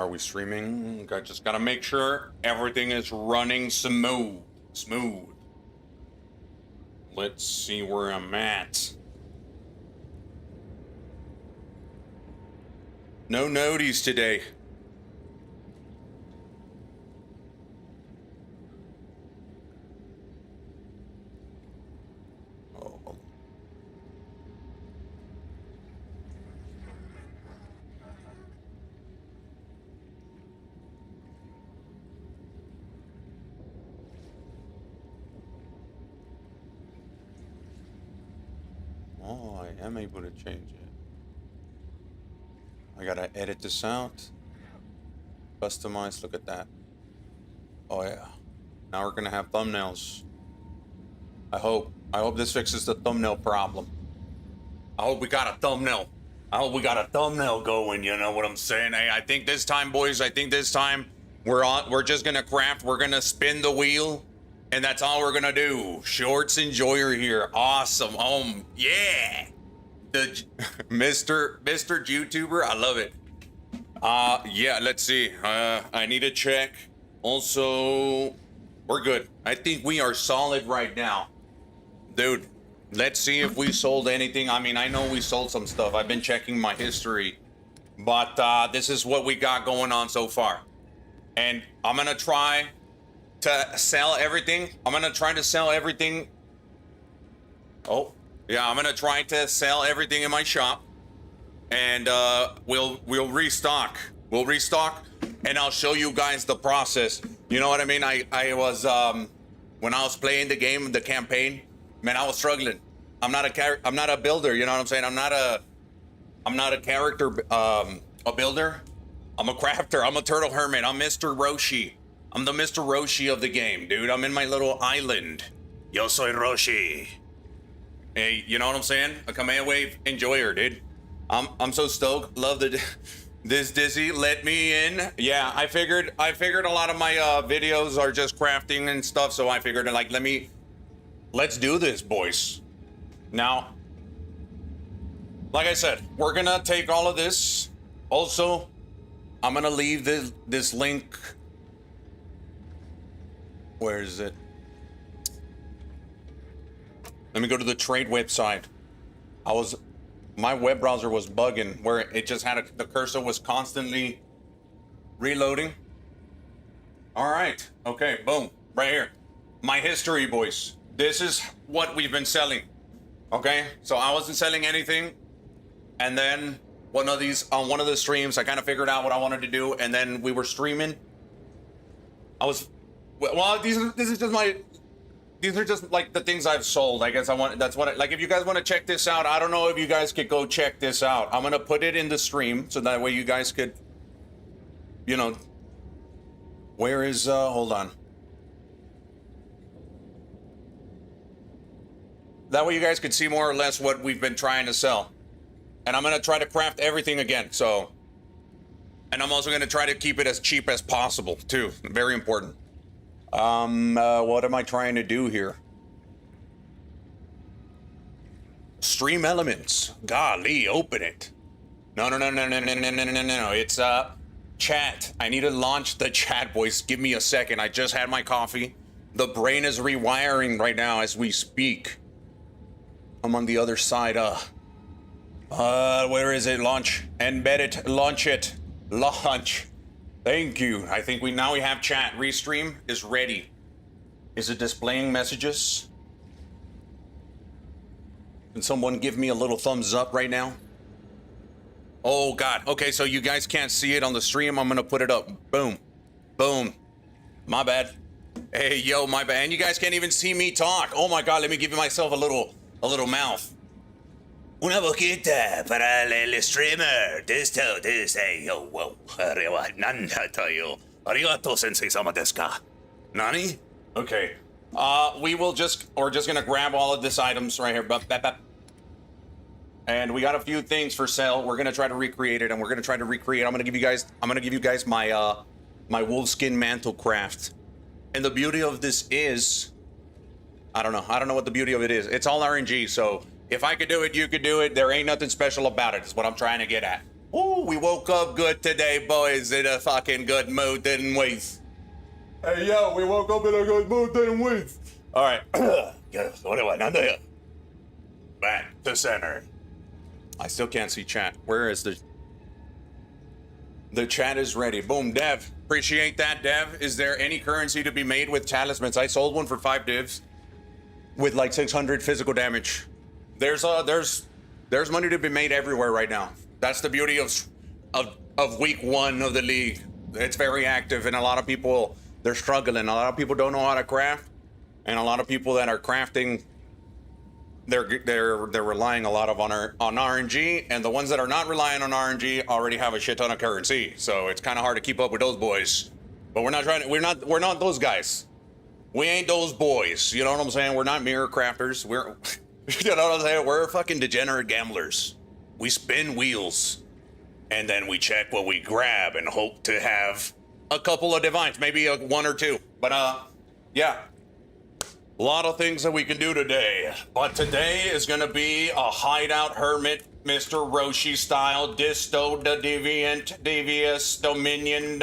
Are we streaming? I just gotta make sure everything is running smooth. Let's see where I'm at. No noties today. Oh. Oh, I am able to change it. I gotta edit this out. Customize, look at that. Oh yeah. Now we're gonna have thumbnails. I hope this fixes the thumbnail problem. I hope we got a thumbnail. I hope we got a thumbnail going, you know what I'm saying? Hey, I think this time, boys, we're just gonna craft, we're gonna spin the wheel, and that's all we're gonna do. Shorts Enjoyer here. Awesome. Yeah. The Mr. YouTuber, I love it. Yeah, let's see. I need to check. Also, we're good. I think we are solid right now. Dude, let's see if we sold anything. I mean, I know we sold some stuff. I've been checking my history. But this is what we got going on so far. And I'm gonna try to sell everything. I'm gonna try to sell everything. Oh, yeah, I'm gonna try to sell everything in my shop. And we'll restock. We'll restock, and I'll show you guys the process. You know what I mean? I was when I was playing the game, the campaign, man, I was struggling. I'm not a builder, you know what I'm saying? I'm not a character a builder. I'm a crafter. I'm a turtle hermit. I'm Mr. Roshi. I'm the Mr. Roshi of the game, dude. I'm in my little island. Yo soy Roshi. Hey, you know what I'm saying? A command wave enjoyer, dude. I'm so stoked. Love this Dizzy let me in. Yeah, I figured a lot of my videos are just crafting and stuff, so I figured like let's do this, boys. Now, like I said, we're gonna take all of this. Also, I'm gonna leave this link. Where is it? Let me go to the trade website. My web browser was bugging where it just had the cursor was constantly reloading. All right, okay, boom, right here. My history, boys. This is what we've been selling. Okay, so I wasn't selling anything, and then on one of the streams, I kind of figured out what I wanted to do, and then we were streaming. These are just like the things I've sold. I guess like if you guys want to check this out, I don't know if you guys could go check this out. I'm gonna put it in the stream so that way you guys could, you know, where is hold on. That way you guys could see more or less what we've been trying to sell. And I'm gonna try to craft everything again, so. And I'm also gonna try to keep it as cheap as possible too, very important. What am I trying to do here? Stream elements. Golly, open it. No. It's, chat. I need to launch the chat, boys. Give me a second. I just had my coffee. The brain is rewiring right now as we speak. I'm on the other side, where is it? Launch. Embed it. Launch it. Launch. Thank you. I think now we have chat. Restream is ready. Is it displaying messages? Can someone give me a little thumbs up right now? Oh God. Okay, so you guys can't see it on the stream. I'm gonna put it up. Boom. Boom. My bad. Hey, yo, my bad. And you guys can't even see me talk. Oh my God, let me give myself a little mouth. Una boquita para el streamer. Diztoh, hey, yo, whoa. Arigato sensei sama desu ka? Nani? Okay. We're just gonna grab all of these items right here. And we got a few things for sale. We're gonna try to recreate it, and we're gonna try to recreate. I'm gonna give you guys my my wolfskin mantle craft. And the beauty of this is, I don't know what the beauty of it is. It's all RNG, so if I could do it, you could do it. There ain't nothing special about it, is what I'm trying to get at. Ooh, we woke up good today, boys. In a fucking good mood, didn't we? Hey, yo, we woke up in a good mood, didn't we? All right. What do I do? Back to center. I still can't see chat. Where is the chat is ready. Boom, Dev. Appreciate that, Dev. Is there any currency to be made with talismans? I sold one for 5 divs with like 600 physical damage. There's money to be made everywhere right now. That's the beauty of week 1 of the league. It's very active, and a lot of people, they're struggling. A lot of people don't know how to craft, and a lot of people that are crafting, they're relying a lot on RNG, and the ones that are not relying on RNG already have a shit ton of currency. So it's kind of hard to keep up with those boys. But we're not those guys. We ain't those boys. You know what I'm saying? We're not mirror crafters. We're you know what I'm saying? We're fucking degenerate gamblers. We spin wheels, and then we check what we grab and hope to have a couple of divines, maybe 1 or 2. But yeah. A lot of things that we can do today, but today is gonna be a hideout hermit, Mr. Roshi style, Diztoh, the deviant, devious, dominion,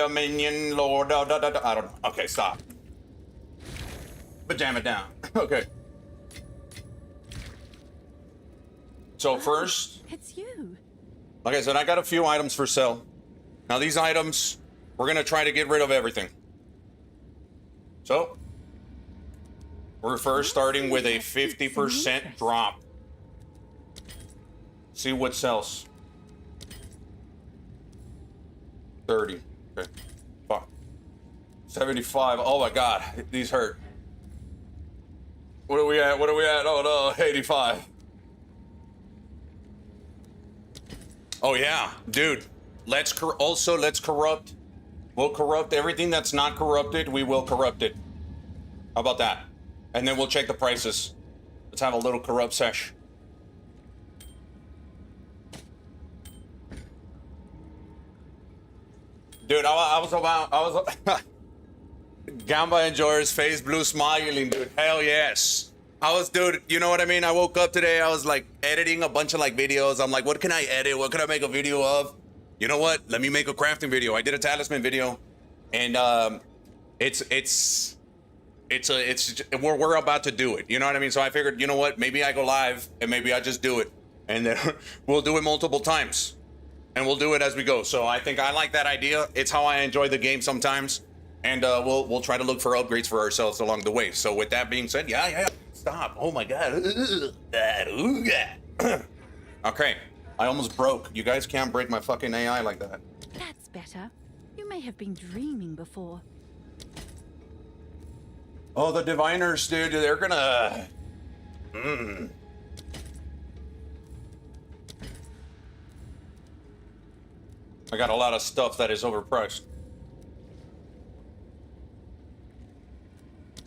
lord, I don't know. Okay, stop. But jam it down. Okay. So first, it's you. Like I said, I got a few items for sale. Now these items, we're gonna try to get rid of everything. So, we're first starting with a 50% drop. See what sells. 30. Okay. Fuck. 75. Oh my god. These hurt. What are we at? What are we at? Oh no. 85. Oh yeah. Dude. Let's corrupt. We'll corrupt everything that's not corrupted. We will corrupt it. How about that? And then we'll check the prices. Let's have a little corrupt sesh. Dude, I was Gamba enjoys face blue smiling, dude. Hell yes. Dude, you know what I mean? I woke up today, I was like editing a bunch of like videos. I'm like, what can I edit? What can I make a video of? You know what? Let me make a crafting video. I did a talisman video, and we're about to do it. You know what I mean? So I figured, you know what? Maybe I go live and maybe I just do it, and then we'll do it multiple times, and we'll do it as we go. So I think I like that idea. It's how I enjoy the game sometimes, and we'll try to look for upgrades for ourselves along the way. So with that being said, yeah. Stop. Oh my god. Okay. I almost broke. You guys can't break my fucking AI like that. That's better. You may have been dreaming before. Oh, the diviners, dude, they're gonna... I got a lot of stuff that is overpriced.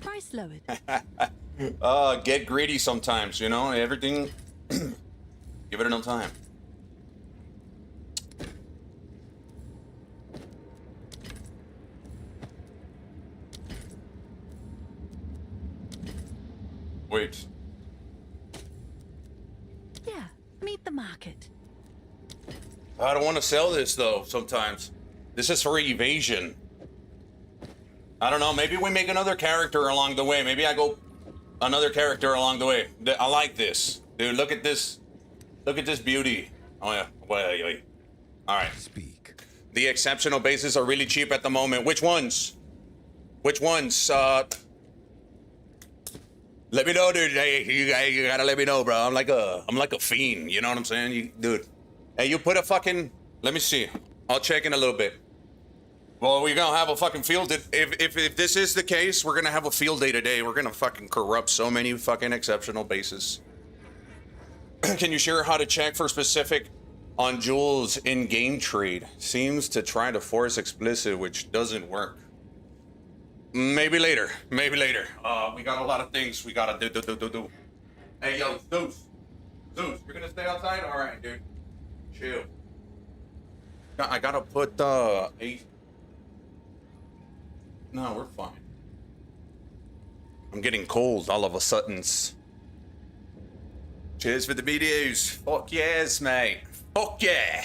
Price lowered. Get greedy sometimes, you know? Everything... Give it enough time. Wait. Yeah, meet the market. I don't want to sell this though, sometimes. This is for evasion. I don't know, maybe we make another character along the way. Maybe I go another character along the way. I like this. Dude, look at this. Look at this beauty. Oh yeah, wait. All right. Speak. The exceptional bases are really cheap at the moment. Which ones? Let me know, dude. Hey, you gotta let me know, bro. I'm like a fiend. You know what I'm saying, dude? Hey, you put a fucking. Let me see. I'll check in a little bit. Well, we're gonna have a fucking field day. If this is the case, we're gonna have a field day today. We're gonna fucking corrupt so many fucking exceptional bases. Can you share how to check for specific on jewels in game trade? Seems to try to force explicit, which doesn't work. Maybe later. We got a lot of things we gotta do. Hey, yo, Zeus, you're gonna stay outside? All right, dude. Chill. I gotta put 8. No, we're fine. I'm getting cold all of a sudden. Cheers for the videos. Fuck yes, mate. Fuck yeah.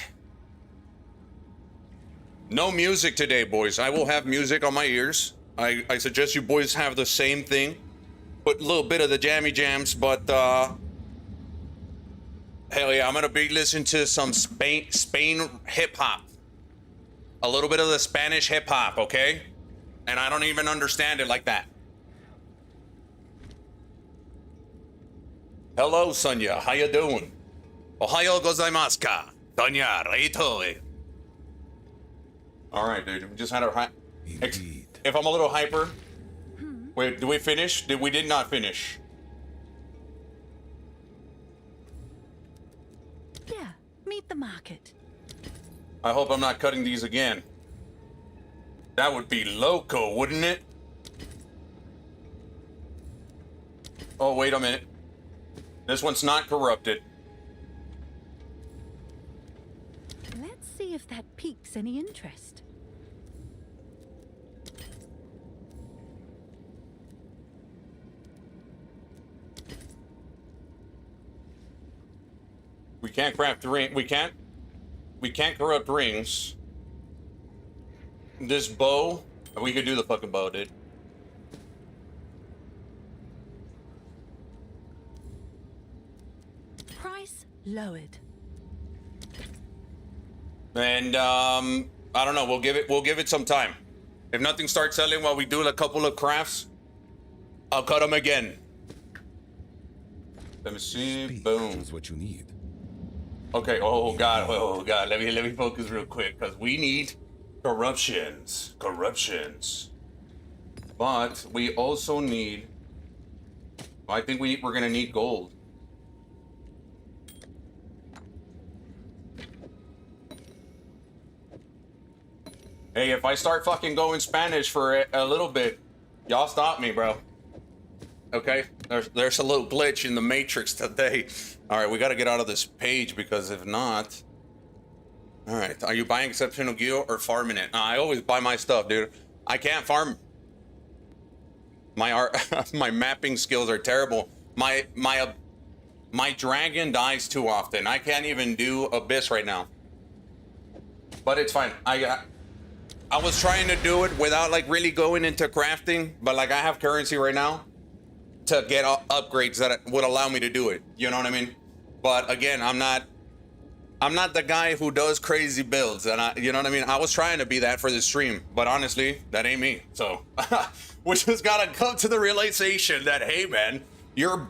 No music today, boys. I will have music on my ears. I suggest you boys have the same thing. Put a little bit of the jammy jams, but hell yeah, I'm gonna be listening to some Spain hip hop. A little bit of the Spanish hip hop, okay? And I don't even understand it like that. Hello, Sonia. How you doing? Ohayo gozaimasu ka? Sonia, reitoe. All right, dude. We just had a if I'm a little hyper. Wait, did we finish? We did not finish. Yeah, meet the market. I hope I'm not cutting these again. That would be loco, wouldn't it? Oh, wait a minute. This one's not corrupted. Let's see if that piques any interest. We can't craft ring. We can't corrupt rings. This bow, we could do the fucking bow, dude. Price lowered. And I don't know. We'll give it some time. If nothing starts selling while we do a couple of crafts, I'll cut them again. Let me see. Speed Boom. is what you need. Okay. Oh god. Oh god. Let me focus real quick because we need corruptions. But we also need. I think we're gonna need gold. Hey, if I start fucking going Spanish for a little bit, y'all stop me, bro. Okay? There's a little glitch in the matrix today. All right, we got to get out of this page because if not... All right, are you buying exceptional gear or farming it? I always buy my stuff, dude. I can't farm. My art, my mapping skills are terrible. My dragon dies too often. I can't even do Abyss right now. But it's fine. I was trying to do it without like really going into crafting, but like I have currency right now to get upgrades that would allow me to do it. You know what I mean? But again, I'm not the guy who does crazy builds, and you know what I mean? I was trying to be that for the stream, but honestly, that ain't me. So we just gotta come to the realization that, hey man, your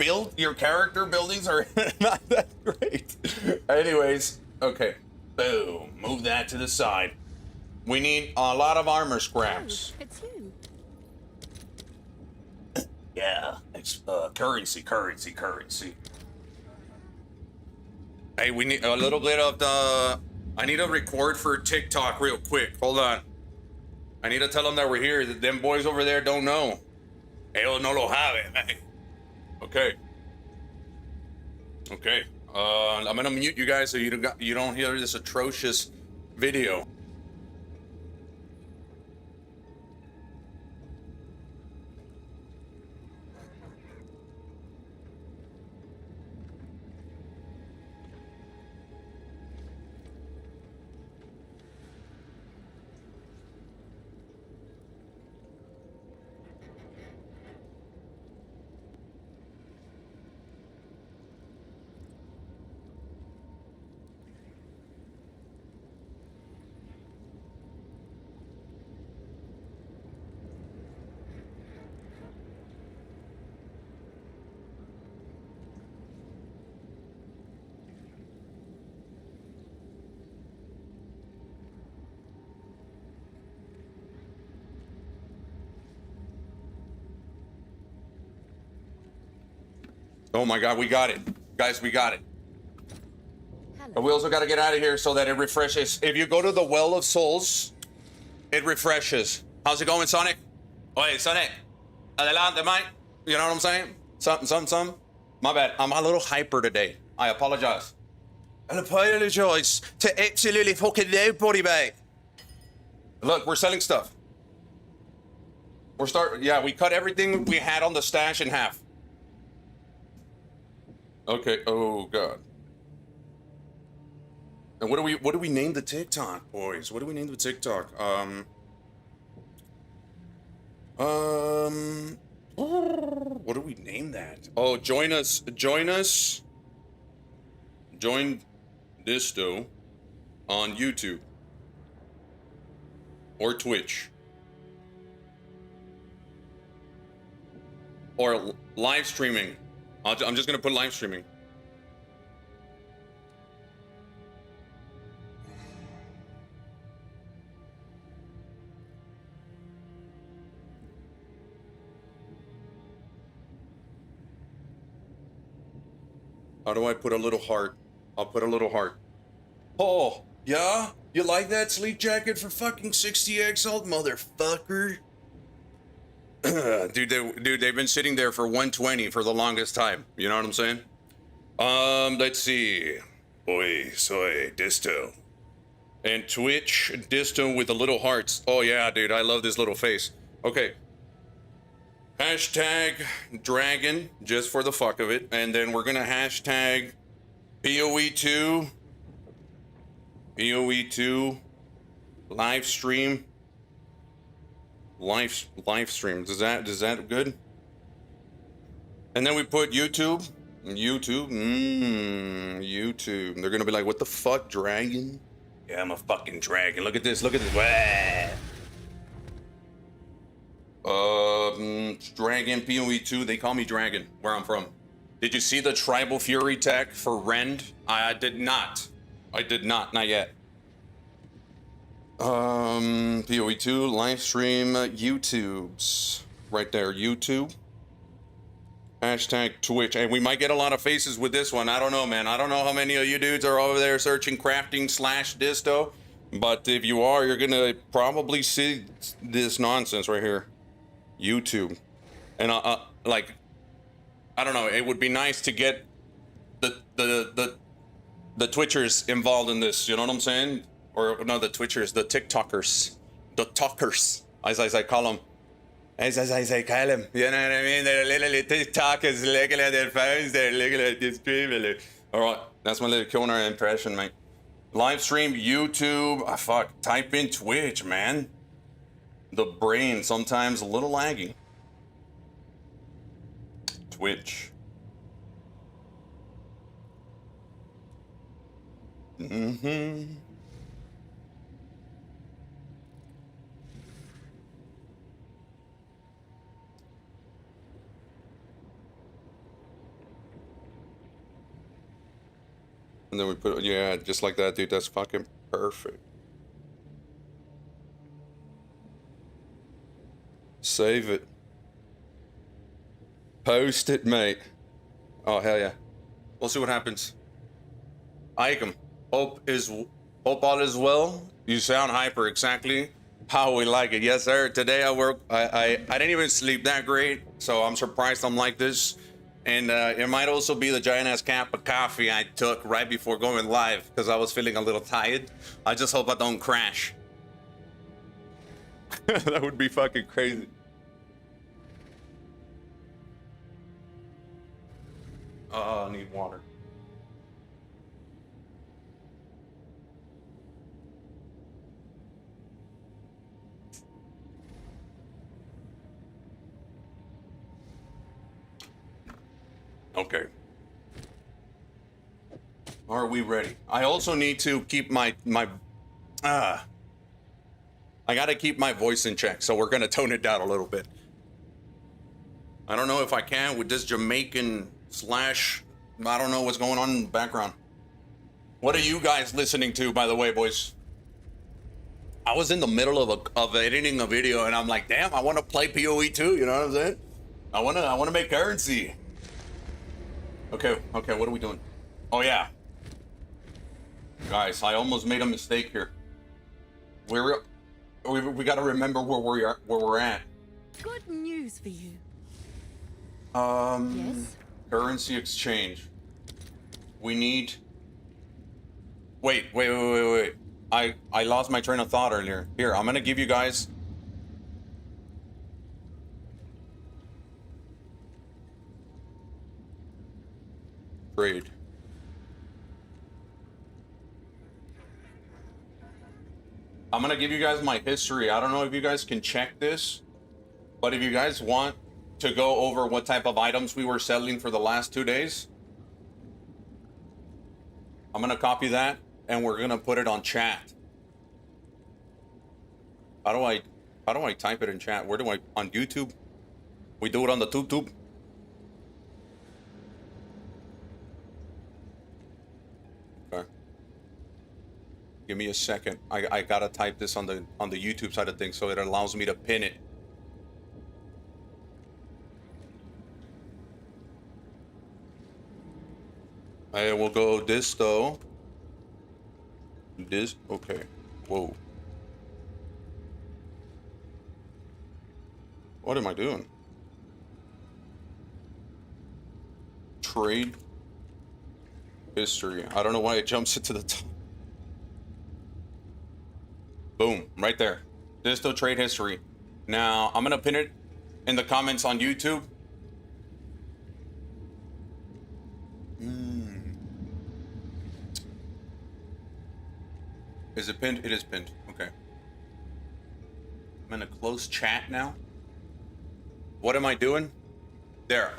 character buildings are not that great. Anyways, okay, boom, move that to the side. We need a lot of armor scraps. Oh, it's you. Yeah, it's currency. Hey, we need a little bit of the... I need to record for TikTok real quick. Hold on. I need to tell them that we're here. That them boys over there don't know. Ellos no lo saben. Okay. Okay. I'm gonna mute you guys so you don't hear this atrocious video. Oh my god, we got it. Guys, we got it. But we also got to get out of here so that it refreshes. If you go to the Well of Souls, it refreshes. How's it going, Sonic? Oye, Sonic. Adelante, mate. You know what I'm saying? Something. My bad. I'm a little hyper today. I apologize. I apologize to absolutely fucking nobody, mate. Look, we're selling stuff. Yeah, we cut everything we had on the stash in half. Okay, oh god. And what do we name the TikTok, boys? What do we name the TikTok? What do we name that? Oh, join Diztoh on YouTube or Twitch or live streaming. I'm just gonna put live streaming. How do I put a little heart? I'll put a little heart. Oh, yeah? You like that sleep jacket for fucking 60x old motherfucker? dude, they've been sitting there for 120 for the longest time. You know what I'm saying? Let's see. Oi, soy, Diztoh. And Twitch, Diztoh with the little hearts. Oh yeah, dude, I love this little face. Okay. Hashtag dragon, just for the fuck of it. And then we're gonna hashtag PoE2 live stream. Live stream. Does that good? And then we put YouTube. YouTube. They're gonna be like, what the fuck, dragon? Yeah, I'm a fucking dragon. Look at this. Look at this. Dragon PoE2. They call me Dragon where I'm from. Did you see the Tribal Fury tech for Rend? I did not. Not yet. PoE2 live stream YouTube's right there. YouTube. Hashtag Twitch. And we might get a lot of faces with this one. I don't know, man. I don't know how many of you dudes are over there searching crafting / Diztoh. But if you are, you're gonna probably see this nonsense right here. YouTube. And like, I don't know, it would be nice to get the Twitchers involved in this, you know what I'm saying? Or no, the Twitchers, the TikTokers, the talkers, as I call them. As I call them, you know what I mean? They're literally TikTokers looking at their phones, they're looking at this stream. All right, that's my little corner impression, mate. Live stream, YouTube, fuck, type in Twitch, man. The brain sometimes a little lagging. Twitch. Mm-hmm. And then we put, yeah, just like that, dude. That's fucking perfect. Save it. Post it, mate. Oh, hell yeah. We'll see what happens. Icom. Hope all is well. You sound hyper, exactly how we like it. Yes, sir. Today I didn't even sleep that great, so I'm surprised I'm like this. And it might also be the giant ass cup of coffee I took right before going live because I was feeling a little tired. I just hope I don't crash. That would be fucking crazy. Oh, I need water. Okay. Are we ready? I also need to keep I gotta keep my voice in check, so we're gonna tone it down a little bit. I don't know if I can with this Jamaican / I don't know what's going on in the background. What are you guys listening to, by the way, boys? I was in the middle of editing a video, and I'm like, damn, I want to play PoE too. You know what I'm saying? I wanna make currency. Okay, what are we doing? Oh yeah, guys, I almost made a mistake here. We got to remember where we're at. Good news for you. Yes. Currency exchange. We need. Wait. I lost my train of thought earlier. Here, I'm gonna give you guys. Trade. I'm gonna give you guys my history. I don't know if you guys can check this, but if you guys want to go over what type of items we were selling for the last 2 days, I'm gonna copy that and we're gonna put it on chat. How do I type it in chat? Where do I on YouTube? We do it on the tube. Okay. Give me a second. I gotta type this on the YouTube side of things so it allows me to pin it. I will go Diztoh. Okay. Whoa. What am I doing? Trade history. I don't know why it jumps into the top. Boom, right there. Diztoh trade history. Now, I'm gonna pin it in the comments on YouTube. Is it pinned? It is pinned. Okay. I'm in a closed chat now. What am I doing? There.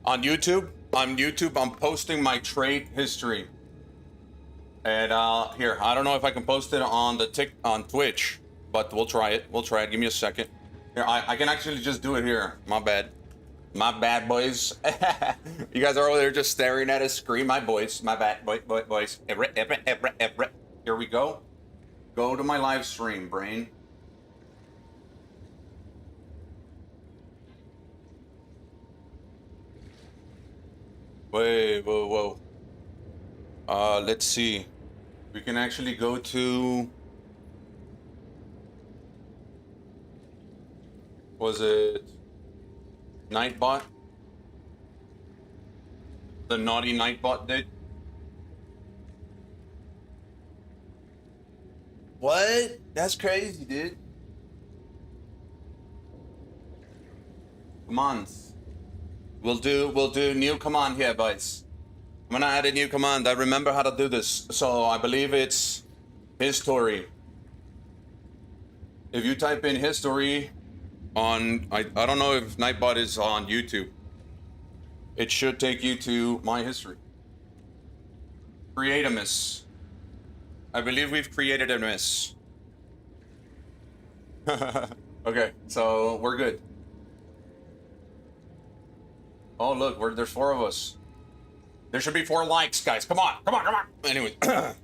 On YouTube, I'm posting my trade history. And here, I don't know if I can post it on on Twitch, but we'll try it. We'll try it. Give me a second. Here, I can actually just do it here. My bad. My bad, boys. You guys are over there just staring at a screen. My boys. My bad, boys. Here we go. Go to my live stream, brain. Wait, whoa. Let's see. We can actually go to... Was it Nightbot? The naughty Nightbot did? What? That's crazy, dude. Commands. We'll do new command here, boys. I'm gonna add a new command. I remember how to do this. So I believe it's history. If you type in history on, I don't know if Nightbot is on YouTube. It should take you to my history. Create a miss. I believe we've created a miss. Okay, so we're good. Oh look, there's 4 of us. There should be 4 likes, guys. Come on. Anyways. I'm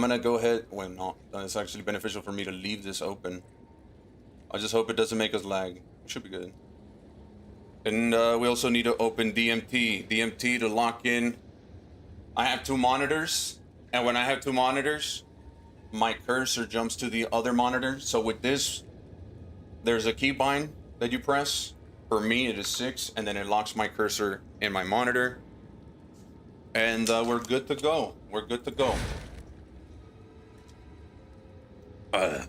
gonna go ahead. Wait, no, it's actually beneficial for me to leave this open. I just hope it doesn't make us lag. It should be good. And we also need to open DMT. DMT to lock in. I have 2 monitors, and when I have 2 monitors, my cursor jumps to the other monitor. So with this, there's a keybind that you press. For me, it is 6, and then it locks my cursor in my monitor. And we're good to go. We're good to go. Hail.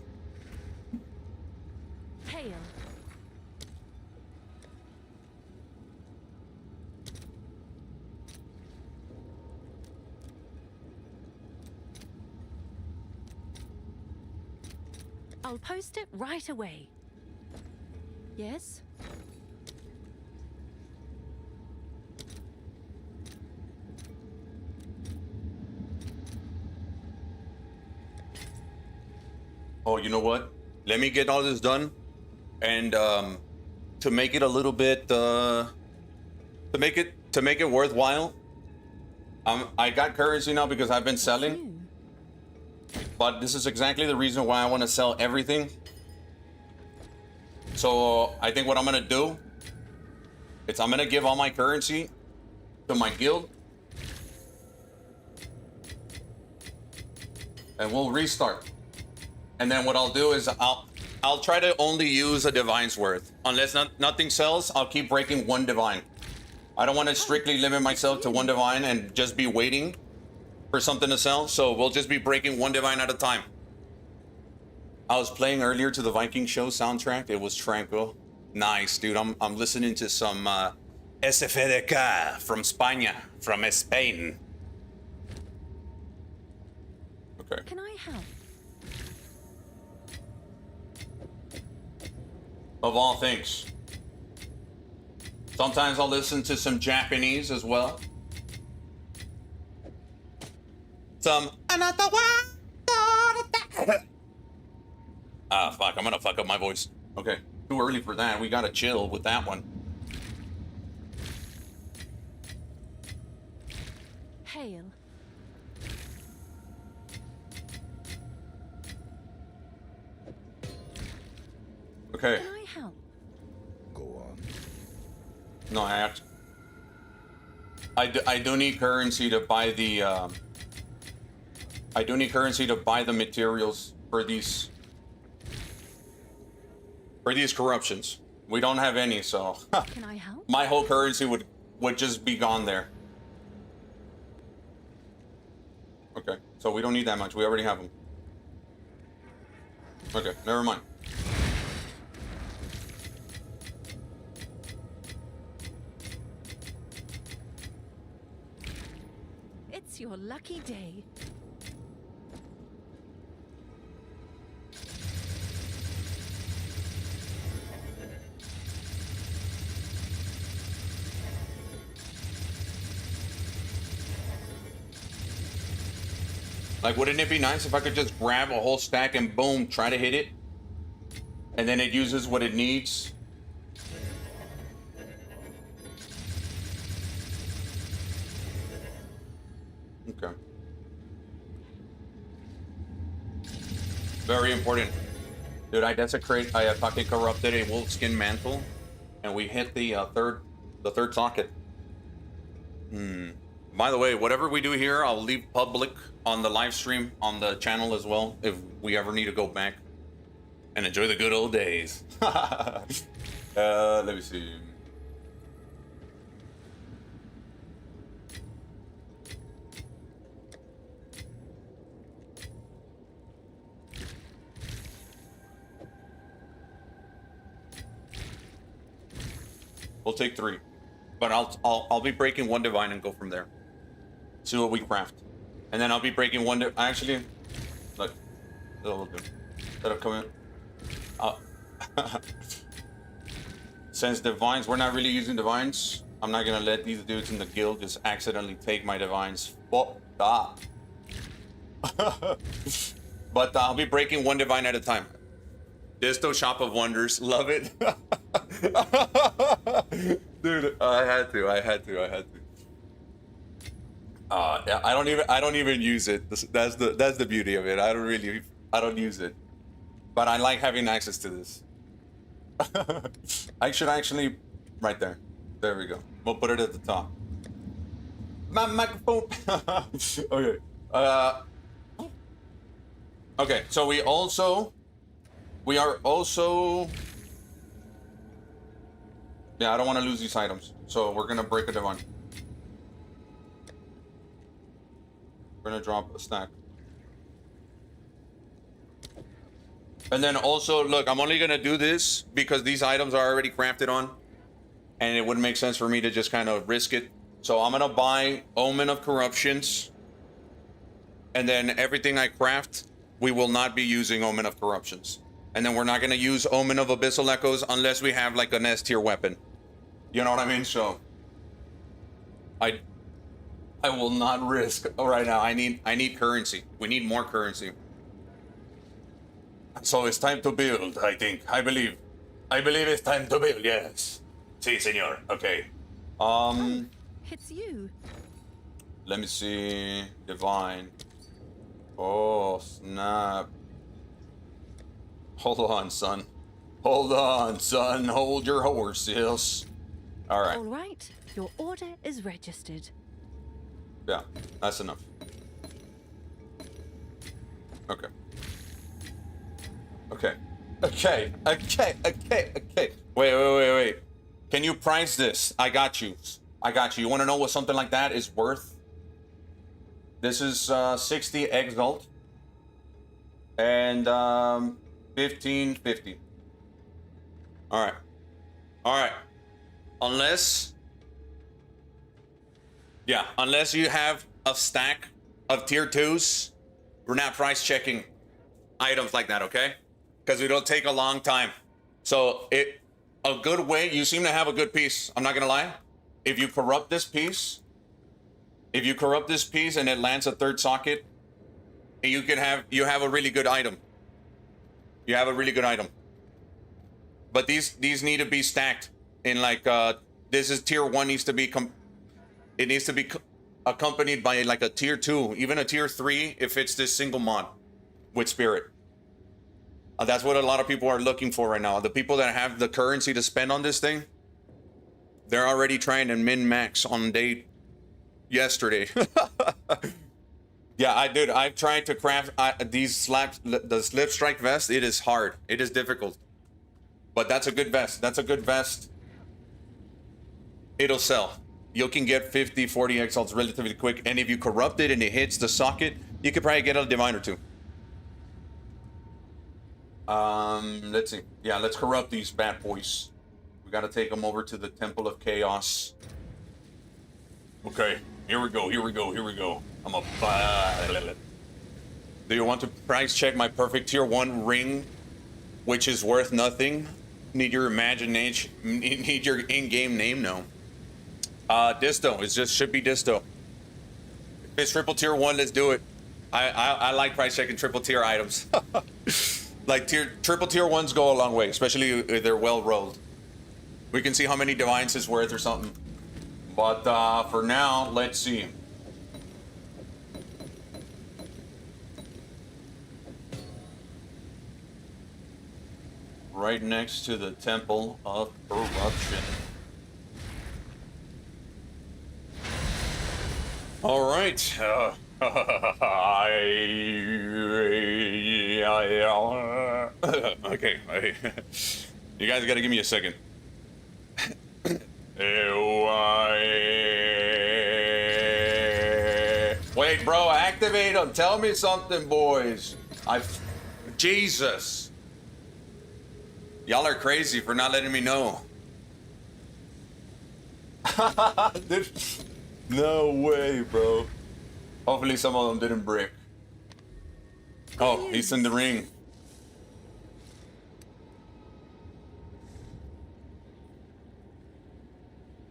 I'll post it right away. Yes? Oh, you know what? Let me get all this done, and to make it a little bit, to make it worthwhile. I got currency now because I've been selling, but this is exactly the reason why I want to sell everything. So I think what I'm gonna do is I'm gonna give all my currency to my guild, and we'll restart. And then what I'll do is I'll try to only use a divine's worth. Unless nothing sells, I'll keep breaking 1 divine. I don't want to strictly limit myself to 1 divine and just be waiting for something to sell. So we'll just be breaking 1 divine at a time. I was playing earlier to the Viking show soundtrack. It was tranquil. Nice, dude. I'm listening to some SFDK from España, from Spain. Okay. Can I help? Of all things. Sometimes I'll listen to some Japanese as well. Some another one. Ah, fuck, I'm gonna fuck up my voice. Okay, too early for that. We gotta chill with that one. Hail. Okay. Can I help? Go on. No, I do need currency to buy the I do need currency to buy the materials for these corruptions. We don't have any, so Can I help? my whole currency would just be gone there. Okay, so we don't need that much. We already have them. Okay, never mind. It's your lucky day. Like, wouldn't it be nice if I could just grab a whole stack and boom, try to hit it? And then it uses what it needs? Okay. Very important. Dude, I fucking corrupted a wolfskin mantle, and we hit the third socket. By the way, whatever we do here, I'll leave public on the live stream on the channel as well if we ever need to go back and enjoy the good old days. Let me see. We'll take 3, but I'll be breaking 1 divine and go from there. See what we craft, and then I'll be breaking 1. Actually, look, that'll do. That'll come in. Since divines, we're not really using divines. I'm not gonna let these dudes in the guild just accidentally take my divines. Fuck that. But I'll be breaking 1 divine at a time. Diztoh Shop of Wonders, love it. Dude, I had to. Yeah, I don't even use it. That's the beauty of it. I don't use it, but I like having access to this. I should actually, right there. There we go. We'll put it at the top. My microphone. Okay. Okay. So we are also. Yeah, I don't want to lose these items, so we're gonna break a divine. We're gonna drop a stack. And then also, look, I'm only gonna do this because these items are already crafted on, and it wouldn't make sense for me to just kind of risk it. So I'm gonna buy Omen of Corruptions, and then everything I craft, we will not be using Omen of Corruptions. And then we're not gonna use Omen of Abyssal Echoes unless we have like an S tier weapon. You know what I mean? So I will not risk right now. I need currency. We need more currency. So it's time to build, I think. I believe it's time to build, yes. Si, senor. Okay. It's you. Let me see. Divine. Oh, snap. Hold on, son. Hold on, son. Hold your horses. All right. All right. Your order is registered. Yeah, that's enough. Okay. Okay. Wait. Can you price this? I got you. You want to know what something like that is worth? This is 60 exalt and 1550. All right. Unless you have a stack of tier 2s We're not price checking items like that, okay? Because it'll take a long time. So a good way, you seem to have a good piece. I'm not gonna lie. If you corrupt this piece, and it lands a third socket, you have a really good item. You have a really good item. But these need to be stacked in like this is tier 1 needs to be it needs to be accompanied by like a tier 2, even a tier 3 if it's this single mod with spirit. That's what a lot of people are looking for right now. The people that have the currency to spend on this thing, they're already trying to min-max on day yesterday. Yeah, I've tried to craft the slip strike vest. It is hard. It is difficult. But that's a good vest. That's a good vest. It'll sell. You can get 50, 40 exiles relatively quick. And if you corrupt it and it hits the socket, you could probably get a divine or two. Let's see. Yeah, let's corrupt these bad boys. We gotta take them over to the Temple of Chaos. Okay, here we go. I'm a... Do you want to price check my perfect tier 1 ring, which is worth nothing? Need your imagination, need your in-game name? No. Diztoh, should be Diztoh. If it's triple tier 1, let's do it. I like price checking triple tier items. Like triple tier 1s go a long way, especially if they're well rolled. We can see how many divines it's worth or something. But for now, let's see. Right next to the Temple of Corruption. All right. Okay. You guys gotta give me a second. Wait, bro, activate them. Tell me something, boys. Jesus. Y'all are crazy for not letting me know. No way, bro. Hopefully some of them didn't break. Oh, he's in the ring.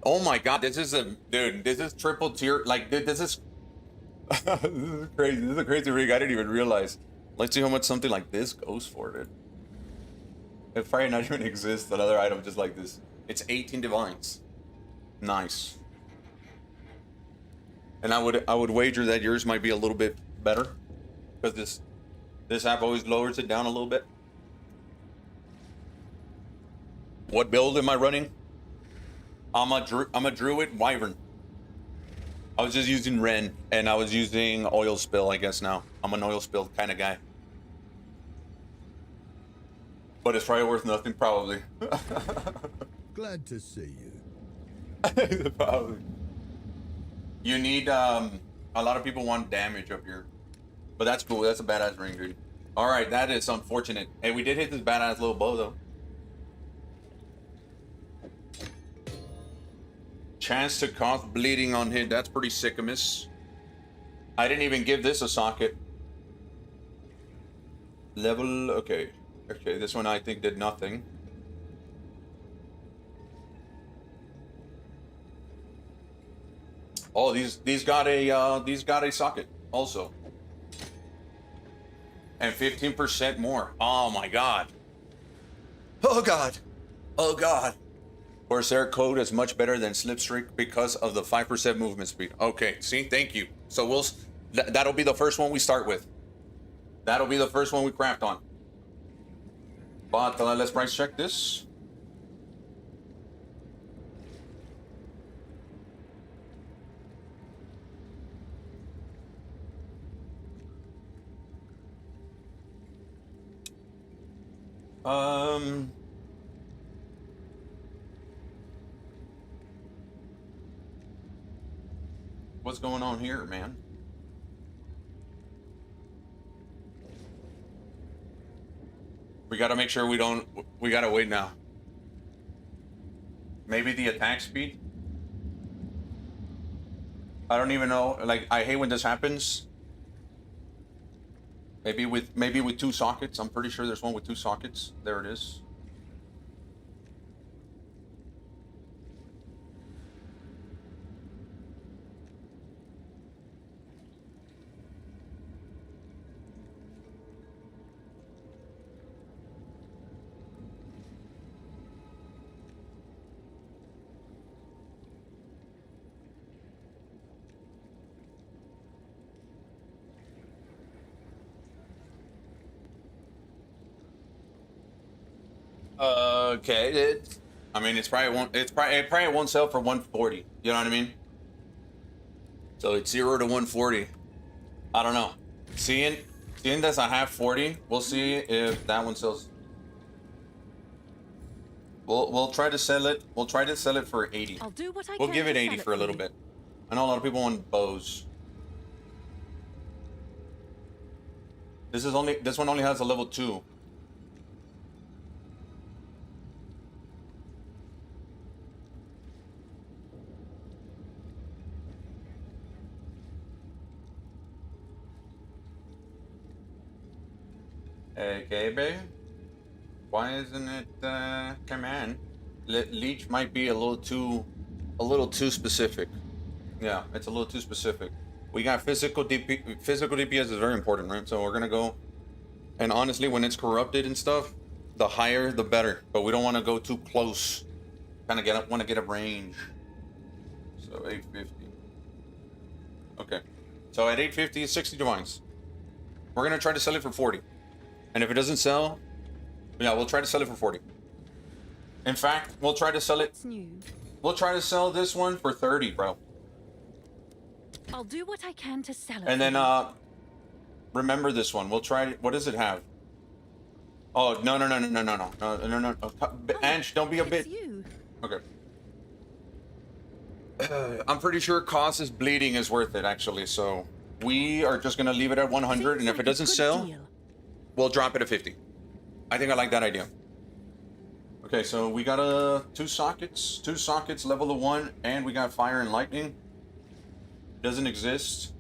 Oh my god, this is triple tier. Like, dude, this is this is crazy. This is a crazy rig. I didn't even realize. Let's see how much something like this goes for, dude. It probably not even exists, another item just like this. It's 18 divines. Nice. And I would wager that yours might be a little bit better, because this app always lowers it down a little bit. What build am I running? I'm a Druid Wyvern. I was just using Ren, and I was using Oil Spill, I guess now. I'm an Oil Spill kind of guy. But it's probably worth nothing, probably. Glad to see you. Probably. You need, a lot of people want damage up here. But that's cool, that's a badass ring, dude. Alright, that is unfortunate. Hey, we did hit this badass little bow, though. Chance to cause bleeding on hit, that's pretty sick of miss. I didn't even give this a socket. Level, okay. Okay, this one I think did nothing. Oh, these got a socket also. And 15% more. Oh my god. Oh god. Oh god. Corsair code is much better than Slipstreak because of the 5% movement speed. Okay, see, thank you. So that'll be the first one we start with. That'll be the first one we craft on. But let's price check this. What's going on here, man? We gotta make sure we gotta wait now. Maybe the attack speed? I don't even know. Like, I hate when this happens. Maybe with 2 sockets. I'm pretty sure there's one with 2 sockets. There it is. Okay. I mean, it probably won't sell for 140. You know what I mean? So it's 0 to 140. I don't know. Seeing this, I have 40. We'll see if that one sells. We'll try to sell it. We'll try to sell it for 80. I'll do what I We'll can give to it 80 sell for a little you. bit. I know a lot of people want bows. This one only has a level 2. Okay, babe. Why isn't it command? Leech might be a little too specific. Yeah, it's a little too specific. We got physical DP. Physical DPS is very important, right? So we're gonna go. And honestly, when it's corrupted and stuff, the higher the better. But we don't want to go too close. Kind of want to get a range. So 850. Okay. So at 850, it's 60 divines. We're gonna try to sell it for 40. And if it doesn't sell, yeah, we'll try to sell it for 40. In fact, we'll try to sell it. It's new. We'll try to sell this one for 30, bro. I'll do what I can to sell it. And for then you. remember this one. We'll try. What does it have? Oh no. Ange, don't be a It's bit. you. Okay. I'm pretty sure Cause's bleeding is worth it, actually. So we are just gonna leave it at 100, and Seems if it like a doesn't good sell, deal. we'll drop it at 50. I think I like that idea. Okay, so we got 2 sockets, level of 1, and we got fire and lightning. Doesn't exist.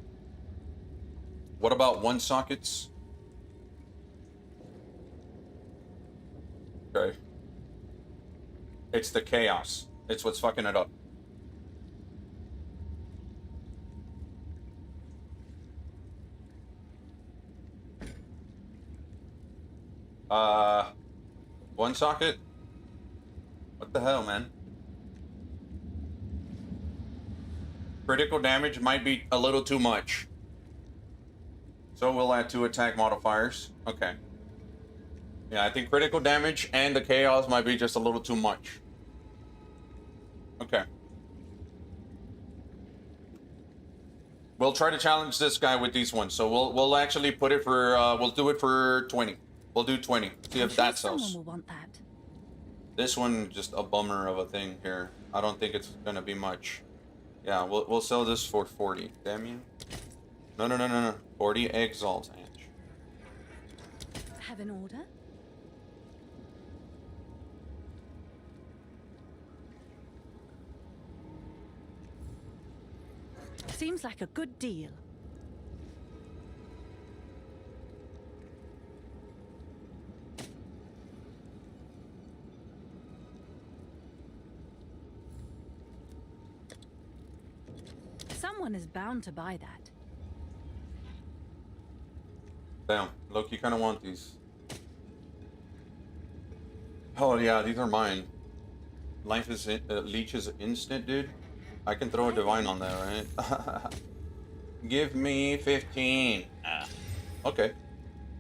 What about 1 sockets? Okay. It's the chaos. It's what's fucking it up. Uh, 1 socket? What the hell, man? Critical damage might be a little too much. So we'll add 2 attack modifiers. Okay. Yeah, I think critical damage and the chaos might be just a little too much. Okay. We'll try to challenge this guy with these ones. So we'll actually put it for we'll do it for 20. We'll do 20. See I'm if sure that sells. someone will want that. This one just a bummer of a thing here. I don't think it's gonna be much. Yeah, we'll sell this for 40. Damn you. No. 40 exalt, Ange. Have an order? Seems like a good deal. Someone is bound to buy that. Damn, Loki kind of want these. Oh yeah, these are mine. Life is leech is instant, dude. I can throw a divine on that, right? Give me 15. Okay,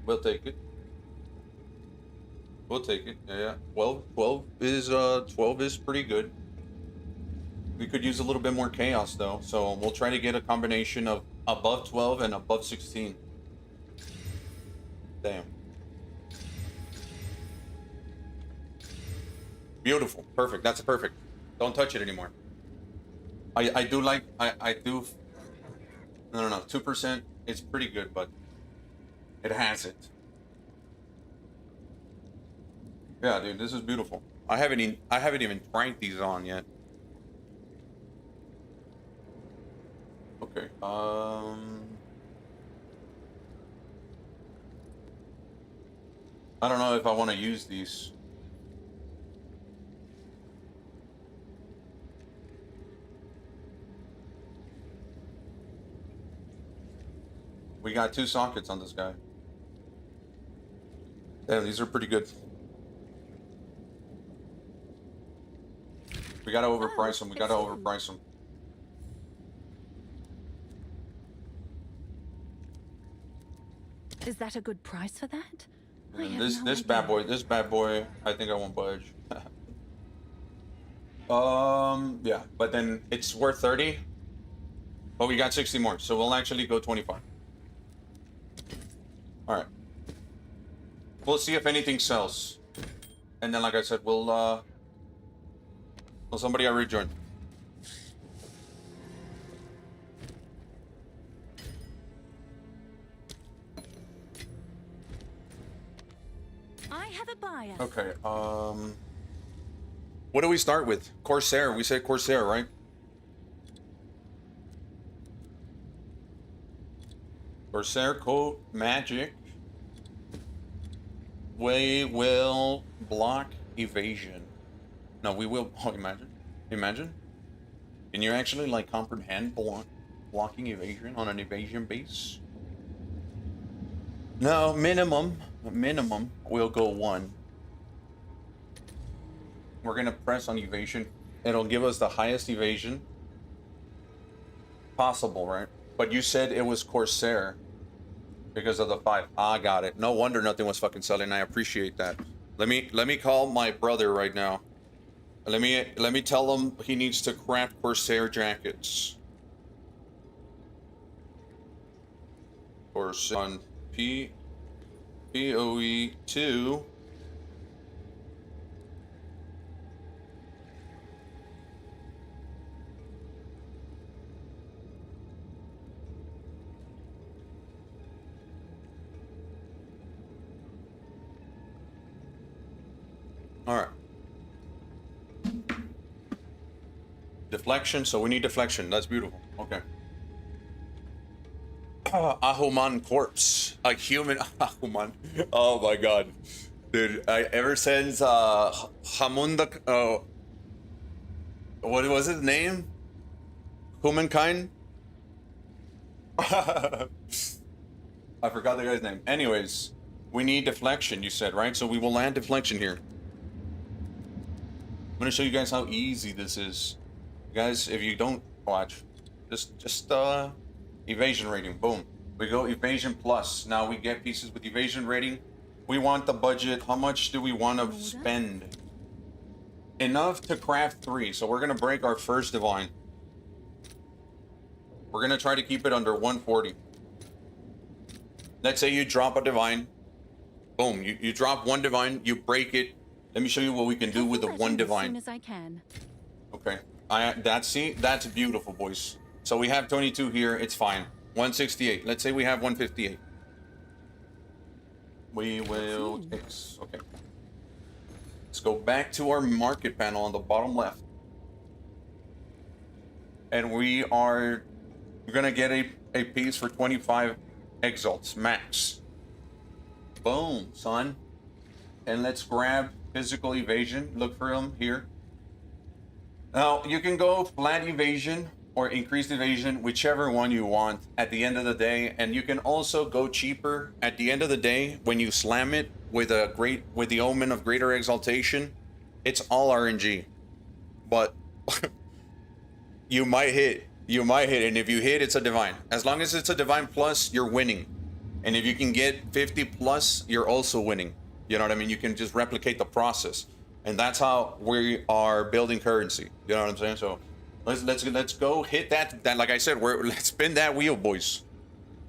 we'll take it. We'll take it. Yeah, 12 is pretty good. We could use a little bit more chaos though, so we'll try to get a combination of above 12 and above 16. Damn. Beautiful. Perfect. That's perfect. Don't touch it anymore. I do like I do. No. 2%. It's pretty good, but it has it. Yeah, dude, this is beautiful. I haven't even cranked these on yet. Okay. I don't know if I want to use these. We got 2 sockets on this guy. Damn, these are pretty good. We gotta overprice them. We gotta overprice them. Is that a good price for that? And this bad boy, I think I won't budge. Yeah, but then it's worth 30. But we got 60 more, so we'll actually go 25. All right. We'll see if anything sells, and then, like I said, we'll somebody already joined. I have a buyer. Okay. What do we start with? Corsair. We said Corsair, right? Corsair code magic. We will block evasion. No, we will. Oh, imagine. Can you actually like comprehend blocking evasion on an evasion base? No, minimum. We'll go 1. We're gonna press on evasion. It'll give us the highest evasion possible, right? But you said it was Corsair because of the 5. I got it. No wonder nothing was fucking selling. I appreciate that. Let me call my brother right now. Let me tell him he needs to craft Corsair jackets. Corsair on POE 2. All right. Deflection, so we need deflection. That's beautiful. Okay. Ahuman corpse. A human Ahuman. Oh my god. Dude, ever since Hamunda what was his name? Humankind? I forgot the guy's name. Anyways, we need deflection, you said, right? So we will land deflection here. I'm gonna show you guys how easy this is. Guys, if you don't watch, just evasion rating, boom. We go evasion plus. Now we get pieces with evasion rating. We want the budget. How much do we want to spend? Enough to craft 3. So we're gonna break our first divine. We're gonna try to keep it under 140. Let's say you drop a divine. Boom, you drop 1 divine, you break it. Let me show you what we can do with the 1 divine. As soon as I can. Okay. That's beautiful, boys. So we have 22 here. It's fine. 168. Let's say we have 158. We will fix. Okay. Let's go back to our market panel on the bottom left. And we're gonna get a piece for 25 exalts max. Boom, son. And let's grab physical evasion. Look for them here. Now, you can go flat evasion or increased evasion, whichever one you want at the end of the day. And you can also go cheaper at the end of the day when you slam it with the omen of greater exaltation. It's all RNG. But you might hit. And if you hit, it's a divine. As long as it's a divine plus, you're winning. And if you can get 50 plus, you're also winning. You know what I mean? You can just replicate the process. And that's how we are building currency. You know what I'm saying? So let's go hit that like I said, let's spin that wheel, boys.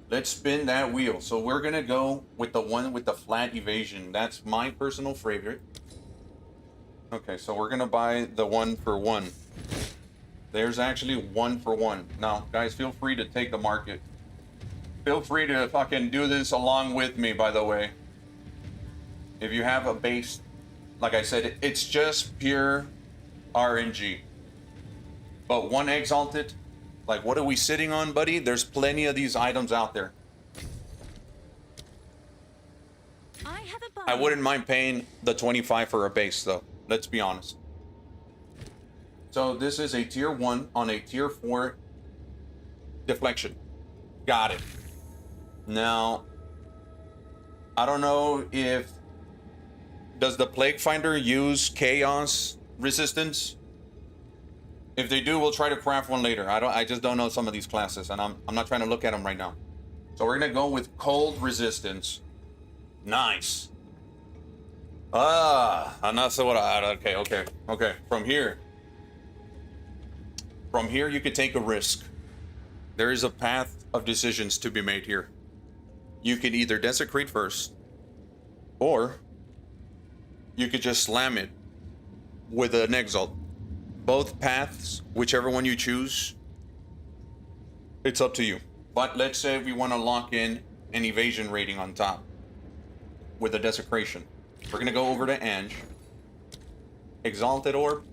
Let's spin that wheel. So we're gonna go with the one with the flat evasion. That's my personal favorite. Okay, so we're gonna buy the 1 for 1. There's actually 1 for 1. Now, guys, feel free to take the market. Feel free to fucking do this along with me, by the way. If you have a base, like I said, it's just pure RNG. But 1 exalted, like what are we sitting on, buddy? There's plenty of these items out there. I have a I bargain. wouldn't mind paying the 25 for a base, though. Let's be honest. So this is a tier 1 on a tier 4 deflection. Got it. Now, I don't know if... Does the Plague Finder use chaos resistance? If they do, we'll try to craft one later. I just don't know some of these classes, and I'm not trying to look at them right now. So we're gonna go with cold resistance. Nice. I'm not so what I... Okay. From here, you could take a risk. There is a path of decisions to be made here. You could either desecrate first, or you could just slam it with an exalt. Both paths, whichever one you choose, it's up to you. But let's say we want to lock in an evasion rating on top with a desecration. We're gonna go over to Ange, Exalted Orb,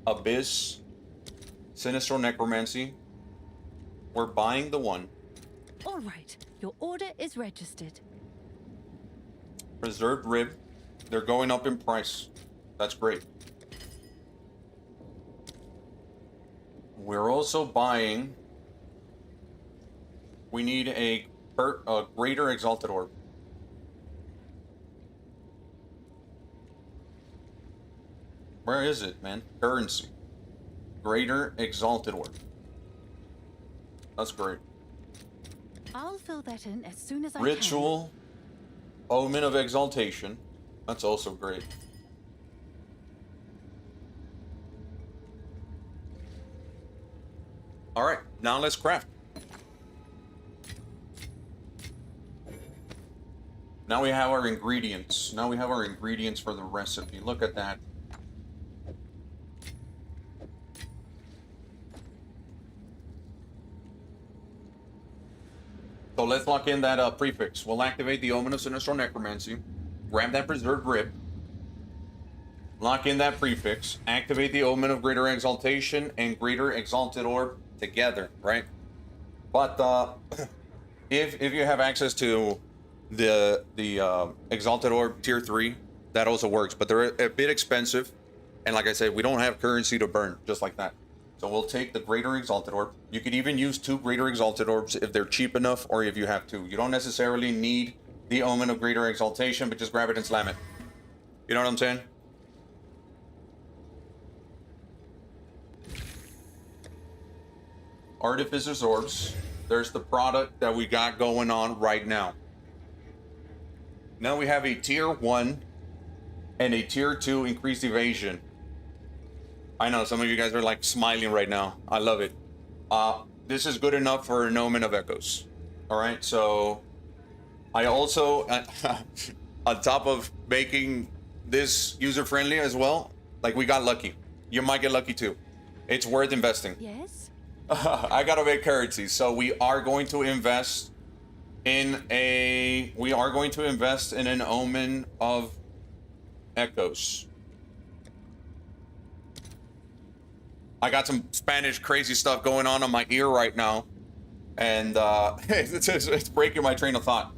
Abyss, Sinistral Necromancy. We're buying the one. All right, your order is registered. Preserved Rib. They're going up in price. That's great. We're also buying... We need a Greater Exalted Orb. Where is it, man? Currency. Greater Exalted Orb. That's great. I'll fill that in as soon as I Ritual. Omen of Exaltation. That's also great. Alright, now let's craft. Now we have our ingredients. Now we have our ingredients for the recipe. Look at that. So let's lock in that prefix. We'll activate the Omen of Sinistral Necromancy. Grab that Preserved Rib. Lock in that prefix. Activate the Omen of Greater Exaltation and Greater Exalted Orb together, right? But if you have access to the Exalted Orb Tier 3, that also works. But they're a bit expensive. And like I said, we don't have currency to burn just like that. So we'll take the Greater Exalted Orb. You could even use 2 Greater Exalted Orbs if they're cheap enough, or if you have 2. You don't necessarily need the Omen of Greater Exaltation, but just grab it and slam it. You know what I'm saying? Artificer's Orbs. There's the product that we got going on right now. Now we have a Tier 1 and a Tier 2 increased evasion. I know some of you guys are like smiling right now. I love it. This is good enough for an Omen of Echoes. All right, so I also, on top of making this user-friendly as well, like we got lucky. You might get lucky too. It's worth investing. Yes? I gotta make currency, so we are going to invest in an Omen of Echoes. I got some Spanish crazy stuff going on my ear right now, and it's breaking my train of thought.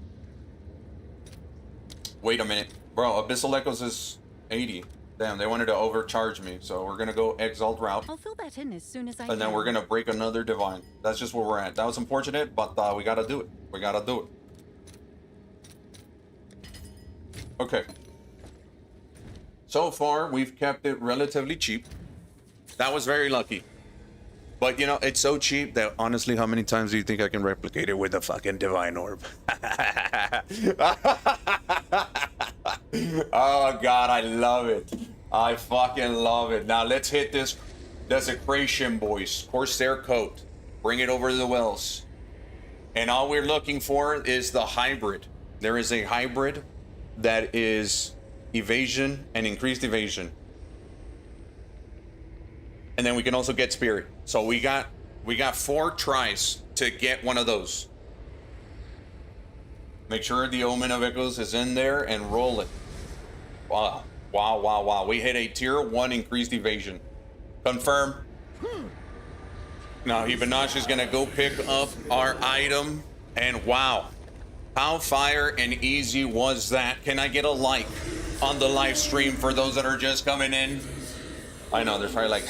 Wait a minute, bro. Abyssal Echoes is 80. Damn, they wanted to overcharge me, so we're gonna go Exalt route. I'll fill that in as soon as I And then we're gonna break another Divine. That's just where we're at. That was unfortunate, but we gotta do it. We gotta do it. Okay. So far, we've kept it relatively cheap. That was very lucky. But, you know, it's so cheap that, honestly, how many times do you think I can replicate it with a fucking Divine Orb? Oh, God, I love it. I fucking love it. Now, let's hit this Desecration, boys. Corsair Coat. Bring it over the wells. And all we're looking for is the hybrid. There is a hybrid that is evasion and increased evasion. And then we can also get Spirit. So we got 4 tries to get one of those. Make sure the Omen of Echoes is in there and roll it. Wow. Wow, wow, wow. We hit a tier 1 increased evasion. Confirm. Now Hibanashi is gonna go pick up our item, and wow. How fire and easy was that? Can I get a like on the live stream for those that are just coming in? I know, there's probably like...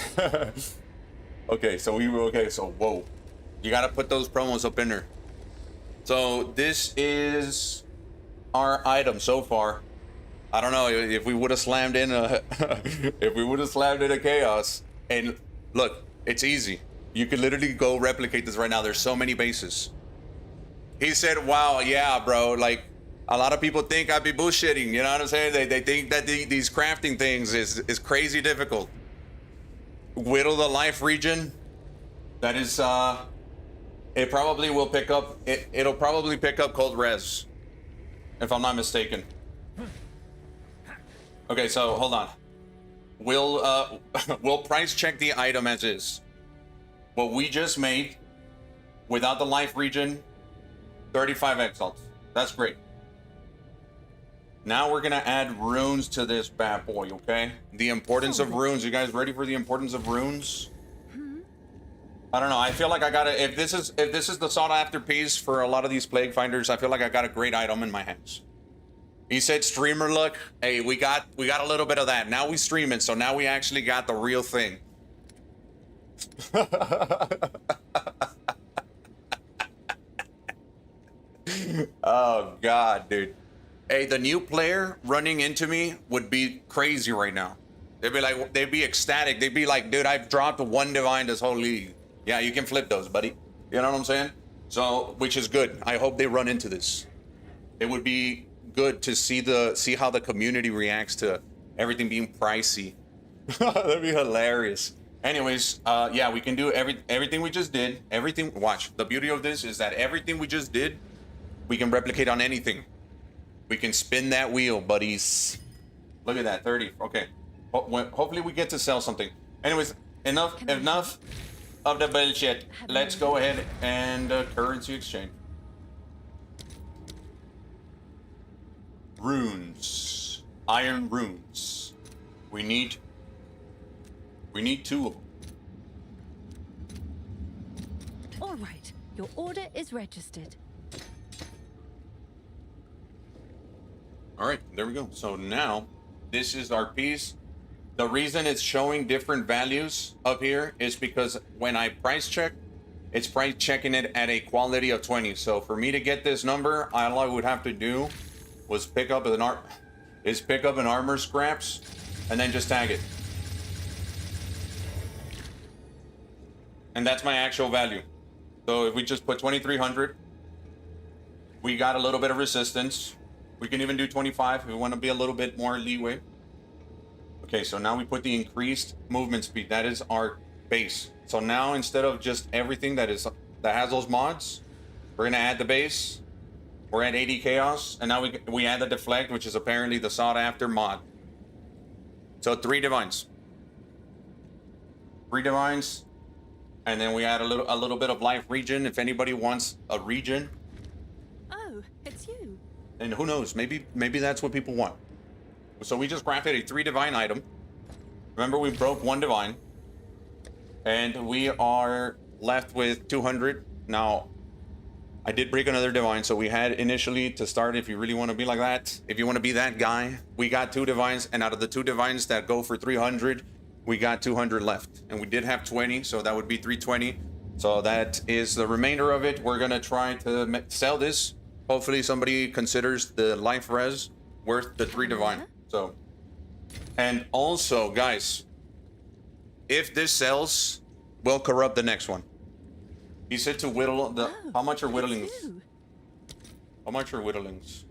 Okay, so whoa. You gotta put those promos up in there. So this is our item so far. I don't know if we would have slammed in a if we would have slammed in a chaos. And look, it's easy. You could literally go replicate this right now. There's so many bases. He said, "Wow, yeah, bro. Like a lot of people think I'd be bullshitting. You know what I'm saying? They think that these crafting things is crazy difficult. Whittle the life region. That is it probably will pick up. It'll probably pick up cold res, if I'm not mistaken." Okay, so hold on. We'll price check the item as is. What we just made, without the life region, 35 exalts. That's great. Now we're gonna add runes to this bad boy, okay? The importance of runes. You guys ready for the importance of runes? I don't know. I feel like I gotta. If this is the sought after piece for a lot of these plague finders, I feel like I got a great item in my hands. He said streamer luck. Hey, we got a little bit of that. Now we stream it, so now we actually got the real thing. Oh God, dude. Hey, the new player running into me would be crazy right now. They'd be ecstatic. They'd be like, dude, I've dropped one divine this whole league. Yeah, you can flip those, buddy. You know what I'm saying? So, which is good. I hope they run into this. It would be good to see how the community reacts to everything being pricey. That'd be hilarious. Anyways, yeah, we can do everything we just did. Everything. Watch. The beauty of this is that everything we just did, we can replicate on anything. We can spin that wheel, buddies. Look at that, 30. Okay. Hopefully we get to sell something. Anyways, enough of the bullshit. Let's go ahead and currency exchange. Runes. Iron runes. We need 2 of them. All right, your order is registered. All right, there we go. So now this is our piece. The reason it's showing different values up here is because when I price check, it's price checking it at a quality of 20. So for me to get this number, all I would have to do was pick up an armor scraps and then just tag it. And that's my actual value. So if we just put 2300, we got a little bit of resistance. We can even do 25 if we want to be a little bit more leeway. Okay, so now we put the increased movement speed. That is our base. So now instead of just everything that has those mods, we're gonna add the base. We're at 80 chaos, and now we add the deflect, which is apparently the sought after mod. So 3 divines. 3 divines, and then we add a little bit of life region if anybody wants a region. Oh, it's you. And who knows, maybe that's what people want. So we just crafted a 3 divine item. Remember, we broke 1 divine, and we are left with 200. Now, I did break another divine, so we had initially to start, if you really want to be like that, if you want to be that guy, we got 2 divines, and out of the 2 divines that go for 300, we got 200 left. And we did have 20, so that would be 320. So that is the remainder of it. We're gonna try to sell this. Hopefully somebody considers the life res worth the 3 divine. So, and also, guys, if this sells, we'll corrupt the next one. He said to whittle the. How much are whittlings? How much are whittlings?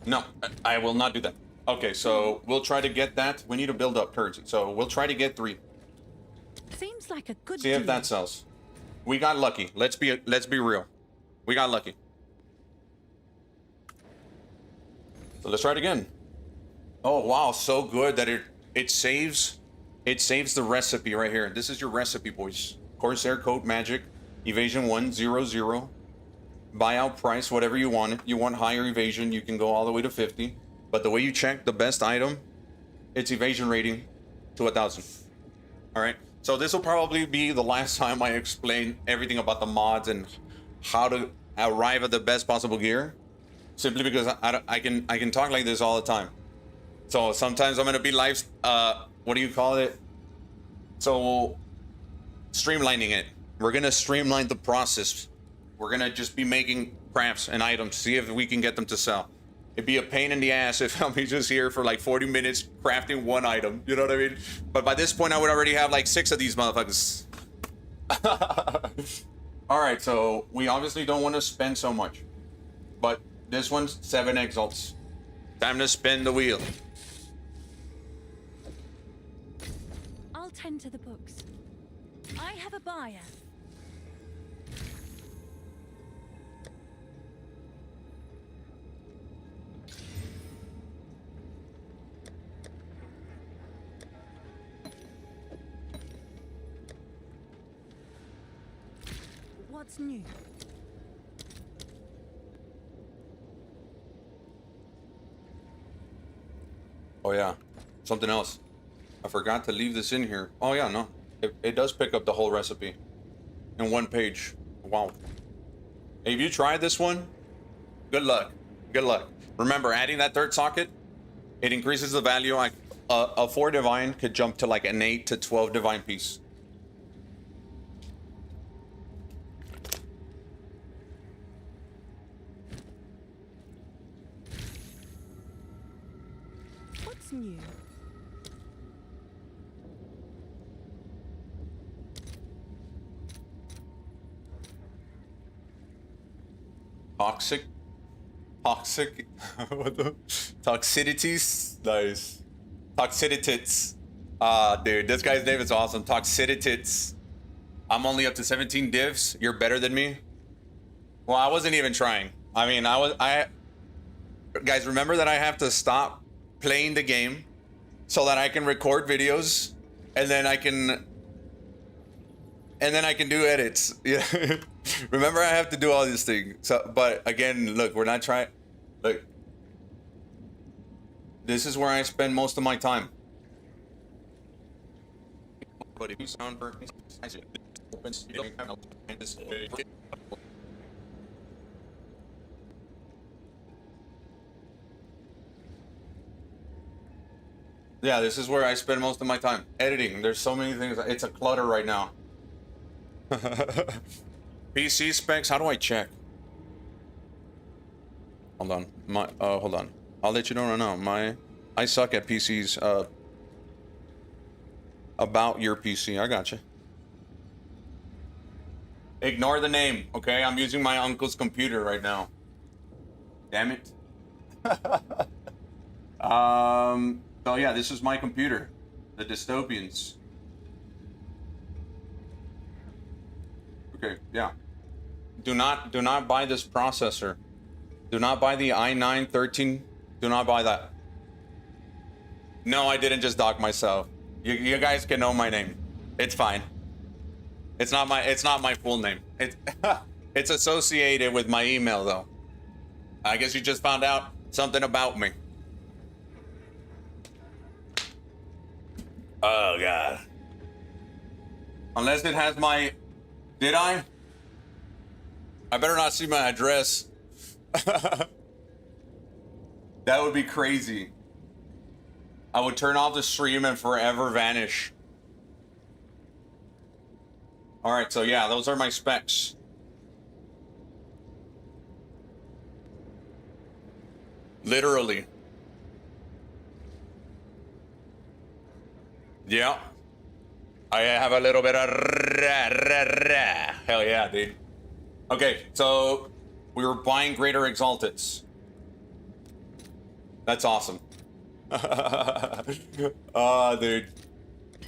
No, I will not do that. Okay, so we'll try to get that. We need to build up currency, so we'll try to get 3. Seems like a good See if that sells. We got lucky. Let's be real. We got lucky. So let's try it again. Oh wow, so good that it saves the recipe right here. This is your recipe, boys. Corsair Coat Magic, Evasion 100. Buyout price, whatever you want. You want higher evasion, you can go all the way to 50. But the way you check the best item, it's evasion rating to 1000. All right. So this will probably be the last time I explain everything about the mods and how to arrive at the best possible gear. Simply because I can talk like this all the time. So sometimes I'm gonna be live. What do you call it? So streamlining it. We're gonna streamline the process. We're gonna just be making crafts and items, see if we can get them to sell. It'd be a pain in the ass if I'm just here for like 40 minutes crafting one item. You know what I mean? But by this point, I would already have like 6 of these motherfuckers. All right, so we obviously don't want to spend so much, but this one's 7 exalts. Time to spin the wheel. I'll tend to the books. I have a buyer. What's new? Oh yeah, something else. I forgot to leave this in here. Oh yeah, no. It does pick up the whole recipe in one page. Wow. Hey, have you tried this one? Good luck. Good luck. Remember, adding that third socket, it increases the value. A 4 divine could jump to like an 8 to 12 divine piece. What's new? Toxic. What the? Toxicities. Nice. Toxicities. Dude, this guy's name is awesome. Toxicities. I'm only up to 17 divs. You're better than me. Well, I wasn't even trying. I mean, guys, remember that I have to stop playing the game so that I can record videos and then I can do edits. Yeah. Remember, I have to do all these things. So, but again, look, we're not trying. Look, this is where I spend most of my time. But if you sound yeah, this is where I spend most of my time editing. There's so many things. It's a clutter right now. PC specs. How do I check? Hold on. Hold on. I'll let you know right now. I suck at PCs. About your PC. I gotcha. Ignore the name, okay? I'm using my uncle's computer right now. Damn it. So yeah, this is my computer. The dystopians. Okay, yeah. Do not buy this processor. Do not buy the i9-13. Do not buy that. No, I didn't just dock myself. You guys can know my name. It's fine. It's not my full name. It's associated with my email though. I guess you just found out something about me. Oh god. Unless it has my... Did I? I better not see my address. That would be crazy. I would turn off the stream and forever vanish. Alright, so yeah, those are my specs. Literally. Yeah. I have a little bit of hell yeah, dude. Okay, so we were buying greater exalteds. That's awesome. Oh, dude.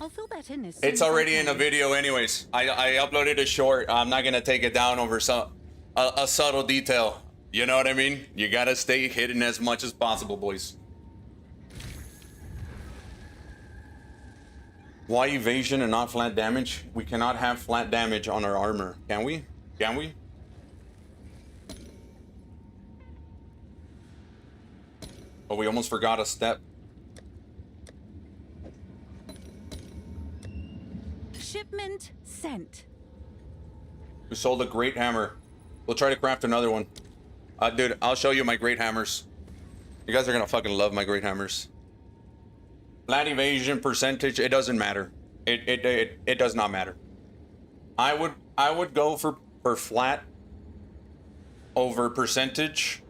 I'll fill that in as soon It's as I already in a can. video anyways. I uploaded a short. I'm not gonna take it down over a subtle detail. You know what I mean? You gotta stay hidden as much as possible, boys. Why evasion and not flat damage? We cannot have flat damage on our armor. Can we? Can we? Oh, we almost forgot a step. Shipment sent. We sold a great hammer. We'll try to craft another one. Dude, I'll show you my great hammers. You guys are gonna fucking love my great hammers. Flat evasion percentage, it doesn't matter. It does not matter. I would go for flat over percentage,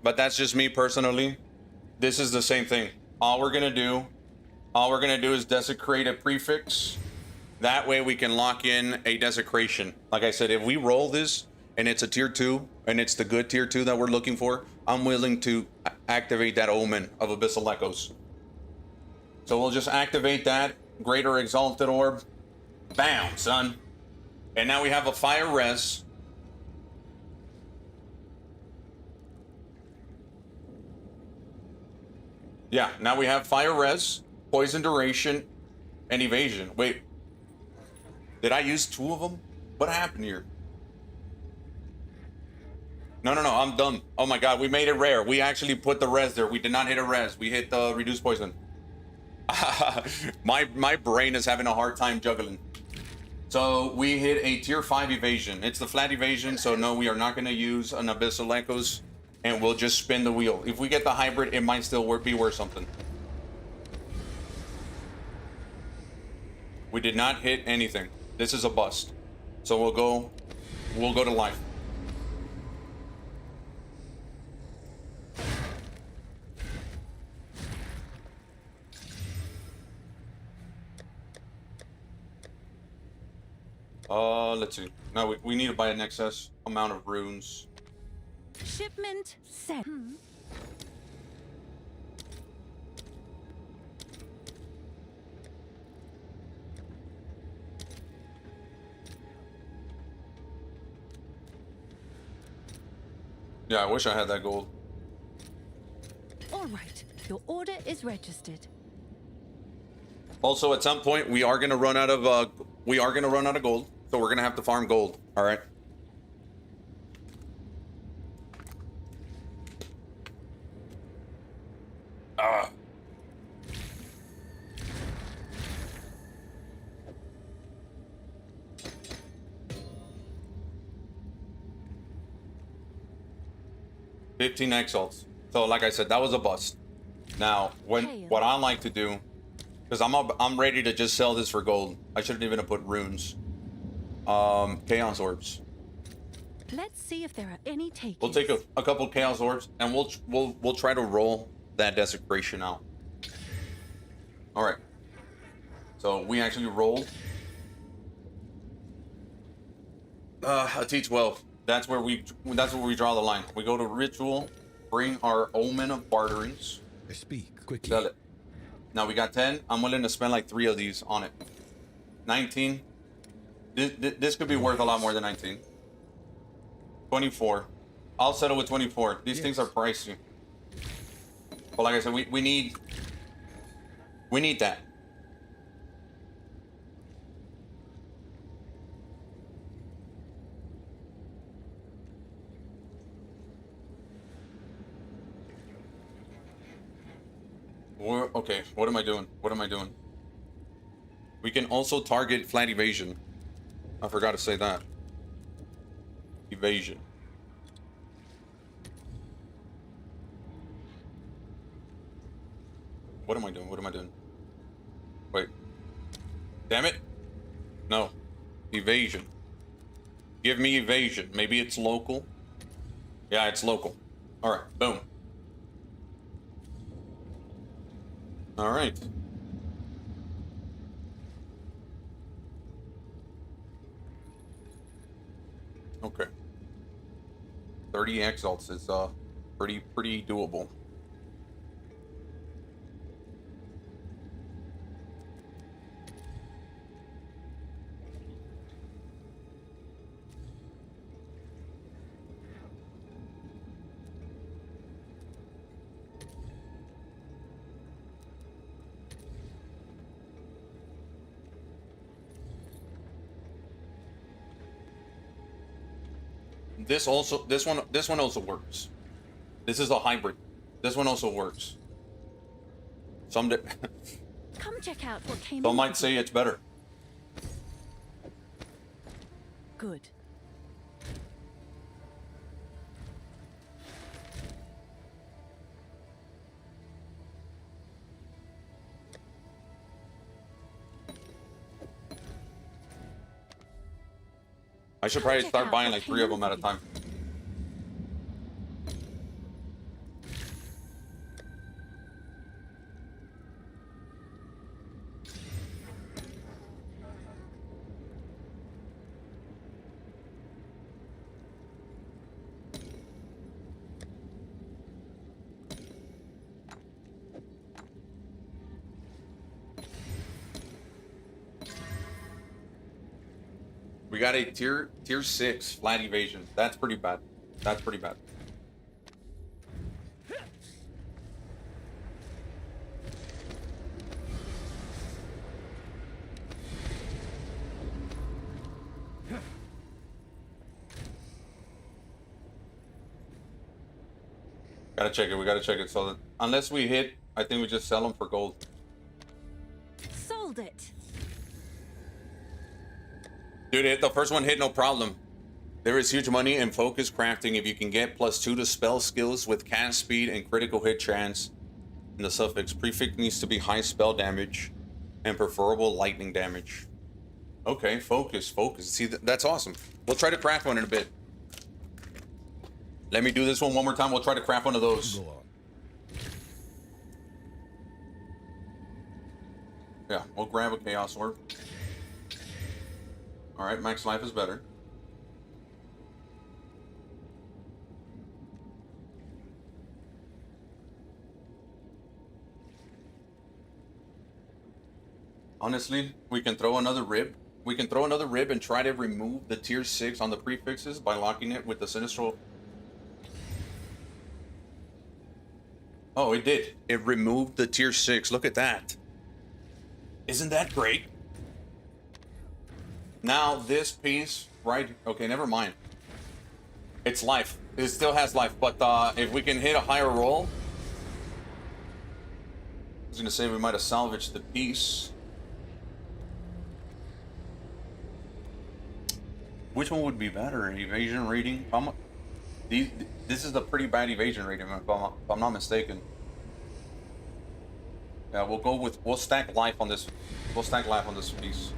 but that's just me personally. This is the same thing. All we're gonna do is desecrate a prefix. That way we can lock in a desecration. Like I said, if we roll this and it's a tier 2 and it's the good tier 2 that we're looking for, I'm willing to activate that omen of Abyssal Echoes. So we'll just activate that Greater Exalted Orb. Bam, son. And now we have a fire res. Yeah, now we have fire res, poison duration, and evasion. Wait, did I use 2 of them? What happened here? No, I'm dumb. Oh my god, we made it rare. We actually put the res there. We did not hit a res. We hit the reduced poison. my brain is having a hard time juggling. So we hit a tier 5 evasion. It's the flat evasion, so no, we are not going to use an Abyssal Echoes, and we'll just spin the wheel. If we get the hybrid, it might still be worth something. We did not hit anything. This is a bust. So we'll go to life. Let's see. No, we need to buy an excess amount of runes. Shipment sent. Yeah, I wish I had that gold. All right, your order is registered. Also, at some point, we are gonna run out of gold, so we're gonna have to farm gold. All right. Ah. $15 exalts. So, like I said, that was a bust. Now, what I like to do, because I'm ready to just sell this for gold. I shouldn't even have put runes. Chaos orbs. Let's see if there are any takers. We'll take a couple chaos orbs and we'll try to roll that desecration out. All right. So we actually rolled a T12. That's where we draw the line. We go to ritual, bring our omen of barterings. Speak quickly. Sell it. Now we got 10. I'm willing to spend like 3 of these on it. 19. This could be worth a lot more than 19. 24. I'll settle with 24. These things are pricey. But like I said, we need that. Okay, what am I doing? What am I doing? We can also target flat evasion. I forgot to say that. Evasion. What am I doing? What am I doing? Wait. Damn it. No. Evasion. Give me evasion. Maybe it's local. Yeah, it's local. Alright, boom. Alright. Okay. 30 exalts is pretty doable. This one also works. This is a hybrid. This one also works. Come check out what came. Some might say it's better. Good. I should probably Check start out buying what like came 3 of out them at a you. time. We got a tier 6 flat evasion. That's pretty bad. That's pretty bad. Gotta check it. We gotta check it. So that unless we hit, I think we just sell them for gold. Sold it. Dude, the first one hit, no problem. There is huge money in focus crafting if you can get +2 to spell skills with cast speed and critical hit chance. And the suffix prefix needs to be high spell damage and preferable lightning damage. Okay, focus. See, that's awesome. We'll try to craft one in a bit. Let me do this one more time. We'll try to craft one of those. Go on. Yeah, we'll grab a chaos orb. All right, max life is better. Honestly, we can throw another rib. We can throw another rib and try to remove the tier 6 on the prefixes by locking it with the sinistral. Oh, it did. It removed the tier 6. Look at that. Isn't that great? Now this piece, right? Okay, never mind. It's life. It still has life, but if we can hit a higher roll, I was gonna say we might have salvaged the piece. Which one would be better? Evasion rating? This is a pretty bad evasion rating, if I'm not mistaken. Yeah, we'll stack life on this. We'll stack life on this piece.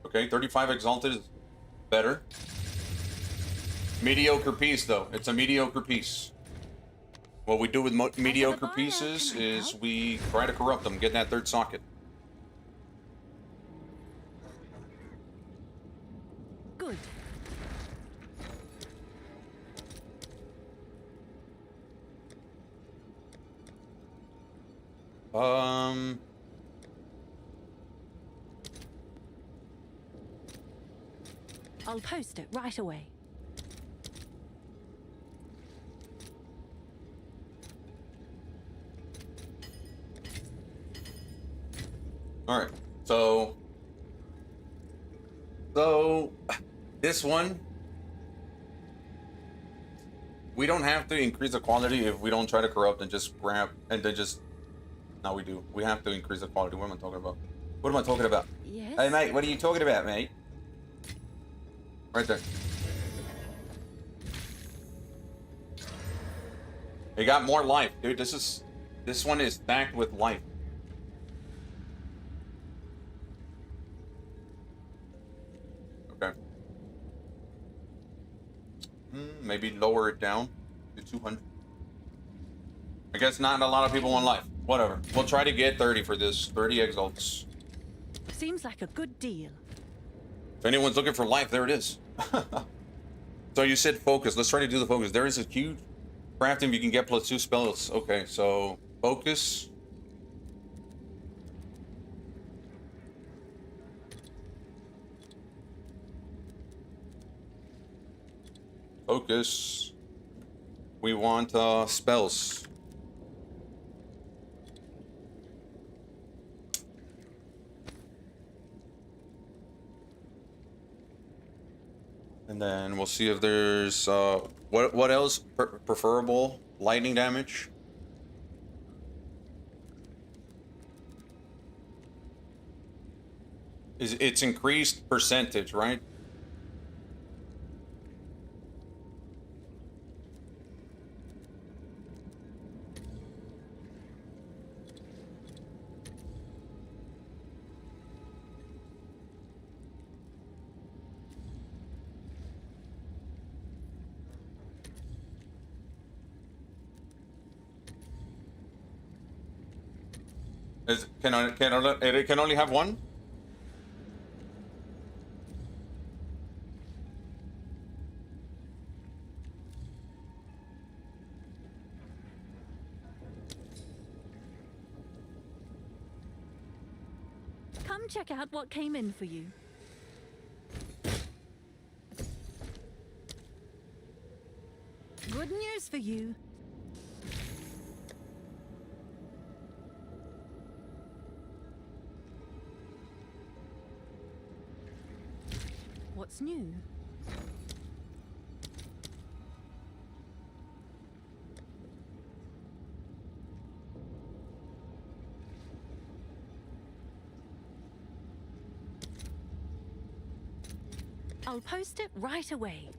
Okay, 35 exalted is better. Mediocre piece, though. It's a mediocre piece. What we do with mediocre pieces is we try to corrupt them, get that third socket. Good. I'll post it right away. All right, so this one, we don't have to increase the quality if we don't try to corrupt and just grab and then just. No, we do. We have to increase the quality. What am I talking about? What am I talking about? Yes. Hey, mate, what are you talking about, mate? Right there. It got more life, dude. This one is stacked with life. Okay. Maybe lower it down to 200. I guess not a lot of people want life. Whatever. We'll try to get 30 for this. 30 exalts. Seems like a good deal. If anyone's looking for life, there it is. So you said focus. Let's try to do the focus. There is a huge crafting. You can get +2 spells. Okay, so focus. Focus. We want spells. And then we'll see if there's what else preferable lightning damage. It's increased percentage, right? It can only have one? Come check out what came in for you. Good news for you. What's new? I'll post it right away.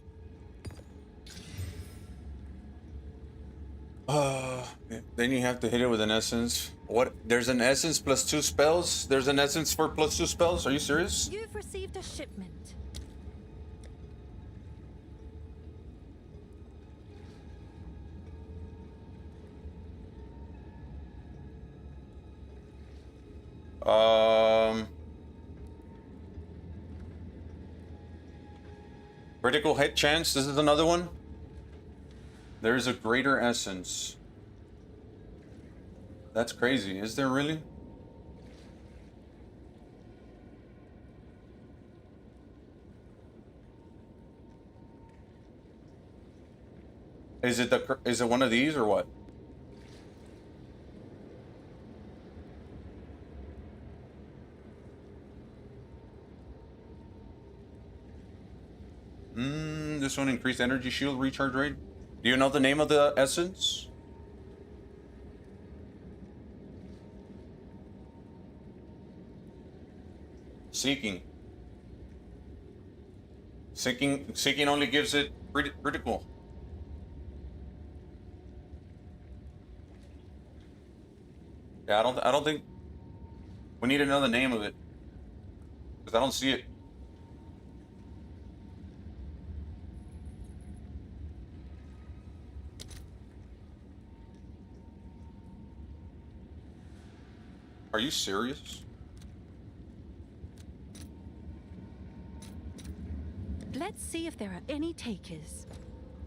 Then you have to hit it with an essence. What? There's an essence plus 2 spells? There's an essence for plus 2 spells? Are you serious? You've received a shipment. Critical hit chance. This is another one. There's a greater essence. That's crazy. Is there really? Is it one of these or what? This one increased energy shield recharge rate. Do you know the name of the essence? Seeking. Seeking only gives it critical. Yeah, I don't think we need to know the name of it because I don't see it. Are you serious? Let's see if there are any takers.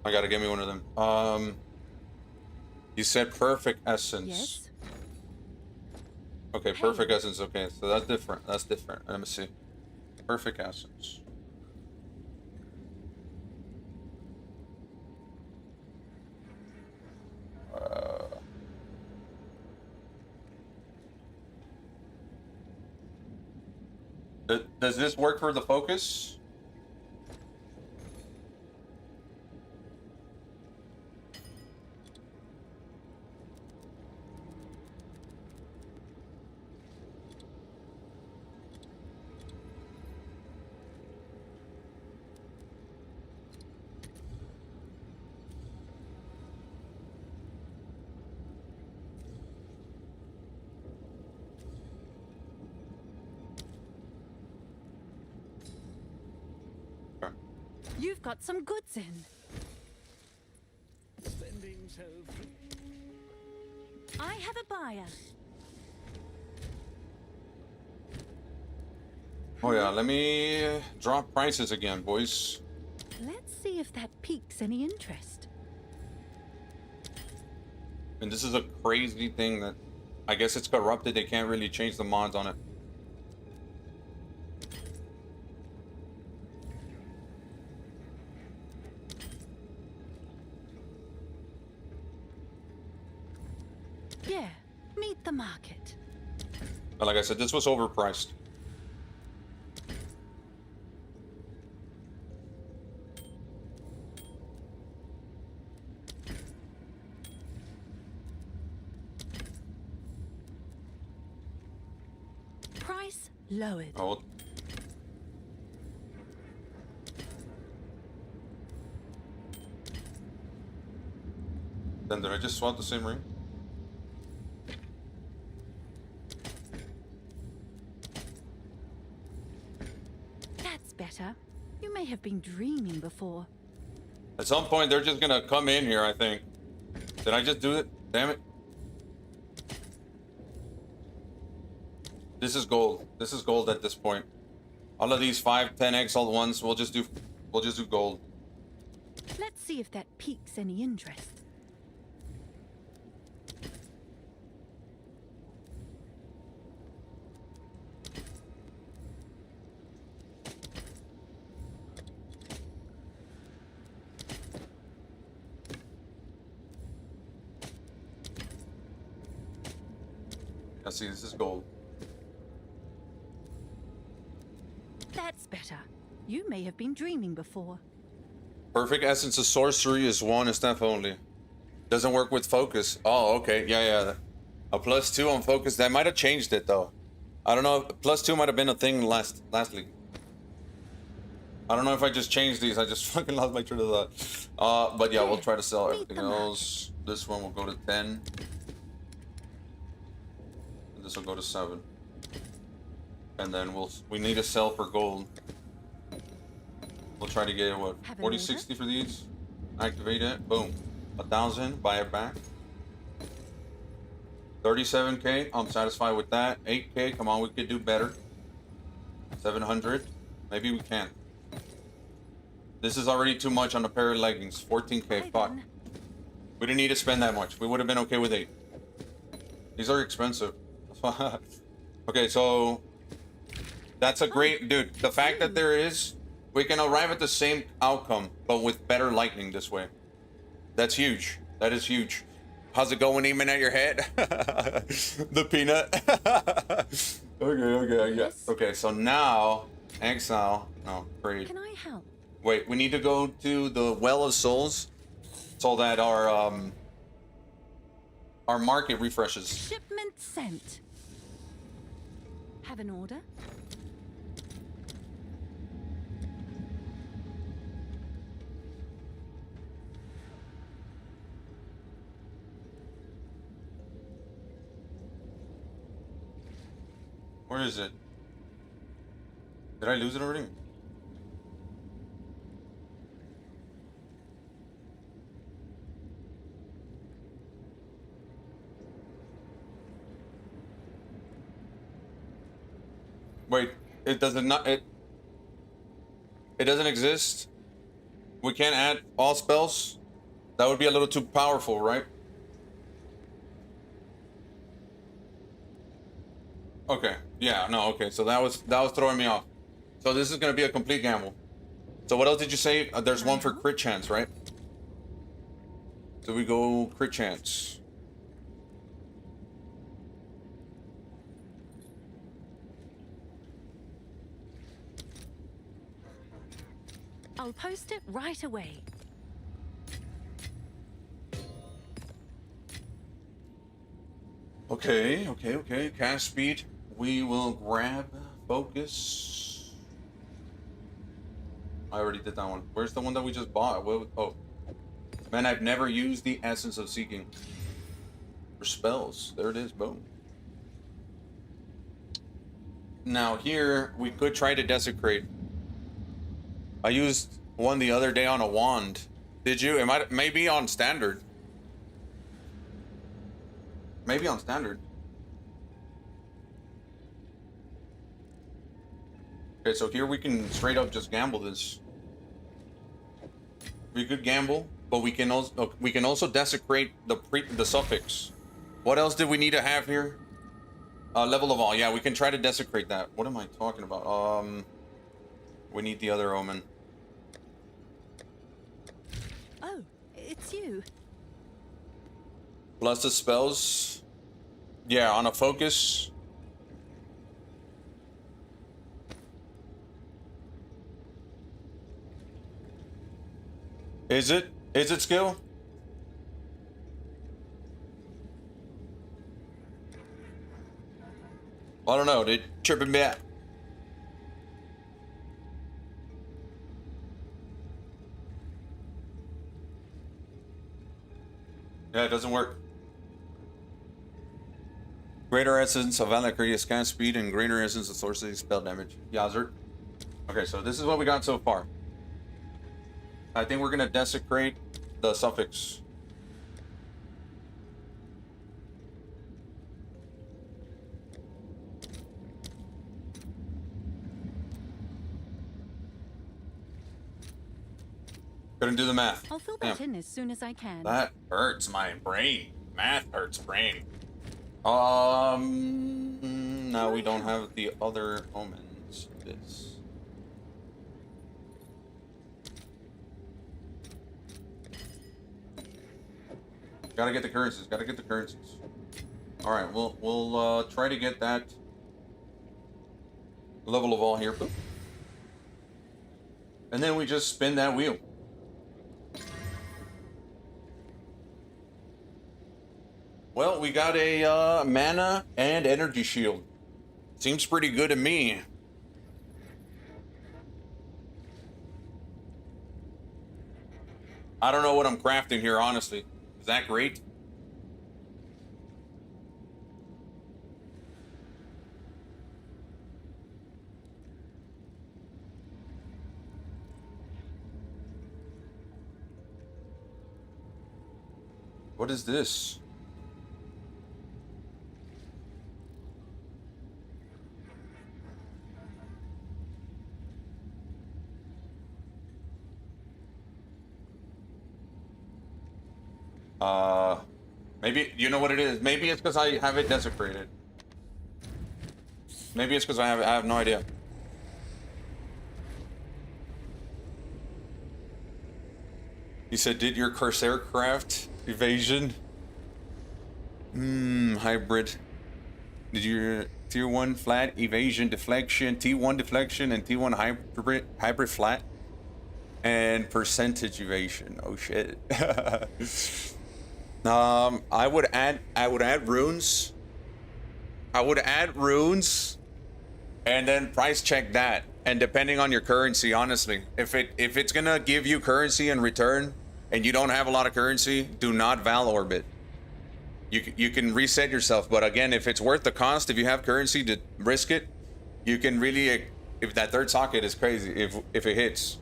I gotta get me one of them. You said perfect essence. Yes. Okay, perfect essence. Okay, so that's different. That's different. Let me see. Perfect essence. Does this work for the focus? You've got some goods in. Spending so free. I have a buyer. Oh yeah, let me drop prices again, boys. Let's see if that piques any interest. And this is a crazy thing that I guess it's corrupted. They can't really change the mods on it. Yeah, meet the market. But like I said, this was overpriced. lowered. Oh. Then did I just swap the same ring? That's better. You may have been dreaming before. At some point, they're just gonna come in here, I think. Did I just do it? Damn it. This is gold. This is gold at this point. All of these 5, 10 exiled ones, we'll just do gold. Let's see if that piques any interest. I see, this is gold. That's better. You may have been dreaming before. Perfect essence of sorcery is 1 staff only. Doesn't work with focus. Oh, okay. Yeah. A +2 on focus. That might have changed it though. I don't know. +2 might have been a thing last league. I don't know if I just changed these. I just fucking lost my train of thought. But yeah, we'll try to sell everything else. This one will go to 10. And this will go to 7. And then we need to sell for gold. We'll try to get what, 40, 60 for these. Activate it. Boom. 1,000. Buy it back. 37k. I'm satisfied with that. 8k. Come on, we could do better. 700. Maybe we can. This is already too much on a pair of leggings. 14k. Fuck. We didn't need to spend that much. We would have been okay with 8. These are expensive. Okay, so that's a great dude. The fact that we can arrive at the same outcome, but with better lightning this way. That's huge. That is huge. How's it going, aiming at your head? The peanut. Okay, yeah. Okay, so now exile. No, trade. Can I help? Wait, we need to go to the Well of Souls so that our market refreshes. Shipment sent. Have an order? Where is it? Did I lose it already? Wait, it doesn't exist? We can't add all spells? That would be a little too powerful, right? Okay. Yeah, no, okay. So that was throwing me off. So this is gonna be a complete gamble. So what else did you say? There's one for crit chance, right? So we go crit chance. I'll post it right away. Okay. Cast speed. We will grab focus. I already did that one. Where's the one that we just bought? Oh. Man, I've never used the Essence of Seeking. For spells. There it is. Boom. Now here, we could try to desecrate. I used one the other day on a wand. Did you? It may be on standard. Maybe on standard. Okay, so here we can straight up just gamble this. We could gamble, but we can also desecrate the suffix. What else did we need to have here? Level of all. Yeah, we can try to desecrate that. What am I talking about? We need the other omen. Oh, it's you. Plus the spells. Yeah, on a focus. Is it? Is it skill? I don't know, dude. Tripping me out. Yeah, it doesn't work. Greater essence of Valkyrie scan speed and greater essence of sorcery spell damage. Yazert. Okay, so this is what we got so far. I think we're gonna desecrate the suffix. Couldn't do the math. I'll fill that in as soon as I can. That hurts my brain. Math hurts brain. Now we don't have the other omens. This. Gotta get the currencies. Gotta get the currencies. All right, we'll try to get that level of all here, and then we just spin that wheel. Well, we got a mana and energy shield. Seems pretty good to me. I don't know what I'm crafting here, honestly. Is that great? What is this? Maybe, you know what it is? Maybe it's because I have it desecrated. Maybe it's because I have no idea. He said, did your Corsair craft evasion? Hybrid. Did your tier 1 flat evasion deflection, T1 deflection, and T1 hybrid flat? And percentage evasion. Oh shit. I would add runes. I would add runes and then price check that. And depending on your currency, honestly, if it's gonna give you currency in return and you don't have a lot of currency, do not Val Orbit. You can reset yourself, but again, if it's worth the cost, if you have currency to risk it, you can really, if that third socket is crazy, if it hits.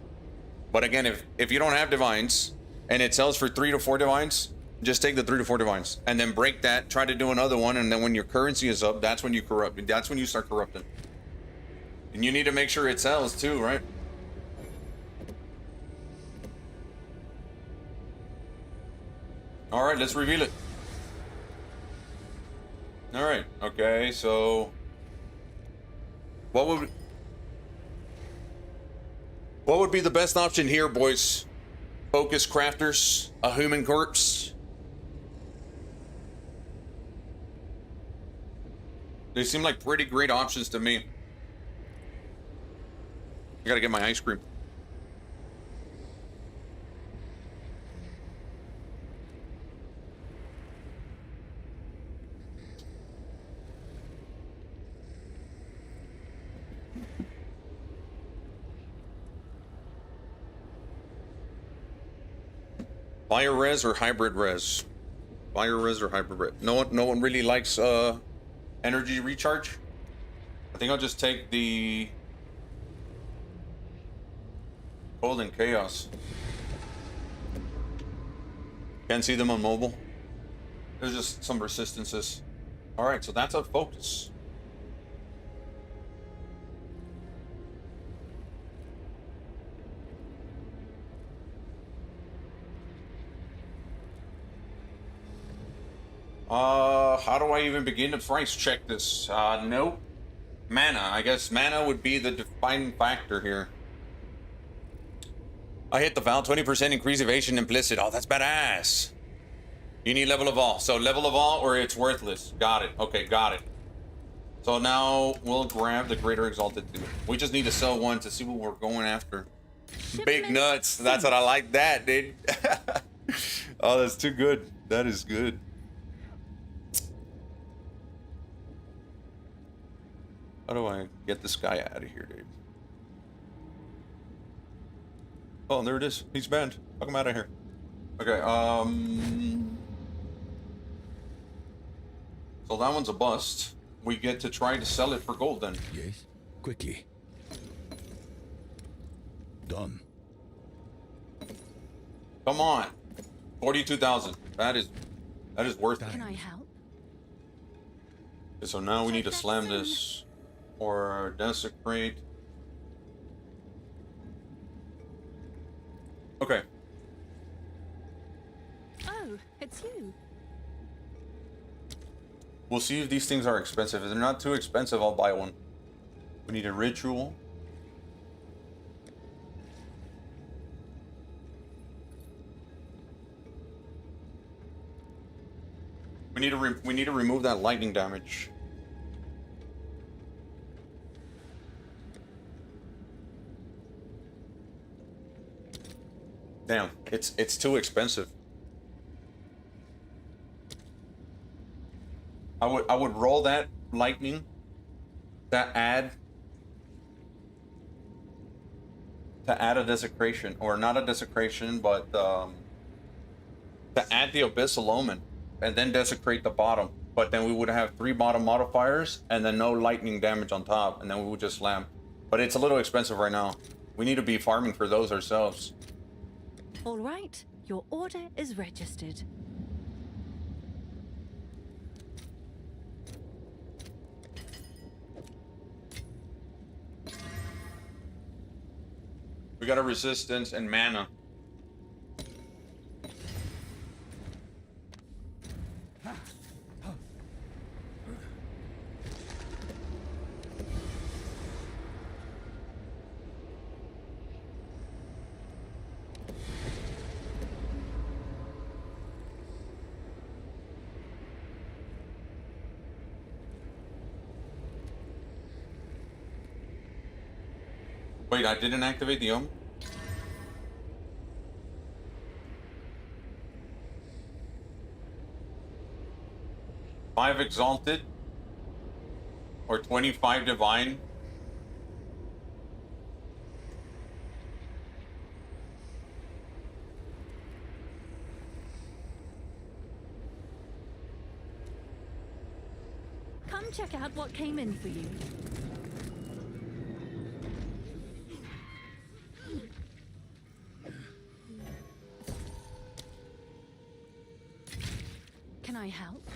But again, if you don't have divines and it sells for 3 to 4 divines, just take the 3 to 4 divines and then break that, try to do another one, and then when your currency is up, that's when you corrupt. That's when you start corrupting. And you need to make sure it sells too, right? All right, let's reveal it. All right, okay, so what would be the best option here, boys? Focus crafters, a human corpse. They seem like pretty great options to me. I gotta get my ice cream. Fire res or hybrid res? Fire res or hybrid res? No one really likes energy recharge. I think I'll just take the cold and chaos. Can't see them on mobile. There's just some resistances. All right, so that's a focus. How do I even begin to price check this? Nope. Mana. I guess mana would be the defining factor here. I hit the Val, 20% increase evasion implicit. Oh, that's badass. You need level of all. So level of all or it's worthless. Got it. Okay, got it. So now we'll grab the Greater Exalted 2. We just need to sell one to see what we're going after. Big nuts. That's what I like that, dude. Oh, that's too good. That is good. How do I get this guy out of here, dude? Oh, there it is. He's banned. Fuck him out of here. Okay, So that one's a bust. We get to try to sell it for gold then. Yes? Quickly. Done. Come on. 42,000. That is worth it. Can I help? Okay, so now we need to Check that slam soon. this or desecrate. Okay. Oh, it's you. We'll see if these things are expensive. If they're not too expensive, I'll buy one. We need a ritual. We need to remove that lightning damage. Damn, it's too expensive. I would roll that lightning, that add to add a desecration, or not a desecration, but to add the abyssal omen, and then desecrate the bottom. But then we would have 3 bottom modifiers, and then no lightning damage on top, and then we would just slam. But it's a little expensive right now. We need to be farming for those ourselves. All right, your order is registered. We got a resistance and mana. Wait, I didn't activate the omen? Five exalted or 25 divine. Come check out what came in for you. Can I help?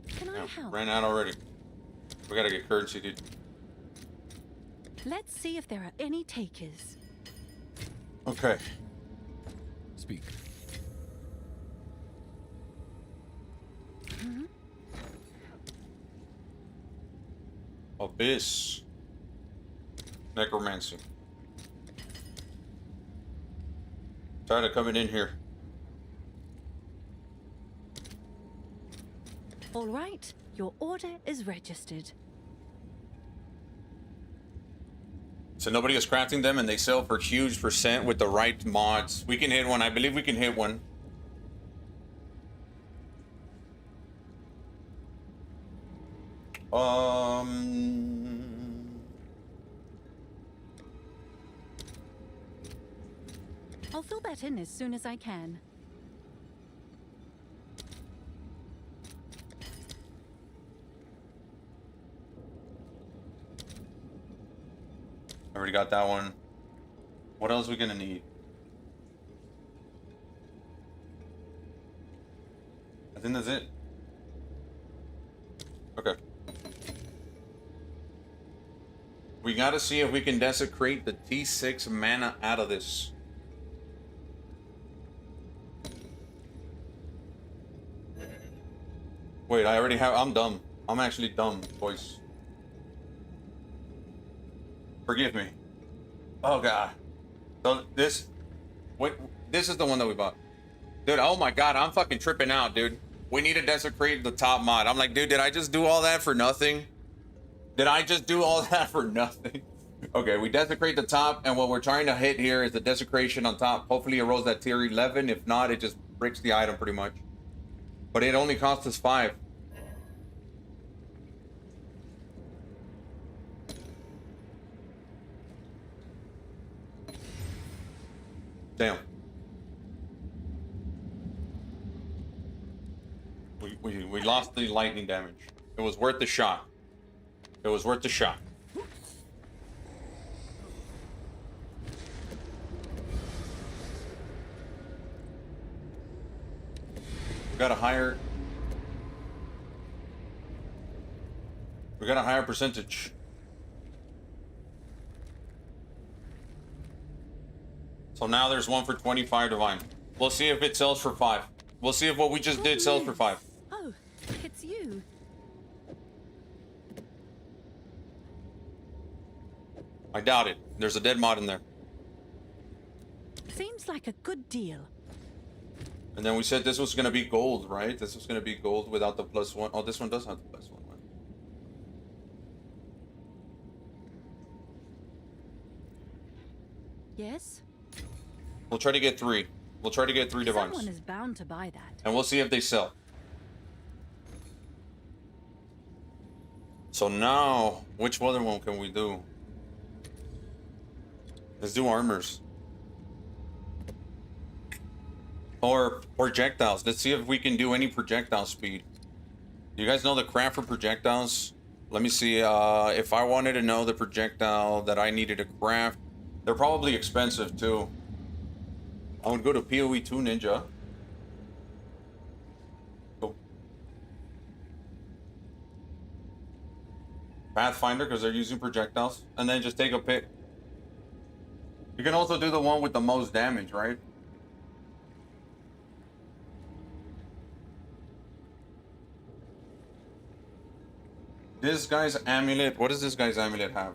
Can I help? Ran out already. We gotta get currency, dude. Let's see if there are any takers. Okay. Speak. Abyss. Necromancy. Tired of coming in here. All right, your order is registered. So nobody is crafting them, and they sell for huge percent with the right mods. We can hit one. I believe we can hit one. I'll fill that in as soon as I can. I already got that one. What else are we gonna need? I think that's it. Okay. We gotta see if we can desecrate the T6 mana out of this. Wait, I already have. I'm dumb. I'm actually dumb, boys. Forgive me. Oh god. So this, what? This is the one that we bought, dude. Oh my god, I'm fucking tripping out, dude. We need to desecrate the top mod. I'm like, dude, did I just do all that for nothing? Did I just do all that for nothing? Okay, we desecrate the top, and what we're trying to hit here is the desecration on top. Hopefully it rolls that tier 11. If not, it just breaks the item pretty much. But it only costs us 5. Damn. We lost the lightning damage. It was worth the shot. It was worth the shot. We got a higher percentage. So now there's one for 25 divine. We'll see if it sells for 5. We'll see if what we just did sells for 5. Oh, it's you. I doubt it. There's a dead mod in there. Seems like a good deal. And then we said this was gonna be gold, right? This was gonna be gold without the +1. Oh, this one does have the +1. Right? Yes? We'll try to get 3. We'll try to get 3 divines. Someone is bound to buy that. And we'll see if they sell. So now, which other one can we do? Let's do armors. Or projectiles. Let's see if we can do any projectile speed. You guys know the craft for projectiles? Let me see. If I wanted to know the projectile that I needed to craft, they're probably expensive too. I would go to PoE 2 Ninja. Go. Pathfinder, because they're using projectiles. And then just take a pick. You can also do the one with the most damage, right? This guy's amulet. What does this guy's amulet have?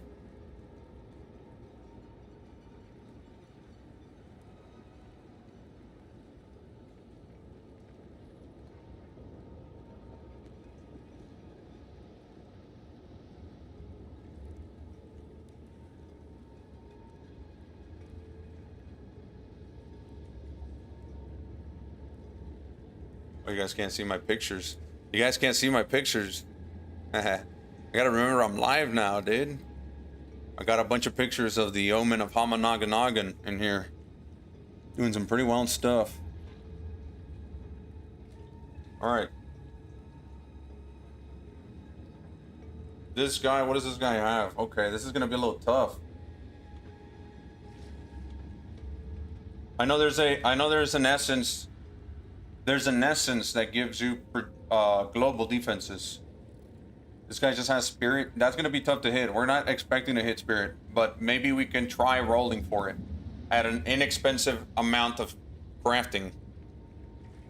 Oh, you guys can't see my pictures. You guys can't see my pictures. I gotta remember I'm live now, dude. I got a bunch of pictures of the Omen of Hamanaganagan in here. Doing some pretty wild stuff. Alright. This guy, what does this guy have? Okay, this is gonna be a little tough. I know there's an essence. There's an essence that gives you global defenses. This guy just has spirit. That's going to be tough to hit. We're not expecting to hit spirit, but maybe we can try rolling for it at an inexpensive amount of crafting.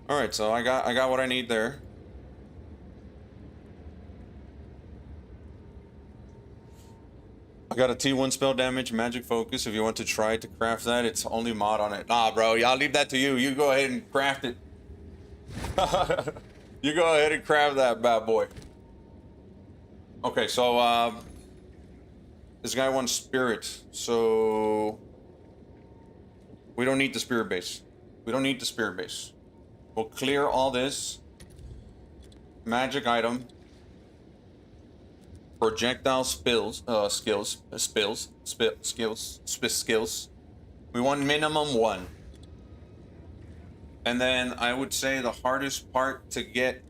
All right, so I got what I need there. I got a T1 spell damage, magic focus. If you want to try to craft that, it's only mod on it. Nah, bro, y'all leave that to you. You go ahead and craft it. You go ahead and craft that bad boy. Okay, so this guy wants spirit, so we don't need the spirit base. We don't need the spirit base. We'll clear all this. Magic item. Projectile skills. We want minimum 1. And then I would say the hardest part to get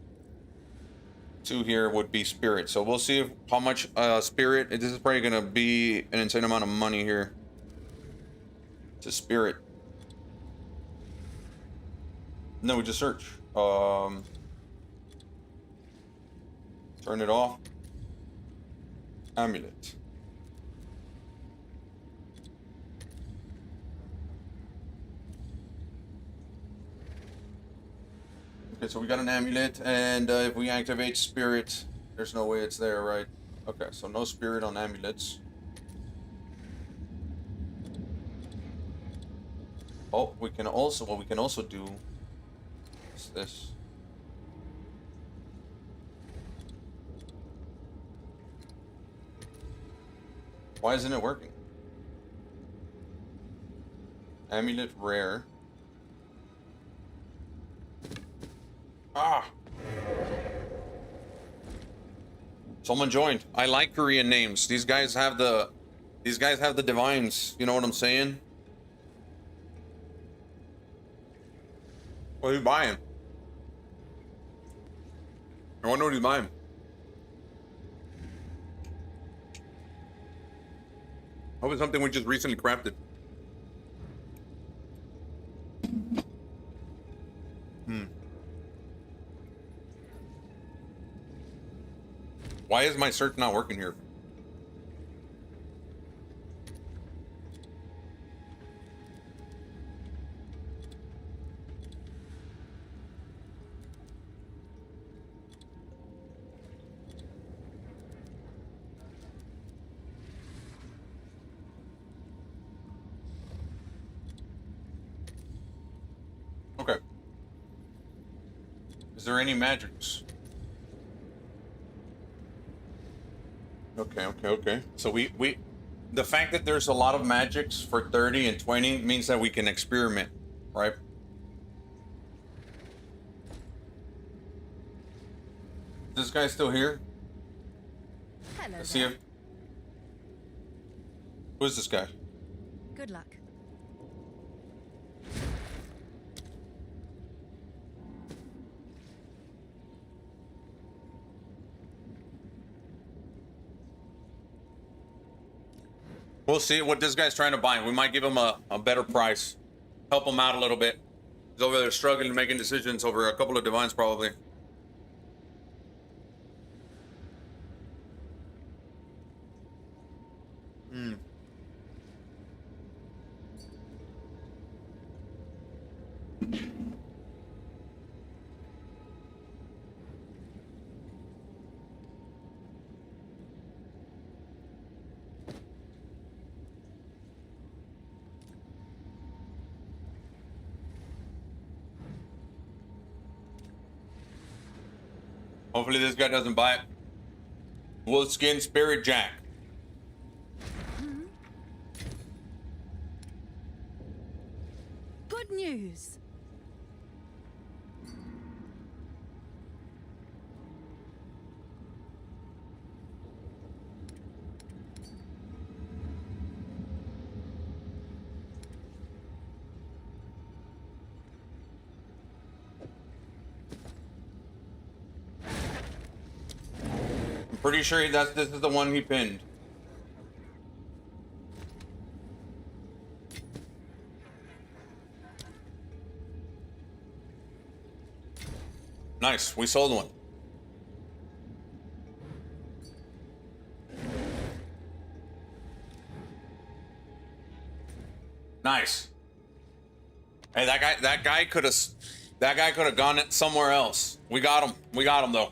to here would be spirit. So we'll see how much spirit. This is probably gonna be an insane amount of money here to spirit. No, we just search. Turn it off. Amulet. Okay, so we got an amulet, and if we activate spirit, there's no way it's there, right? Okay, so no spirit on amulets. Oh, we can also, what we can also do is this. Why isn't it working? Amulet rare. Ah! Someone joined. I like Korean names. These guys have the divines. You know what I'm saying? What are you buying? I wonder what he's buying. Hope it's something we just recently crafted. Why is my search not working here? Okay. Is there any magics? Okay. So the fact that there's a lot of magics for 30 and 20 means that we can experiment, right? Is this guy still here? Hello Let's see there. if... Who is this guy? Good luck. We'll see what this guy's trying to buy. We might give him a better price. Help him out a little bit. He's over there struggling, making decisions over a couple of divines, probably. Hopefully this guy doesn't buy it. Wolfskin Spirit Jack. Good news. I'm pretty sure this is the one he pinned. Nice, we sold one. Nice. Hey, that guy could have gone somewhere else. We got him though.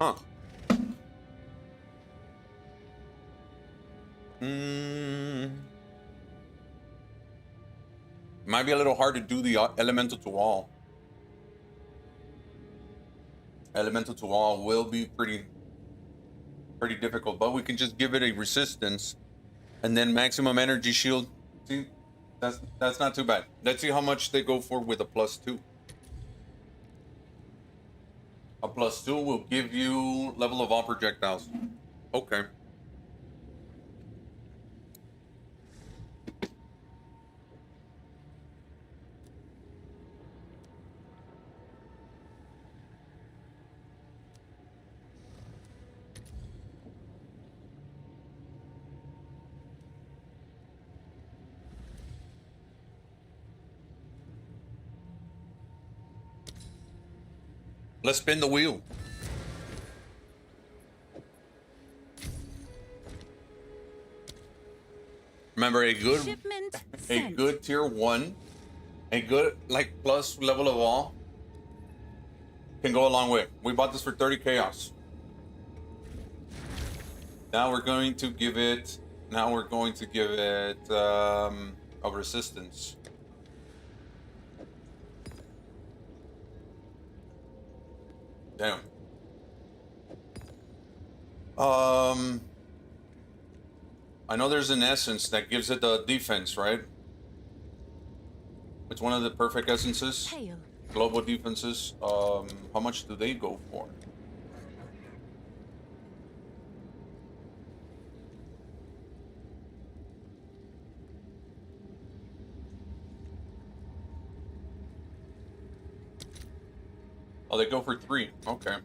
Huh. Might be a little hard to do the elemental to wall. Elemental to wall will be pretty difficult, but we can just give it a resistance and then maximum energy shield. See, that's not too bad. Let's see how much they go for with a +2. A +2 will give you level of all projectiles. Okay. Let's spin the wheel. Remember, Shipment a sent. good tier 1, a good like plus level of all can go a long way. We bought this for 30 chaos. Now we're going to give it a resistance. Damn. I know there's an essence that gives it the defense, right? It's one of the perfect essences. Hail. Global defenses. How much do they go for? Oh, they go for 3. Okay.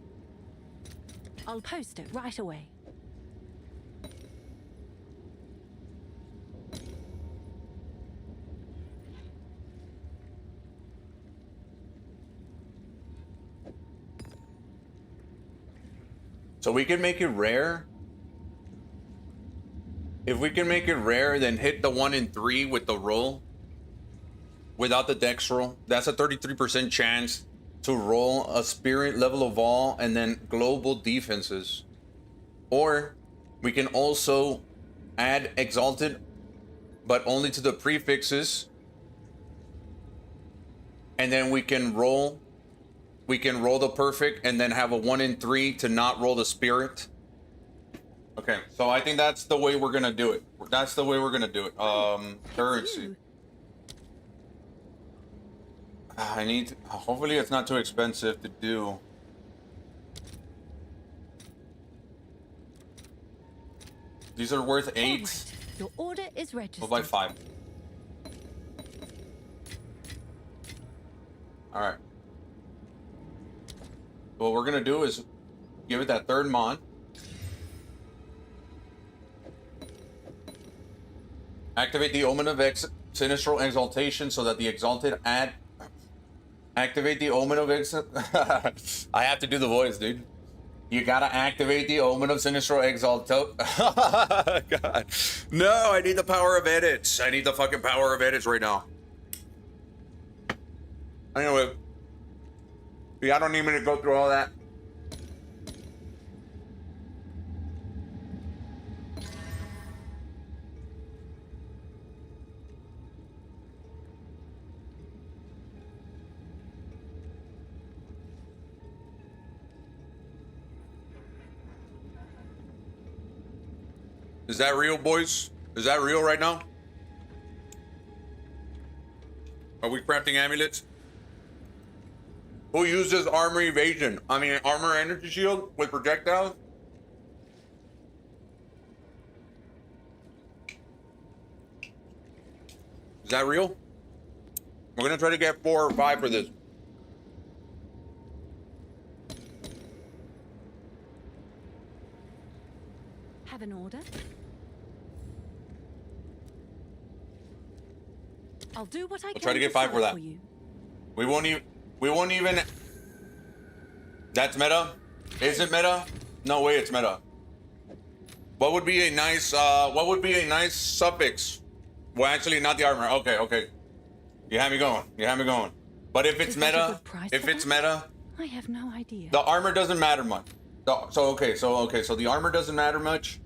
I'll post it right away. So we can make it rare. If we can make it rare, then hit the 1 in 3 with the roll. Without the dex roll. That's a 33% chance to roll a spirit level of all and then global defenses. Or we can also add exalted, but only to the prefixes. And then we can roll the perfect and then have a 1 in 3 to not roll the spirit. Okay, so I think that's the way we're gonna do it. That's the way we're gonna do it. Currency. I need, hopefully it's not too expensive to do. These are worth 8. Right. Your order is registered. We'll buy 5. Alright. What we're gonna do is give it that 3rd mon. Activate the Omen of Sinistral Exaltation so that the Exalted activate the Omen of I have to do the voice, dude. You gotta activate the Omen of Sinistral Exaltation. God. No, I need the power of edits. I need the fucking power of edits right now. Anyway. Yeah, I don't need me to go through all that. Is that real, boys? Is that real right now? Are we crafting amulets? Who uses armor evasion? I mean, armor energy shield with projectiles? Is that real? We're gonna try to get 4 or 5 for this. Have an order? I'll do what I can. Try to get 5 for that. You. We won't even. That's meta? Is it meta? No way, it's meta. What would be a nice suffix? Well, actually, not the armor. Okay. You have me going. But if it's meta, I have no idea. the armor doesn't matter much. So the armor doesn't matter much.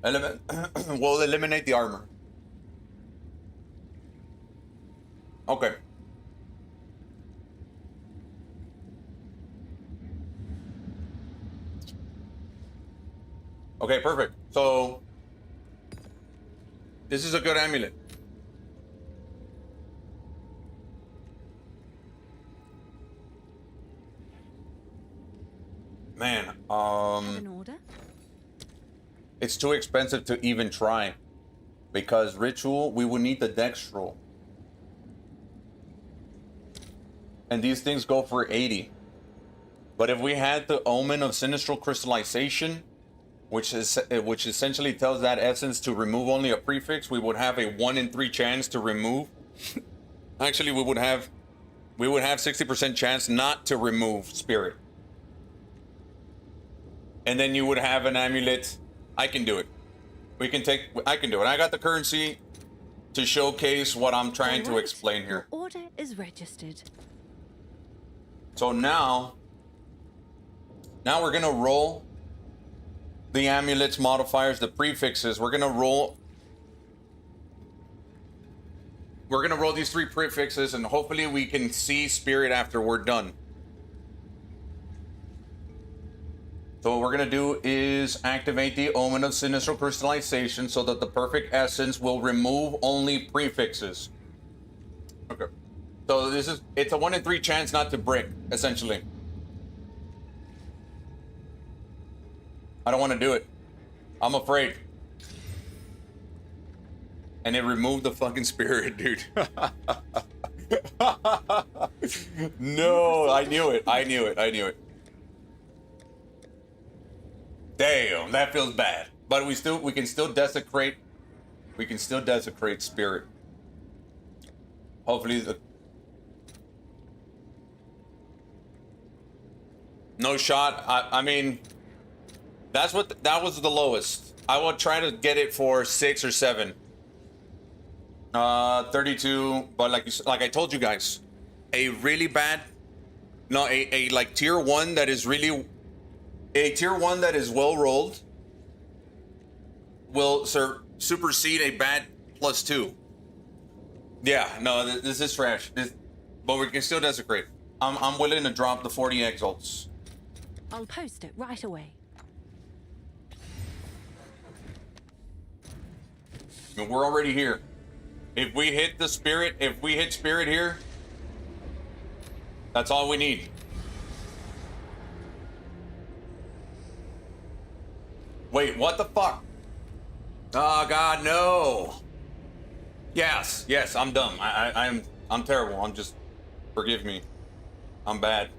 We'll eliminate the armor. Okay. Okay, perfect. So this is a good amulet. Man, Have an order? it's too expensive to even try. Because ritual, we would need the dex roll. And these things go for 80. But if we had the Omen of Sinistral Crystallization, which essentially tells that essence to remove only a prefix, we would have a 1 in 3 chance to remove. Actually, we would have 60% chance not to remove spirit. And then you would have an amulet. I can do it. I can do it. I got the currency to showcase what I'm trying to explain here. Your order is registered. So now we're gonna roll the amulets modifiers, the prefixes. We're gonna roll these 3 prefixes, and hopefully we can see spirit after we're done. So what we're gonna do is activate the Omen of Sinistral Crystallization so that the perfect essence will remove only prefixes. Okay. So it's a 1 in 3 chance not to brick, essentially. I don't want to do it. I'm afraid. And it removed the fucking spirit, dude. No, I knew it. I knew it. I knew it. Damn, that feels bad. But we can still desecrate. We can still desecrate spirit. Hopefully the. No shot. I mean, that was the lowest. I will try to get it for 6 or 7. 32. But like I told you guys, a really bad. No, a like tier 1 that is really. A tier 1 that is well rolled will supersede a bad +2. Yeah, no, this is trash. But we can still desecrate. I'm willing to drop the 40 exalts. I'll post it right away. I mean, we're already here. If we hit spirit here, that's all we need. Wait, what the fuck? Oh God, no. Yes, I'm dumb. I'm terrible. Forgive me. I'm bad.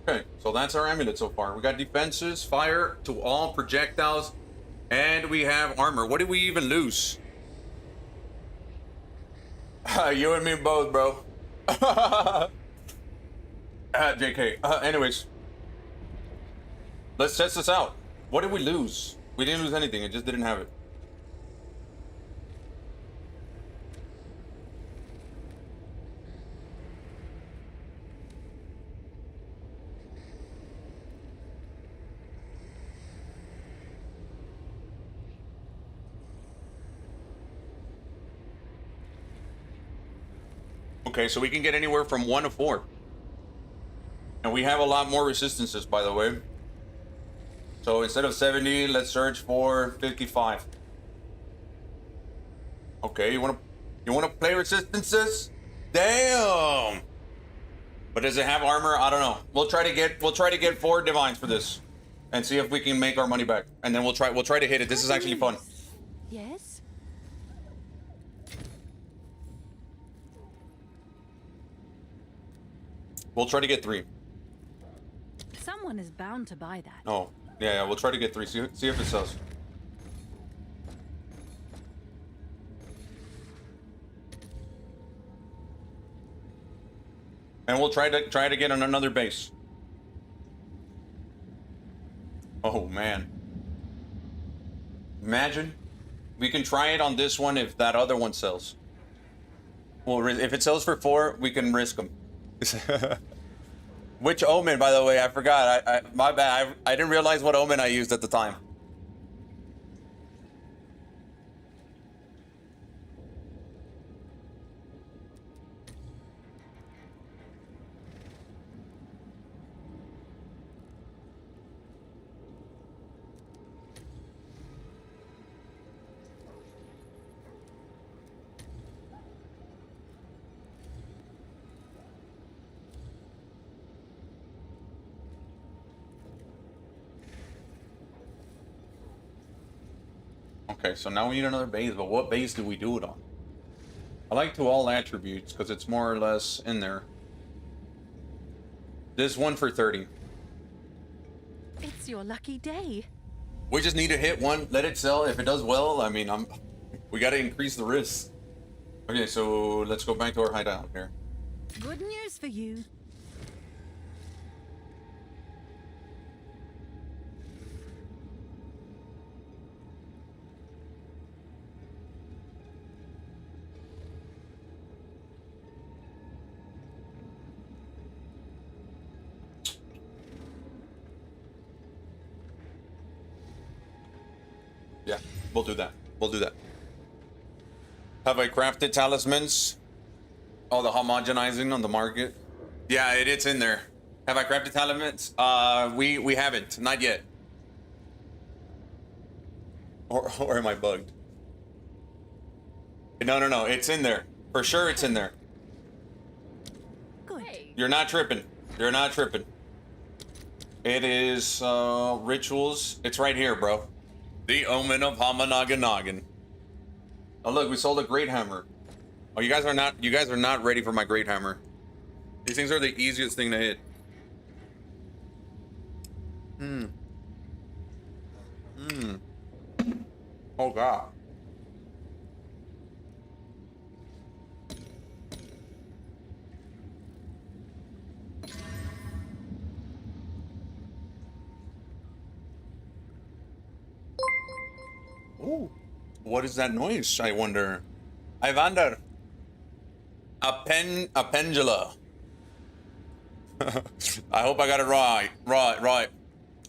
Okay, so that's our amulet so far. We got defenses, fire to all projectiles, and we have armor. What did we even lose? You and me both, bro. JK. Anyways, let's test this out. What did we lose? We didn't lose anything. It just didn't have it. Okay, so we can get anywhere from 1 to 4. And we have a lot more resistances, by the way. So instead of 70, let's search for 55. Okay, you wanna play resistances? Damn! But does it have armor? I don't know. We'll try to get 4 divines for this. And see if we can make our money back. And then we'll try to hit it. This is actually fun. Yes? We'll try to get 3. Someone is bound to buy that. Oh, yeah, we'll try to get 3. See if it sells. And we'll try to get on another base. Oh man. Imagine we can try it on this one if that other one sells. Well, if it sells for 4, we can risk them. Which omen, by the way? I forgot. My bad. I didn't realize what omen I used at the time. Okay, so now we need another base, but what base do we do it on? I like to all attributes because it's more or less in there. This one for 30. It's your lucky day. We just need to hit one, let it sell. If it does well, I mean, we got to increase the risk. Okay, so let's go back to our hideout here. Good news for you. Yeah, we'll do that. We'll do that. Have I crafted talismans? Oh, the homogenizing on the market? Yeah, it's in there. Have I crafted talismans? We haven't. Not yet. Or am I bugged? No. It's in there. For sure it's in there. Good. You're not tripping. You're not tripping. It is rituals. It's right here, bro. The Omen of Hamanaganagan. Oh look, we sold a great hammer. Oh, you guys are not ready for my great hammer. These things are the easiest thing to hit. Oh god. Ooh. What is that noise, I wonder? I wonder. A pendula. I hope I got it right. Right.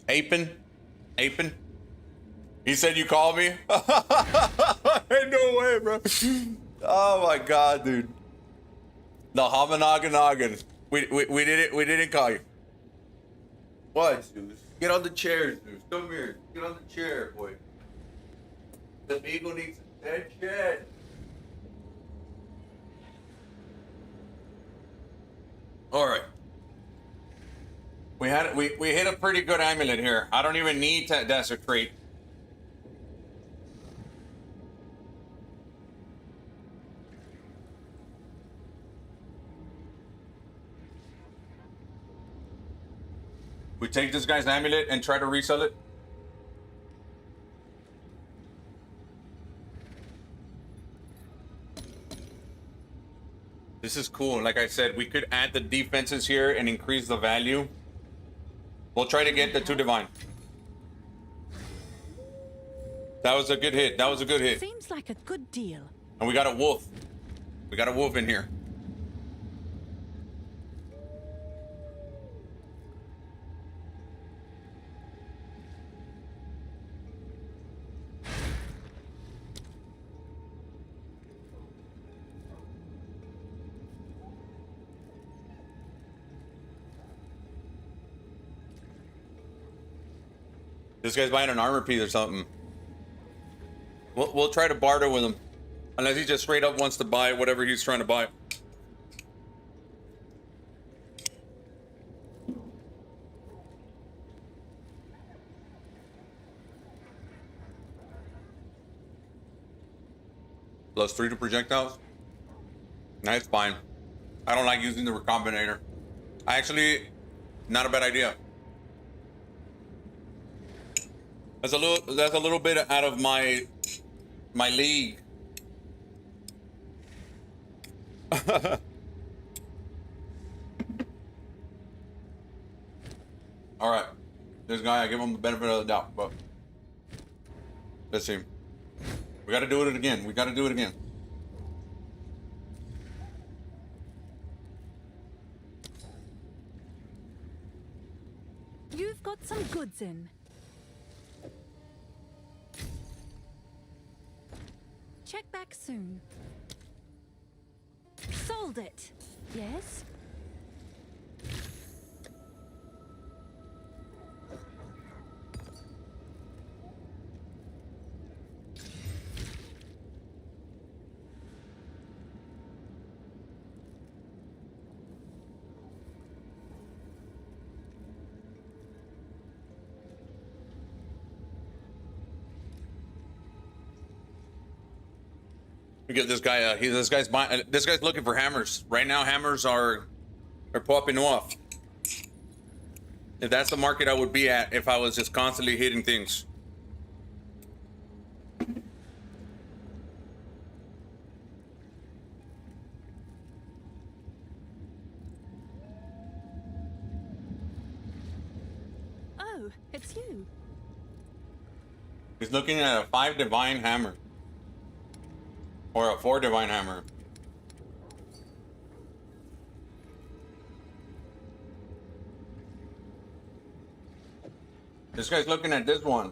Apin? Apin? He said you called me? Ain't no way, bro. Oh my god, dude. The Hamanaganagan. We didn't call you. What, Zeus? Get on the chair, Zeus. Come here. Get on the chair, boy. The eagle needs attention. Alright. We hit a pretty good amulet here. I don't even need to desecrate. We take this guy's amulet and try to resell it. This is cool. Like I said, we could add the defenses here and increase the value. We'll try to get the 2 divine. That was a good hit. That was a good hit. Seems like a good deal. And we got a wolf. We got a wolf in here. This guy's buying an armor piece or something. We'll try to barter with him. Unless he just straight up wants to buy whatever he's trying to buy. +3 to projectiles? That's fine. I don't like using the recombinator. Not a bad idea. That's a little bit out of my league. All right, this guy, I give him the benefit of the doubt, but let's see. We got to do it again. We got to do it again. You've got some goods in. Check back soon. Sold it. Yes? We get this guy. This guy's looking for hammers right now. Hammers are popping off. If that's the market I would be at if I was just constantly hitting things. Oh, it's you. He's looking at a 5 divine hammer. Or a 4 divine hammer. This guy's looking at this one.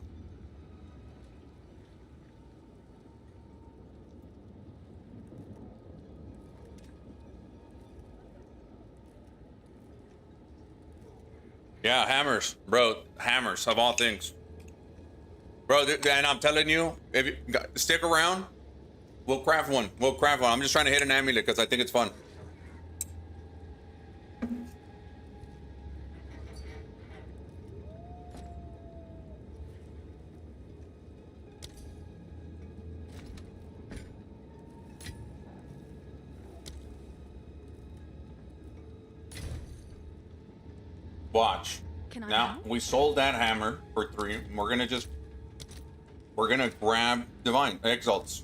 Yeah, hammers, bro. Hammers of all things, bro. And I'm telling you, if you stick around. We'll craft one. We'll craft one. I'm just trying to hit an amulet because I think it's fun. Watch. Can I Now, help? we sold that hammer for 3. We're gonna grab Divine Exalts.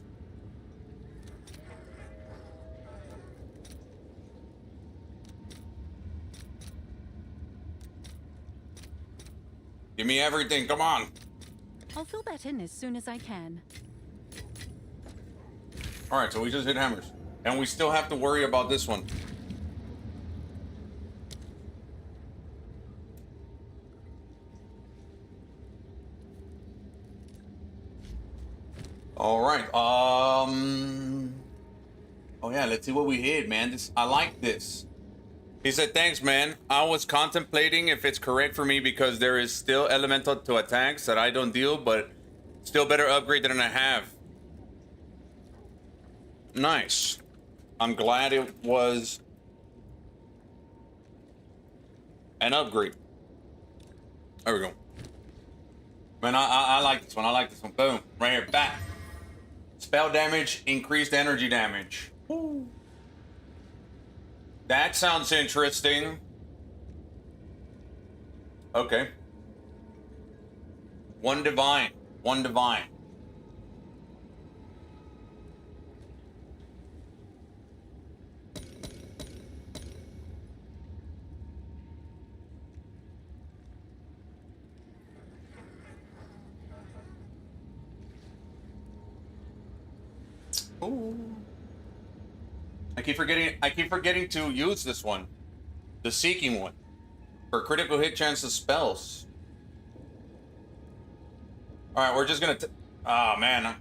Give me everything, come on. I'll fill that in as soon as I can. Alright, so we just hit hammers. And we still have to worry about this one. Alright, oh yeah, let's see what we hit, man. I like this. He said, thanks, man. I was contemplating if it's correct for me because there is still elemental to attacks that I don't deal, but still better upgrade than I have. Nice. I'm glad it was an upgrade. There we go. Man, I like this one. I like this one. Boom. Right here. Back. Spell damage, increased energy damage. Woo. That sounds interesting. Okay. 1 divine. 1 divine. Ooh. I keep forgetting to use this one. The seeking one. For critical hit chance of spells. Alright, we're just gonna oh man.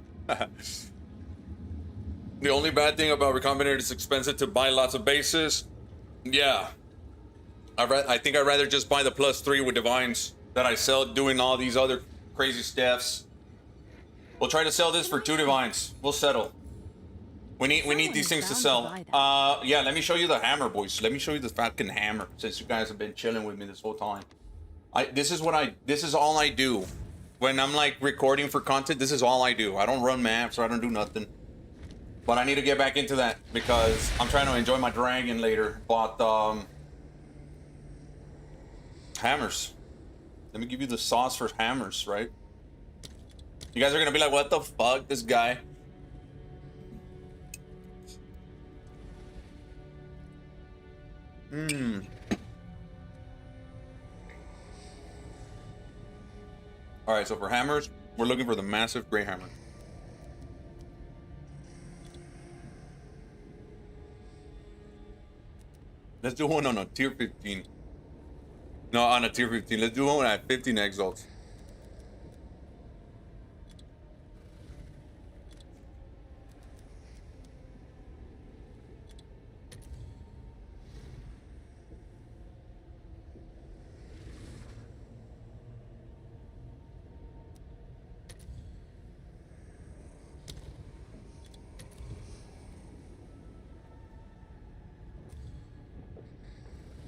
The only bad thing about Recombinator is it's expensive to buy lots of bases. Yeah. I think I'd rather just buy the +3 with divines that I sell doing all these other crazy stuffs. We'll try to sell this for 2 divines. We'll settle. We need these things to sell. Yeah, let me show you the hammer, boys. Let me show you the fucking hammer, since you guys have been chilling with me this whole time. This is all I do. When I'm like recording for content, this is all I do. I don't run maps or I don't do nothing. But I need to get back into that because I'm trying to enjoy my dragon later. But hammers. Let me give you the sauce for hammers, right? You guys are gonna be like, what the fuck, this guy? Alright, so for hammers, we're looking for the massive gray hammer. Let's do one on a tier 15. No, on a tier 15. Let's do one at 15 exalts.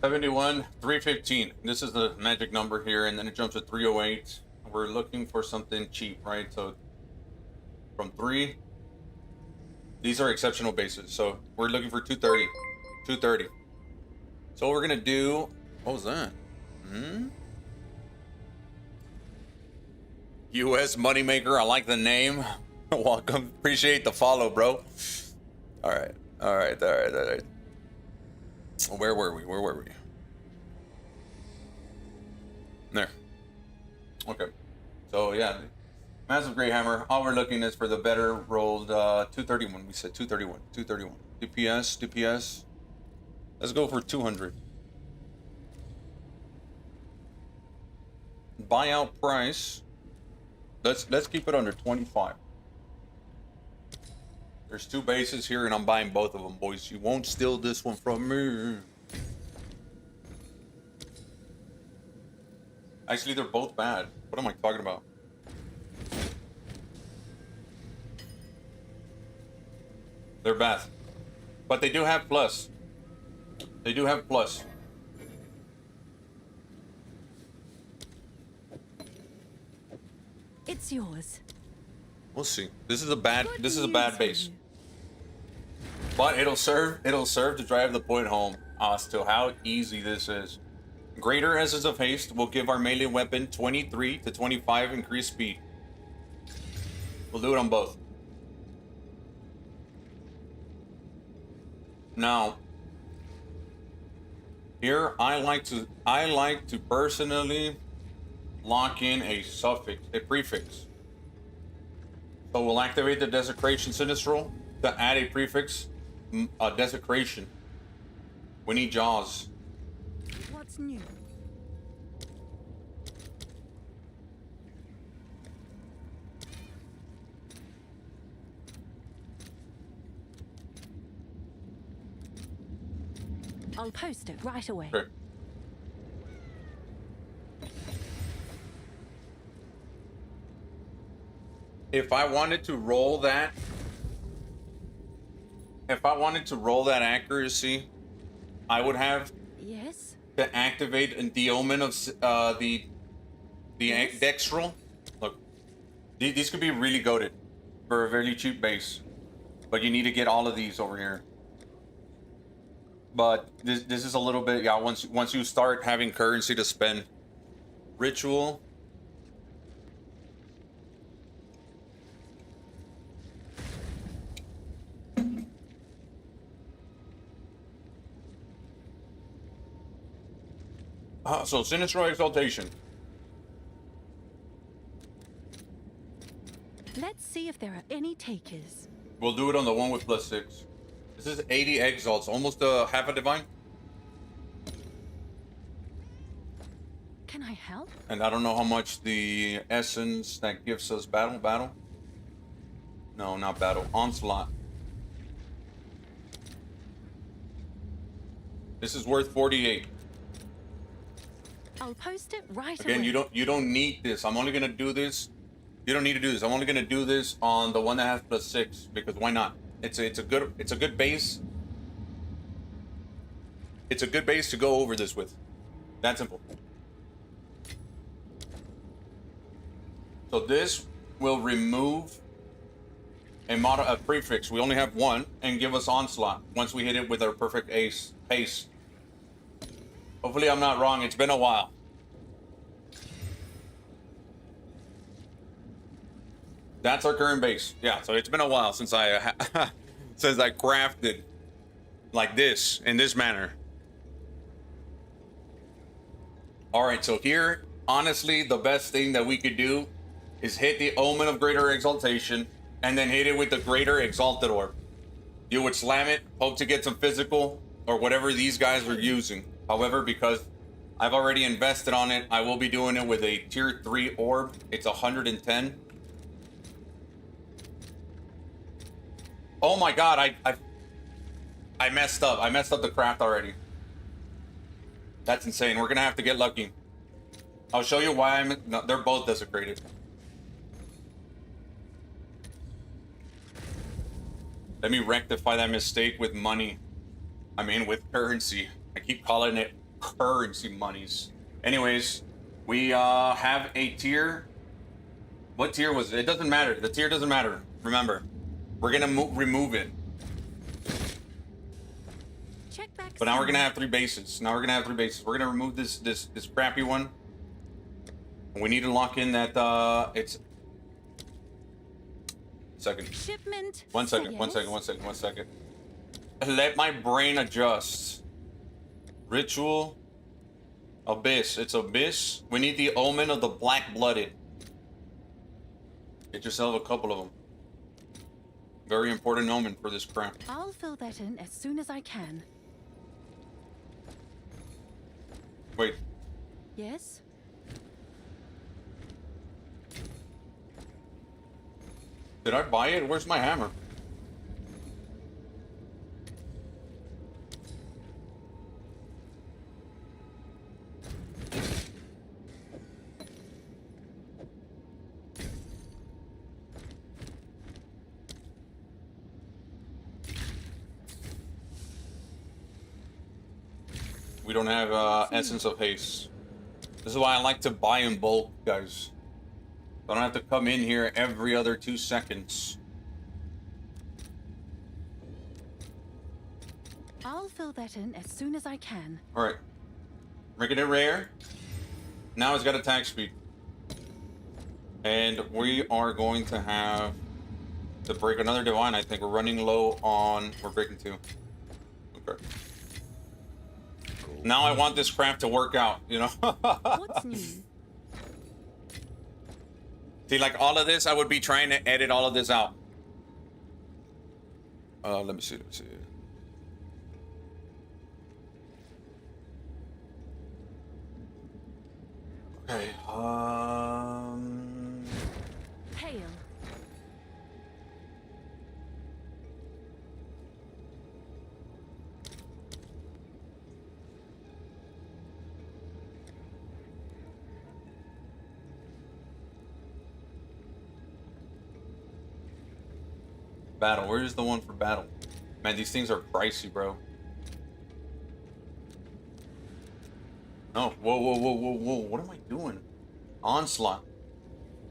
$71, $315. This is the magic number here, and then it jumps to $308. We're looking for something cheap, right? So from 3, these are exceptional bases. So we're looking for 230. 230. So what we're gonna do. What was that? US Moneymaker. I like the name. Welcome. Appreciate the follow, bro. All right. Where were we? There. Okay. So yeah, massive gray hammer. All we're looking is for the better rolled 231. We said 231. DPS. Let's go for 200. Buyout price. Let's keep it under 25. There's 2 bases here, and I'm buying both of them, boys. You won't steal this one from me. Actually, they're both bad. What am I talking about? They're bad. But they do have plus. It's yours. We'll see. This is a bad base. You. But it'll serve to drive the point home as to how easy this is. Greater Essence of Haste will give our melee weapon 23 to 25 increased speed. We'll do it on both. Now, here I like to personally lock in a suffix, a prefix. So we'll activate the Desecration Sinistral to add a prefix, Desecration. We need Jaws. What's new? I'll post it right away. Sure. If I wanted to roll that, accuracy, I would have Yes? to activate the omen of the Yes? dextral. Look, these could be really goated for a very cheap base, but you need to get all of these over here. But this is a little bit, yeah. Once you start having currency to spend, ritual. So Sinistral Exaltation. Let's see if there are any takers. We'll do it on the one with +6. This is 80 exalts, almost half a divine. Can I help? And I don't know how much the essence that gives us battle. No, not battle. Onslaught. This is worth 48. I'll post it right away. Again, you don't need this. I'm only gonna do this. You don't need to do this. I'm only gonna do this on the one that has +6 because why not? It's a good base. It's a good base to go over this with. That simple. So this will remove a prefix. We only have one, and give us onslaught once we hit it with our perfect pace. Hopefully I'm not wrong. It's been a while. That's our current base. Yeah, so it's been a while since I since I crafted like this in this manner. All right, so here, honestly, the best thing that we could do is hit the Omen of Greater Exaltation and then hit it with the Greater Exalted Orb. You would slam it, hope to get some physical or whatever these guys are using. However, because I've already invested on it, I will be doing it with a tier 3 orb. It's 110. Oh my god, I messed up. I messed up the craft already. That's insane. We're gonna have to get lucky. I'll show you why no, they're both desecrated. Let me rectify that mistake with money. I mean, with currency. I keep calling it currency monies. Anyways, we have a tier. What tier was it? It doesn't matter. The tier doesn't matter. Remember, we're gonna remove it. Check back. But now we're soon. gonna have 3 bases. We're gonna remove this crappy one. We need to lock in that it's second. Shipment. One second. Let my brain adjust. Ritual. Abyss. It's Abyss. We need the Omen of the Black-Blooded. Get yourself a couple of them. Very important omen for this craft. I'll fill that in as soon as I can. Wait. Yes? Did I buy it? Where's my hammer? We don't have Essence of Haste. This is why I like to buy in bulk, guys. I don't have to come in here every other 2 seconds. I'll fill that in as soon as I can. Alright. Making it rare. Now it's got attack speed. And we are going to have to break another divine. I think we're running low on... We're breaking 2. Okay. Now I want this craft to work out, you know? What's new? See, like all of this, I would be trying to edit all of this out. Let me see. Okay, Hail. battle. Where's the one for battle? Man, these things are pricey, bro. No, whoa. What am I doing? Onslaught.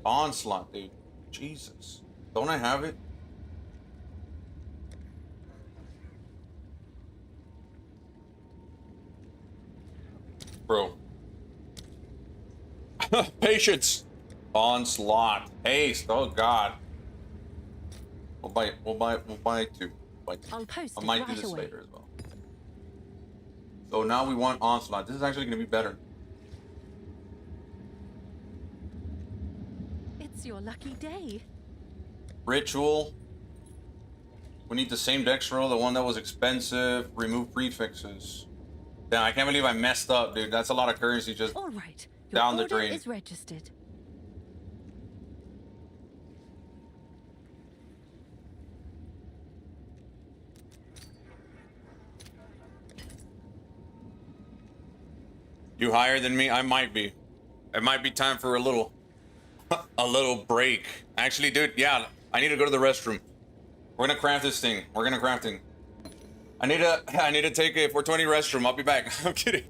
Onslaught, dude. Jesus. Don't I have it? Bro. Patience. Onslaught. Haste. Oh, God. We'll buy 2. We'll buy 2. I'll post I it might right do this away. later as well. So now we want Onslaught. This is actually going to be better. It's your lucky day. Ritual. We need the same dex roll, the one that was expensive. Remove prefixes. Damn, I can't believe I messed up, dude. That's a lot of currency just All right. Your down the order drain. is registered. You higher than me? I might be. It might be time for a little break. Actually, dude, yeah, I need to go to the restroom. We're gonna craft this thing. We're gonna crafting. I need to take a 420 restroom. I'll be back. I'm kidding.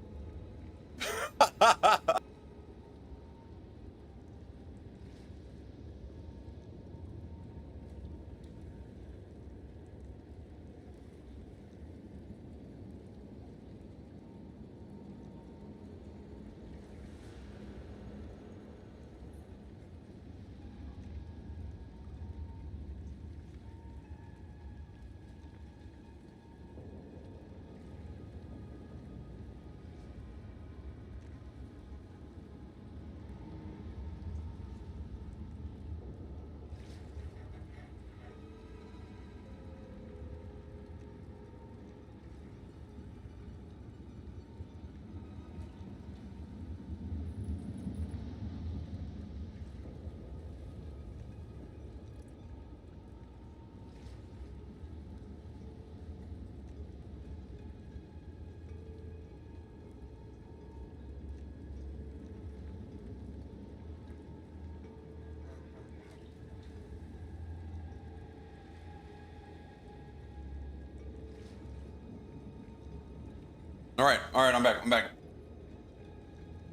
All right, I'm back.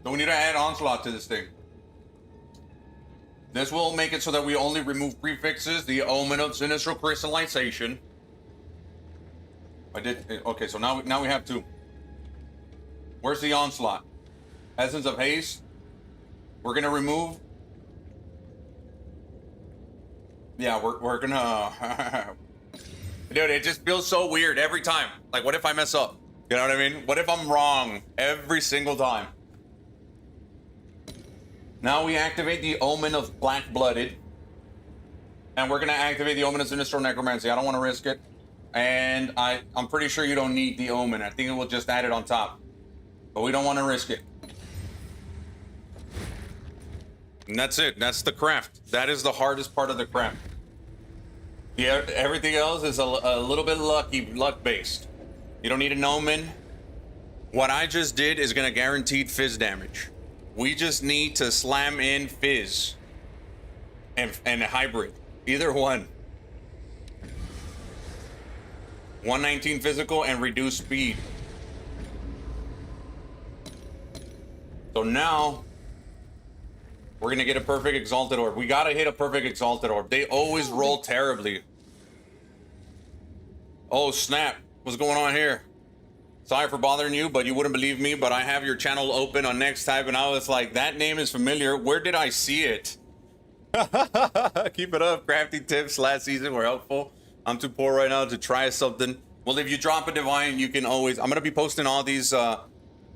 So we need to add Onslaught to this thing. This will make it so that we only remove prefixes, the Omen of Sinistral Crystallization. Okay, so now we have 2. Where's the Onslaught? Essence of Haste. We're gonna remove. Yeah, we're gonna. Dude, it just feels so weird every time. Like, what if I mess up? You know what I mean? What if I'm wrong every single time? Now we activate the Omen of Black-Blooded. And we're going to activate the Omen of Sinistral Necromancy. I don't want to risk it. And I'm pretty sure you don't need the Omen. I think it will just add it on top. But we don't want to risk it. And that's it. That's the craft. That is the hardest part of the craft. Yeah, everything else is a little bit luck-based. You don't need an Omen. What I just did is going to guarantee Fizz damage. We just need to slam in Fizz and a hybrid. Either one. 119 physical and reduce speed. So now we're going to get a perfect Exalted Orb. We got to hit a perfect Exalted Orb. They always roll terribly. Oh, snap. What's going on here? Sorry for bothering you, but you wouldn't believe me, but I have your channel open on Next Type, and I was like, that name is familiar. Where did I see it? Keep it up. Crafting tips last season were helpful. I'm too poor right now to try something. Well, if you drop a divine, you can always... I'm going to be posting all these,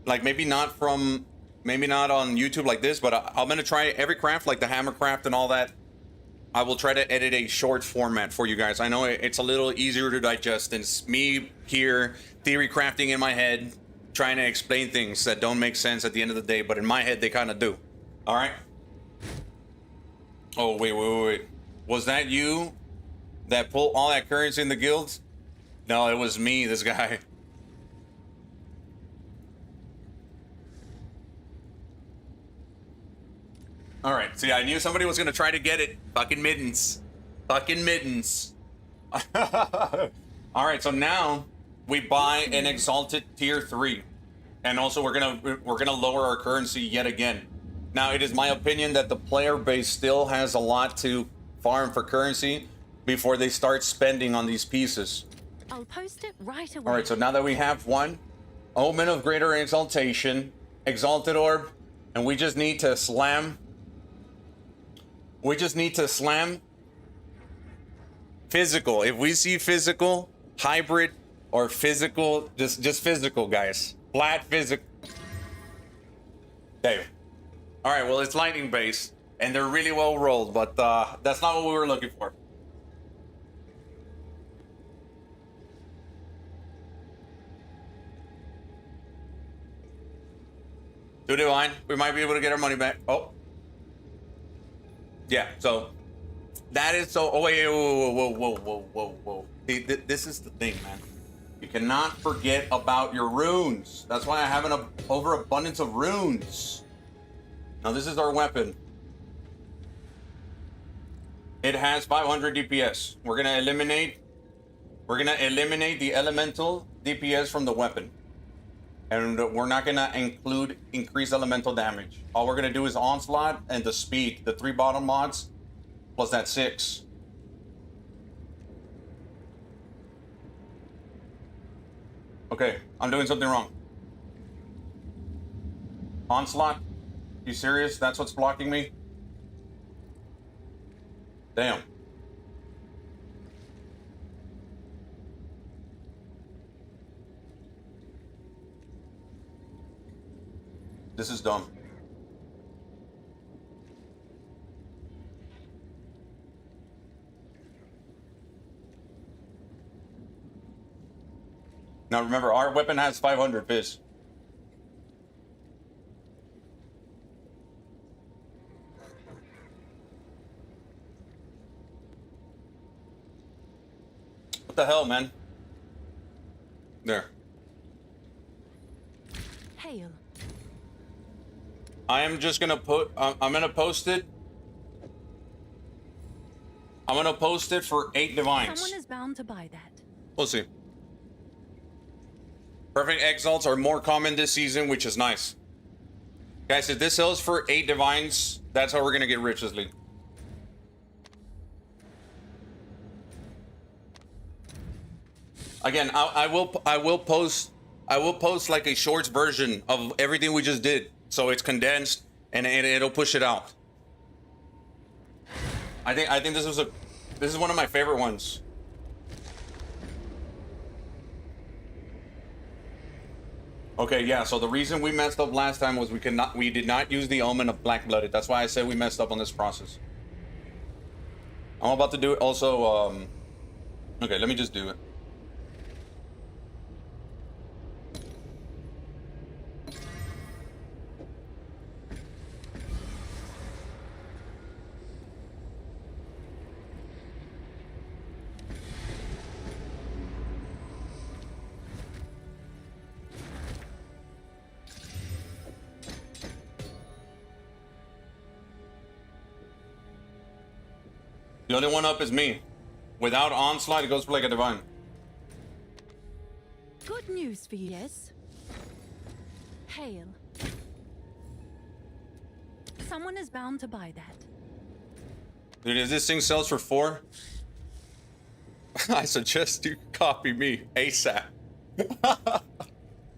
like, maybe not on YouTube like this, but I'm going to try every craft, like the hammer craft and all that. I will try to edit a short format for you guys. I know it's a little easier to digest than me here, theory crafting in my head, trying to explain things that don't make sense at the end of the day, but in my head, they kind of do. All right? Oh, wait. Was that you that pulled all that currency in the guilds? No, it was me, this guy. All right, see, I knew somebody was going to try to get it. Fucking mittens. Fucking mittens. All right, so now we buy an exalted tier 3. And also we're going to lower our currency yet again. Now, it is my opinion that the player base still has a lot to farm for currency before they start spending on these pieces. I'll post it right away. All right, so now that we have one Omen of Greater Exaltation, Exalted Orb, and we just need to slam physical. If we see physical, hybrid, or physical, just physical, guys. Flat physical. Dave. All right, well, it's lightning based, and they're really well rolled, but that's not what we were looking for. Do divine. We might be able to get our money back. Oh. Yeah, so that is so. Oh, wait, whoa. See, this is the thing, man. You cannot forget about your runes. That's why I have an overabundance of runes. Now, this is our weapon. It has 500 DPS. We're gonna eliminate the elemental DPS from the weapon. And we're not gonna include increased elemental damage. All we're gonna do is onslaught and the speed, the 3 bottom mods, plus that 6. Okay, I'm doing something wrong. Onslaught? You serious? That's what's blocking me? Damn. This is dumb. Now remember, our weapon has 500 fizz. What the hell, man? There. Hail. I am just gonna put. I'm gonna post it. I'm gonna post it for 8 divines. Someone is bound to buy that. We'll see. Perfect exalts are more common this season, which is nice. Guys, if this sells for 8 divines, that's how we're gonna get rich this league. Again, I will post like a shorts version of everything we just did, so it's condensed and it'll push it out. I think this is one of my favorite ones. Okay, yeah, so the reason we messed up last time was we did not use the Omen of Black-Blooded. That's why I said we messed up on this process. I'm about to do it also, okay, let me just do it. The only one up is me. Without onslaught, it goes for like a divine. Good news for you, yes? Hail. Someone is bound to buy that. Dude, if this thing sells for 4, I suggest you copy me ASAP.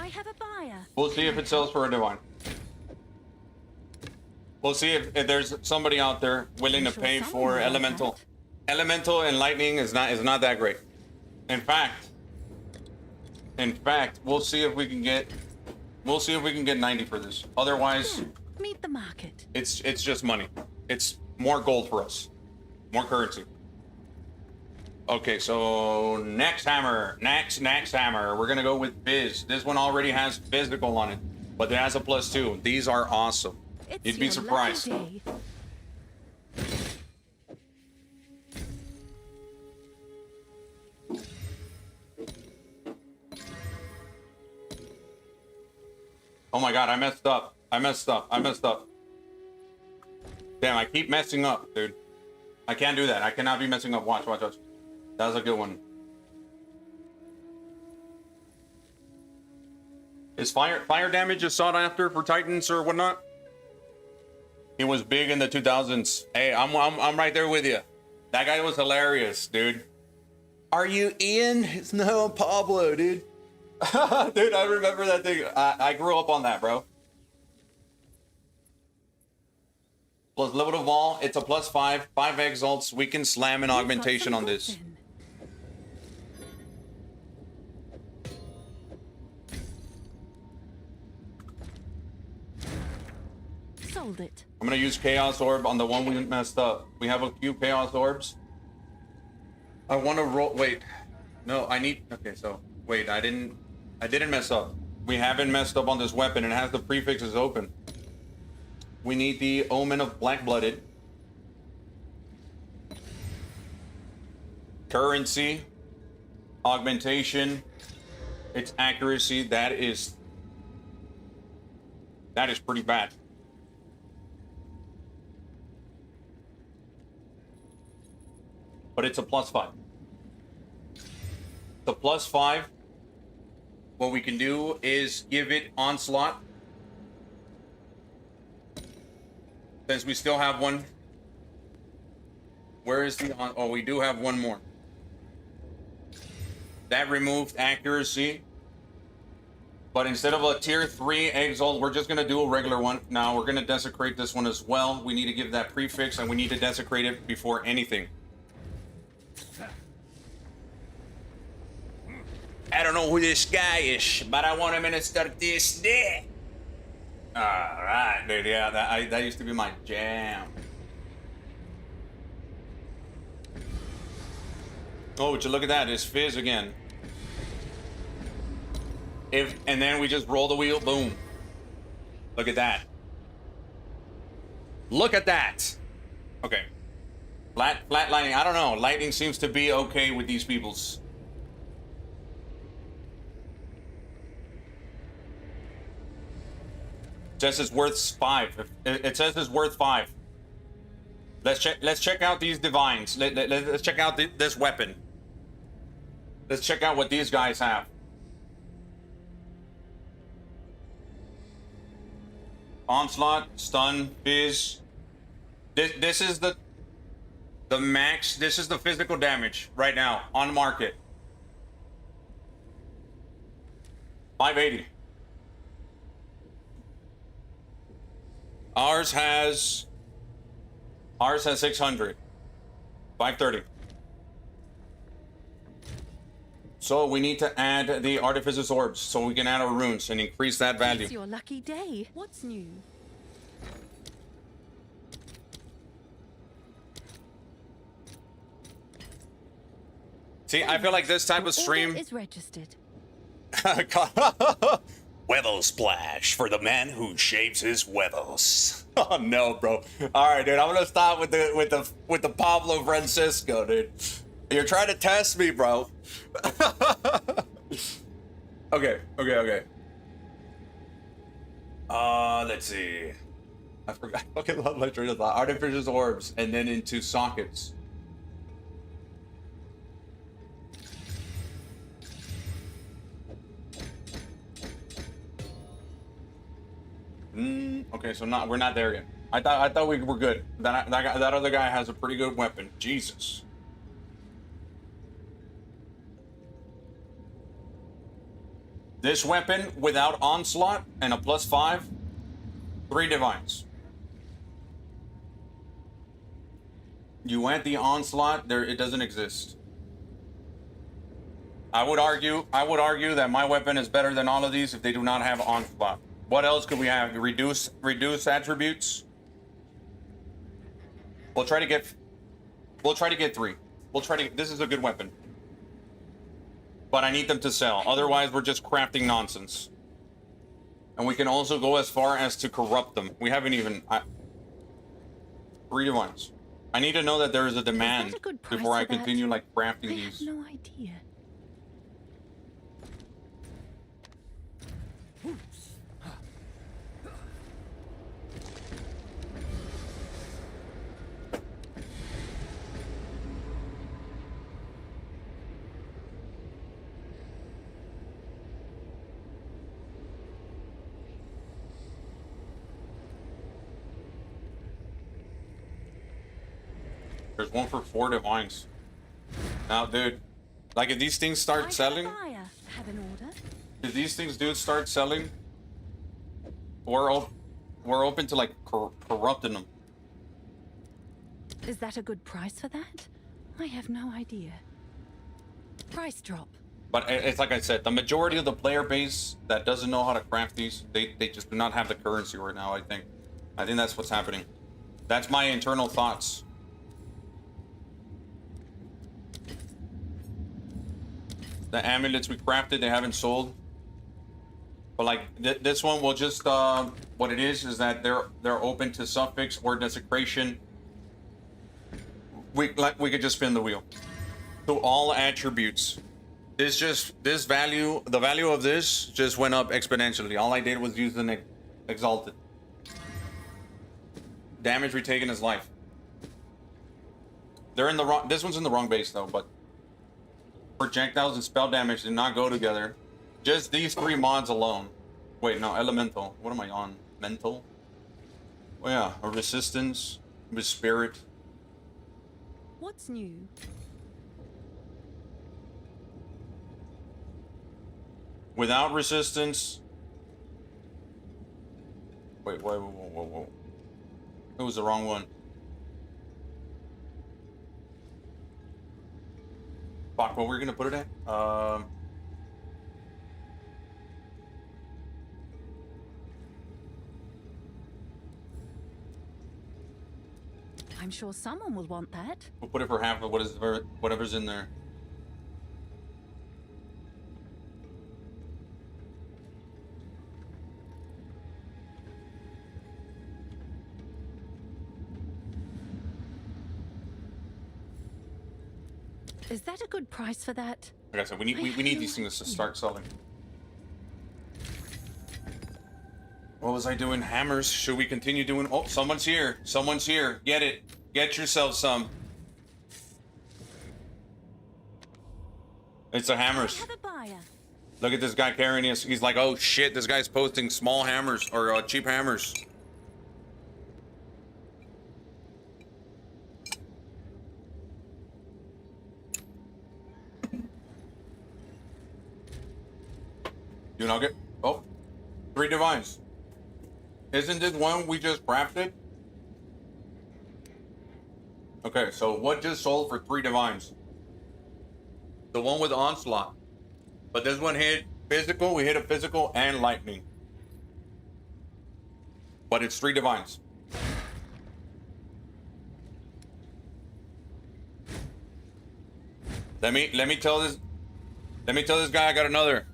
I have a buyer. We'll see if it sells for a divine. We'll see if there's somebody out there willing to sure pay someone for will elemental. have Elemental and lightning is not that great. In fact, we'll see if we can get 90 for this. Otherwise, Yeah, meet the market. it's just money. It's more gold for us. More currency. Okay, so next hammer. Next hammer. We're gonna go with Biz. This one already has physical on it, but it has a +2. These are awesome. It's You'd be your surprised. lucky day. Oh my god, I messed up. Damn, I keep messing up, dude. I can't do that. I cannot be messing up. Watch. That was a good one. Is fire damage is sought after for Titans or whatnot? He was big in the 2000s. Hey, I'm right there with you. That guy was hilarious, dude. Are you Ian? No, Pablo, dude. Dude, I remember that thing. I grew up on that, bro. Plus level of all, it's a +5. 5 exalts. We can slam an You've got augmentation some on books this. in. Sold it. I'm gonna use Chaos Orb on the one we messed up. We have a few Chaos Orbs. I want to roll. Wait, no, I need. Okay, so wait, I didn't mess up. We haven't messed up on this weapon. It has the prefixes open. We need the Omen of Black-Blooded. Currency, augmentation, its accuracy. That is pretty bad. But it's a +5. The +5. What we can do is give it onslaught. Since we still have one. Where is the on? Oh, we do have one more. That removed accuracy. But instead of a tier 3 exalt, we're just gonna do a regular one. Now we're gonna desecrate this one as well. We need to give that prefix and we need to desecrate it before anything. I don't know who this guy is, but I want him to start this day. Alright, dude, yeah, that used to be my jam. Oh, would you look at that, it's Fizz again. And then we just roll the wheel, boom. Look at that. Look at that. Okay. Flat lightning, I don't know. Lightning seems to be okay with these peoples. It says it's worth 5. It says it's worth 5. Let's check out these divines. Let's check out this weapon. Let's check out what these guys have. Onslaught, stun, fizz. This is the max. This is the physical damage right now on the market. 580. Ours has 600. 530. So we need to add the Artificer's Orbs so we can add our runes and increase that value. It's your lucky day. What's new? See, I feel like this type of Order stream... is registered. Huevo splash for the man who shaves his huevos. Oh no, bro. All right, dude. I'm gonna stop with the Pablo Francisco, dude. You're trying to test me, bro. Okay. Let's see. I forgot. Okay, love my train of thought. Artificer's Orbs, and then into sockets. Okay, so we're not there yet. I thought we were good. That other guy has a pretty good weapon. Jesus. This weapon without onslaught and a +5, 3 divines. You want the onslaught? There, it doesn't exist. I would argue that my weapon is better than all of these if they do not have onslaught. What else could we have? Reduce attributes. We'll try to get 3. This is a good weapon. But I need them to sell. Otherwise, we're just crafting nonsense. And we can also go as far as to corrupt them. We haven't even 3 divines. I need to know that there is a demand before I continue like crafting these. I have no idea. There's one for 4 divines. Now, dude, like if these things start selling, Have an order? if these things do start selling, we're open to like corrupting them. Is that a good price for that? I have no idea. Price drop. But it's like I said, the majority of the player base that doesn't know how to craft these, they just do not have the currency right now, I think that's what's happening. That's my internal thoughts. The amulets we crafted, they haven't sold. But like this one will just what it is that they're open to suffix or desecration. We could just spin the wheel. To all attributes. The value of this just went up exponentially. All I did was use the exalted. Damage retaken is life. They're in the wrong. This one's in the wrong base though, but projectiles and spell damage did not go together. Just these 3 mods alone. Wait, no, elemental. What am I on? Mental? Oh yeah, a resistance with spirit. What's new? Without resistance. Wait, whoa. It was the wrong one. Fuck, what were we gonna put it at? I'm sure someone will want that. We'll put it for half of whatever's in there. Is that a good price for that? Like I said, we need these things to start selling. What was I doing? Hammers. Should we continue doing? Oh, someone's here. Someone's here. Get it. Get yourself some. It's the hammers. I have a buyer. Look at this guy carrying us. He's like, oh shit, this guy's posting small hammers or cheap hammers. You know, get 3 divines. Isn't this one we just crafted? Okay, so what just sold for 3 divines? The one with onslaught. But this one hit physical. We hit a physical and lightning. But it's 3 divines. Let me tell this guy I got another.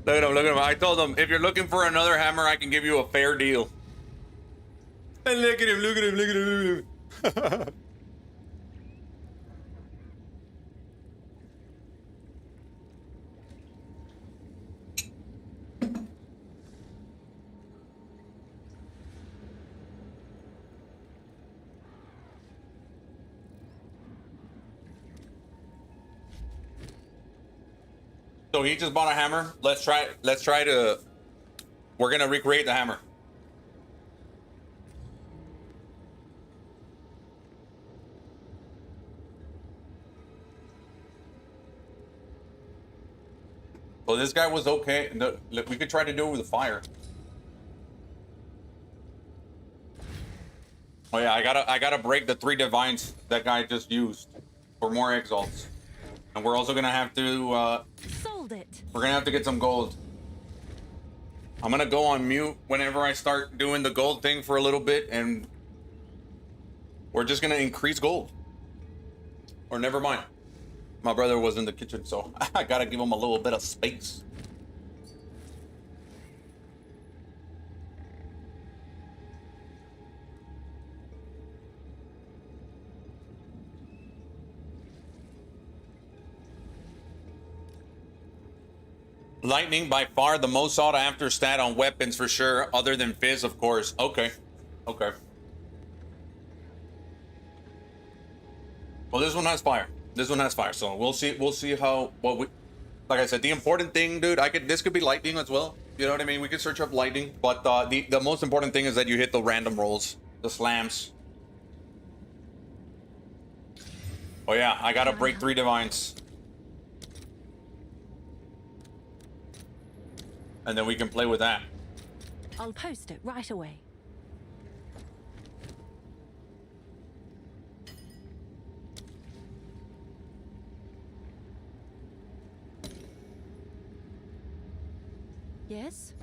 Look at him. I told him, if you're looking for another hammer, I can give you a fair deal. And look at him. So he just bought a hammer. Let's try to. We're gonna recreate the hammer. Well, this guy was okay. No, look, we could try to do it with the fire. Oh yeah, I gotta break the 3 divines that guy just used for more exalts, and we're also gonna have to Sold it. we're gonna have to get some gold. I'm gonna go on mute whenever I start doing the gold thing for a little bit, and we're just gonna increase gold. Or never mind. My brother was in the kitchen, so I gotta give him a little bit of space. Lightning, by far the most sought after stat on weapons for sure, other than Fizz, of course. Okay. Okay. Well, this one has fire. This one has fire, so we'll see how what we like I said, the important thing, dude, this could be lightning as well. You know what I mean? We could search up lightning, but the most important thing is that you hit the random rolls, the slams. Oh yeah, I gotta break 3 divines. And then we can play with that. I'll post it right away. Yes?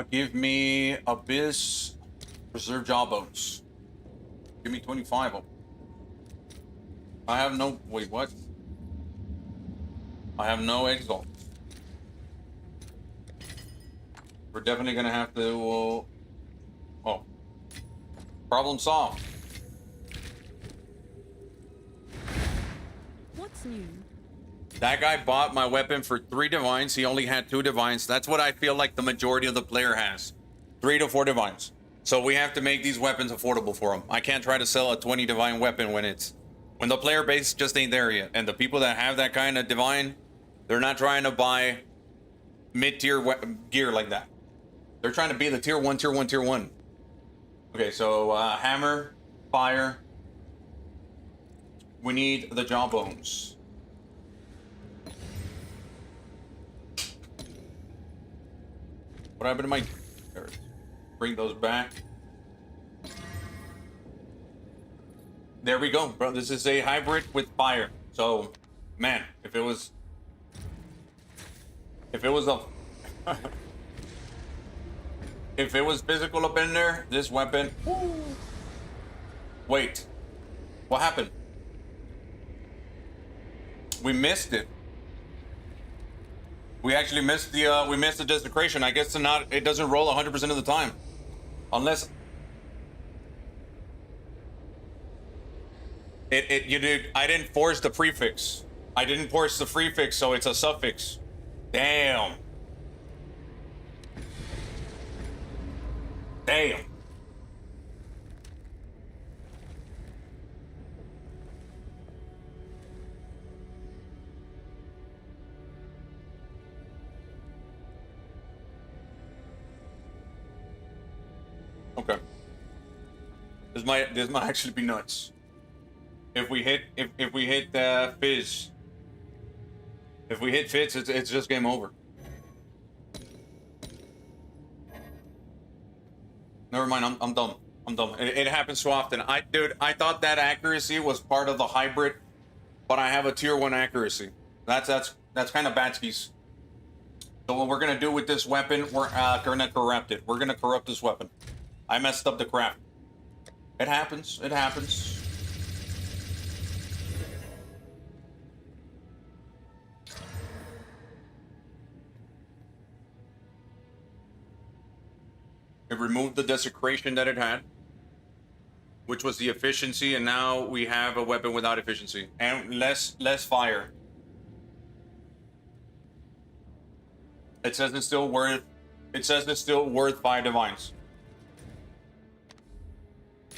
Give me Abyss, Reserve Jawbones. Give me 25 of them. I have no, wait, what? I have no exalt. We're definitely gonna have to, oh. Problem solved. What's new? That guy bought my weapon for 3 divines. He only had 2 divines. That's what I feel like the majority of the player has. 3 to 4 divines. So we have to make these weapons affordable for him. I can't try to sell a 20 divine weapon when the player base just ain't there yet. And the people that have that kind of divine, they're not trying to buy mid-tier gear like that. They're trying to be the tier 1, tier 1, tier 1. Okay, so hammer, fire. We need the jawbones. What happened to my... Bring those back. There we go, bro. This is a hybrid with fire. So, man, if it was a... if it was physical up in there, this weapon... Wait. What happened? We missed it. We actually missed the desecration. I guess it doesn't roll 100% of the time. Unless I didn't force the prefix. I didn't force the prefix, so it's a suffix. Damn. Damn. Okay. This might actually be nuts. If we hit Fizz. If we hit Fizz, it's just game over. Never mind, I'm dumb. I'm dumb. It happens so often. Dude, I thought that accuracy was part of the hybrid, but I have a tier 1 accuracy. That's kind of bad skis. So what we're gonna do with this weapon, we're gonna corrupt it. We're gonna corrupt this weapon. I messed up the craft. It happens. It happens. It removed the desecration that it had, which was the efficiency, and now we have a weapon without efficiency and less fire. It says it's still worth 5 divines.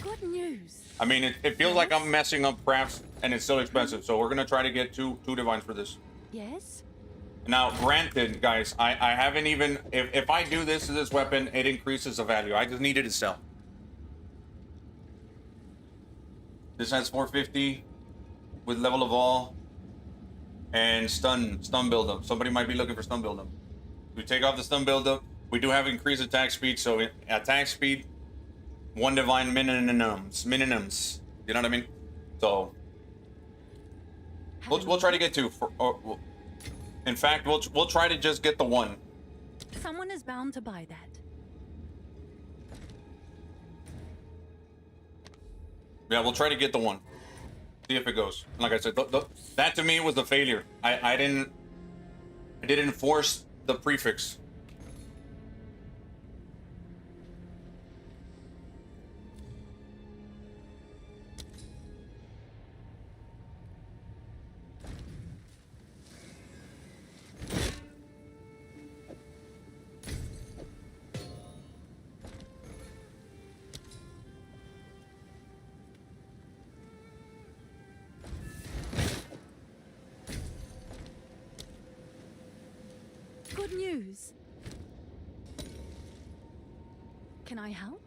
Good news. I mean, it feels like I'm messing up crafts, and it's still expensive. So we're gonna try to get two divines for this. Yes? Now, granted, guys, I haven't even... If I do this to this weapon, it increases the value. I just needed to sell. This has 450 with level of all. and stun buildup. Somebody might be looking for stun buildup. We take off the stun buildup. We do have increased attack speed, so attack speed, 1 divine minimums. You know what I mean? So we'll try to get 2. In fact, we'll try to just get the 1. Someone is bound to buy that. Yeah, we'll try to get the 1. See if it goes. Like I said, that to me was a failure. I didn't force the prefix. Good news. Can I help?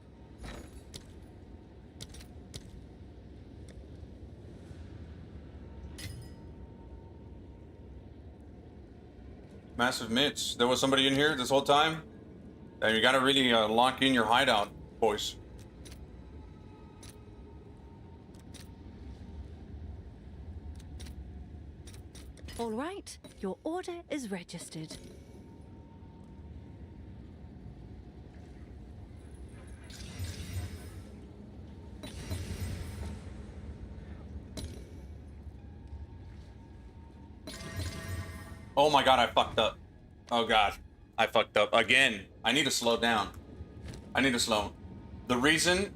Massive mitts. There was somebody in here this whole time. And you gotta really lock in your hideout, boys. All right, your order is registered. Oh my god, I fucked up. Oh god, I fucked up again. I need to slow down. I need to slow. The reason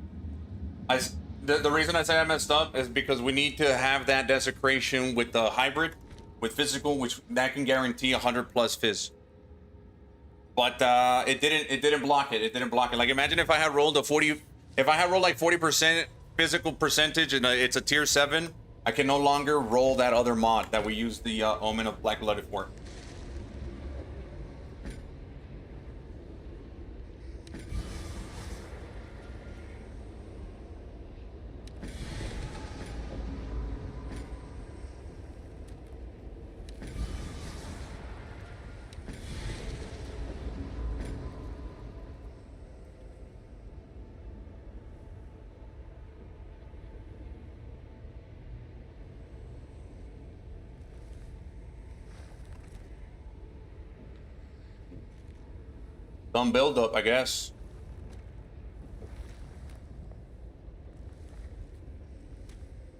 the reason I say I messed up is because we need to have that desecration with the hybrid, with physical, which that can guarantee 100 plus fizz. But it didn't block it. It didn't block it. Like imagine if I had rolled a 40, if I had rolled like 40% physical percentage and it's a tier 7. I can no longer roll that other mod that we used the Omen of Black Blooded for. Some build up, I guess.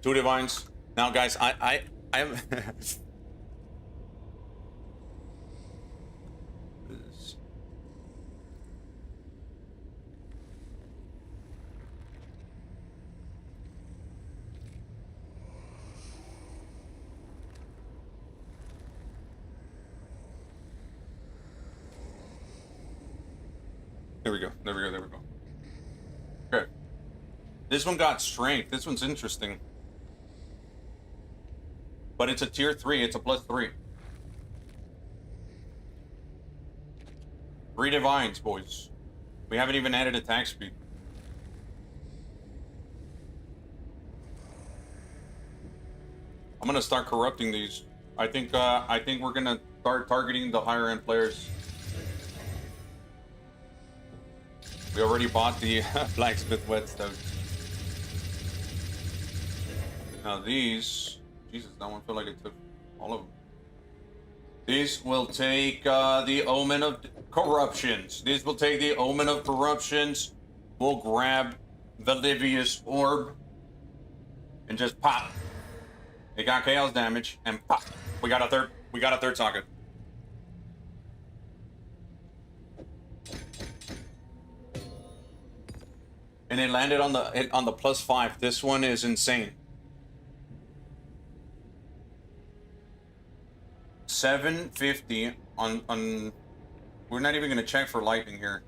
Two divines. Now, guys, I'm. There we go. There we go. There we go. Okay. This one got strength. This one's interesting. But it's a tier 3. It's a +3. 3 divines, boys. We haven't even added attack speed. I'm gonna start corrupting these. I think we're gonna start targeting the higher end players. We already bought the blacksmith whetstones. Now these, Jesus, that one felt like it took all of them. These will take the Omen of Corruptions. These will take the Omen of Corruptions. We'll grab the Livius Orb and just pop. It got chaos damage and pop. We got a third socket. And it landed on the +5. This one is insane. 750 on. We're not even gonna check for lightning here.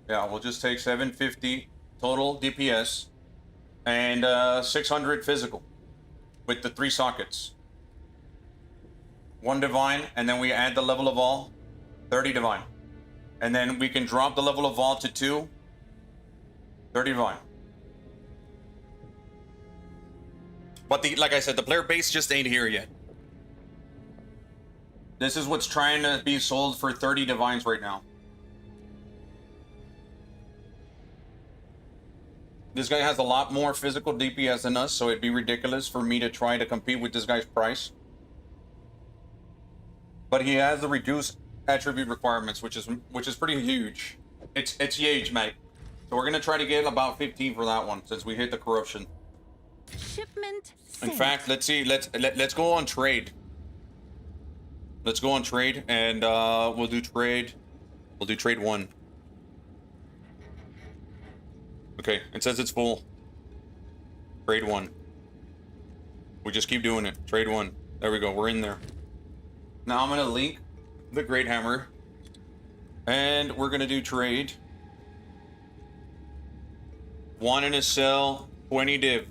Yeah, we'll just take 750 total DPS and 600 physical with the 3 sockets. 1 divine, and then we add the level of all, 30 divine. And then we can drop the level of all to 2, 30 divine. But like I said, the player base just ain't here yet. This is what's trying to be sold for 30 divines right now. This guy has a lot more physical DPS than us, so it'd be ridiculous for me to try to compete with this guy's price. But he has the reduced attribute requirements, which is pretty huge. It's huge, mate. So we're gonna try to get about 15 for that one, since we hit the corruption. Shipment In sent. fact, let's see. Let's go on trade. Let's go on trade, and we'll do trade. We'll do trade 1. Okay, it says it's full. Trade 1. We just keep doing it. Trade 1. There we go. We're in there. Now I'm gonna link the Great Hammer, and we're gonna do trade. Wanting to sell 20 div.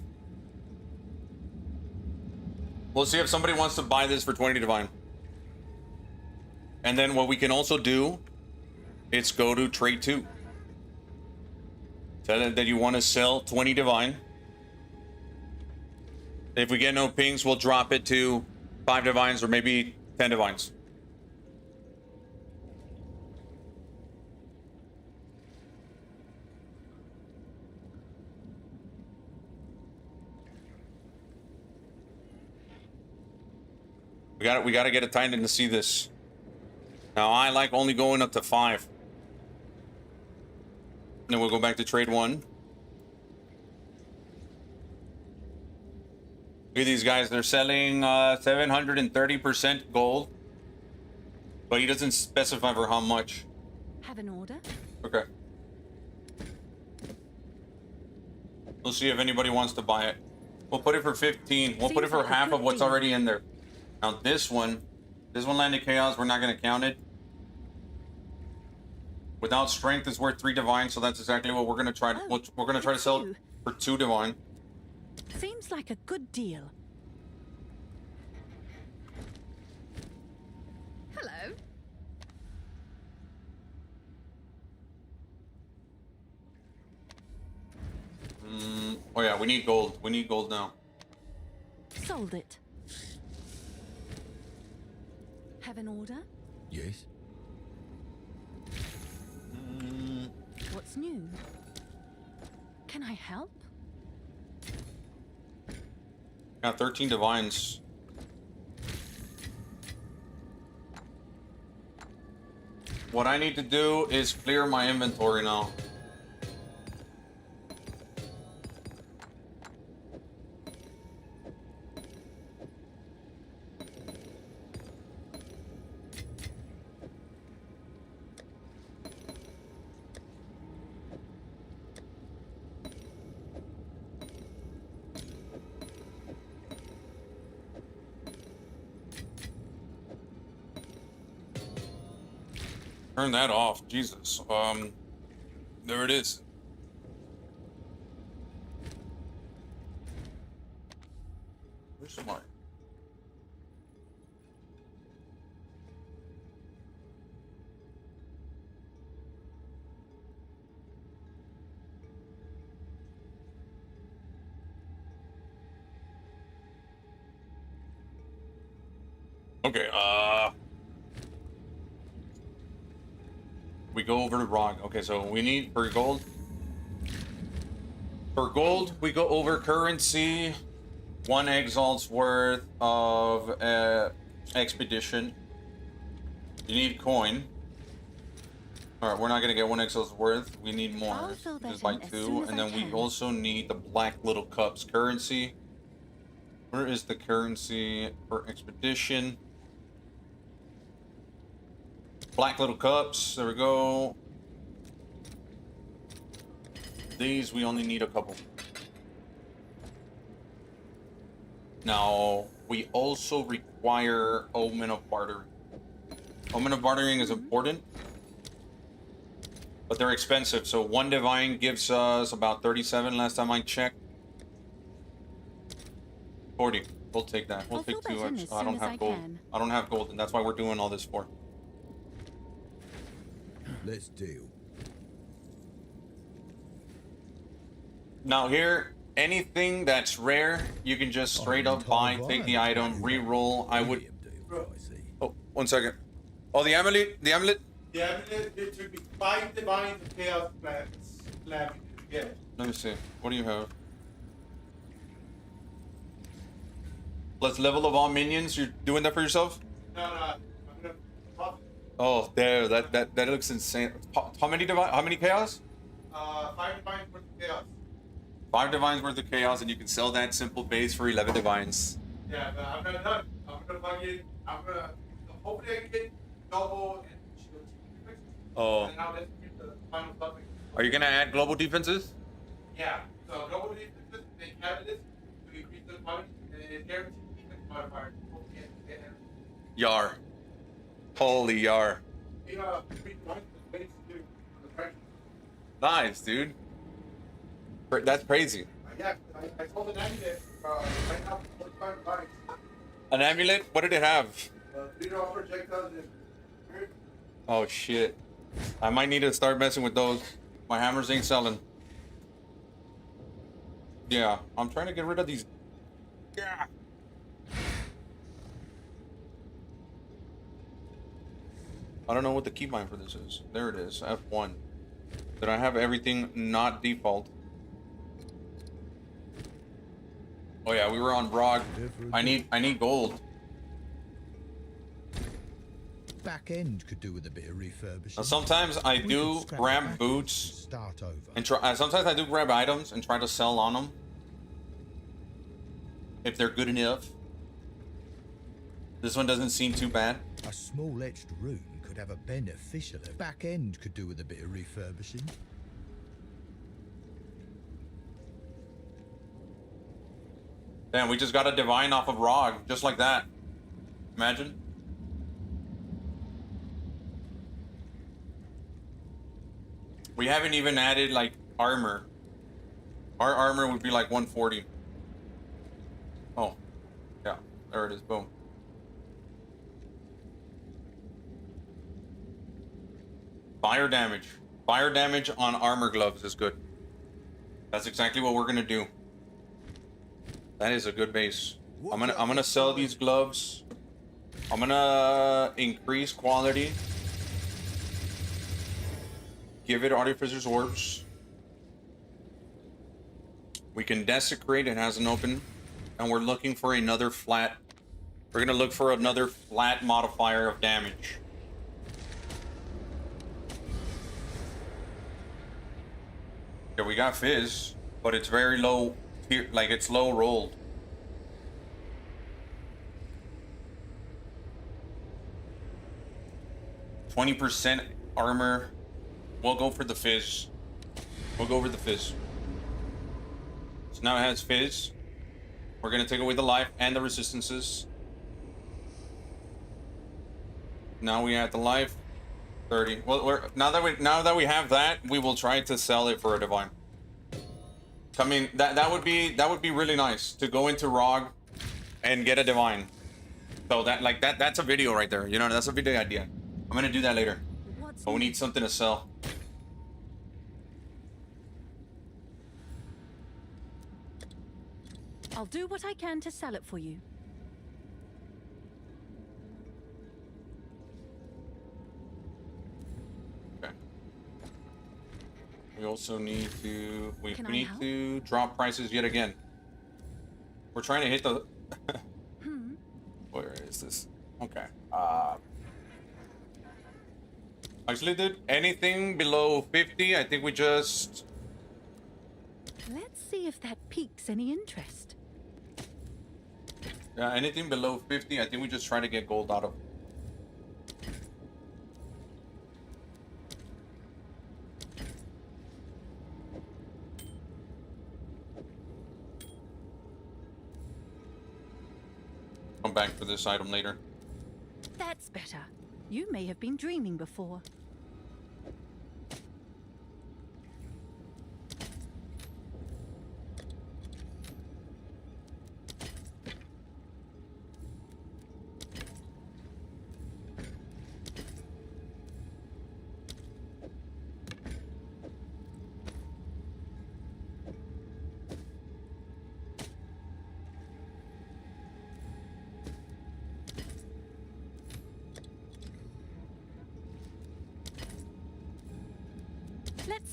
We'll see if somebody wants to buy this for 20 divine. And then what we can also do is go to trade 2. Tell it that you want to sell 20 divine. If we get no pings, we'll drop it to 5 divines or maybe 10 divines. We gotta get a Titan to see this. Now I like only going up to 5. Then we'll go back to trade 1. Look at these guys. They're selling 730% gold. But he doesn't specify for how much. Have an order? Okay. We'll see if anybody wants to buy it. We'll put it for 15. We'll put it Seems for like a half good of what's deal. already in there. Now this one landed chaos. We're not going to count it. Without strength is worth 3 divine, so that's exactly what we're going to try to. Oh, We're going to try to sell you. for 2 divine. Seems like a good deal. Hello. Oh yeah, we need gold. We need gold now. Sold it. Have an order? Yes? What's new? Can I help? Got 13 divines. What I need to do is clear my inventory now. Turn that off, Jesus. There it is. Where's my? Okay, we go over to rock. Okay, so we need for gold. For gold, we go over currency, 1 exile's worth of expedition. You need coin. All right, we're not gonna get 1 exile's worth. We need more. I'll fill that Just by in as 2, soon as and I then we can. also need the black little cups currency. Where is the currency for expedition? Black little cups. There we go. These we only need a couple. Now we also require Omen of Bartering. Omen of Bartering is important, but they're expensive. So 1 divine gives us about 37 last time I checked. 40. We'll take that. We'll I'll take fill 2 that in extra. as I don't soon as I have gold. can. I don't have gold, and that's why we're doing all this for. Let's deal. Now here, anything that's rare, you can just straight up buy, take the item, re-roll. I would. Oh, 1 second. Oh, the amulet. The amulet. The amulet, it should be 5 divines of chaos plans. Yeah. Let me see. What do you have? Plus level of all minions. You're doing that for yourself? No, I'm gonna profit. Oh, there. That looks insane. How many How many chaos? 5 divines worth of chaos. 5 divines worth of chaos, and you can sell that simple base for 11 divines. Yeah, but I'm not done. I'm gonna fucking. Hopefully I can get double and shield defenses. Oh. And now let's get the final stuff. Are you gonna add global defenses? Yeah. So double defenses, they catalyst to increase the damage, and it is guaranteed defense modifier. Yar. Holy yar. Three divines is base to do for the pressure. Nice, dude. That's crazy. Yeah, I told an amulet right now 45 divines. An amulet? What did it have? 3 draw projectiles and Oh shit. I might need to start messing with those. My hammers ain't selling. Yeah, I'm trying to get rid of these. Yeah. I don't know what the keybind for this is. There it is, F1. Did I have everything not default? Oh yeah, we were on ROG. I need gold. Back end could do with a bit of refurbishing. Now, sometimes I We could do scrap grab back boots and start over. and try. Sometimes I do grab items and try to sell on them if they're good enough. This one doesn't seem too bad. A small etched rune could have a beneficial effect. Back end could do with a bit of refurbishing. Damn, we just got a divine off of ROG, just like that. Imagine. We haven't even added like armor. Our armor would be like 140. Oh, yeah, there it is. Boom. Fire damage. Fire damage on armor gloves is good. That's exactly what we're gonna do. That is a good base. I'm gonna sell these gloves. I'm gonna increase quality. Give it Artificer's Orbs. We can desecrate, it has an open. And we're looking for another flat. We're gonna look for another flat modifier of damage. Yeah, we got Fizz, but it's very low, like it's low rolled. %20 armor. We'll go for the Fizz. We'll go for the Fizz. So now it has Fizz. We're gonna take away the life and the resistances. Now we have the life. 30. Well, now that we have that, we will try to sell it for a divine. I mean, that would be really nice to go into ROG and get a divine. So that's a video right there. You know, that's a video idea. I'm gonna do that later. But we need something to sell. I'll do what I can to sell it for you. Okay. We also need to we Can I need help? to drop prices yet again. We're trying to hit the Where is this? Okay. Actually, dude, anything below 50, I think we just Let's see if that piques any interest. anything below 50, I think we just try to get gold out of. Come back for this item later. That's better. You may have been dreaming before.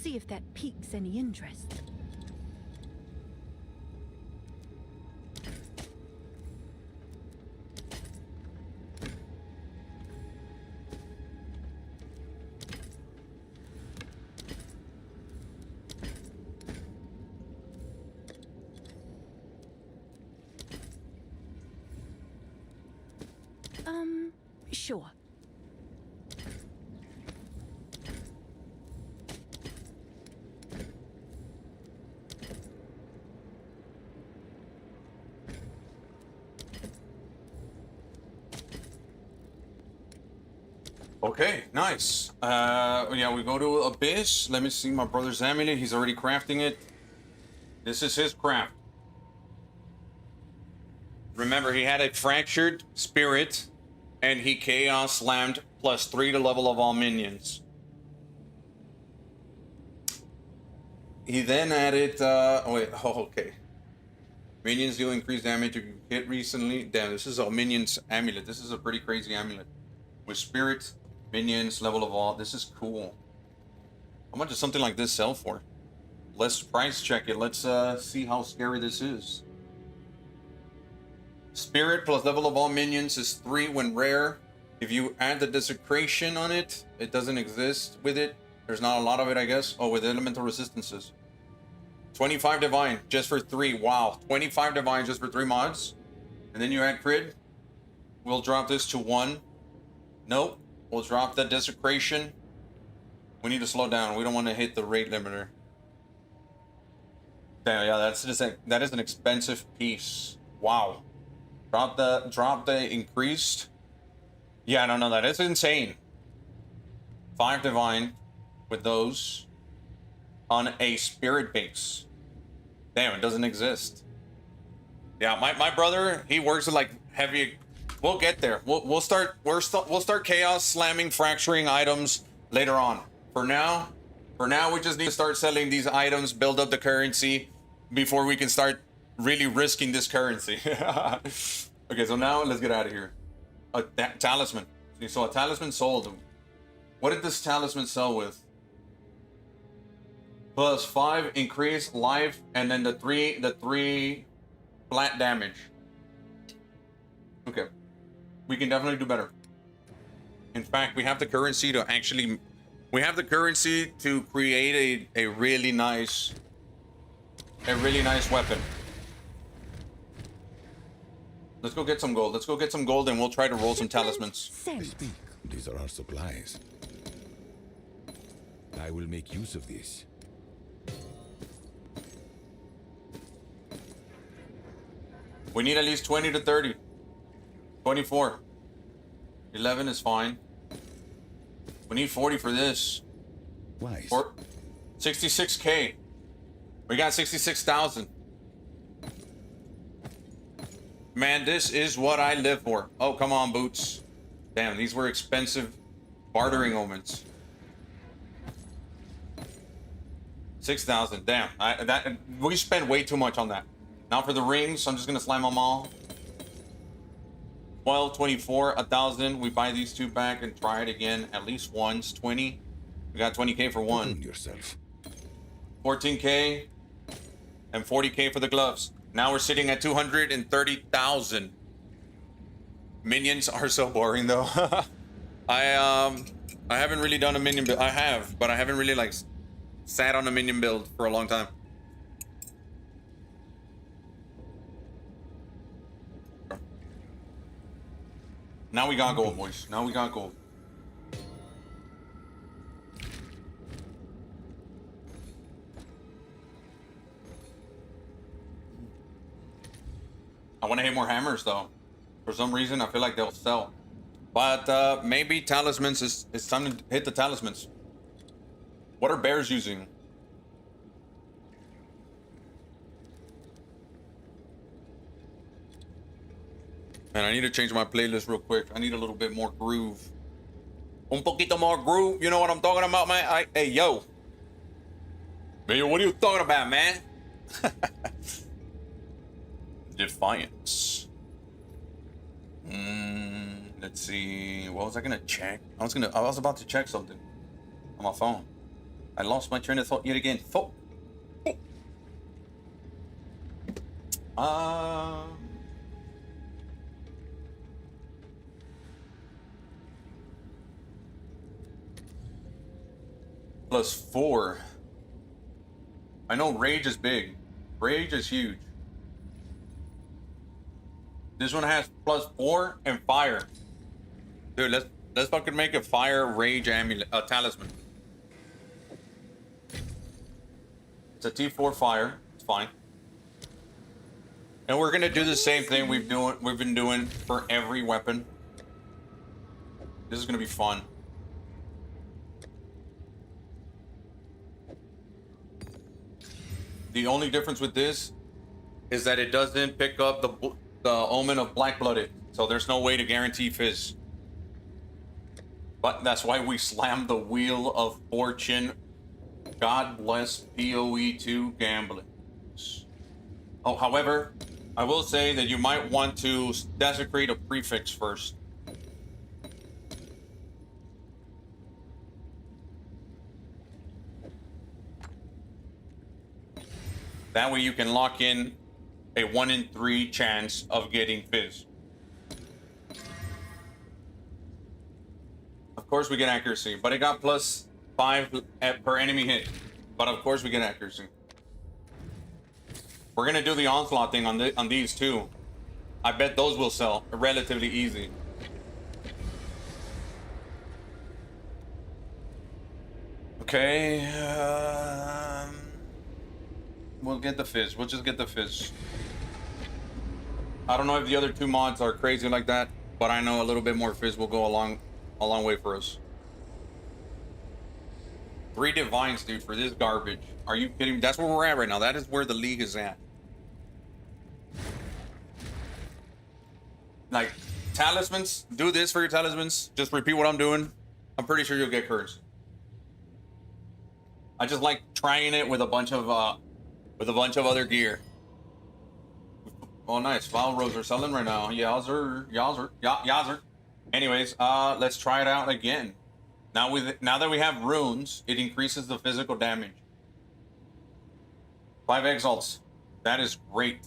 see if that piques any interest. Sure. Okay, nice. Yeah, we go to Abyss. Let me see my brother's amulet. He's already crafting it. This is his craft. Remember, he had a fractured spirit, and he chaos slammed +3 to level of all minions. He then added, okay. Minions deal increased damage if you hit recently. Damn, this is a minion's amulet. This is a pretty crazy amulet. With spirit, minions, level of all. This is cool. How much does something like this sell for? Let's price check it. Let's see how scary this is. Spirit plus level of all minions is 3 when rare. If you add the desecration on it, it doesn't exist with it. There's not a lot of it, I guess. Oh, with elemental resistances. 25 divine just for 3. Wow. 25 divine just for 3 mods. And then you add crit. We'll drop this to 1. Nope. We'll drop the desecration. We need to slow down. We don't want to hit the rate limiter. Damn, yeah, that is an expensive piece. Wow. Drop the increased. Yeah, no, that is insane. 5 divine with those on a spirit base. Damn, it doesn't exist. Yeah, my brother, he works with like heavy. We'll get there. We'll start chaos slamming, fracturing items later on. For now, we just need to start selling these items, build up the currency before we can start really risking this currency. Okay, so now let's get out of here. A talisman. So a talisman sold. What did this talisman sell with? +5 increased life, and then the three flat damage. Okay, we can definitely do better. In fact, we have the currency to actually. We have the currency to create a really nice weapon. Let's go get some gold. Let's go get some gold, and we'll try to roll some talismans. I speak. These are our supplies. I will make use of this. We need at least 20 to 30. 24. 11 is fine. We need 40 for this. Wise. 66k. We got 66,000. Man, this is what I live for. Oh, come on, boots. Damn, these were expensive bartering omens. 6,000. Damn, we spent way too much on that. Now for the rings, so I'm just gonna slam them all. 12, 24, 1,000. We buy these 2 back and try it again at least once. 20. We got 20k for 1. Yourself. 14k and 40k for the gloves. Now we're sitting at 230,000. Minions are so boring though. I haven't really done a minion build. I have, but I haven't really like sat on a minion build for a long time. Now we got gold, boys. Now we got gold. I want to hit more hammers though. For some reason, I feel like they'll sell. But maybe talismans it's time to hit the talismans. What are bears using? Man, I need to change my playlist real quick. I need a little bit more groove. Un poquito more groove. You know what I'm talking about, man? Hey, yo. Man, what are you talking about, man? Defiance. Let's see. What was I gonna check? I was about to check something on my phone. I lost my train of thought yet again. Thought. Um. +4. I know rage is big. Rage is huge. This one has +4 and fire. Dude, let's fucking make a fire rage amulet, a talisman. It's a T4 fire. It's fine. And we're gonna do the same thing we've been doing for every weapon. This is gonna be fun. The only difference with this is that it doesn't pick up the omen of black-blooded, so there's no way to guarantee fizz. But that's why we slammed the Wheel of Fortune. God bless PoE2 gambling. Oh, however, I will say that you might want to desecrate a prefix first. That way you can lock in a 1 in 3 chance of getting fizz. Of course we get accuracy, but it got +5 per enemy hit. But of course we get accuracy. We're gonna do the onslaught thing on these too. I bet those will sell relatively easy. Okay. We'll get the fizz. We'll just get the fizz. I don't know if the other 2 mods are crazy like that, but I know a little bit more fizz will go a long way for us. 3 divines, dude, for this garbage. Are you kidding me? That's where we're at right now. That is where the league is at. Like, talismans, do this for your talismans. Just repeat what I'm doing. I'm pretty sure you'll get cursed. I just like trying it with a bunch of other gear. Oh, nice. Vile Rose are selling right now. Yowzer. Anyways, let's try it out again. Now that we have runes, it increases the physical damage. 5 exalts. That is great.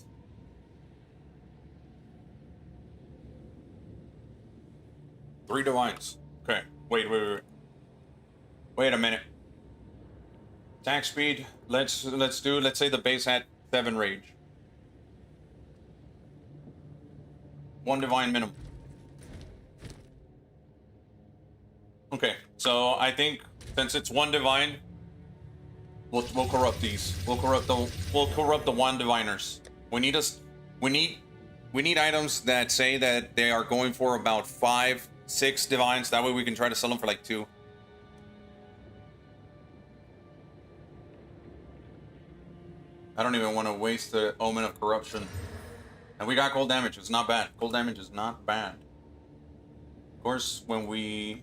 Three divines. Okay. Wait a minute. Attack speed. Let's say the base had 7 rage. 1 divine minimum. Okay, so I think since it's 1 divine, we'll corrupt these. We'll corrupt the 1 diviners. We need items that say that they are going for about 5, 6 divines. That way we can try to sell them for like 2. I don't even want to waste the Omen of Corruption. And we got cold damage. It's not bad. Cold damage is not bad. Of course, when we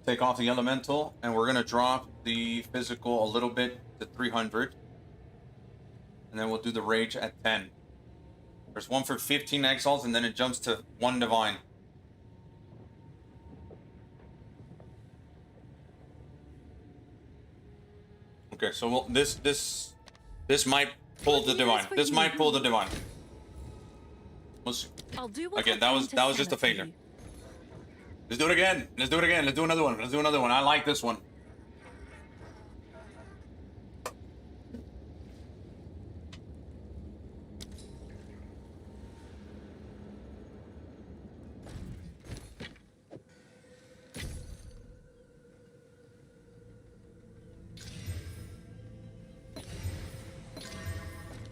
take off the elemental, and we're going to drop the physical a little bit to 300. And then we'll do the rage at 10. There's one for 15 exiles, and then it jumps to 1 divine. Okay, so we'll, this might pull the divine. This might pull the divine. We'll see. I'll do what Again, I that can was to just a sell it to failure. you. Let's do it again. Let's do it again. Let's do another one. Let's do another one. I like this one.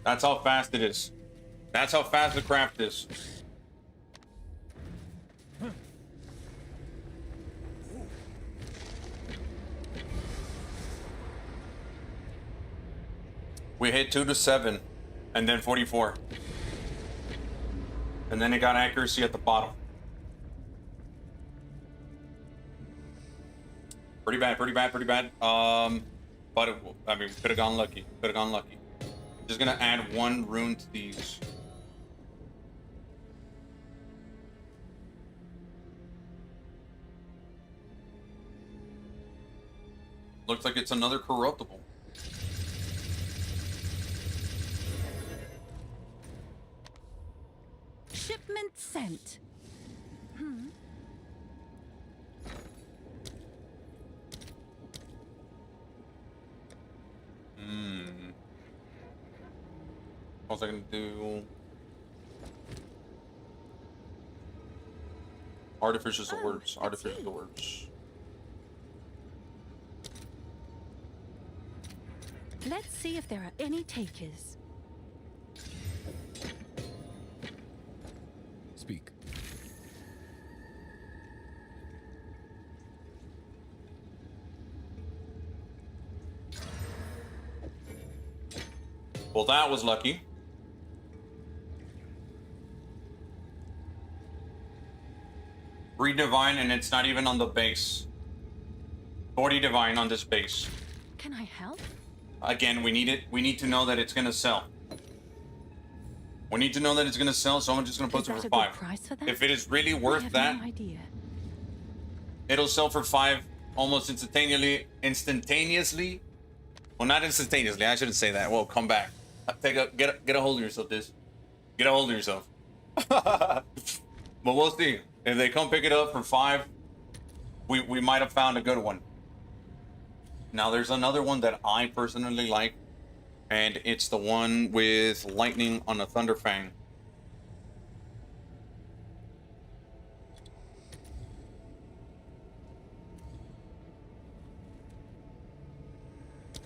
That's how fast it is. That's how fast the craft is. We hit 2 to 7, and then 44. And then it got accuracy at the bottom. Pretty bad, pretty bad, pretty bad. But I mean, could have gone lucky. Could have gone lucky. Just gonna add 1 rune to these. Looks like it's another corruptible. Shipment sent. What was I gonna do? Artificial swords. Artificial swords. Let's see if there are any takers. Speak. Well, that was lucky. Read divine, and it's not even on the base. 40 divine on this base. Can I help? Again, we need it. We need to know that it's gonna sell. We need to know that it's gonna sell, so I'm just gonna put Is it that for a good 5. price for that? If it is really I worth have that, no idea. it'll sell for 5 almost instantaneously. Well, not instantaneously. I shouldn't say that. Well, come back. Get a hold of yourself, this. Get a hold of yourself. But we'll see. If they come pick it up for 5, we might have found a good one. Now, there's another one that I personally like, and it's the one with lightning on a Thunder Fang.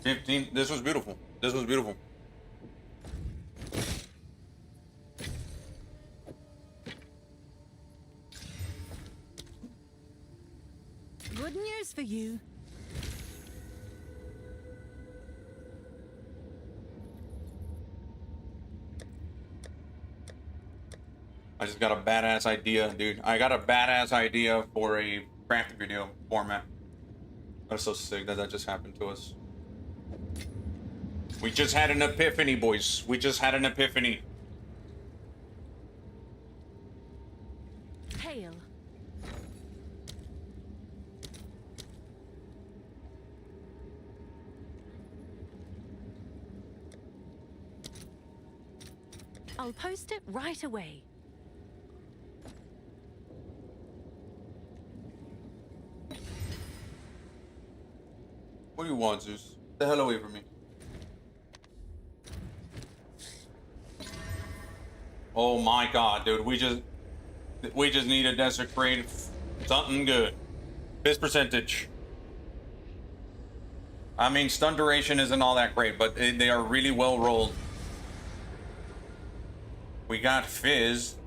$15. This was beautiful. This was beautiful. Good news for you. I just got a badass idea, dude. I got a badass idea for a crafting video format. That's so sick that just happened to us. We just had an epiphany, boys. We just had an epiphany. Hail. I'll post it right away. What do you want, Zeus? Get the hell away from me. Oh my god, dude. We just need a desecrate something good. This percentage. I mean, stun duration isn't all that great, but they are really well rolled. We got fizz,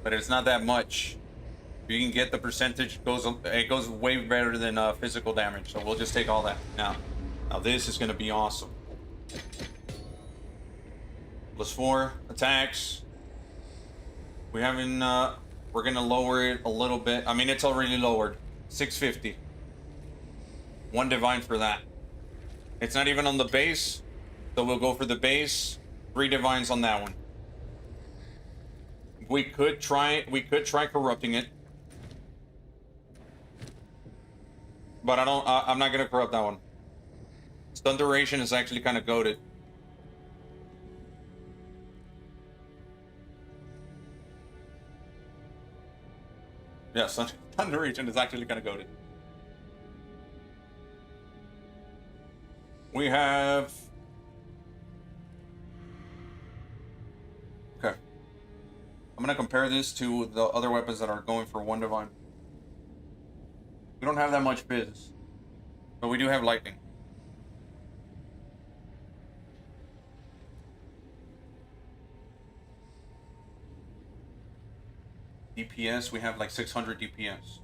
but it's not that much. If you can get the percentage, it goes way better than physical damage. So we'll just take all that. Now this is gonna be awesome. +4 attacks. We haven't. We're gonna lower it a little bit. I mean, it's already lowered. 650. 1 divine for that. It's not even on the base, so we'll go for the base. 3 divines on that one. We could try corrupting it, but I'm not gonna corrupt that one. Stun duration is actually kind of goated. Yeah, stun duration is actually kind of goated. We have. Okay. I'm gonna compare this to the other weapons that are going for 1 divine. We don't have that much fizz, but we do have lightning. DPS, we have like 600 DPS.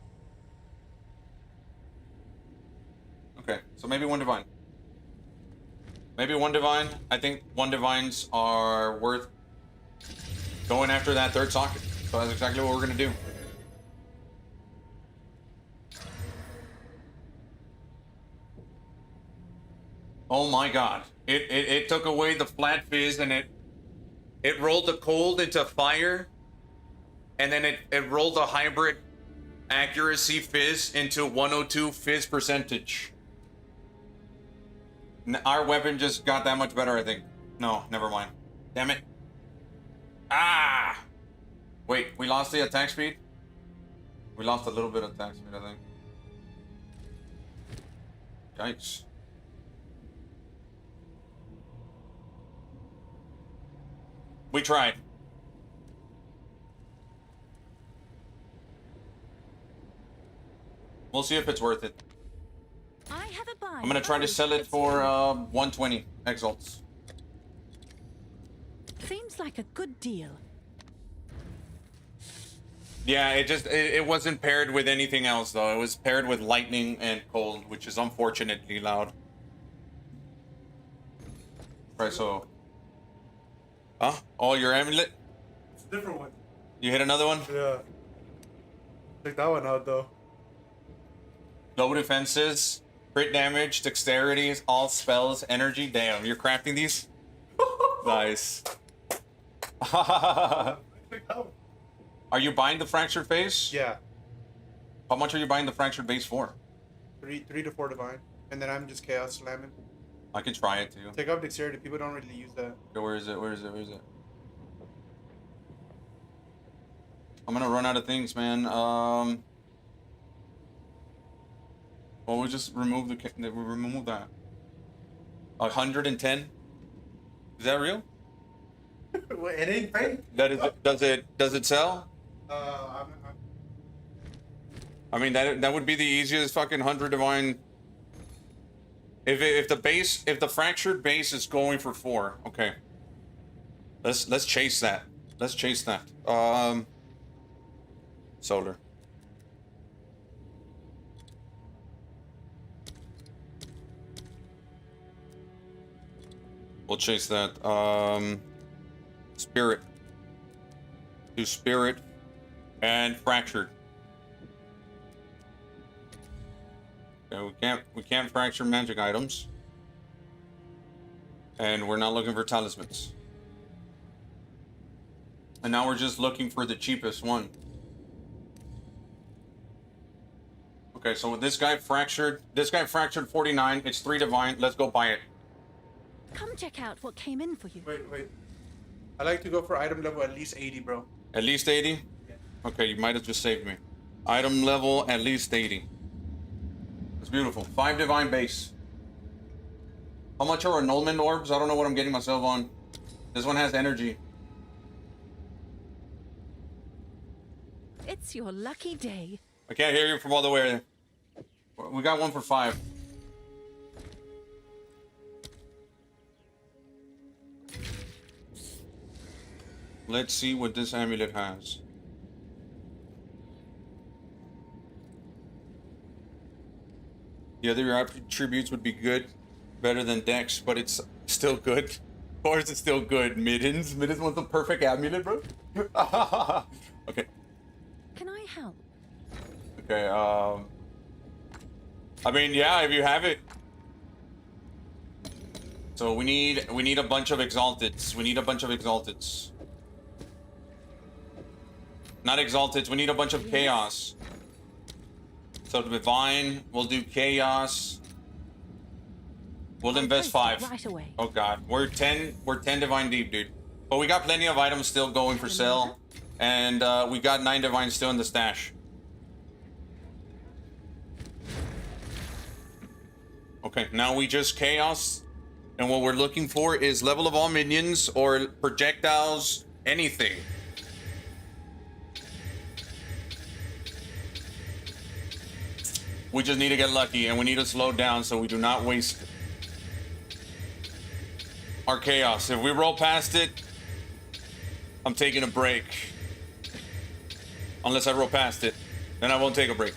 Okay, so maybe 1 divine. Maybe 1 divine. I think 1 divines are worth going after that 3rd socket. So that's exactly what we're gonna do. Oh my god. It took away the flat fizz, and it rolled the cold into fire, and then it rolled a hybrid accuracy fizz into 102 fizz percentage. Our weapon just got that much better, I think. No, never mind. Damn it. Ah! Wait, we lost the attack speed? We lost a little bit of attack speed, I think. Yikes. We tried. We'll see if it's worth it. I have a buy. I'm gonna try to sell it for 120 exalts. Seems like a good deal. Yeah, it wasn't paired with anything else though. It was paired with lightning and cold, which is unfortunately loud. Right, so. Huh? Oh, your amulet? It's a different one. You hit another one? Yeah. Check that one out though. Low defenses, crit damage, dexterity, all spells, energy. Damn, you're crafting these? Nice. Check that one. Are you buying the fractured face? Yeah. How much are you buying the fractured base for? 3 to 4 divine. And then I'm just chaos slamming. I can try it too. Take off dexterity. People don't really use that. Okay, where is it? Where is it? Where is it? I'm gonna run out of things, man. Well, we just remove we remove that. 110. Is that real? Wait, it ain't fake. That is. Does it sell? I mean that would be the easiest fucking 100 divine. If the fractured base is going for 4, okay. Let's chase that. Let's chase that. Solar. We'll chase that. Spirit. Do spirit and fractured. Okay, we can't fracture magic items. And we're not looking for talismans. And now we're just looking for the cheapest one. Okay, so with this guy fractured 49, it's 3 divine. Let's go buy it. Come check out what came in for you. Wait. I like to go for item level at least 80, bro. At least 80? Yeah. Okay, you might have just saved me. Item level at least 80. It's beautiful. 5 divine base. How much are annulment orbs? I don't know what I'm getting myself on. This one has energy. It's your lucky day. I can't hear you from all the way there. We got one for 5. Let's see what this amulet has. The other attributes would be good, better than Dex, but it's still good. Of course, it's still good. Middens wants the perfect amulet, bro. Okay. Can I help? Okay. I mean, yeah, if you have it. So we need a bunch of exalteds. We need a bunch of exalteds. Not exalteds. We need a bunch of chaos. So divine, we'll do chaos. We'll invest 5. Right away. Oh god, we're 10 divine deep, dude. But we got plenty of items still going for sale, and we got 9 divine still in the stash. Okay, now we just chaos, and what we're looking for is level of all minions or projectiles, anything. We just need to get lucky, and we need to slow down so we do not waste our chaos. If we roll past it, I'm taking a break. Unless I roll past it, then I won't take a break.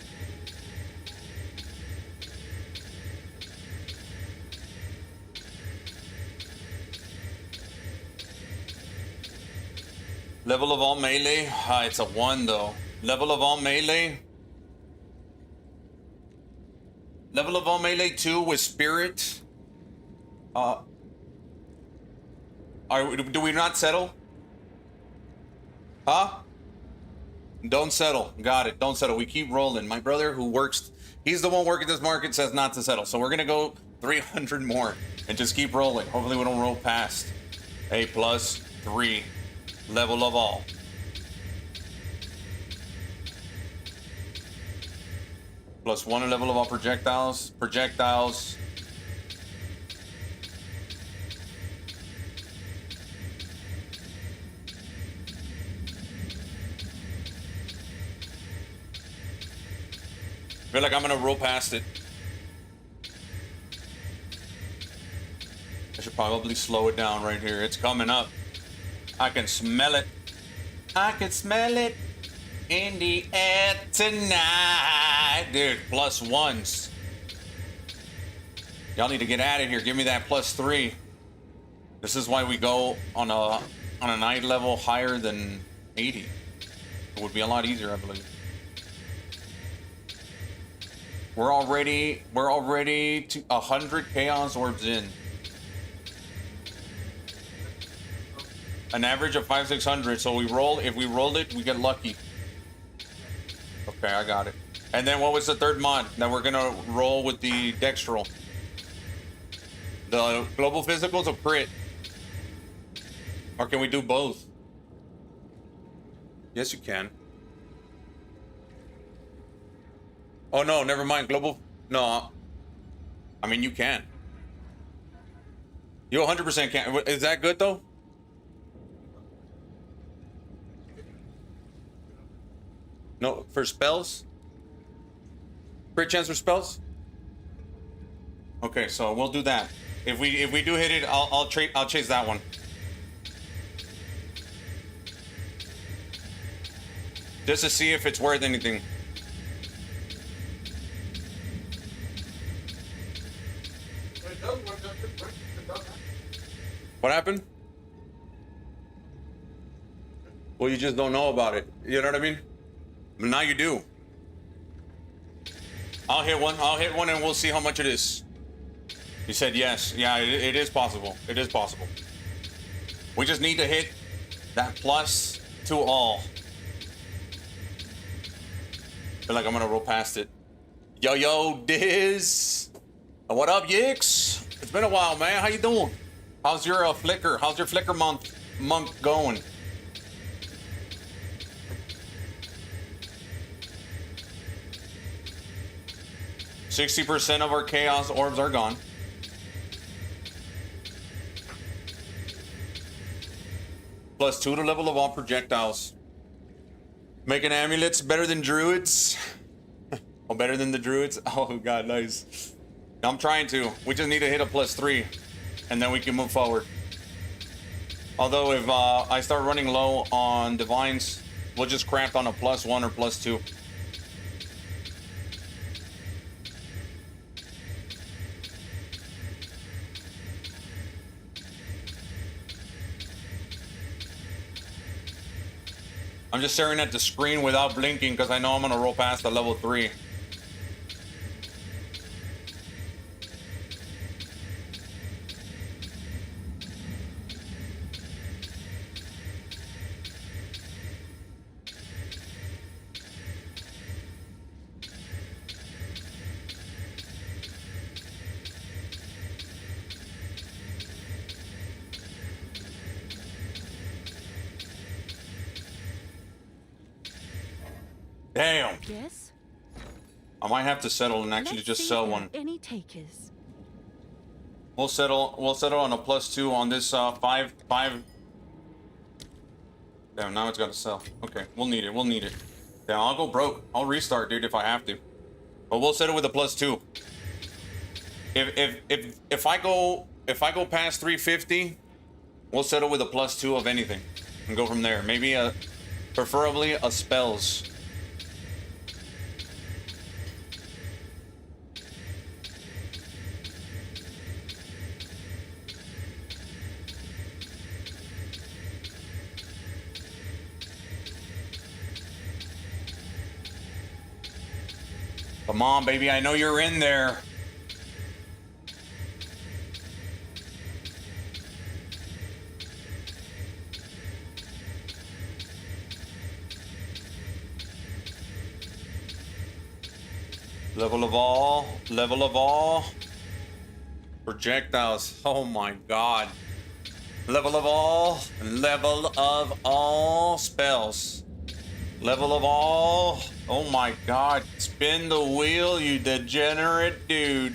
Level of all melee? It's a 1 though. Level of all melee? Level of all melee 2 with spirit. Do we not settle? Huh? Don't settle. Got it. Don't settle. We keep rolling. My brother who works, he's the one working this market, says not to settle. So we're gonna go 300 more. And just keep rolling. Hopefully we don't roll past a +3 level of all. +1 level of all projectiles. Projectiles. I feel like I'm gonna roll past it. I should probably slow it down right here. It's coming up. I can smell it. I can smell it in the air tonight. Dude, +1s. Y'all need to get out of here. Give me that +3. This is why we go on a night level higher than 80. It would be a lot easier, I believe. We're already to 100 chaos orbs in. An average of 500-600. So if we roll it, we get lucky. Okay, I got it. And then what was the third mod that we're gonna roll with the Dextral? The global physicals or crit? Or can we do both? Yes, you can. Oh no, never mind. Global. No. I mean, you can. You 100% can. Is that good though? No, for spells? Crit chance for spells? Okay, so we'll do that. If we do hit it, I'll chase that one. Just to see if it's worth anything. What happened? Well, you just don't know about it. You know what I mean? But now you do. I'll hit one and we'll see how much it is. He said yes. Yeah, it is possible. It is possible. We just need to hit that plus to all. Feel like I'm gonna roll past it. Yo, Diz. What up, Yix? It's been a while, man. How you doing? How's your flicker? How's your flicker month going? %60 of our chaos orbs are gone. +2 to level of all projectiles. Making amulets better than druids. Oh, better than the druids? Oh god, nice. I'm trying to. We just need to hit a +3 and then we can move forward. Although if I start running low on divines, we'll just craft on a +1 or +2. I'm just staring at the screen without blinking because I know I'm gonna roll past the level 3. Damn. Yes? I might have to settle and actually Let's just see sell if there one. are any takers. We'll settle on a +2 on this 5. Damn, now it's gotta sell. Okay, we'll need it. Damn, I'll go broke. I'll restart, dude, if I have to. But we'll settle with a +2. If I go past 350, we'll settle with a +2 of anything and go from there. Maybe preferably a spells. Come on, baby, I know you're in there. Level of all. Projectiles. Oh my god. Level of all spells. Level of all. Oh my god. Spin the wheel, you degenerate dude.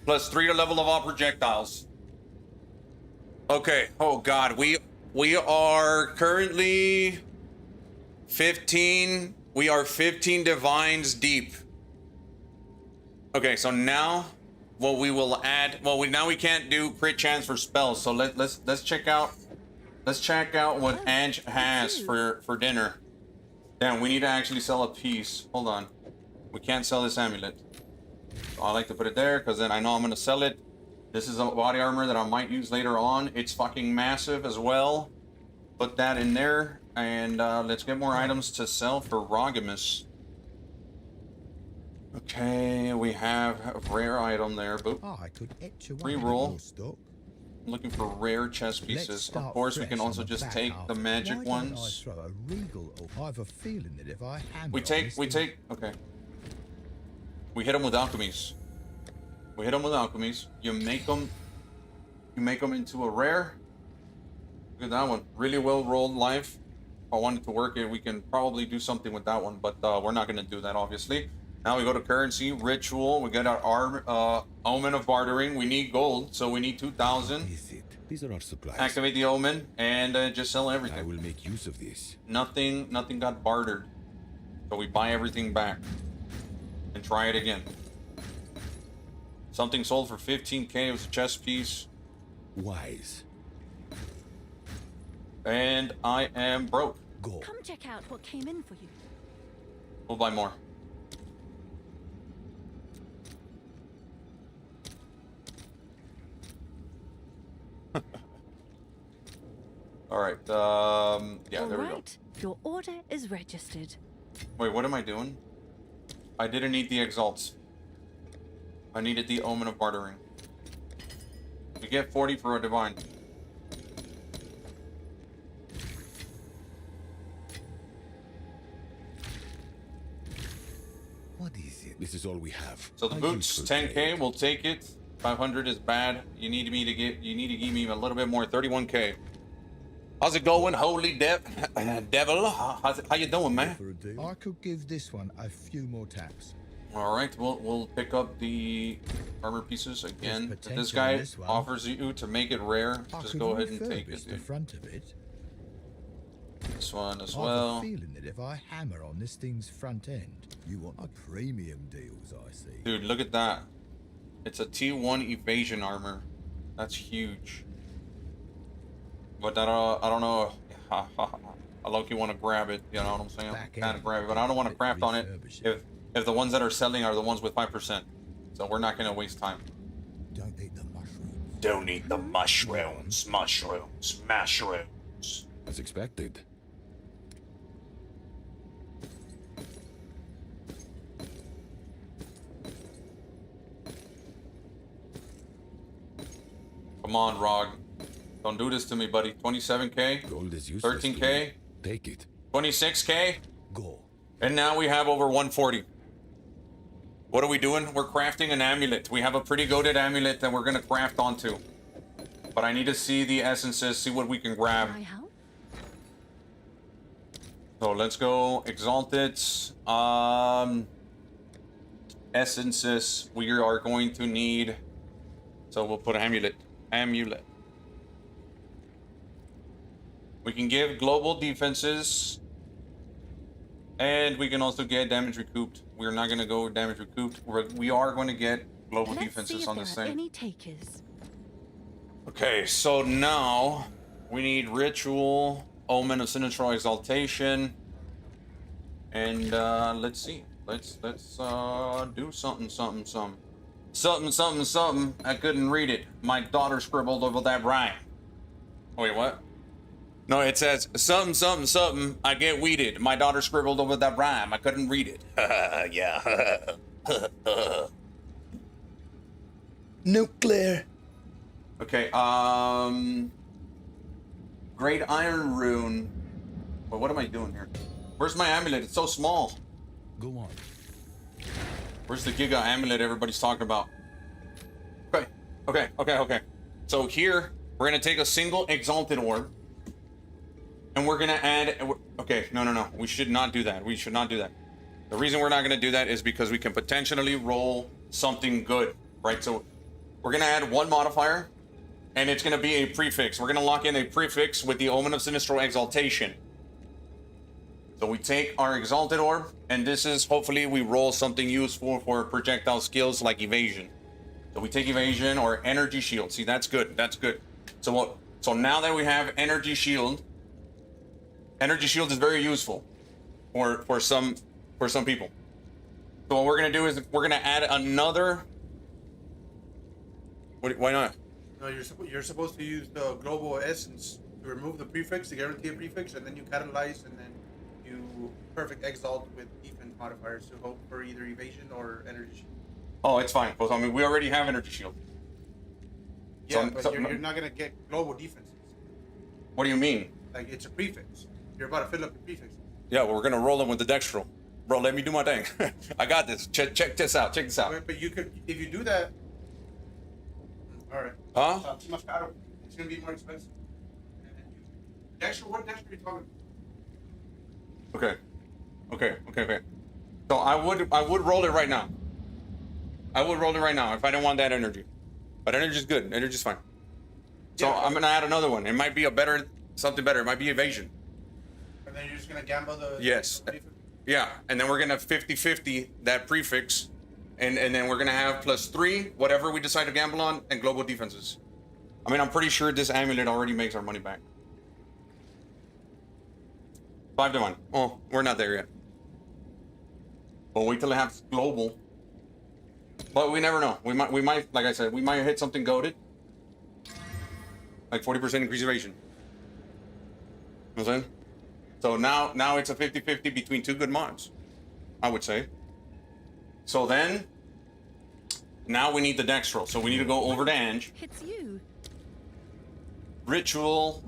+3 to level of all projectiles. Okay. Oh god. We are currently 15. We are 15 divines deep. Okay, so now what we will add, well, now we can't do crit chance for spells, so let's check out what Ange has for dinner. Damn, we need to actually sell a piece. Hold on. We can't sell this amulet. So I like to put it there because then I know I'm gonna sell it. This is a body armor that I might use later on. It's fucking massive as well. Put that in there, and let's get more items to sell for Rogimus. Okay, we have a rare item there. Boop. Oh, I could etch away Reroll. your stock. Looking for rare chess pieces. Let's Of start course, we fresh can on also the just back take half. the magic Why don't ones. I throw a regal? I have a feeling that if I hammer We on take, this we thing- take, okay. We hit them with alchemies. We hit them with alchemies. You make them into a rare. Look at that one. Really well rolled life. If I wanted to work it, we can probably do something with that one, but we're not going to do that, obviously. Now we go to currency, ritual. We get our omen of bartering. We need gold, so we need 2,000. Is it? These are our supplies. Activate the omen and just sell I everything. will make use of this. Nothing got bartered, so we buy everything back and try it again. Something sold for 15k. It was a chess piece, Wise. and I am broke. Go. Come check out what came in for you. We'll buy more. All right. Yeah, All there we go. right, your order is registered. Wait, what am I doing? I didn't need the exalts. I needed the omen of bartering. We get 40 for a divine. What is it? This is all we have. So the A boots, useful 10k, trade. we'll take it. 500 is bad. You need to give me a little bit more, 31k. How's it going, holy devil? How you doing, man? For a deal. I could give this one a few more taps. All right, we'll pick up the armor pieces again. If this potential guy in this one. offers you to make it rare, I just could go ahead and take refurbish it, the dude. front of it. This one as I have well. a feeling that if I hammer on this thing's front end, you want a premium deals, I see. Dude, look at that. It's a T1 evasion armor. That's huge. But that, I don't know. I low-key want to grab it. You know what I'm saying? Back Kind of end. grab it, but I don't want to craft on it Refurbish it. if the ones that are selling are the ones with 5%. So we're not gonna waste time. Don't eat the mushrooms. Don't eat the mushrooms. As expected. Come on, Rog. Don't do this to me, buddy. 27k, Gold is useless. to 13k, me. Take it. 26k, Go. and now we have over 140. What are we doing? We're crafting an amulet. We have a pretty goated amulet that we're gonna craft onto. But I need to see the essences, see what we can grab. Can I help? So let's go exalted. Essences we are going to need. So we'll put amulet. Amulet. We can give global defenses. And we can also get damage recouped. We're not going to go damage recouped. We are going to get global Let's see defenses if on there this are thing. any takers. Okay, so now we need ritual, omen of sinister exaltation, and let's see. Let's do something. I couldn't read it. My daughter scribbled over that rhyme. Oh, wait, what? No, it says something. I get weeded. My daughter scribbled over that rhyme. I couldn't read it. Yeah. Nuclear. Okay, Great Iron Rune. Well, what am I doing here? Where's my amulet? It's so small. Go on. Where's the Giga Amulet everybody's talking about? Okay. So here, we're gonna take a single Exalted Orb, and we're gonna add... Okay, no. We should not do that. We should not do that. The reason we're not gonna do that is because we can potentially roll something good, right? So we're gonna add one modifier, and it's gonna be a prefix. We're gonna lock in a prefix with the Omen of Sinistral Exaltation. So we take our Exalted Orb, and this is, hopefully, we roll something useful for projectile skills like Evasion. So we take Evasion or Energy Shield. See, that's good. That's good. So now that we have Energy Shield is very useful for some people. So what we're gonna do is we're gonna add another. Why not? No, you're supposed to use the global essence to remove the prefix to guarantee a prefix, and then you catalyze, and then you perfect exalt with defense modifiers to hope for either evasion or energy shield. Oh, it's fine. I mean, we already have Energy Shield. Yeah, but you're not gonna get global defenses. What do you mean? Like, it's a prefix. You're about to fill up the prefix. Yeah, well, we're gonna roll them with the Dextral. Bro, let me do my thing. I got this. Check this out. Check this out. But you could, if you do that. All right. Huh? Too much caro. It's gonna be more expensive. What Dexter are you talking about? Okay. So I would roll it right now. I would roll it right now if I didn't want that energy. But energy's good. Energy's fine. So Yeah, I'm gonna add another one. It might be something better. It might be Evasion. And then you're just gonna gamble the. Yes. The prefix? Yeah, and then we're gonna 50-50 that prefix, and then we're gonna have +3 whatever we decide to gamble on and global defenses. I mean, I'm pretty sure this amulet already makes our money back. 5 to 1. Oh, we're not there yet. We'll wait till it has global. But we never know. We might, like I said, we might hit something goated. Like 40% increase evasion. You know what I'm saying? So now it's a 50-50 between two good mods, I would say. So then, now we need the Dextral. So we need to go over to Ange. It's you. Ritual.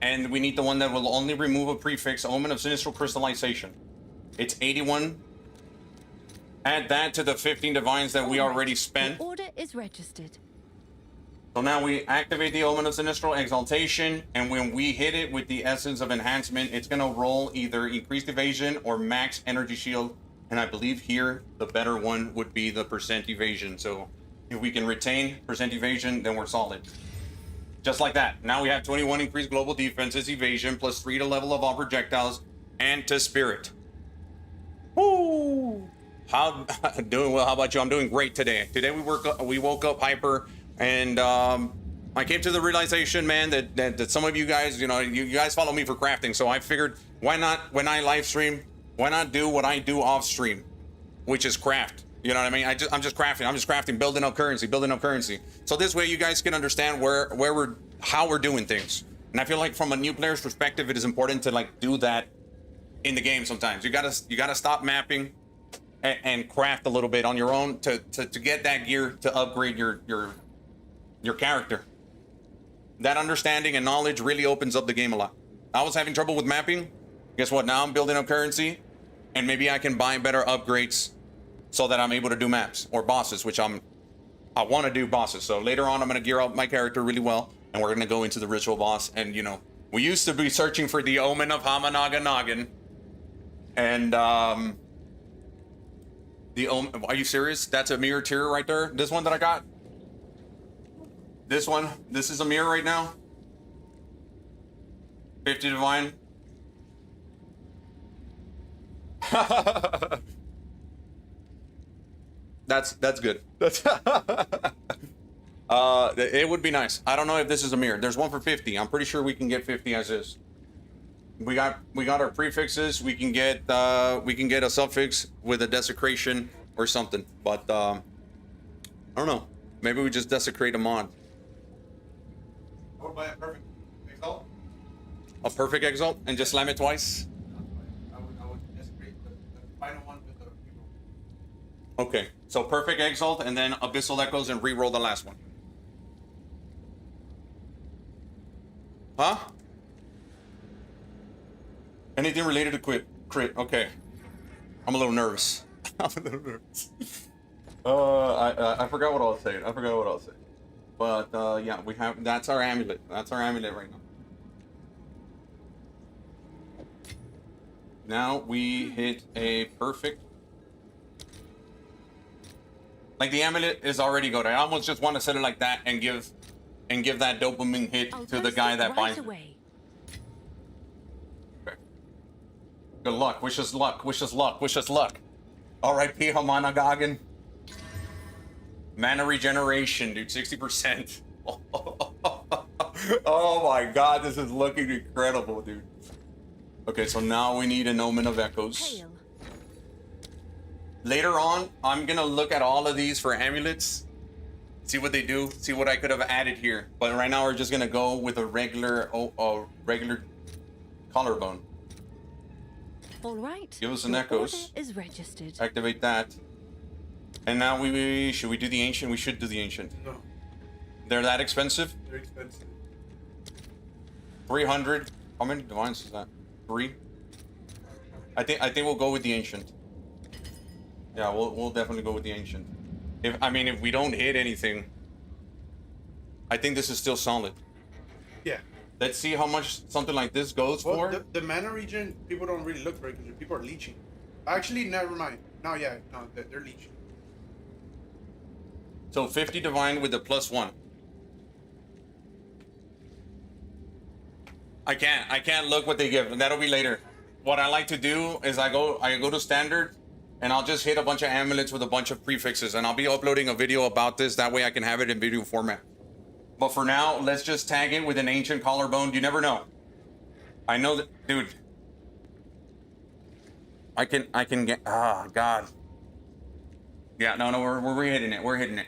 And we need the one that will only remove a prefix, Omen of Sinistral Crystallization. It's 81. Add that to the 15 divines that we already spent. The order is registered. So now we activate the Omen of Sinistral Exaltation, and when we hit it with the Essence of Enhancement, it's gonna roll either increased evasion or max energy shield. And I believe here, the better one would be the percent evasion. So if we can retain percent evasion, then we're solid. Just like that. Now we have 21 increased global defenses, evasion, +3 to level of all projectiles, and to spirit. Woo! How doing well? How about you? I'm doing great today. Today we woke up hyper, and I came to the realization, man, that some of you guys, you guys follow me for crafting, so I figured, why not, when I live stream, why not do what I do off stream, which is craft. You know what I mean? I'm just crafting, building up currency. So this way you guys can understand how we're doing things. And I feel like from a new player's perspective, it is important to like do that in the game sometimes. You gotta stop mapping and craft a little bit on your own to get that gear to upgrade your character. That understanding and knowledge really opens up the game a lot. I was having trouble with mapping. Guess what? Now I'm building up currency, and maybe I can buy better upgrades so that I'm able to do maps or bosses, which I want to do bosses. So later on, I'm going to gear up my character really well, and we're going to go into the ritual boss. And we used to be searching for the Omen of Hamanaga Noggin, and the Omen. Are you serious? That's a mirror tier right there. This one that I got. This one. This is a mirror right now. 50 divine. That's good. It would be nice. I don't know if this is a mirror. There's one for 50. I'm pretty sure we can get 50 as is. We got our prefixes. We can get a suffix with a desecration or something. But I don't know. Maybe we just desecrate a mod. I would buy a perfect exalt. A perfect exalt and just slam it twice. I would desecrate the final one with the people. Okay, so perfect exalt and then abyssal echoes and re-roll the last one. Huh? Anything related to crit? Okay. I'm a little nervous. I forgot what I was saying. But yeah, we have. That's our amulet. That's our amulet right now. Now we hit a perfect. Like the amulet is already good. I almost just want to set it like that and give that dopamine hit I'll to the post guy it that right buys it. away. Okay. Good luck. Wish us luck. Wish us luck. Wish us luck. R.I.P. Hamana Gagan. Mana regeneration, dude. 60%. Oh my god, this is looking incredible, dude. Okay, so now we need an Omen of Echoes. Hail. Later on, I'm gonna look at all of these for amulets, see what they do, see what I could have added here. But right now, we're just gonna go with a regular collarbone. All right. Give us an Your Echoes. order is registered. Activate that. And now should we do the ancient? We should do the ancient. No, They're that expensive? they're expensive. 300. How many divines is that? 3. I think we'll go with the ancient. Yeah, we'll definitely go with the ancient. If we don't hit anything, I think this is still solid. Yeah. Let's see how much something like this goes Well, for. the mana regen, people don't really look for it because people are leeching. Actually, never mind. No, yeah, no, they're leeching. So 50 divine with the +1. I can't look what they give. That'll be later. What I like to do is I go to standard, and I'll just hit a bunch of amulets with a bunch of prefixes, and I'll be uploading a video about this. That way I can have it in video format. But for now, let's just tag it with an ancient collarbone. You never know. I know that, dude. I can get. Ah, God. Yeah, no, we're hitting it. We're hitting it.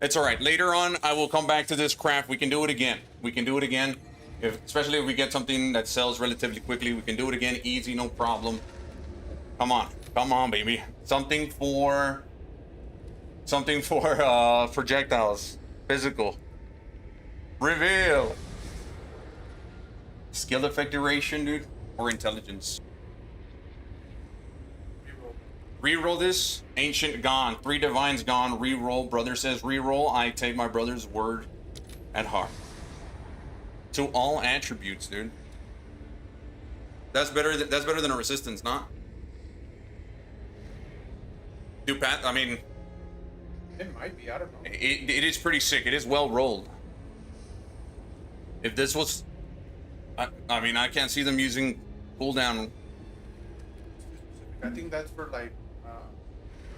It's all right. Later on, I will come back to this craft. We can do it again. We can do it again. Especially if we get something that sells relatively quickly, we can do it again. Easy, no problem. Come on, baby. Something for projectiles. Physical. Reveal. Skill effect duration, dude, or intelligence. Reroll this. Ancient gone. 3 divines gone. Reroll. Brother says reroll. I take my brother's word at heart. To all attributes, dude. That's better than a resistance, not? Dude, Pat, It might be, I don't know. it is pretty sick. It is well rolled. If this was... I can't see them using cooldown. I think that's for like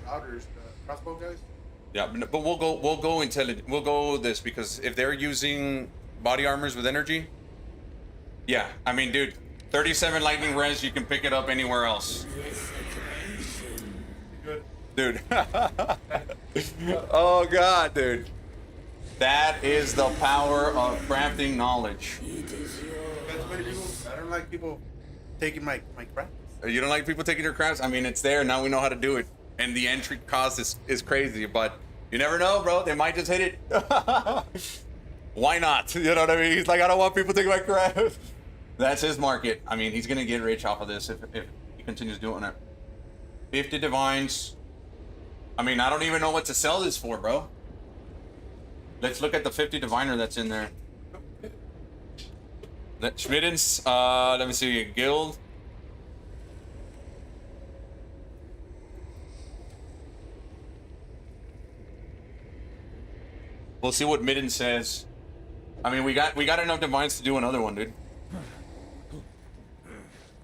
routers, the crossbow guys. Yeah, but we'll go intelligent. We'll go this because if they're using body armors with energy, yeah. Dude, 37 lightning res, you can pick it up anywhere else. Good. Dude. Oh god, dude. That is the power of crafting knowledge. That's many people. I don't like people taking my crap. You don't like people taking your crafts? It's there. Now we know how to do it. And the entry cost is crazy, but you never know, bro. They might just hit it. Why not? You know what I mean? He's like, I don't want people taking my craft. That's his market. He's going to get rich off of this if he continues doing it. 50 divines. I don't even know what to sell this for, bro. Let's look at the 50 diviner that's in there. Schmiddens, let me see, guild. We'll see what Midden says. We got enough divines to do another one, dude.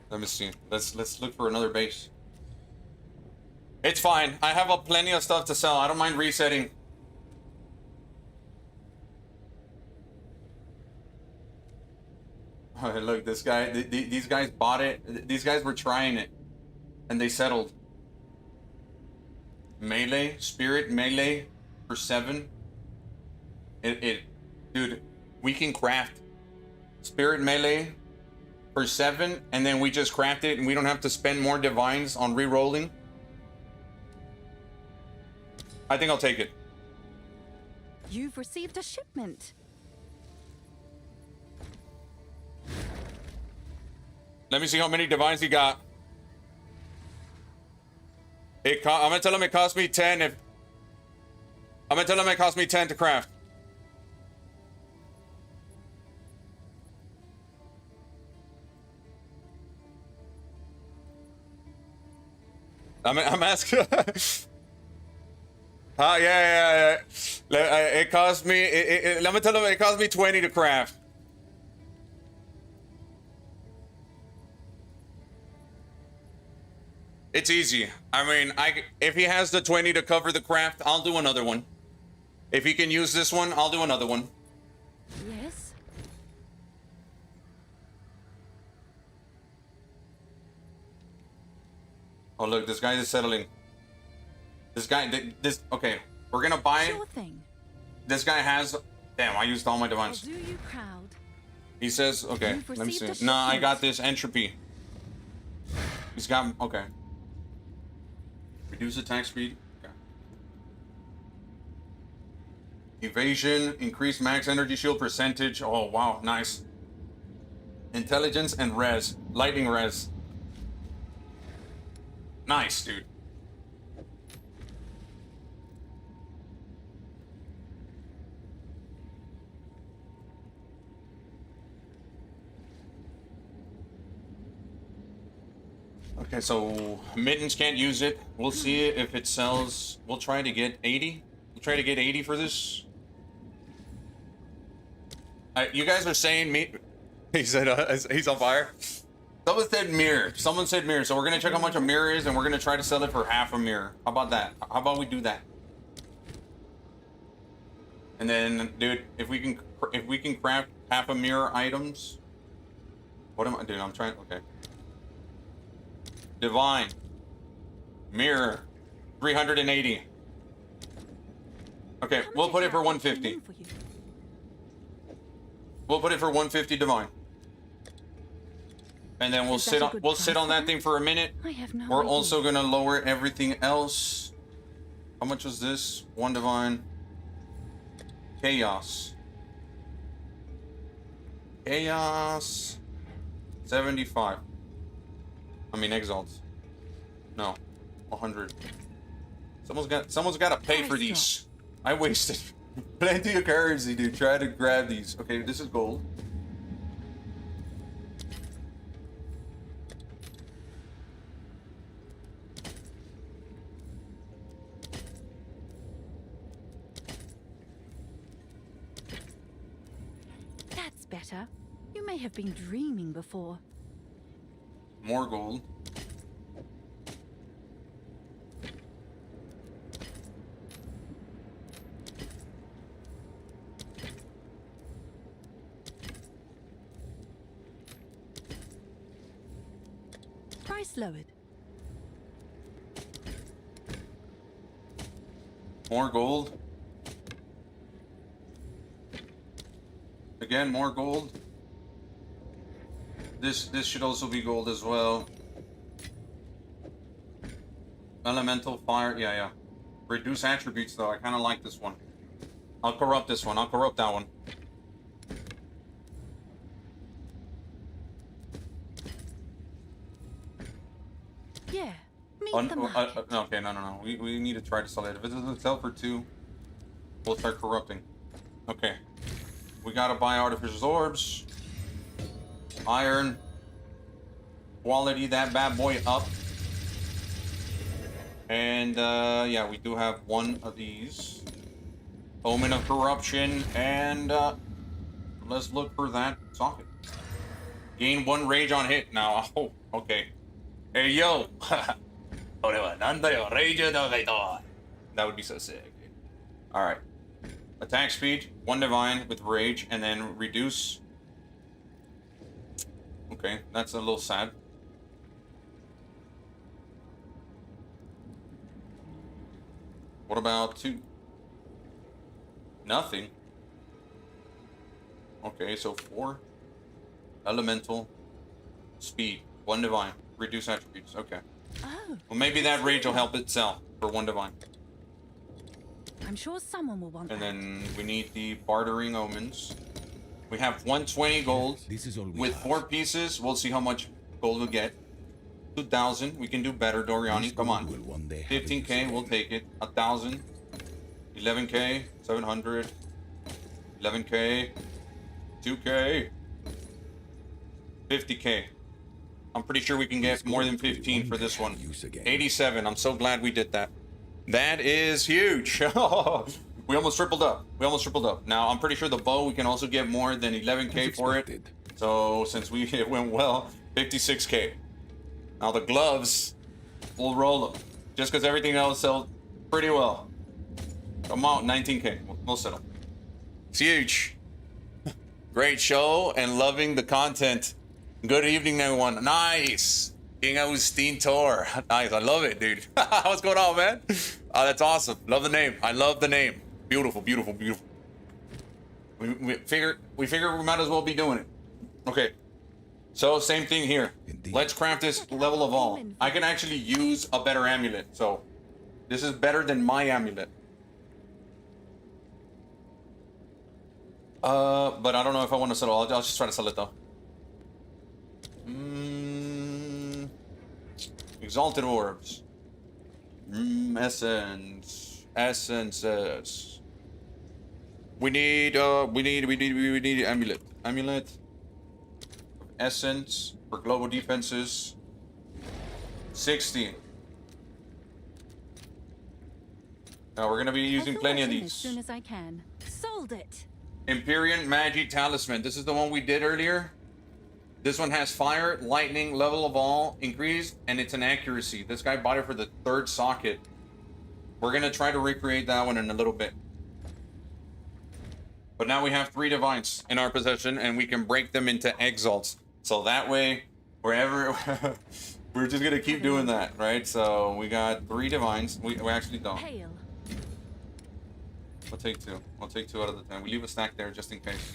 Let me see. Let's look for another base. It's fine. I have plenty of stuff to sell. I don't mind resetting. Oh, look, this guy. These guys bought it. These guys were trying it, and they settled. Melee, spirit melee for 7. Dude, we can craft spirit melee for 7, and then we just craft it, and we don't have to spend more divines on re-rolling. I think I'll take it. You've received a shipment. Let me see how many divines he got. I'm gonna tell him it cost me 10 if... I'm gonna tell him it cost me 10 to craft. I'm asking... yeah. It cost me... let me tell him it cost me 20 to craft. It's easy. I mean, if he has the 20 to cover the craft, I'll do another one. If he can use this one, I'll do another one. Yes? Oh, look, this guy is settling. Okay, we're gonna buy... Sure thing. This guy has... Damn, I used all my I'll divines. do you proud. He says, okay, You've let me see. received a Nah, I shipment. got this entropy. He's got... Okay. Reduce attack speed. Okay. Evasion, increase max energy shield percentage. Oh, wow, nice. Intelligence and res. Lightning res. Nice, dude. Okay, so Mittens can't use it. We'll see if it sells. We'll try to get 80. We'll try to get 80 for this. You guys are saying me. He said he's on fire. Someone said mirror. Someone said mirror. So we're gonna check how much a mirror is, and we're gonna try to sell it for half a mirror. How about that? How about we do that? And then, dude, if we can craft half a mirror items. What am I doing? I'm trying. Okay. Divine. Mirror. 380. Okay, How we'll much put it is for that 150. for you? We'll put it for 150 divine. And then we'll Is that sit a on good sit price on for that that? thing for a minute. I have no We're idea. also gonna lower everything else. How much was this? One divine. Chaos. Chaos. 75. I mean exalts. No. 100. Someone's got to pay for these. I wasted plenty of currency to try to grab these. Okay, this is gold. That's better. You may have been dreaming before. More gold. Price lowered. More gold. Again, more gold. This should also be gold as well. Elemental fire, yeah. Reduce attributes though, I kinda like this one. I'll corrupt this one, I'll corrupt that one. Yeah. Meet the market. Okay, no. We need to try to sell it. If it doesn't sell for 2, we'll start corrupting. Okay. We gotta buy artificial orbs. Iron. Quality that bad boy up. And yeah, we do have one of these. Omen of Corruption, and let's look for that socket. Gain 1 rage on hit now. Oh, okay. Hey yo! That would be so sick. Alright. Attack speed, 1 divine with rage, and then reduce. Okay, that's a little sad. What about 2? Nothing. Okay, so 4. Elemental. Speed. 1 divine. Reduce attributes. Okay. Oh, Well, maybe that rage will help it sell for 1 divine. I'm sure someone will want And that. then we need the bartering omens. We have 120 gold. This is all we With have. 4 pieces, we'll see how much gold we'll get. 2,000. We can do better, Doriani. This Come will on. one day have 15k, we'll take it. 1,000. 11k. 700. 11k. 2k. 50k. I'm pretty sure we can get more than 15 for this one. 87. I'm so glad we did that. That is huge. We almost tripled up. We almost tripled up. Now, I'm pretty sure the bow, we can also get more than 11k for it. So, since it went well, 56k. Now, the gloves, we'll roll them. Just because everything else sells pretty well. Come on, 19k. We'll settle. It's huge. Great show and loving the content. Good evening, everyone. Nice. King Agustin Tor. Nice. I love it, dude. What's going on, man? Oh, that's awesome. Love the name. I love the name. Beautiful, beautiful, beautiful. We figure we might as well be doing it. Okay. So same thing here. Indeed. Let's craft this level of all. I can actually use a better amulet. So this is better than my amulet. But I don't know if I want to sell it. I'll just try to sell it though. Exalted orbs. Essences. We need amulet. Amulet. Essence for global defenses. 60. Now we're gonna be using plenty of these. As soon as I can. Sold it. Empyrean Magi Talisman. This is the one we did earlier. This one has fire, lightning, level of all increased, and it's an accuracy. This guy bought it for the 3rd socket. We're gonna try to recreate that one in a little bit. But now we have 3 divines in our possession, and we can break them into exalts. So that way, wherever we're just gonna keep doing that, right? So we got 3 divines. We actually don't. Hail. We'll take 2. We'll take 2 out of the 10. We leave a stack there just in case.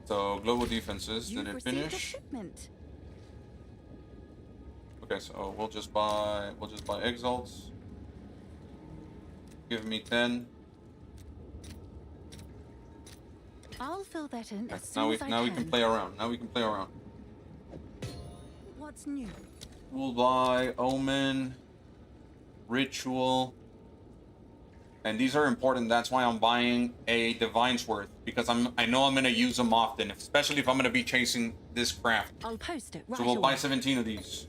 So global defenses. Did it finish? Okay, so we'll just buy exalts. Give me 10. I'll fill that in as Now soon as I we can play around. Now we can play around. What's new? We'll buy Omen, Ritual, and these are important. That's why I'm buying a Divine's Worth, because I know I'm gonna use them often, especially if I'm gonna be chasing this craft. I'll post it right So we'll buy away. 17 of these.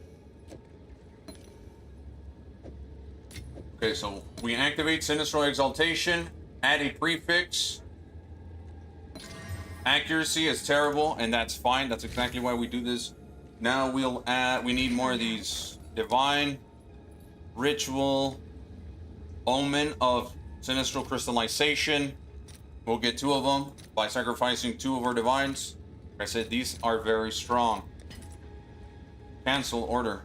Okay, so we activate Sinistral Exaltation, add a prefix. Accuracy is terrible, and that's fine. That's exactly why we do this. Now we need more of these. Divine, Ritual, Omen of Sinistral Crystallization. We'll get 2 of them by sacrificing 2 of our divines. Like I said, these are very strong. Cancel order.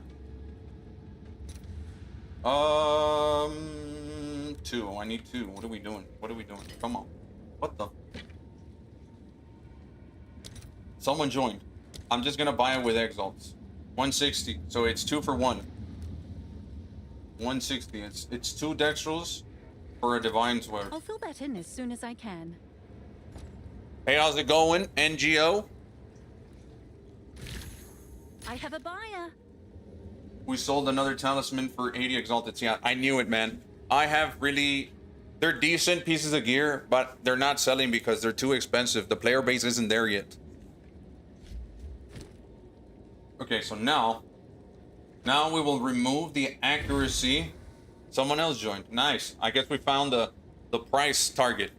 2. I need 2. What are we doing? What are we doing? Come on. What the? Someone joined. I'm just gonna buy it with exalts. 160. So it's 2 for 1. 160. It's 2 dextrals for a Divine's Worth. I'll fill that in as soon as I can. Hey, how's it going, NGO? I have a buyer. We sold another talisman for 80 exalted. Yeah, I knew it, man. I have really... They're decent pieces of gear, but they're not selling because they're too expensive. The player base isn't there yet. Okay, so now we will remove the accuracy. Someone else joined. Nice. I guess we found the price target.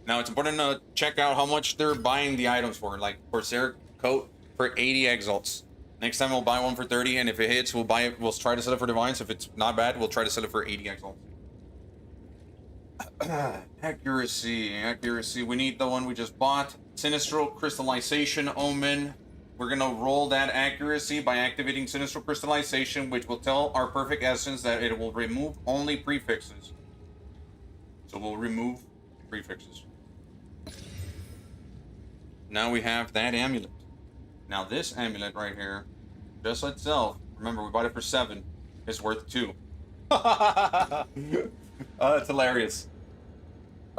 Now it's important to check out how much they're buying the items for. Like Corsair coat for 80 exalts. Next time we'll buy one for 30, and if it hits, we'll buy it. We'll try to sell it for divines. If it's not bad, we'll try to sell it for 80 exalts. Accuracy. We need the one we just bought. Sinistral Crystallization Omen. We're gonna roll that accuracy by activating Sinistral Crystallization, which will tell our perfect essence that it will remove only prefixes. So we'll remove prefixes. Now we have that amulet. Now this amulet right here, just itself, remember we bought it for 7, is worth 2. Oh, that's hilarious.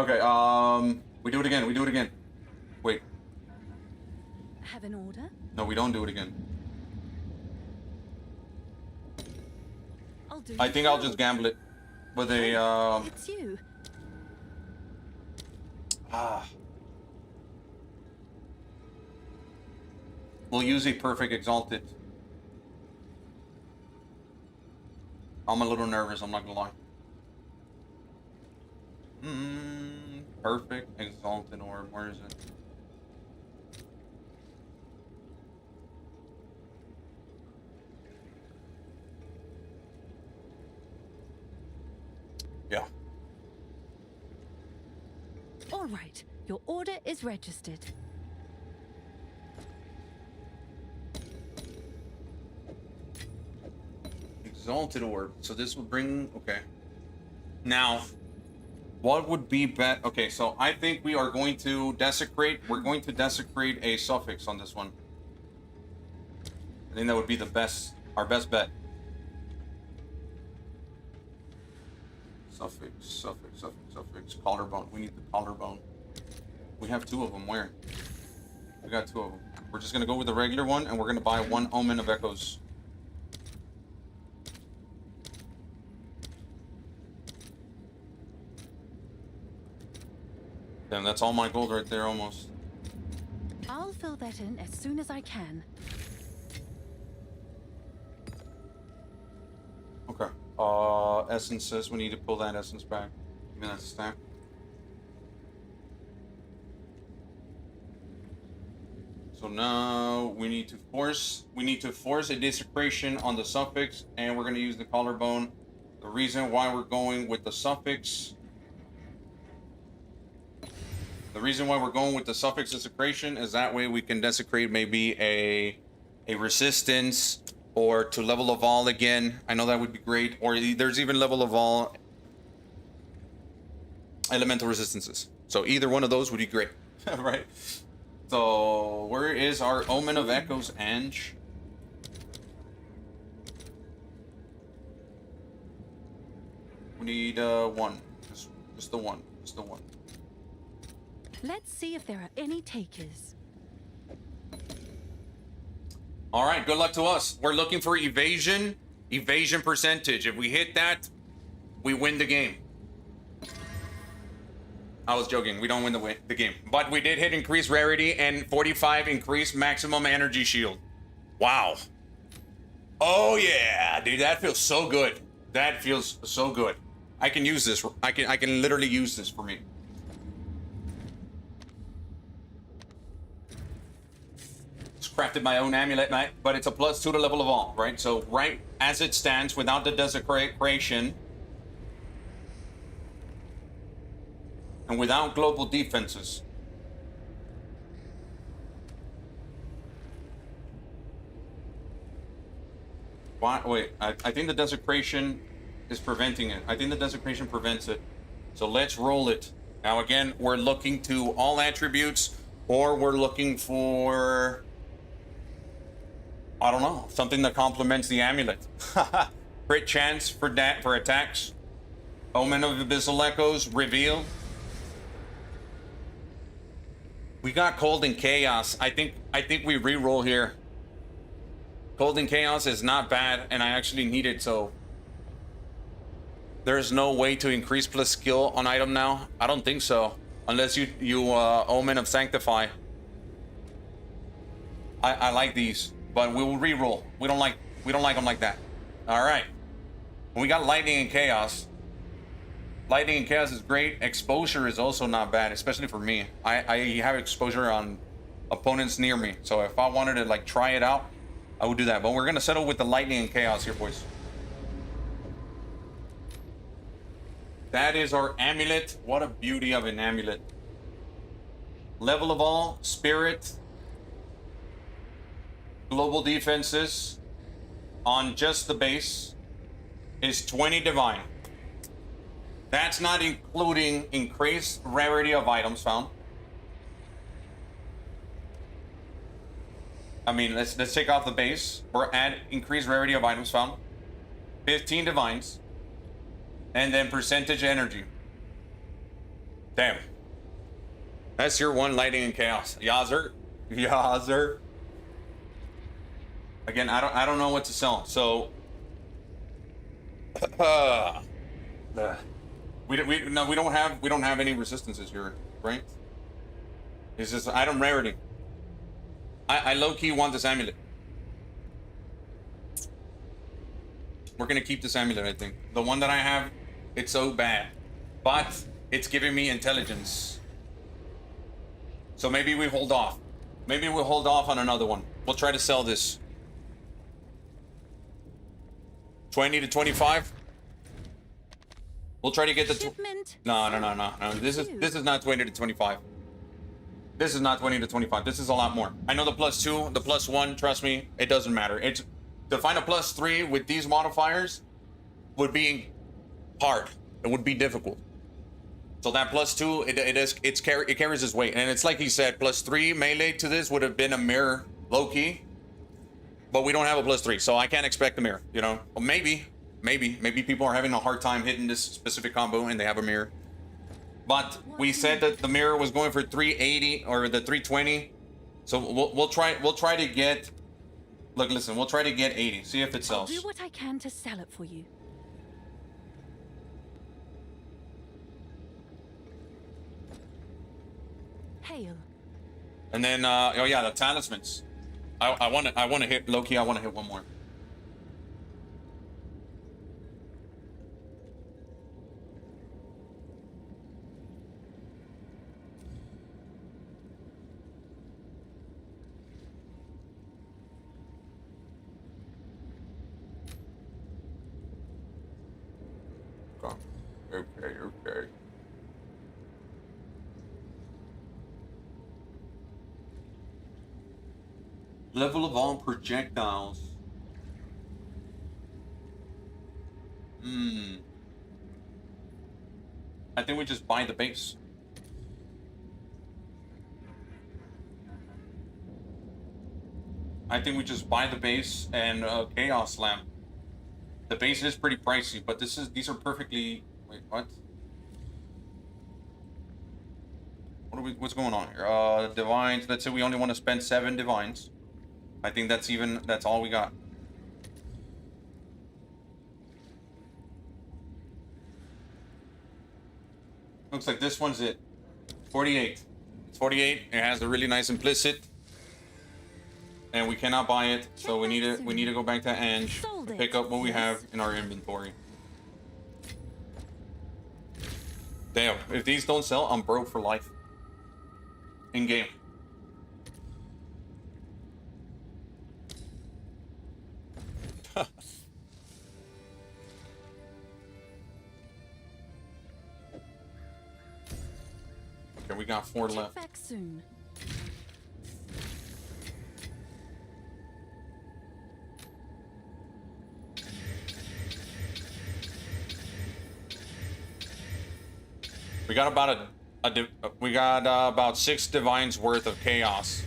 Okay, we do it again. Wait. Have an order? No, we don't do it again. I'll do I you think I'll proud. just gamble it with a It's you. we'll use a perfect exalted. I'm a little nervous, I'm not gonna lie. Perfect exalted orb, where is it? Yeah. All right, your order is registered. Exalted orb. So this will bring, okay. Now, what would be bet? Okay, so I think we are going to desecrate. We're going to desecrate a suffix on this one. I think that would be the best, our best bet. Suffix. Collarbone. We need the collarbone. We have two of them. Where? We got two of them. We're just gonna go with the regular one, and we're gonna buy one Omen of Echoes. Damn, that's all my gold right there, almost. I'll fill that in as soon as I can. Okay. Essences. We need to pull that essence back. Give me that stack. So now we need to force a desecration on the suffix, and we're gonna use the collarbone. The reason why we're going with the suffix. The reason why we're going with the suffix desecration is that way we can desecrate maybe a resistance, or to level of all again. I know that would be great. Or there's even level of all elemental resistances. So either one of those would be great. Right? So where is our Omen of Echoes, Ange? We need one. Just the one. Just the one. Let's see if there are any takers. All right, good luck to us. We're looking for evasion percentage. If we hit that, we win the game. I was joking. We don't win the game. But we did hit increased rarity and 45 increased maximum energy shield. Wow. Oh yeah, dude, that feels so good. That feels so good. I can use this. I can literally use this for me. Crafted my own amulet, mate, but it's a +2 to level of all, right? So right as it stands, without the desecration and without global defenses. Why? Wait, I think the desecration is preventing it. I think the desecration prevents it. So let's roll it. Now again, we're looking to all attributes, or we're looking for, I don't know, something that complements the amulet. Crit chance for attacks. Omen of Abyssal Echoes, reveal. We got Cold and Chaos. I think we re-roll here. Cold and Chaos is not bad, and I actually need it, so there's no way to increase plus skill on item now. I don't think so, unless you Omen of Sanctify. I like these, but we will re-roll. We don't like them like that. All right. We got Lightning and Chaos. Lightning and Chaos is great. Exposure is also not bad, especially for me. I have exposure on opponents near me, so if I wanted to like try it out, I would do that. But we're gonna settle with the Lightning and Chaos here, boys. That is our amulet. What a beauty of an amulet. Level of all, spirit, global defenses on just the base is 20 divine. That's not including increased rarity of items found. I mean, let's take off the base. We're at increased rarity of items found. 15 divines. And then percentage energy. Damn. That's your one Lightning and Chaos. Yazer. Yazer. Again, I don't know what to sell. So Uh, we don't have any resistances here, right? It's just item rarity. I low key want this amulet. We're gonna keep this amulet, I think. The one that I have, it's so bad, but it's giving me intelligence. So maybe we hold off. Maybe we'll hold off on another one. We'll try to sell this. 20 to 25. We'll try to get the. Shipment. No. This is not 20 to 25. This is not 20 to 25. This is a lot more. I know the +2, the +1. Trust me, it doesn't matter. It's to find a +3 with these modifiers would be hard. It would be difficult. So that +2, it carries its weight, and it's like he said, +3 melee to this would have been a mirror low key, but we don't have a +3, so I can't expect a mirror. You know, well, maybe people are having a hard time hitting this specific combo and they have a mirror. But we said that the mirror was going for 380 or the 320, so we'll try to get. Look, listen, we'll try to get 80. See if it I'll sells. do what I can to sell it for you. Hail. And then, oh yeah, the talismans. I want to hit Loki. I want to hit one more. Okay. Level of all projectiles. I think we just buy the base. I think we just buy the base and Chaos Slam. The base is pretty pricey, but these are perfectly. Wait, what? What's going on here? Divines. Let's say we only want to spend 7 divines. I think that's all we got. Looks like this one's it. 48. It's 48. It has a really nice implicit. And we cannot buy it, so we need to go back to Ange to pick up what we have in our inventory. Damn, if these don't sell, I'm broke for life. In game. Okay, we got 4 left. Back soon. We got about 6 divines worth of chaos.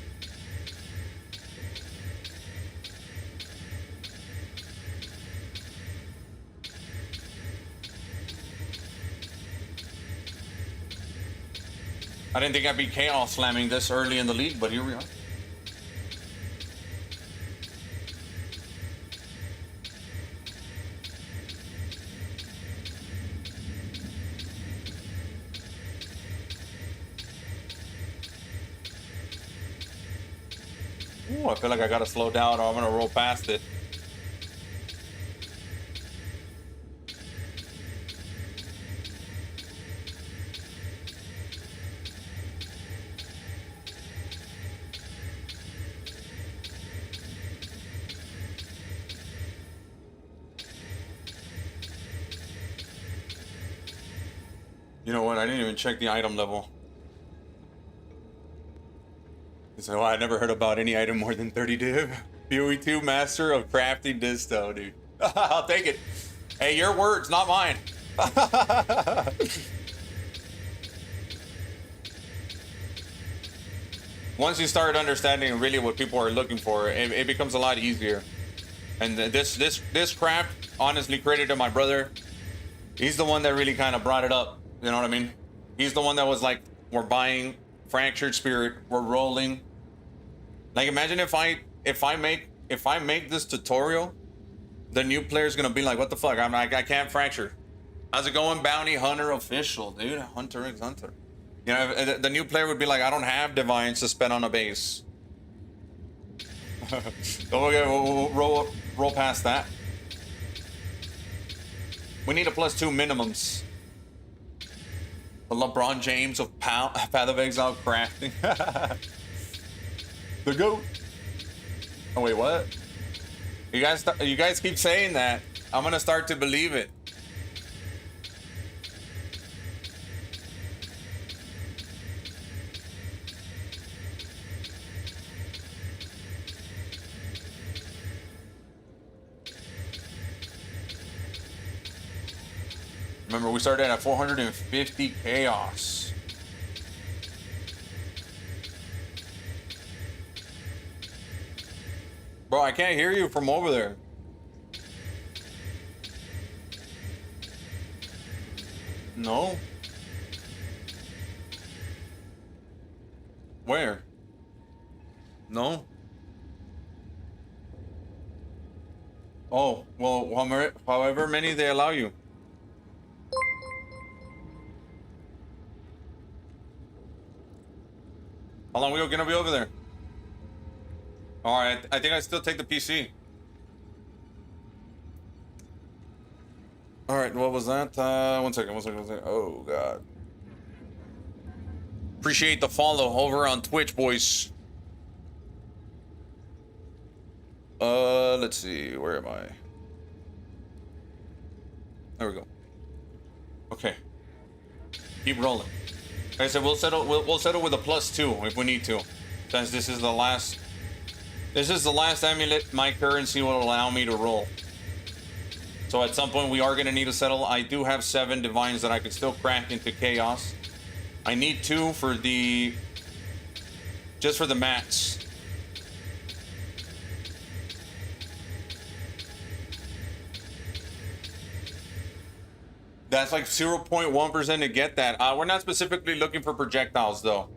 I didn't think I'd be chaos slamming this early in the league, but here we are. Ooh, I feel like I gotta slow down or I'm gonna roll past it. You know what? I didn't even check the item level. So I never heard about any item more than 30 div. PoE2 Master of Crafting Diztoh, dude. I'll take it. Hey, your words, not mine. Once you start understanding really what people are looking for, it becomes a lot easier. And this craft, honestly, credit to my brother. He's the one that really kind of brought it up. You know what I mean? He's the one that was like, we're buying Fractured Spirit, we're rolling. Like, imagine if I make this tutorial, the new player's gonna be like, what the fuck? I can't fracture. How's it going, bounty hunter official, dude? Hunter x Hunter. You know, the new player would be like, I don't have divines to spend on a base. Okay, we'll roll past that. We need a +2 minimums. The LeBron James of Path of Exile crafting. The GOAT. Oh wait, what? You guys keep saying that. I'm gonna start to believe it. Remember, we started at 450 chaos. Bro, I can't hear you from over there. No. Where? No. Oh, well, however many they allow you. How long are we gonna be over there? Alright, I think I still take the PC. Alright, what was that? One second. Oh, God. Appreciate the follow over on Twitch, boys. Let's see. Where am I? There we go. Okay. Keep rolling. Like I said, we'll settle with a +2 if we need to. Since this is the last amulet my currency will allow me to roll. So at some point we are gonna need to settle. I do have 7 divines that I can still crack into chaos. I need 2 for just for the mats. That's like 0.1% to get that. We're not specifically looking for projectiles though.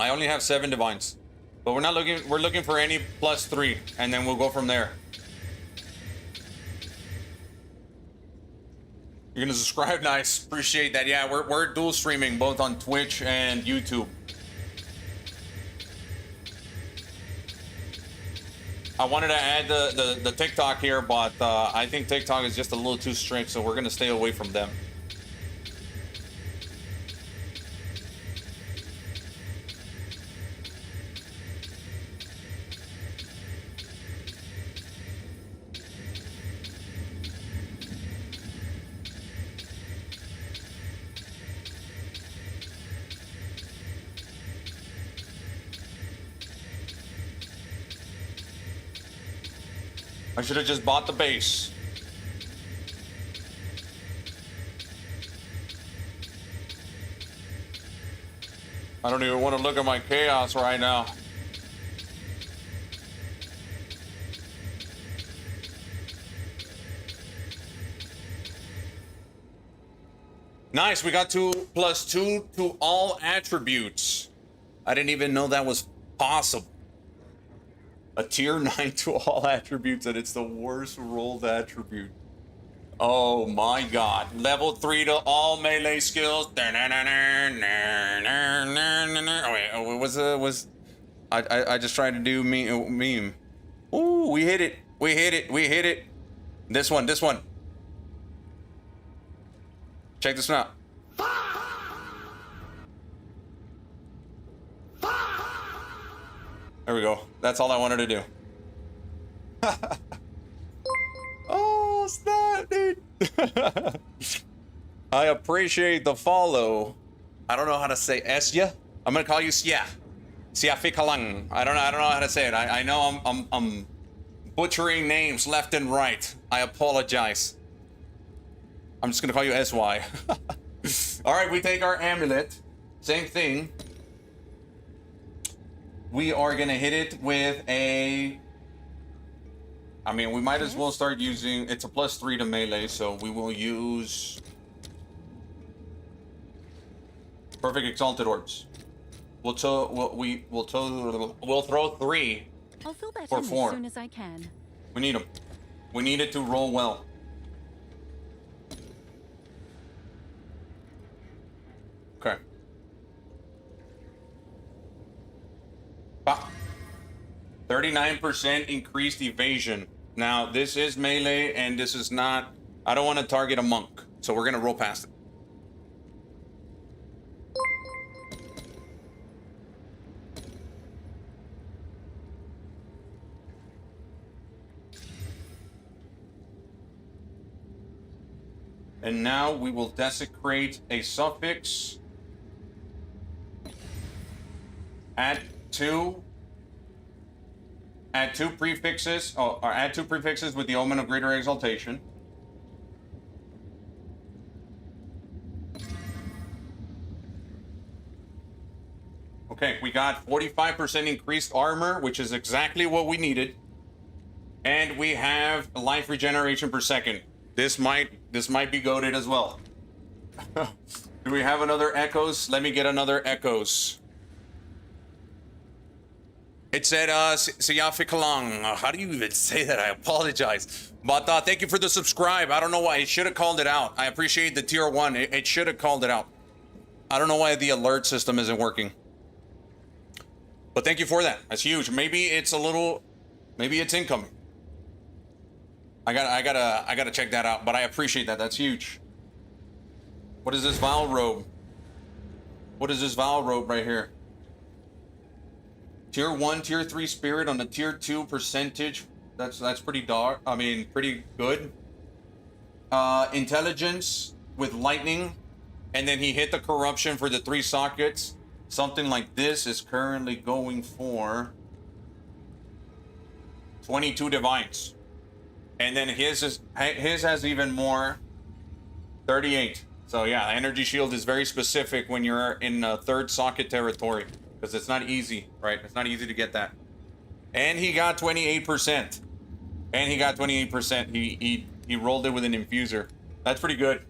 I only have 7 divines. But we're looking for any +3, and then we'll go from there. You're gonna subscribe? Nice. Appreciate that. Yeah, we're dual streaming both on Twitch and YouTube. I wanted to add the TikTok here, but I think TikTok is just a little too strict, so we're gonna stay away from them. I should have just bought the base. I don't even want to look at my chaos right now. Nice, we got +2 to all attributes. I didn't even know that was possible. A tier 9 to all attributes, and it's the worst rolled attribute. Oh my god. Level 3 to all melee skills. Oh wait, I just tried to do meme. Ooh, we hit it. This one. Check this one out. There we go. That's all I wanted to do. Oh, snap, dude. I appreciate the follow. I don't know how to say Esya. I'm gonna call you Sia. Sia Fikalang. I don't know how to say it. I know I'm butchering names left and right. I apologize. I'm just gonna call you SY. All right, we take our amulet. Same thing. We are gonna hit it with a... I mean, we might as well start using... It's a +3 to melee, so we will use... Perfect Exalted Orbs. We'll throw 3 I'll fill that for in 4. as soon as I can. We need them. We need it to roll well. Okay. 39% increased evasion. Now, this is melee, and this is not... I don't want to target a monk, so we're going to roll past it. And now we will desecrate a suffix. Add two prefixes, or add two prefixes with the omen of greater exaltation. Okay, we got 45% increased armor, which is exactly what we needed. And we have life regeneration per second. This might be goated as well. Do we have another echoes? Let me get another echoes. It said, Siyafikalang. How do you even say that? I apologize. But thank you for the subscribe. I don't know why. It should have called it out. I appreciate the tier 1. It should have called it out. I don't know why the alert system isn't working. But thank you for that. That's huge. Maybe it's a little... Maybe it's incoming. I gotta check that out. But I appreciate that. That's huge. What is this Vile Robe? What is this Vile Robe right here? Tier 1, Tier 3 Spirit on the Tier 2 percentage. That's pretty dark. I mean, pretty good. Intelligence with lightning. And then he hit the corruption for the 3 sockets. Something like this is currently going for 22 divines. And then his has even more, 38. So yeah, energy shield is very specific when you're in 3rd socket territory. Because it's not easy, right? It's not easy to get that. And he got 28%. And he got 28%. He rolled it with an infuser. That's pretty good.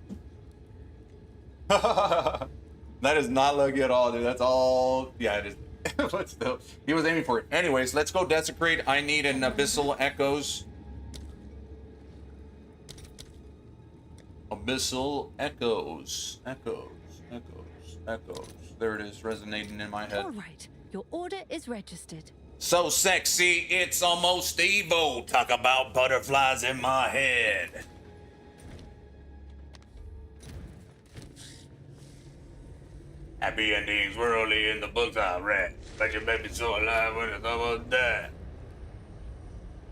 That is not lucky at all, dude. That's all... Yeah, it is. But still, he was aiming for it. Anyways, let's go desecrate. I need an Abyssal Echoes. Abyssal Echoes. Echoes. There it is, resonating in my head. All right, your order is registered. So sexy, it's almost evil. Talk about butterflies in my head. Happy endings were only in the books I read. But you made me so alive when it's almost dead.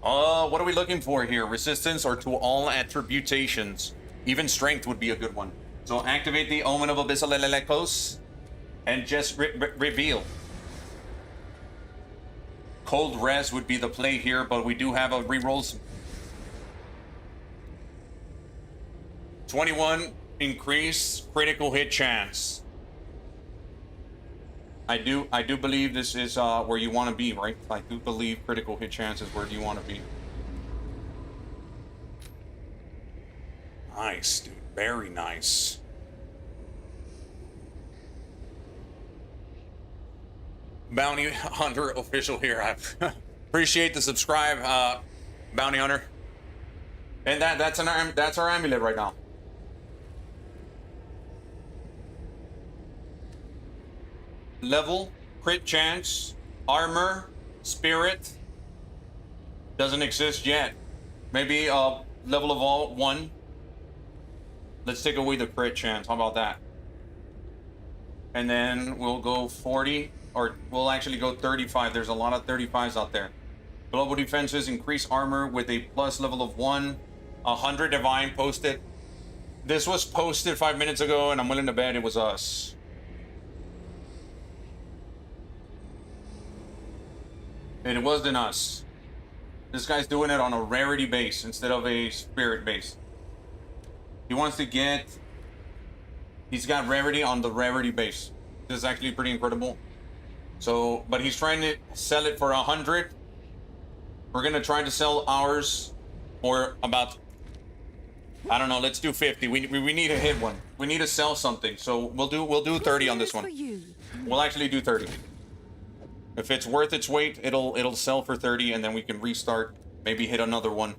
What are we looking for here? Resistance or to all attributations? Even strength would be a good one. So activate the Omen of Abyssal Echoes and just reveal. Cold Res would be the play here, but we do have a rerolls. 21 increase critical hit chance. I do believe this is where you want to be, right? I do believe critical hit chance is where you want to be. Nice, dude. Very nice. Bounty Hunter official here. I appreciate the subscribe, Bounty Hunter. And that's our amulet right now. Level, crit chance, armor, spirit. Doesn't exist yet. Maybe level of all 1. Let's take away the crit chance. How about that? And then we'll go 40, or we'll actually go 35. There's a lot of 35s out there. Global defenses, increase armor with a plus level of 1. 100 divine posted. This was posted 5 minutes ago, and I'm willing to bet it was us. And it wasn't us. This guy's doing it on a rarity base instead of a spirit base. He wants to get... He's got rarity on the rarity base. This is actually pretty incredible. So, but he's trying to sell it for 100. We're gonna try to sell ours for about... I don't know, let's do 50. We need to hit one. We need to sell something. So we'll do 30 on this one. We'll actually do 30. If it's worth its weight, it'll sell for 30, and then we can restart. Maybe hit another one.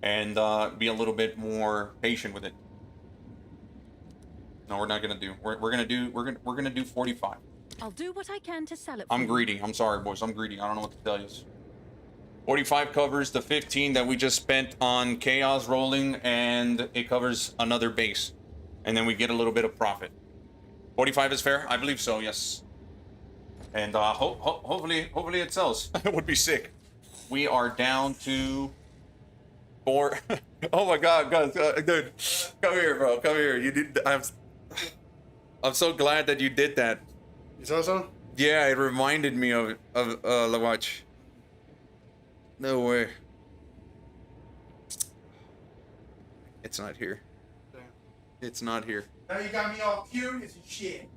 and be a little bit more patient with it. No, we're not gonna do. We're gonna do 45. I'll do what I can to sell it for I'm you. greedy. I'm sorry, boys. I'm greedy. I don't know what to tell you. 45 covers the 15 that we just spent on chaos rolling, and it covers another base, and then we get a little bit of profit. 45 is fair. I believe so. Yes. And hopefully it sells. It would be sick. We are down to 4. Oh my God, guys, dude, come here, bro. Come here. You did. I'm so glad that you did that. You saw some? Yeah, it reminded me of the watch. No way. It's not here. Damn. It's not here. Now you got me all curious and shit.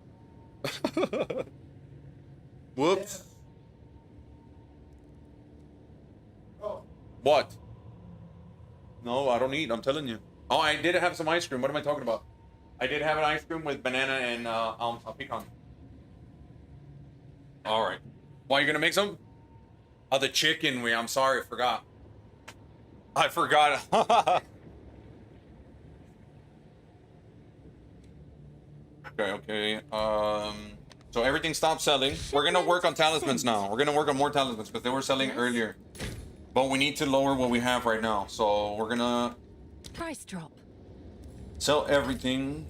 Whoops. Oh. What? No, I don't eat. I'm telling you. Oh, I did have some ice cream. What am I talking about? I did have an ice cream with banana and a pecan. All right. Why, you gonna make some? Oh, the chicken. I'm sorry, I forgot. I forgot. Okay. So everything stopped selling. We're gonna work on talismans now. We're gonna work on more talismans because they were selling earlier. But we need to lower what we have right now. So we're gonna Price drop. sell everything.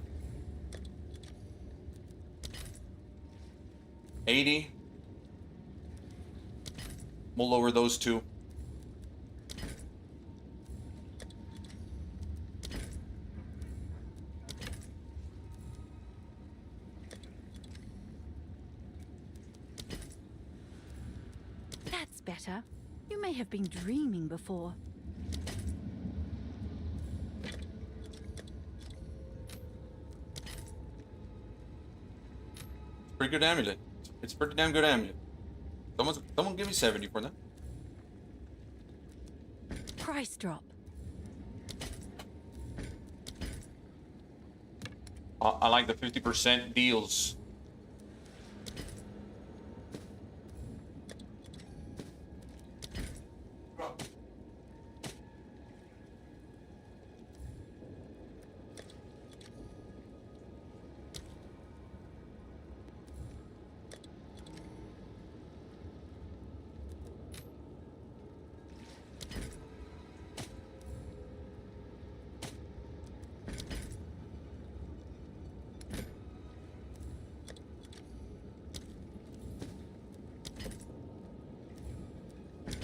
80. We'll lower those two. That's better. You may have been dreaming before. Pretty good amulet. It's pretty damn good amulet. Someone give me 70 for that. Price drop. I like the 50% deals.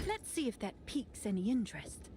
Let's see if that piques any interest.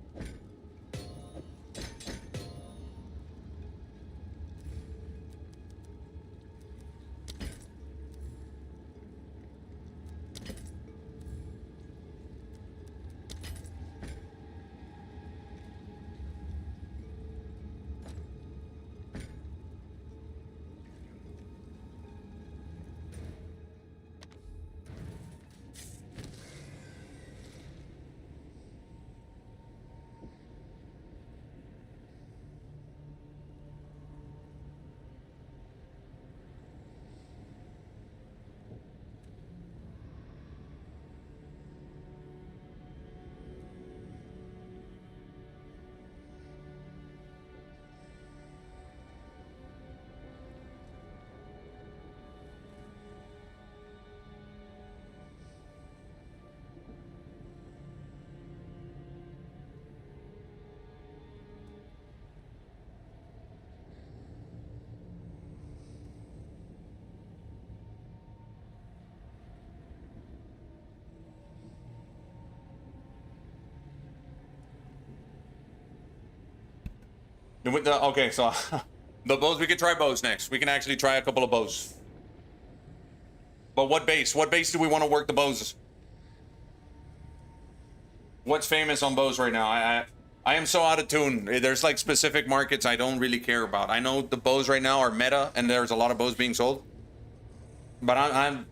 With the, okay, so the bows, we can try bows next. We can actually try a couple of bows. But what base? What base do we want to work the bows? What's famous on bows right now? I am so out of tune. There's like specific markets I don't really care about. I know the bows right now are meta and there's a lot of bows being sold. But I'm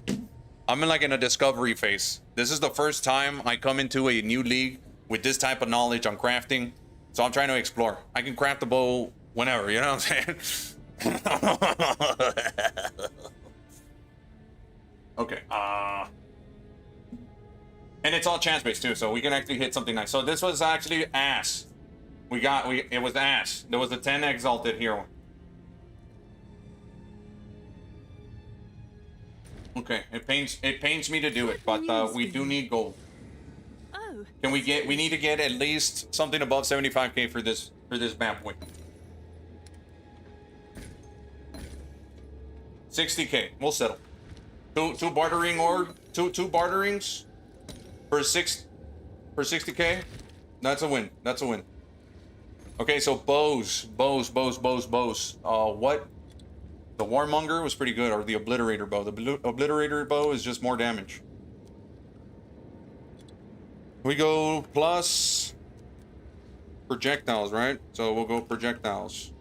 in like in a discovery phase. This is the first time I come into a new league with this type of knowledge on crafting. So I'm trying to explore. I can craft a bow whenever, you know what I'm saying? Okay. And it's all chance based too, so we can actually hit something nice. So this was actually ass. It was ass. There was a 10 exalted here. Okay, it pains me to do it, but we do need gold. Oh. We need to get at least something above 75k for this map win. 60k, we'll settle. Two barterings for 60k. That's a win. That's a win. Okay, so bows. What? The Warmonger was pretty good, or the Obliterator bow. The Obliterator bow is just more damage. We go plus projectiles, right? So we'll go projectiles.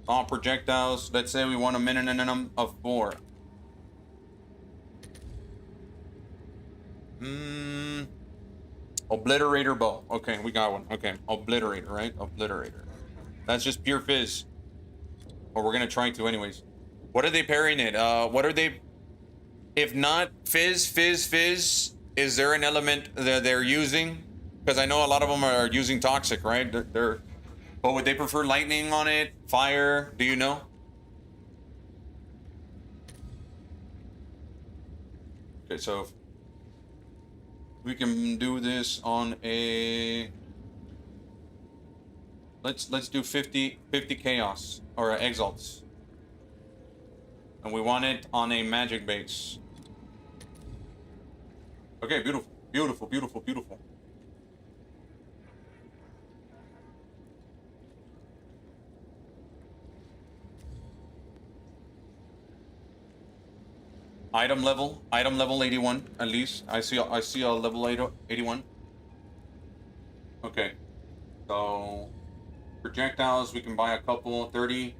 On projectiles, let's say we want a minimum of 4. Obliterator bow. Okay, we got one. Okay, Obliterator, right? Obliterator. That's just pure fizz. Or we're gonna try to anyways. What are they pairing it? What are they? If not fizz, is there an element that they're using? Because I know a lot of them are using toxic, right? But would they prefer lightning on it? Fire? Do you know? Okay, so we can do this on a. Let's do 50 chaos or exalts. And we want it on a magic base. Okay, beautiful. Item level 81 at least. I see a level 81. Okay. So projectiles we can buy a couple 30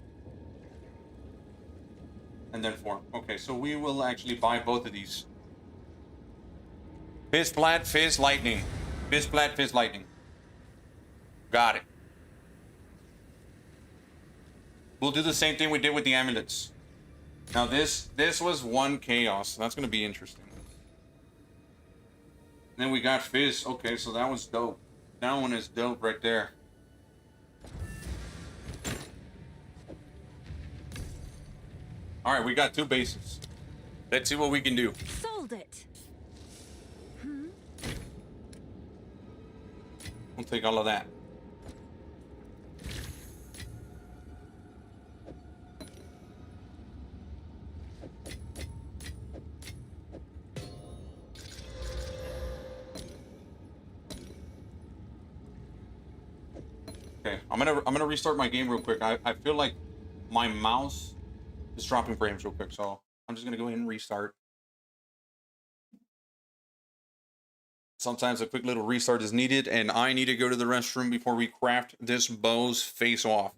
and then 4. Okay, so we will actually buy both of these. Fizz Plat, Fizz Lightning. Fizz Plat, Fizz Lightning. Got it. We'll do the same thing we did with the amulets. Now this was 1 chaos. That's gonna be interesting. Then we got Fizz. Okay, so that was dope. That one is dope right there. All right, we got 2 bases. Let's see what we can do. Sold it. We'll take all of that. Okay, I'm gonna restart my game real quick. I feel like my mouse is dropping frames real quick, so I'm just gonna go ahead and restart. Sometimes a quick little restart is needed, and I need to go to the restroom before we craft this bow's face off.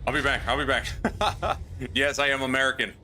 I'll be back. Yes, I am American.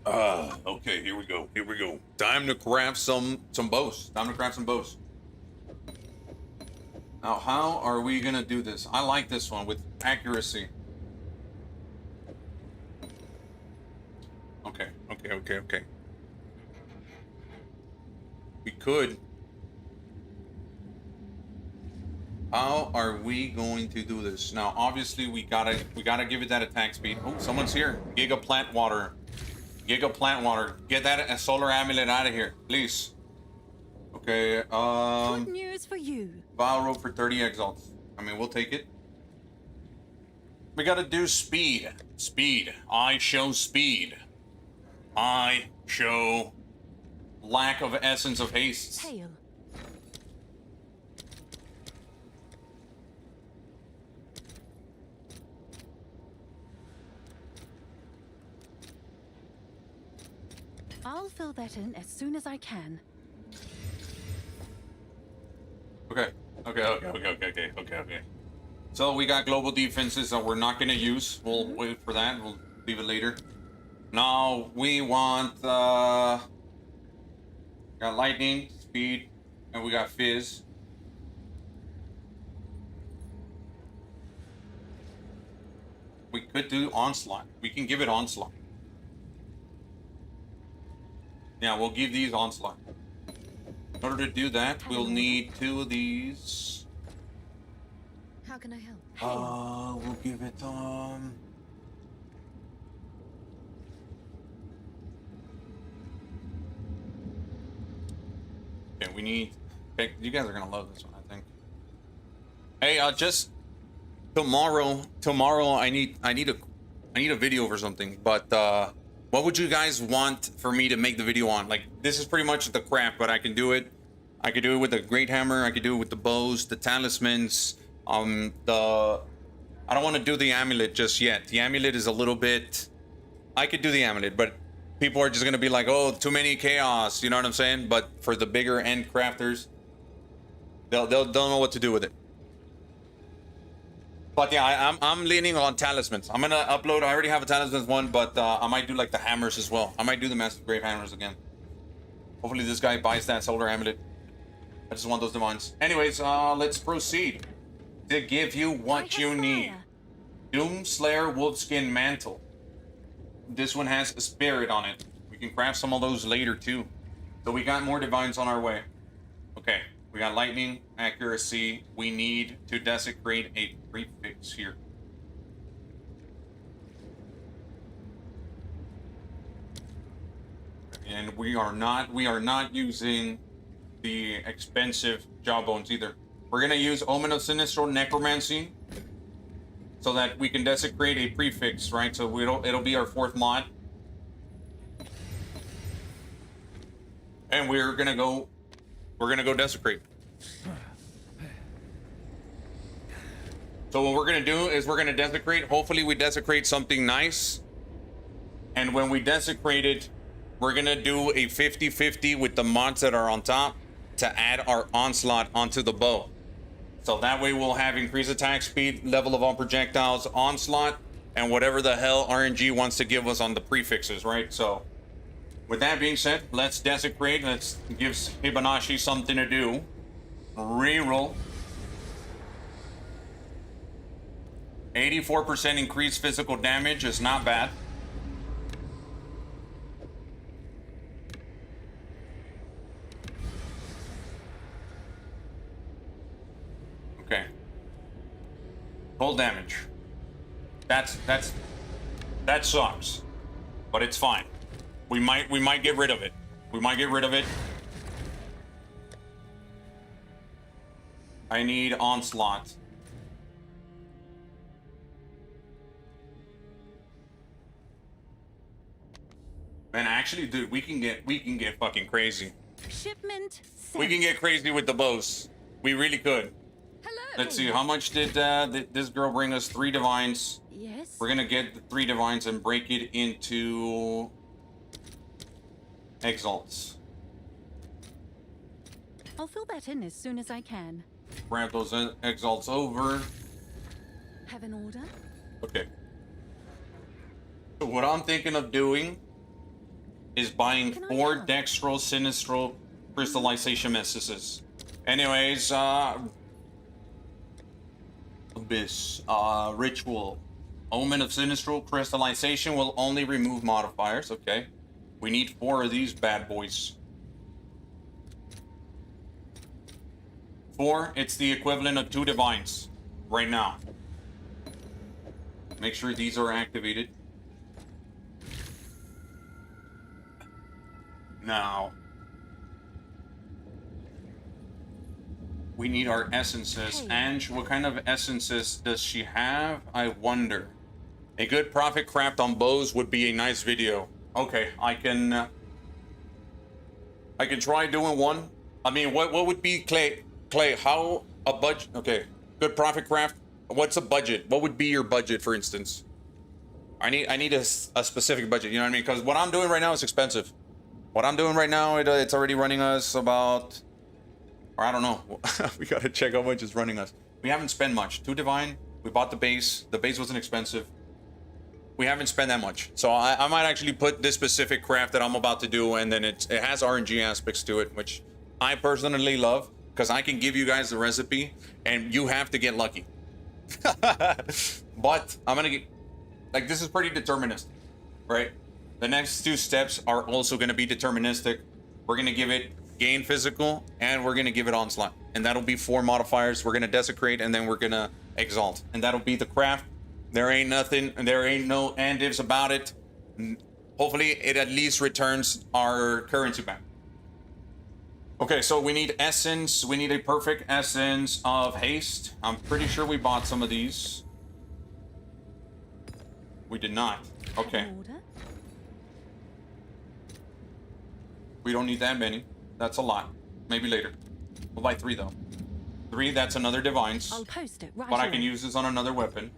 Okay, here we go. Here we go. Time to craft some bows. Time to craft some bows. Now, how are we gonna do this? I like this one with accuracy. Okay. We could. How are we going to do this? Now, obviously, we gotta give it that attack speed. Oh, someone's here. Giga plant water. Giga plant water. Get that solar amulet out of here, please. Okay. Good news for you. Vial rope for 30 exalts. I mean, we'll take it. We gotta do speed. Speed. I show speed. I show lack of essence of haste. Tail. I'll fill that in as soon as I can. Okay. So we got global defenses that we're not gonna use. We'll wait for that. We'll leave it later. Now we want got lightning, speed, and we got fizz. We could do onslaught. We can give it onslaught. Yeah, we'll give these onslaught. In order to do that, we'll need 2 of these. How can I help? We'll give it okay, we need. Okay, you guys are gonna love this one, I think. Hey, just tomorrow. I need a video for something. But what would you guys want for me to make the video on? Like, this is pretty much the craft, but I can do it. I could do it with the great hammer. I could do it with the bows, the talismans. I don't want to do the amulet just yet. The amulet is a little bit. I could do the amulet, but people are just gonna be like, "Oh, too many chaos." You know what I'm saying? But for the bigger end crafters, they'll know what to do with it. But yeah, I'm leaning on talismans. I'm gonna upload. I already have a talismans one, but I might do like the hammers as well. I might do the massive grave hammers again. Hopefully this guy buys that solar amulet. I just want those divines. Anyways, let's proceed to give you what you need. Doomslayer Wolfskin Mantle. This one has a spirit on it. We can craft some of those later too. So we got more divines on our way. Okay, we got lightning, accuracy. We need to desecrate a prefix here. And we are not using the expensive jawbones either. We're gonna use Omen of Sinistral Necromancy so that we can desecrate a prefix, right? So it'll be our 4th mod. And we're gonna go desecrate. So what we're gonna do is we're gonna desecrate. Hopefully we desecrate something nice. And when we desecrate it, we're gonna do a 50-50 with the mods that are on top to add our onslaught onto the bow. So that way we'll have increased attack speed, level of all projectiles, onslaught, and whatever the hell RNG wants to give us on the prefixes, right? So with that being said, let's desecrate. Let's give Hibanashi something to do. Reroll. 84% increased physical damage is not bad. Okay. Full damage. That sucks. But it's fine. We might get rid of it. We might get rid of it. I need onslaught. Man, actually, dude, we can get fucking crazy. Shipment sent. We can get crazy with the bows. We really could. Hello. Let's see, how much did this girl bring us? 3 divines. Yes. We're gonna get the 3 divines and break it into exalts. I'll fill that in as soon as I can. Grab those exalts over. Have an order? Okay. So what I'm thinking of doing is buying Can I 4 help? dextral sinistral crystallization essences. Anyways, Abyss, ritual. Omen of sinistral crystallization will only remove modifiers. Okay. We need 4 of these bad boys. 4, it's the equivalent of 2 divines right now. Make sure these are activated. Now, we need our essences. Hey. Ange, what kind of essences does she have? I wonder. A good profit craft on bows would be a nice video. Okay, I can try doing one. I mean, what would be Clay? Clay, how a budget? Okay, good profit craft. What's a budget? What would be your budget, for instance? I need a specific budget. You know what I mean? Because what I'm doing right now is expensive. What I'm doing right now, it's already running us about, or I don't know. We gotta check how much it's running us. We haven't spent much. 2 divine. We bought the base. The base wasn't expensive. We haven't spent that much. So I might actually put this specific craft that I'm about to do, and then it has RNG aspects to it, which I personally love, because I can give you guys the recipe, and you have to get lucky. But I'm gonna get, like, this is pretty deterministic, right? The next 2 steps are also gonna be deterministic. We're gonna give it gain physical, and we're gonna give it onslaught, and that'll be 4 modifiers. We're gonna desecrate, and then we're gonna exalt, and that'll be the craft. There ain't nothing, there ain't no and ifs about it. Hopefully it at least returns our currency back. Okay, so we need essence. We need a perfect essence of haste. I'm pretty sure we bought some of these. We did not. Okay, Order? we don't need that many. That's a lot. Maybe later. We'll buy 3 though. 3, that's another divines. I'll post it right But I away. can use this on another weapon.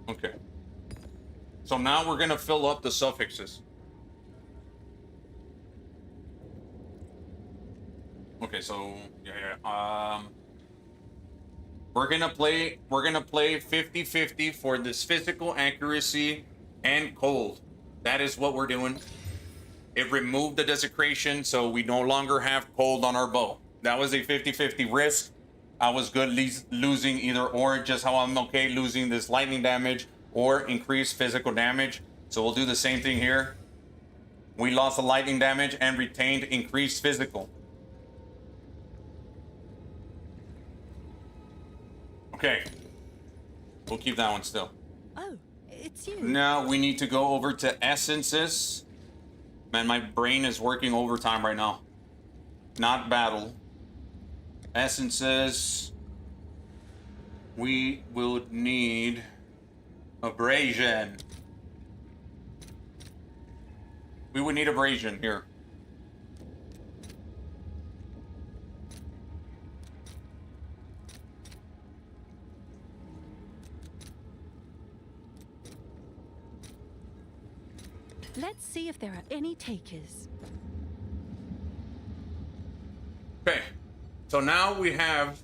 Okay. So now we're gonna fill up the suffixes. Okay, so yeah. We're gonna play 50-50 for this physical accuracy and cold. That is what we're doing. It removed the desecration, so we no longer have cold on our bow. That was a 50-50 risk. I was good losing either or, just how I'm okay losing this lightning damage or increased physical damage. So we'll do the same thing here. We lost the lightning damage and retained increased physical. Okay. We'll keep that one still. Oh, it's you. Now we need to go over to essences. Man, my brain is working overtime right now. Not battle. Essences. We will need abrasion. We would need abrasion here. Let's see if there are any takers. Okay. So now we have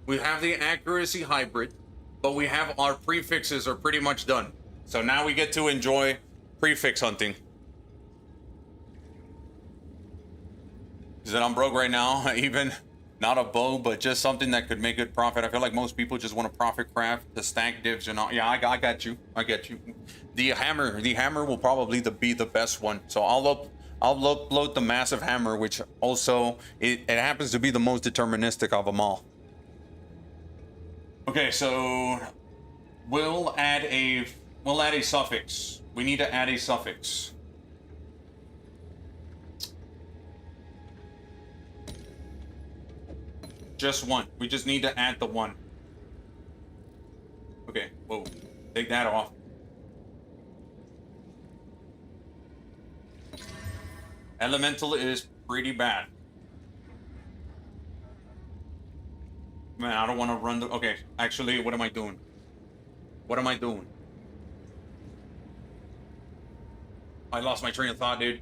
the accuracy hybrid, but we have our prefixes are pretty much done. So now we get to enjoy prefix hunting. Is that I'm broke right now? Even not a bow, but just something that could make good profit. I feel like most people just want to profit craft, the stack divs and all. Yeah, I got you. I get you. The hammer will probably be the best one. So I'll upload the massive hammer, which also it happens to be the most deterministic of them all. Okay, so we'll add a suffix. We need to add a suffix. Just one. We just need to add the one. Okay, whoa. Take that off. Elemental is pretty bad. Man, I don't want to run the... Okay, actually, what am I doing? What am I doing? I lost my train of thought, dude.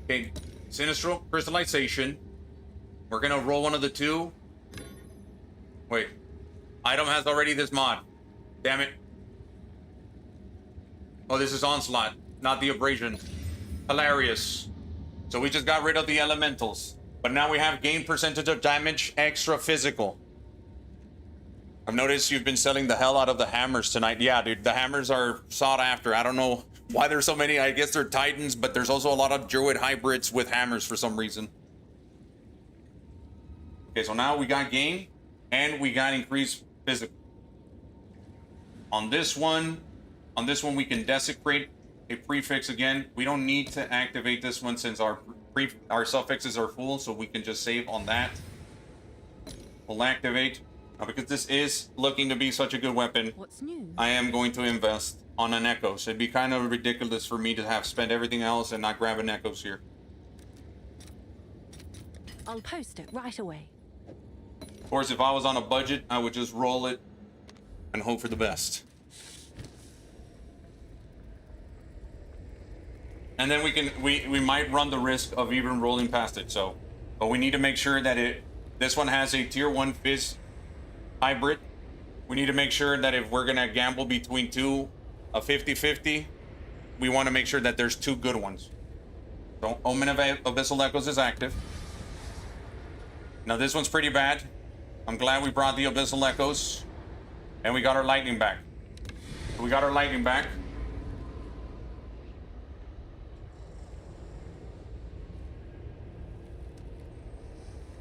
Okay, Sinistral Crystallization. We're gonna roll one of the 2. Wait. Item has already this mod. Damn it. Oh, this is onslaught, not the abrasion. Hilarious. So we just got rid of the elementals, but now we have gain percentage of damage extra physical. I've noticed you've been selling the hell out of the hammers tonight. Yeah, dude, the hammers are sought after. I don't know why there's so many. I guess they're titans, but there's also a lot of druid hybrids with hammers for some reason. Okay, so now we got gain and we got increased physical. On this one we can desecrate a prefix again. We don't need to activate this one since our suffixes are full, so we can just save on that. We'll activate. Now, because this is looking to be such a good weapon, What's new? I am going to invest on an Echo. So it'd be kind of ridiculous for me to have spent everything else and not grab an Echoes here. I'll post it right away. Of course, if I was on a budget, I would just roll it and hope for the best. And then we might run the risk of even rolling past it. So, but we need to make sure that this one has a tier 1 Fizz hybrid. We need to make sure that if we're gonna gamble between two, a 50-50, we want to make sure that there's two good ones. So Omen of Abyssal Echoes is active. Now this one's pretty bad. I'm glad we brought the Abyssal Echoes. And we got our lightning back. We got our lightning back.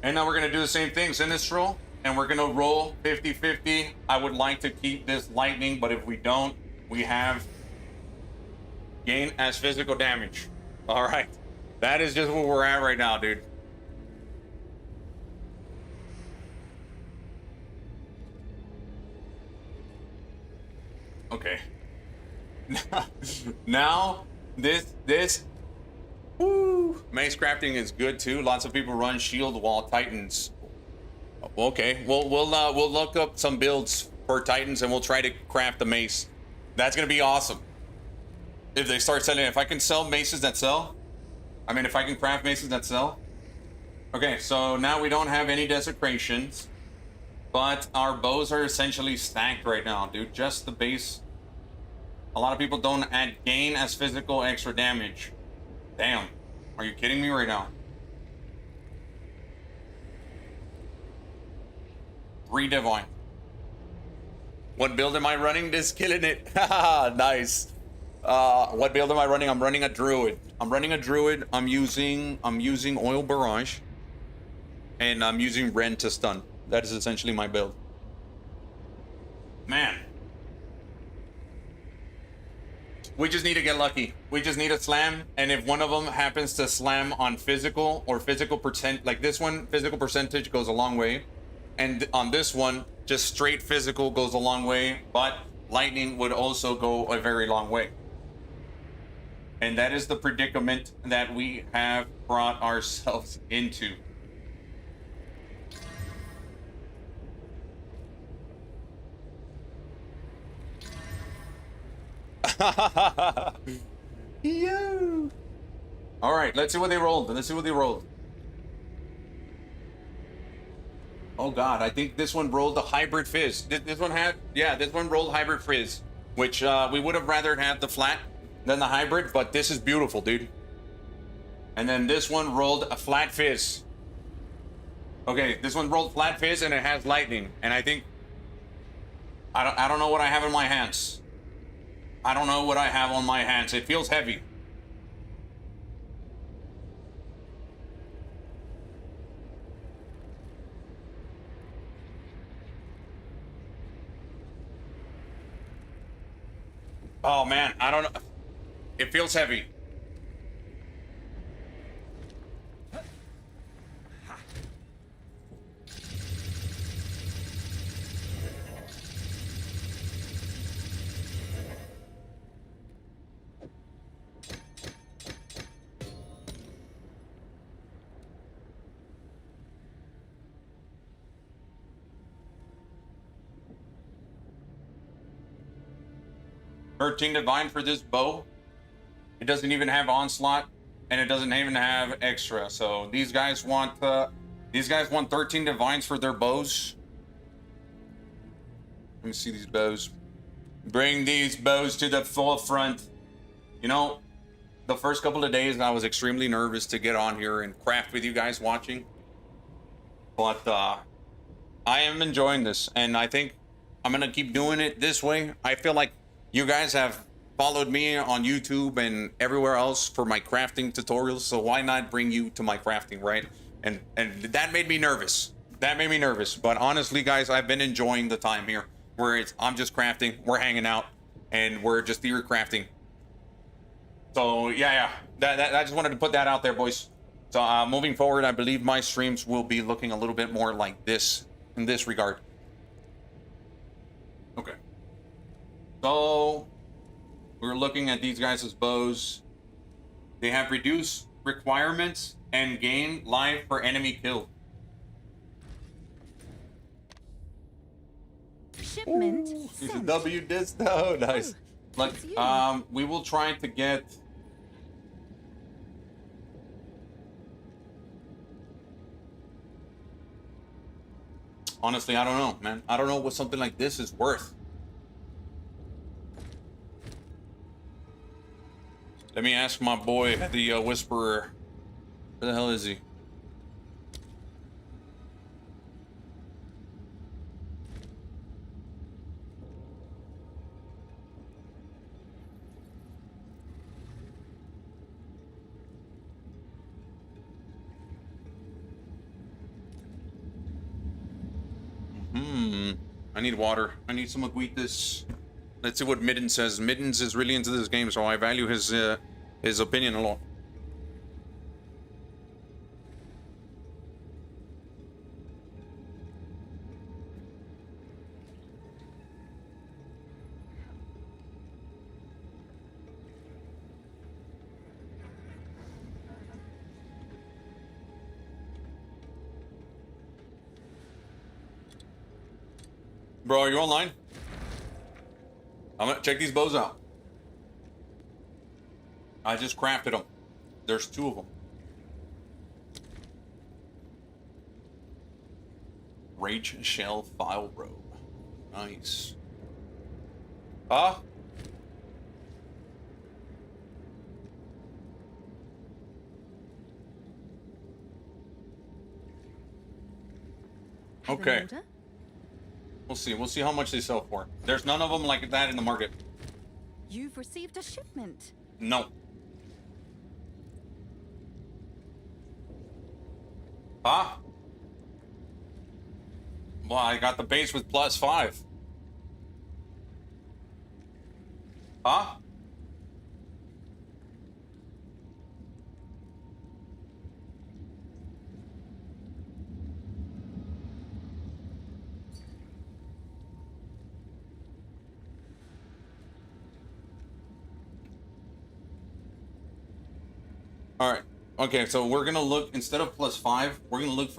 And now we're going to do the same thing, Sinistral. And we're going to roll 50-50. I would like to keep this lightning, but if we don't, we have gain as physical damage. All right. That is just where we're at right now, dude. Okay. Now, this woo, mace crafting is good too. Lots of people run shield wall titans. Okay, we'll look up some builds for titans and we'll try to craft the mace. That's gonna be awesome. If they start selling, if I can sell maces that sell, if I can craft maces that sell. Okay, so now we don't have any desecrations, but our bows are essentially stacked right now, dude. Just the base. A lot of people don't add gain as physical extra damage. Damn. Are you kidding me right now? 3 divine. What build am I running? Just killing it. Nice. What build am I running? I'm running a druid. I'm using oil barrage. And I'm using Rend to stun. That is essentially my build. Man. We just need to get lucky. We just need a slam, and if one of them happens to slam on physical or physical percent, like this one, physical percentage goes a long way, and on this one, just straight physical goes a long way, but lightning would also go a very long way. And that is the predicament that we have brought ourselves into. Yo. All right, let's see what they rolled. Oh god, I think this one rolled a hybrid fizz. This one rolled hybrid fizz, which we would have rather had the flat than the hybrid, but this is beautiful, dude. And then this one rolled a flat fizz. Okay, this one rolled flat fizz and it has lightning, and I think I don't know what I have in my hands. It feels heavy. Oh man, I don't know. It feels heavy. Divine for this bow. It doesn't even have onslaught, and it doesn't even have extra. So these guys want 13 divines for their bows. Let me see these bows. Bring these bows to the forefront. You know, the first couple of days I was extremely nervous to get on here and craft with you guys watching. But I am enjoying this, and I think I'm gonna keep doing it this way. I feel like you guys have followed me on YouTube and everywhere else for my crafting tutorials, so why not bring you to my crafting, right? And that made me nervous. That made me nervous. But honestly, guys, I've been enjoying the time here, where I'm just crafting, we're hanging out, and we're just theory crafting. So yeah, I just wanted to put that out there, boys. So moving forward, I believe my streams will be looking a little bit more like this in this regard. Okay. So we're looking at these guys' bows. They have reduced requirements and gain life per enemy killed. Shipment It's a sent. W Diztoh. Nice. Oh, Look, it's you. we will try to get. Honestly, I don't know, man. I don't know what something like this is worth. Let me ask my boy, the Whisperer. Where the hell is he? I need water. I need some agüitas. Let's see what Midden says. Middens is really into this game, so I value his opinion a lot. Bro, are you online? I'm gonna check these bows out. I just crafted them. There's 2 of them. Rage Shell File Robe. Nice. Huh? Have an Okay. order? We'll see. We'll see how much they sell for. There's none of them like that in the market. You've received a shipment. No. Huh? Well, I got the base with +5. Huh? All right. Okay, so we're gonna look instead of +5. We're gonna look.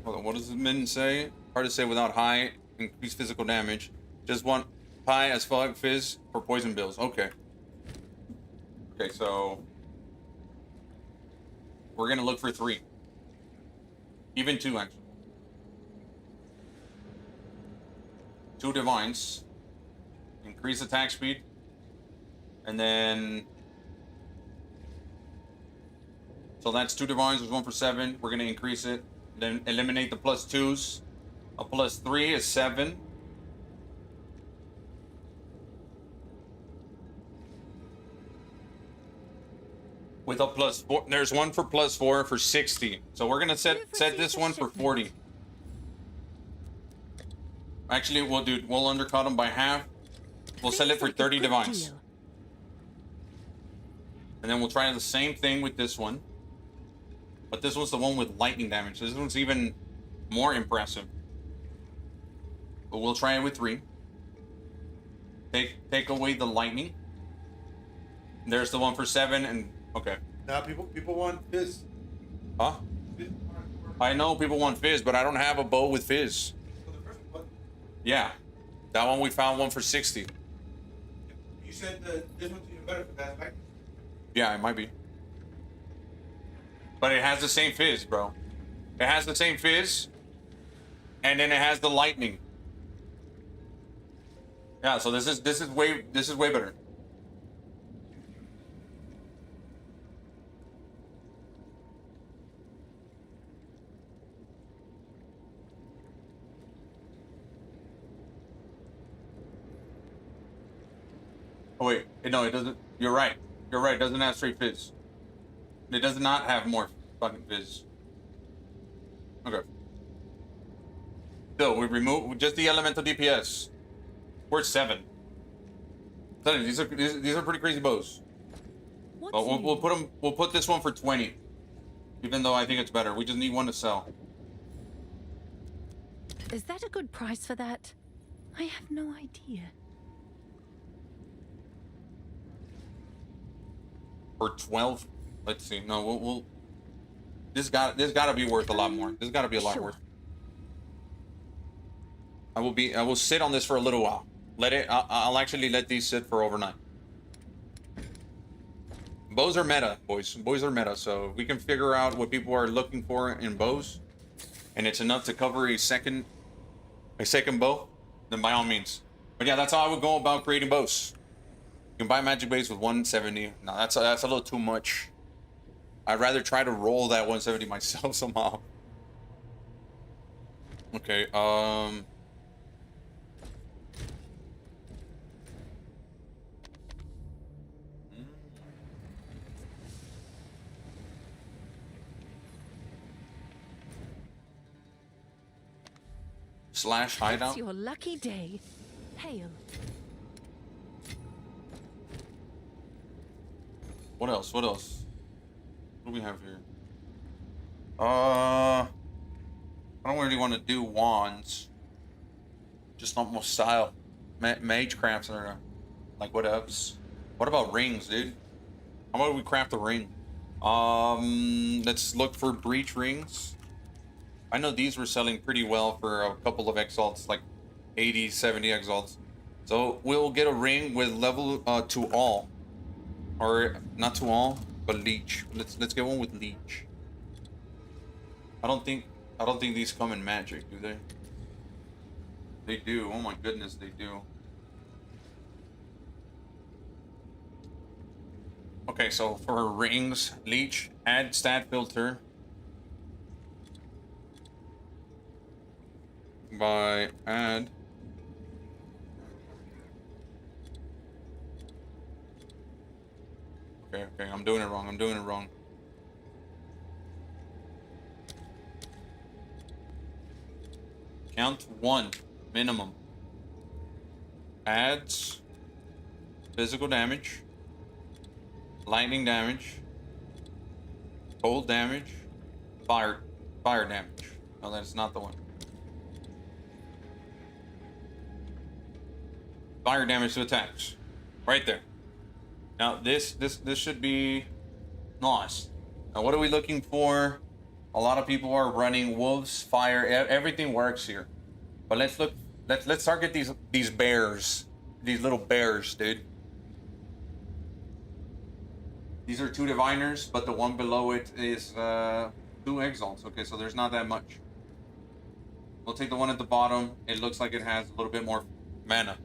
Hold on, what does the min say? Hard to say without high increased physical damage. Just want high as fuck fizz for poison bills. Okay. Okay, so we're gonna look for 3. Even 2 actually. 2 divines. Increase attack speed. And then so that's 2 divines, there's 1 for 7. We're gonna increase it. Then eliminate the +2s. A +3 is 7. With a +4, there's 1 for +4 for 60. So we're gonna set this one for 40. Actually, we'll undercut them by half. We'll sell it for 30 divines. And then we'll try the same thing with this one. But this one's the one with lightning damage. This one's even more impressive. But we'll try it with 3. Take away the lightning. There's the 1 for 7 and okay. Now people want fizz. Huh? I know people want fizz, but I don't have a bow with fizz. So the first one, Yeah. That one we found 1 for 60. you said that this one's even better for that, right? Yeah, it might be. But it has the same fizz, bro. It has the same fizz. And then it has the lightning. Yeah, so this is way better. Oh wait, no, it doesn't. You're right. You're right. It doesn't have straight fizz. It does not have more fucking fizz. Okay. So we remove just the elemental DPS. We're 7. These are pretty crazy bows. What's But we'll new? put them. We'll put this one for 20. Even though I think it's better, we just need one to sell. Is that a good price for that? I have no idea. For 12. Let's see. No, we'll. This got to be worth a lot more. This got to be a lot Sure. worth. I will sit on this for a little while. I'll actually let these sit for overnight. Bows are meta, boys. Bows are meta, so we can figure out what people are looking for in bows, and it's enough to cover a second bow, then by all means. But yeah, that's how I would go about creating bows. You can buy magic base with 170. No, that's a little too much. I'd rather try to roll that 170 myself somehow. Okay, slash hideout. It's your lucky day. Hail. What else? What else? What do we have here? I don't really want to do wands. Just not more style. Mage crafts are like what else? What about rings, dude? How about we craft a ring? Let's look for breach rings. I know these were selling pretty well for a couple of exalts, like 80, 70 exalts. So we'll get a ring with level to all. Or not to all, but leech. Let's get one with leech. I don't think these come in magic, do they? They do. Oh my goodness, they do. Okay, so for rings, leech, add stat filter by add. Okay, I'm doing it wrong. Count 1 minimum. Adds physical damage, lightning damage, cold damage, fire damage. No, that's not the one. Fire damage to attacks. Right there. Now this should be nice. Now what are we looking for? A lot of people are running wolves, fire, everything works here. But let's target these bears. These little bears, dude. These are 2 diviners, but the one below it is 2 exalts. Okay, so there's not that much. We'll take the one at the bottom. It looks like it has a little bit more mana.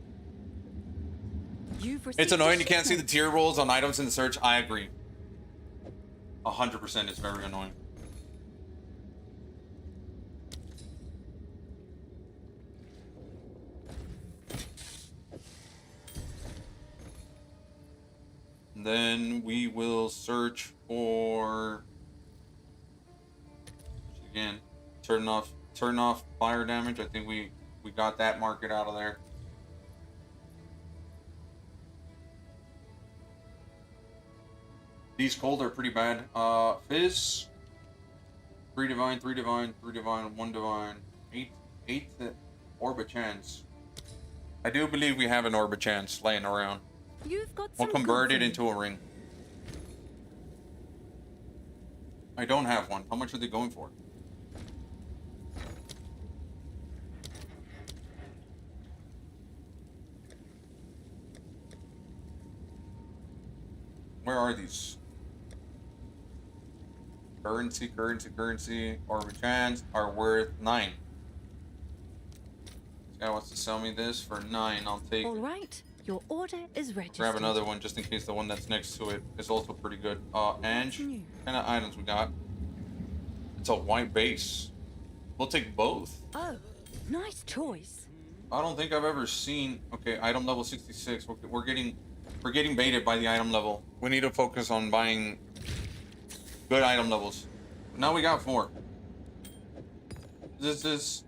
It's annoying you can't see the tier rolls on items in the search. I agree. 100%, it's very annoying. Then we will search for, again, turn off fire damage. I think we got that market out of there. These cold are pretty bad. Fizz, 3 divine, 1 divine, 8 Orb of Chance. I do believe we have an Orb of Chance laying around. You've got We'll some convert it good into a ring. I don't have one. How much are they going for? Where are these? Currency, Orb of Chance are worth 9. This guy wants to sell me this for 9. I'll take All it. right, your order is registered. Grab another one just in case the one that's next to it is also pretty good. Ange, new? what kind of items we got? It's a white base. We'll take both. Oh, nice choice. I don't think I've ever seen. Okay, item level 66. We're getting We're getting baited by the item level. We need to focus on buying good item levels. Now we got 4. This is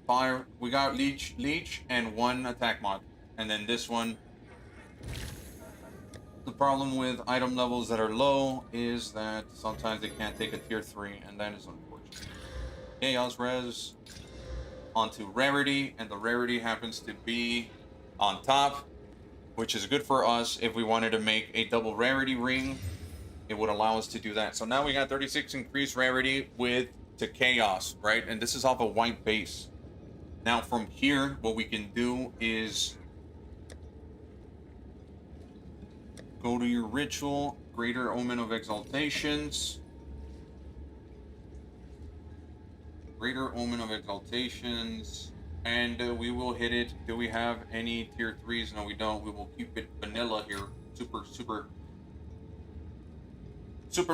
5. We got leech, and 1 attack mod. And then this one. The problem with item levels that are low is that sometimes they can't take a tier 3, and that is unfortunate. Chaos res onto rarity, and the rarity happens to be on top, which is good for us. If we wanted to make a double rarity ring, it would allow us to do that. So now we got 36 increased rarity to chaos, right? And this is off a white base. Now from here, what we can do is go to your ritual, Greater Omen of Exaltations. Greater Omen of Exaltations. And we will hit it. Do we have any tier 3s? No, we don't. We will keep it vanilla here. Super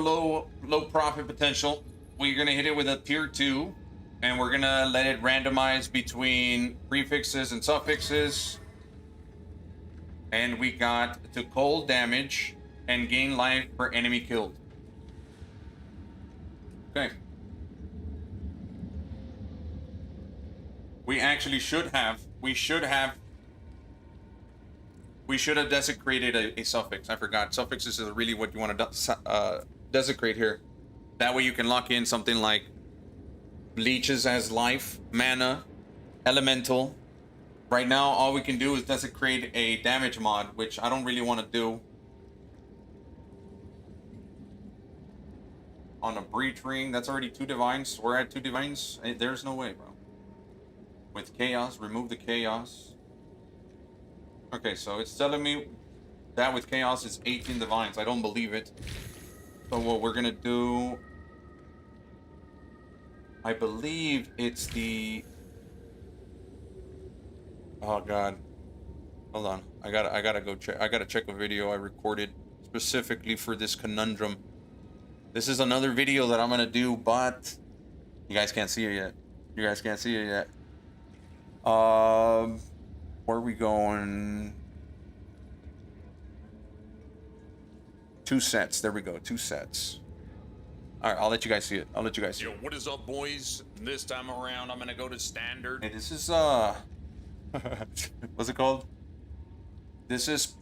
low profit potential. We're going to hit it with a tier 2. And we're going to let it randomize between prefixes and suffixes. And we got to cold damage and gain life per enemy killed. Okay. We actually should have desecrated a suffix. I forgot. Suffixes is really what you want to desecrate here. That way you can lock in something like leeches as life, mana, elemental. Right now, all we can do is desecrate a damage mod, which I don't really want to do. On a breach ring, that's already 2 divines. We're at 2 divines. There's no way, bro. With chaos, remove the chaos. Okay, so it's telling me that with chaos is 18 divines. I don't believe it. So what we're gonna do, I believe it's the. Oh god, hold on. I gotta go check. I gotta check a video I recorded specifically for this conundrum. This is another video that I'm gonna do, but you guys can't see it yet. You guys can't see it yet. Where are we going? 2 sets. There we go. 2 sets. All right, I'll let you guys see it. I'll let you guys see Yo, it. what is up, boys? This time around, I'm gonna go to standard. Hey, this is what's it called? This is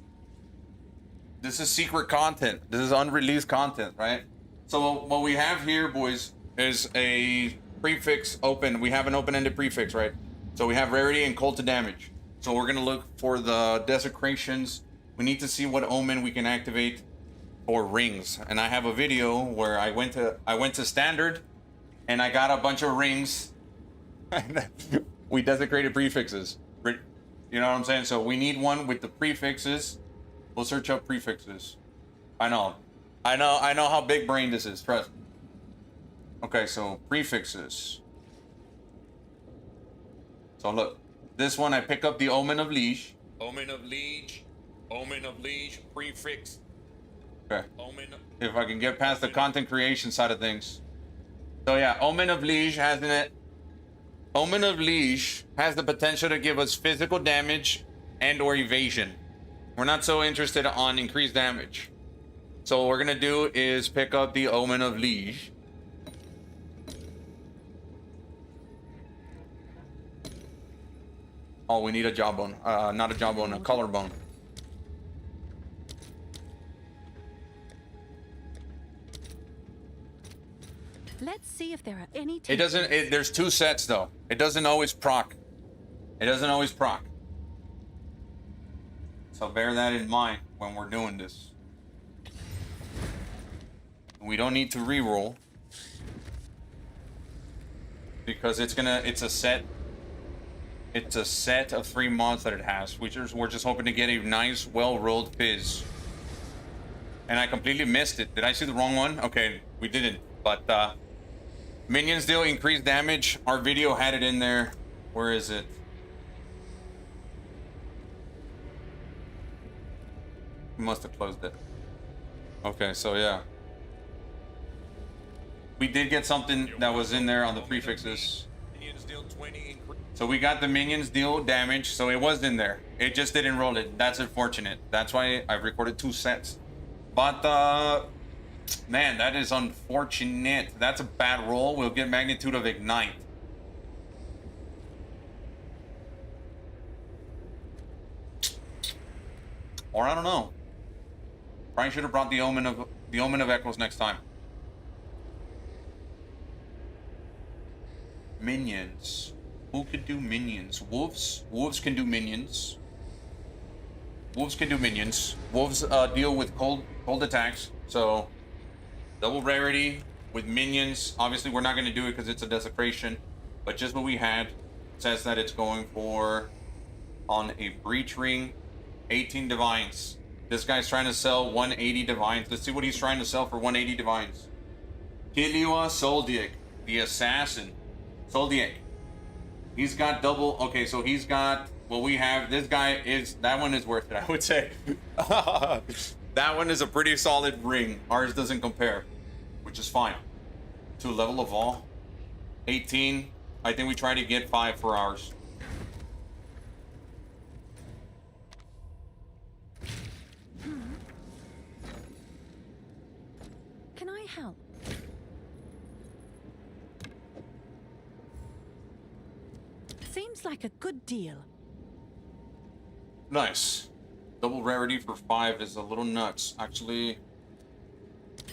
secret content. This is unreleased content, right? So what we have here, boys, is a prefix open. We have an open-ended prefix, right? So we have rarity and cold to damage. So we're gonna look for the desecrations. We need to see what omen we can activate for rings. And I have a video where I went to standard and I got a bunch of rings. We desecrated prefixes. You know what I'm saying? So we need one with the prefixes. We'll search up prefixes. I know how big brain this is. Trust me. Okay, so prefixes. So look, this one I pick up the Omen of Liege. Omen of Liege, prefix. Okay. Omen. If I can get past the content creation side of things. So yeah, Omen of Liege has in it. Omen of Liege has the potential to give us physical damage and or evasion. We're not so interested on increased damage. So what we're gonna do is pick up the Omen of Liege. Oh, we need a jawbone. Not a jawbone, a collarbone. Let's see if there are any. It doesn't. There's 2 sets though. It doesn't always proc. It doesn't always proc. So bear that in mind when we're doing this. We don't need to reroll because it's a set. It's a set of 3 mods that it has. We're just hoping to get a nice, well-rolled fizz. And I completely missed it. Did I see the wrong one? Okay, we didn't. But minions deal increased damage. Our video had it in there. Where is it? We must have closed it. Okay, so yeah. We did get something that was in there on the prefixes. Minions deal 20 increase. So we got the minions deal damage, so it was in there. It just didn't roll it. That's unfortunate. That's why I recorded 2 sets. But, man, that is unfortunate. That's a bad roll. We'll get magnitude of ignite. Or I don't know. Probably should have brought the Omen of Echoes next time. Minions. Who could do minions? Wolves? Wolves can do minions. Wolves can do minions. Wolves deal with cold attacks. So, double rarity with minions. Obviously, we're not going to do it because it's a desecration. But just what we had says that it's going for, on a breach ring, 18 divines. This guy's trying to sell 180 divines. Let's see what he's trying to sell for 180 divines. Kiliwa Soldiak, the assassin. Soldiak. He's got double. Okay, so he's got what we have. This guy is. That one is worth it, I would say. That one is a pretty solid ring. Ours doesn't compare, which is fine. To level of all. 18. I think we try to get 5 for ours. Can I help? Seems like a good deal. Nice. Double rarity for 5 is a little nuts. Actually,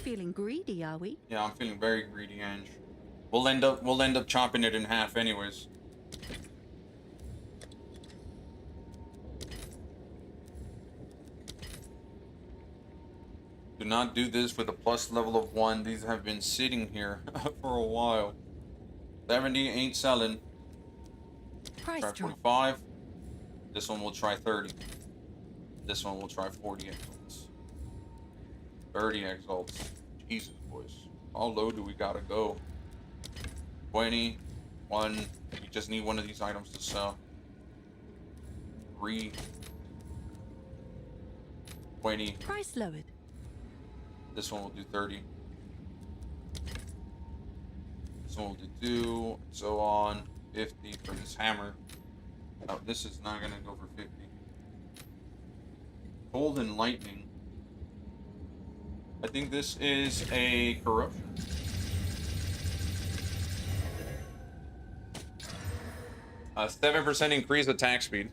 Feeling greedy, are we? yeah, I'm feeling very greedy, Ange. We'll end up chopping it in half anyways. Do not do this with a plus level of 1. These have been sitting here for a while. 70 ain't selling. Price Try drop. 45. This one will try 30. This one will try 40 exalts. 30 exalts. Jesus, boys. How low do we gotta go? 20. 1. We just need one of these items to sell. 3. 20. Price lowered. This one will do 30. This one will do 2. So on. 50 for this hammer. Oh, this is not gonna go for 50. Cold and lightning. I think this is a corruption. A 7% increased attack speed.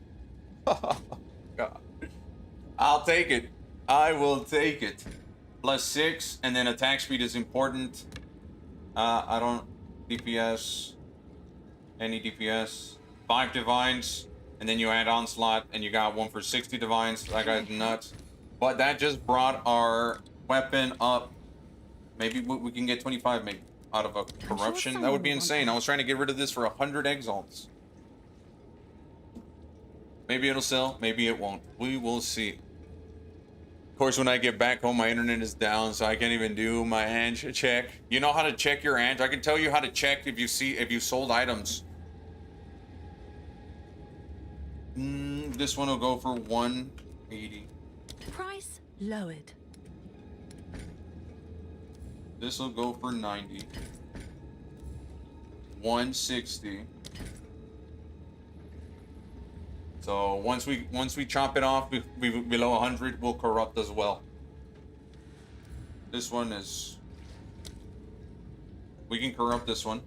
God. I'll take it. I will take it. Plus 6, and then attack speed is important. I don't DPS. Any DPS. 5 divines, and then you add onslaught, and you got 1 for 60 divines. That guy's nuts. But that just brought our weapon up. Maybe we can get 25 maybe out of a corruption. That would be insane. I was trying to get rid of this for 100 exalts. Maybe it'll sell. Maybe it won't. We will see. Of course, when I get back home, my internet is down, so I can't even do my Ange check. You know how to check your Ange? I can tell you how to check if you sold items. This one will go for 180. Price lowered. This will go for 90. 160. So once we chop it off below 100, we'll corrupt as well. This one is. We can corrupt this one.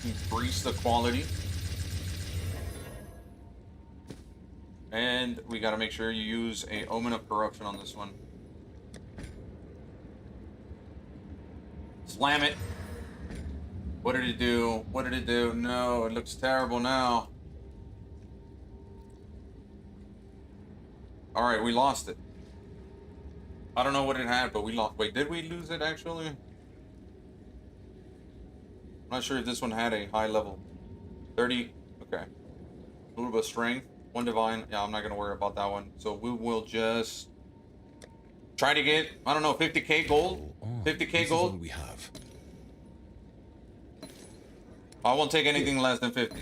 Increase the quality. And we gotta make sure you use a Omen of Corruption on this one. Slam it. What did it do? What did it do? No, it looks terrible now. Alright, we lost it. I don't know what it had, but we lost. Wait, did we lose it actually? I'm not sure if this one had a high level. 30. Okay. A little bit of strength. 1 divine. Yeah, I'm not going to worry about that one. So we will just try to get, I don't know, 50k gold? 50k gold? We have. I won't take anything less than 50.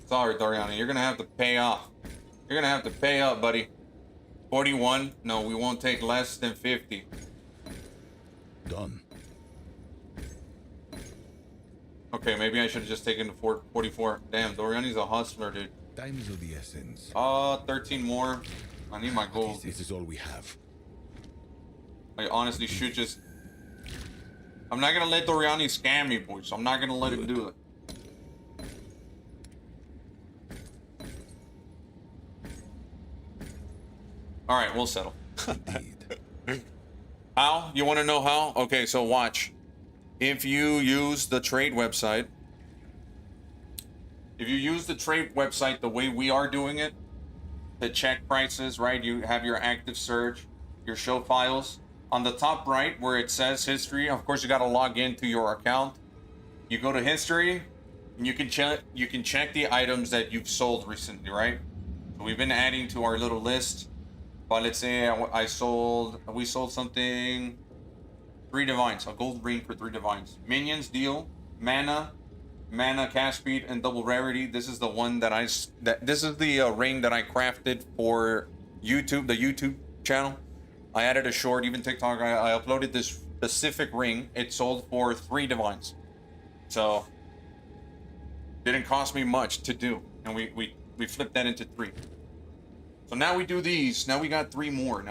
Sorry, Doriana. You're going to have to pay off. You're going to have to pay up, buddy. 41. No, we won't take less than 50. Done. Okay, maybe I should have just taken the 44. Damn, Doriani's a hustler, dude. Time is of the essence. 13 more. I need my gold. This is all we have. I honestly should just... I'm not gonna let Doriani scam me, boys. I'm not gonna let him do it. Alright, we'll settle. Indeed. How? You want to know how? Okay, so watch. If you use the trade website, the way we are doing it, to check prices, right? You have your active search, your show files. On the top right, where it says history, of course, you got to log into your account. You go to history, and you can check the items that you've sold recently, right? So we've been adding to our little list. But let's say we sold something, 3 divines, a gold ring for 3 divines. Minions deal, mana, cast speed, and double rarity. This is the one this is the ring that I crafted for YouTube, the YouTube channel. I added a short, even TikTok. I uploaded this specific ring. It sold for 3 divines, so didn't cost me much to do, and we flipped that into 3. So now we do these. Now we got 3 more.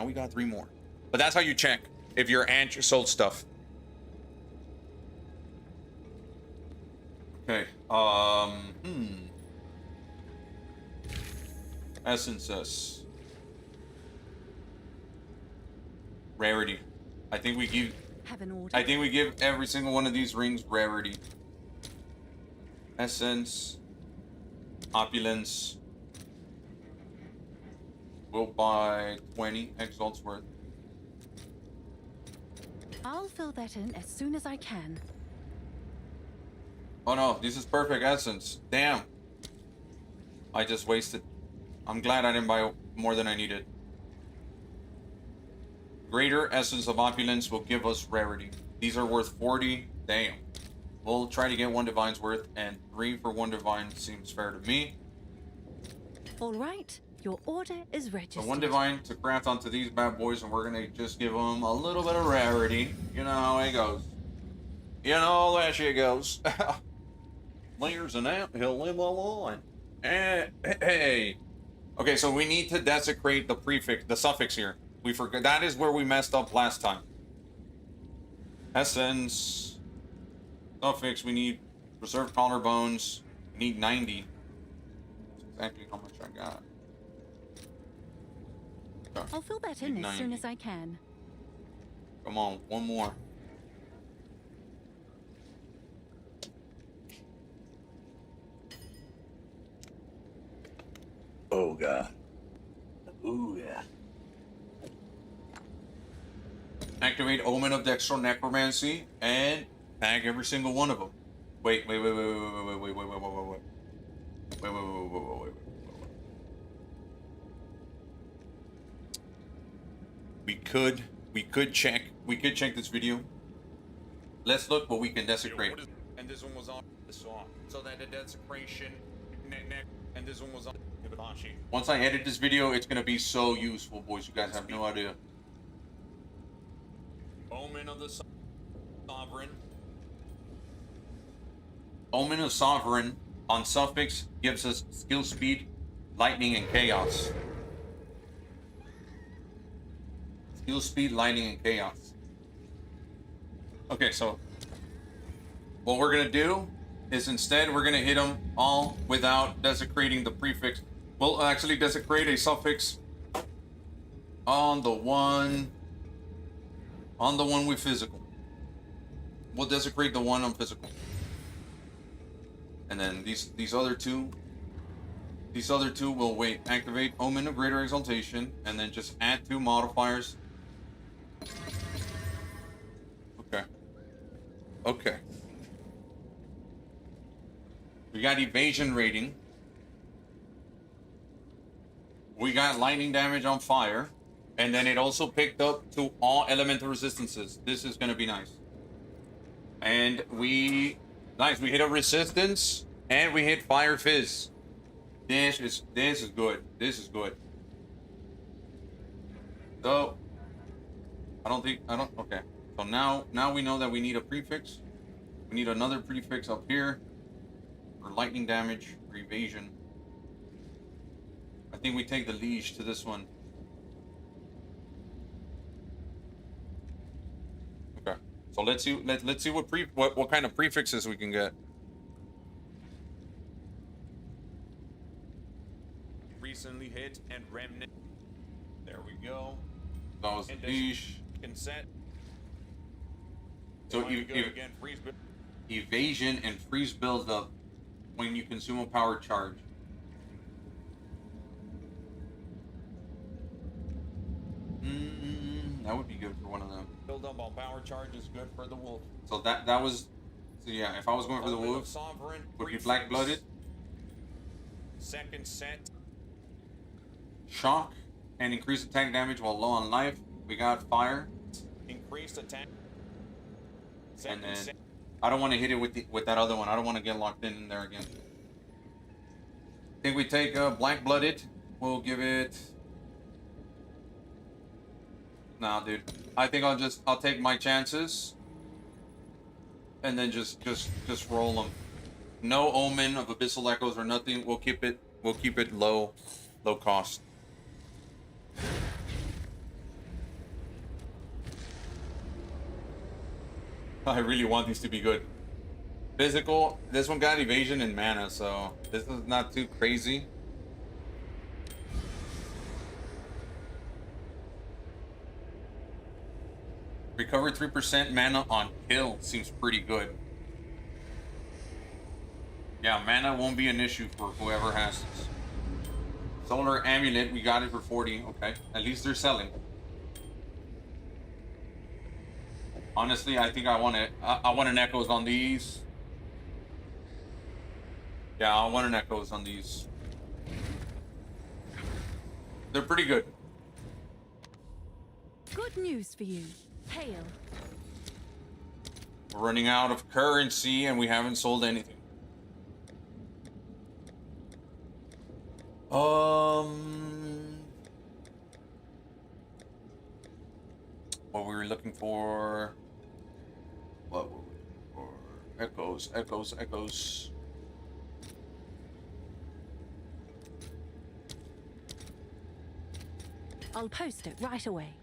But that's how you check if your aunt sold stuff. Okay. Essences. Rarity. I think we give every single one of these rings rarity. Essence. Opulence. We'll buy 20 exalts worth. I'll fill that in as soon as I can. Oh no, this is perfect essence. Damn. I just wasted. I'm glad I didn't buy more than I needed. Greater essence of opulence will give us rarity. These are worth 40. Damn. We'll try to get 1 divine's worth, and 3 for 1 divine seems fair to me. All right, your order is So registered. 1 divine to craft onto these bad boys, and we're gonna just give them a little bit of rarity. You know how it goes. You know how that shit goes. Layers and out, he'll live alone. Hey. Okay, so we need to desecrate the prefix, the suffix here. We forgot. That is where we messed up last time. Essence. Suffix, we need preserved collarbones. We need 90. That's exactly how much I got. Okay. I'll fill that in as soon as I can. Come on, 1 more. Oh god. Ooh yeah. Activate Omen of Dextral Necromancy and tag every single one of them. Wait. We could check this video. Let's look what we can desecrate. And this one was on this off. So that the desecration and this one was on Hibanashi. Once I edit this video, it's gonna be so useful, boys. You guys have no idea. Omen of the Sovereign. Omen of Sovereign on suffix gives us skill speed, lightning, and chaos. Skill speed, lightning, and chaos. Okay, so what we're gonna do is instead we're gonna hit them all without desecrating the prefix. We'll actually desecrate a suffix on the one with physical. We'll desecrate the one on physical. And then these other two will wait. Activate Omen of Greater Exaltation, and then just add 2 modifiers. Okay. We got evasion rating. We got lightning damage on fire. And then it also picked up to all elemental resistances. This is gonna be nice. And we hit a resistance and we hit fire fizz. This is good. This is good. So okay. So now we know that we need a prefix. We We need another prefix up here for lightning damage or evasion. I think we take the leash to this one. Okay, so let's see. Let's see what kind of prefixes we can get. Recently hit and remnant. There we go. That was the And leash. Consent. So Again, freeze. evasion and freeze build up when you consume a power charge. That would be good for one of them. Build up on power charge is good for the wolf. So that was. So yeah, if I was going for the Element of wolves, Sovereign. would be prefix. black blooded. Second set. Shock and increase attack damage while low on life. We got fire, Increased attack. and Second then set. I don't want to hit it with that other one. I don't want to get locked in there again. I think we take black blooded. We'll give it. Nah, dude. I think I'll take my chances, and then just roll them. No omen of abyssal echoes or nothing. We'll keep it low cost. I really want these to be good. Physical. This one got evasion and mana, so this is not too crazy. Recover 3% mana on kill seems pretty good. Yeah, mana won't be an issue for whoever has this. Solar Amulet, we got it for 40. Okay, at least they're selling. Honestly, I think I want an Echoes on these. Yeah, I want an Echoes on these. They're pretty good. Good news for you. Hail. We're running out of currency and we haven't sold anything. What we were looking for. What were we looking for? Echoes. I'll post it right away.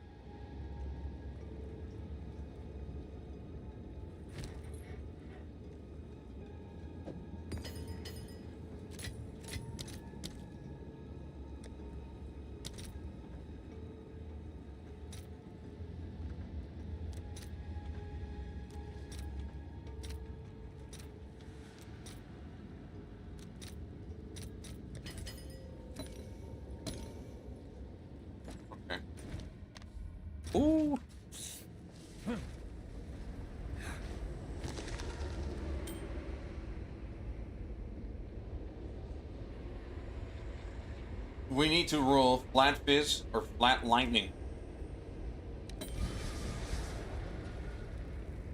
Okay. Ooh. We need to roll flat fizz or flat lightning.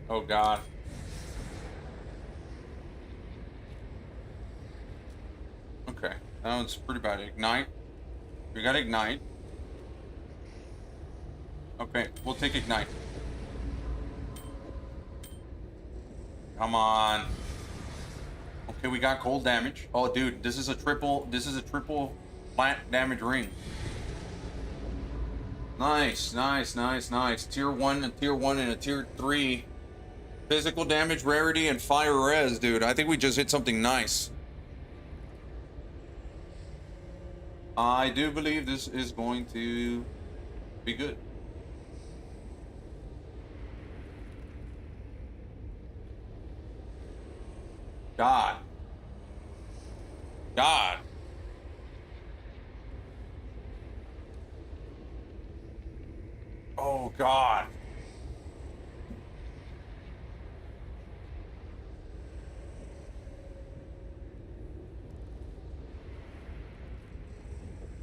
Oh god. Okay, that one's pretty bad. Ignite. We got ignite. Okay, we'll take ignite. Come on. Okay, we got cold damage. Oh dude, this is a triple flat damage ring. Nice. Tier 1 and a tier 3. Physical damage, rarity, and fire res, dude. I think we just hit something nice. I do believe this is going to be good. God. Oh, God.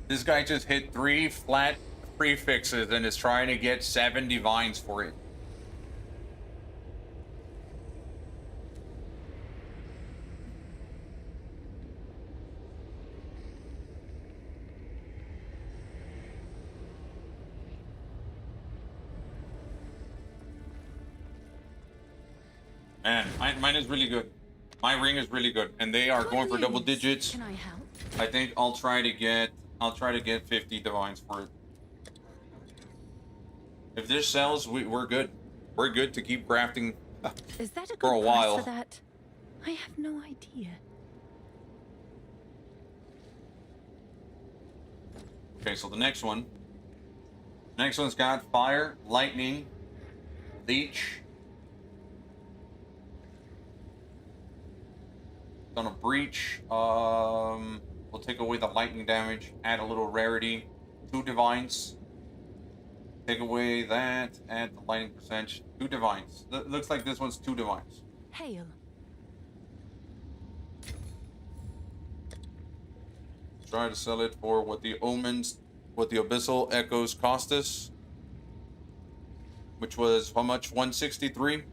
This guy just hit 3 flat prefixes and is trying to get 7 divines for it. Man, mine is really good. My ring is really good, and they are going for double Please, digits. Can I help? I think I'll try to get 50 divines for it. If this sells, we're good. We're good to keep crafting Is that a for good a price while. for that? I have no idea. Okay, so the next one. Next one's got fire, lightning, leech. Gonna breach. We'll take away the lightning damage, add a little rarity, 2 divines. Take away that, add the lightning percentage, 2 divines. Looks like this one's 2 divines. Hail. Try to sell it for what the omens, what the abyssal echoes cost us, which was how much? 163.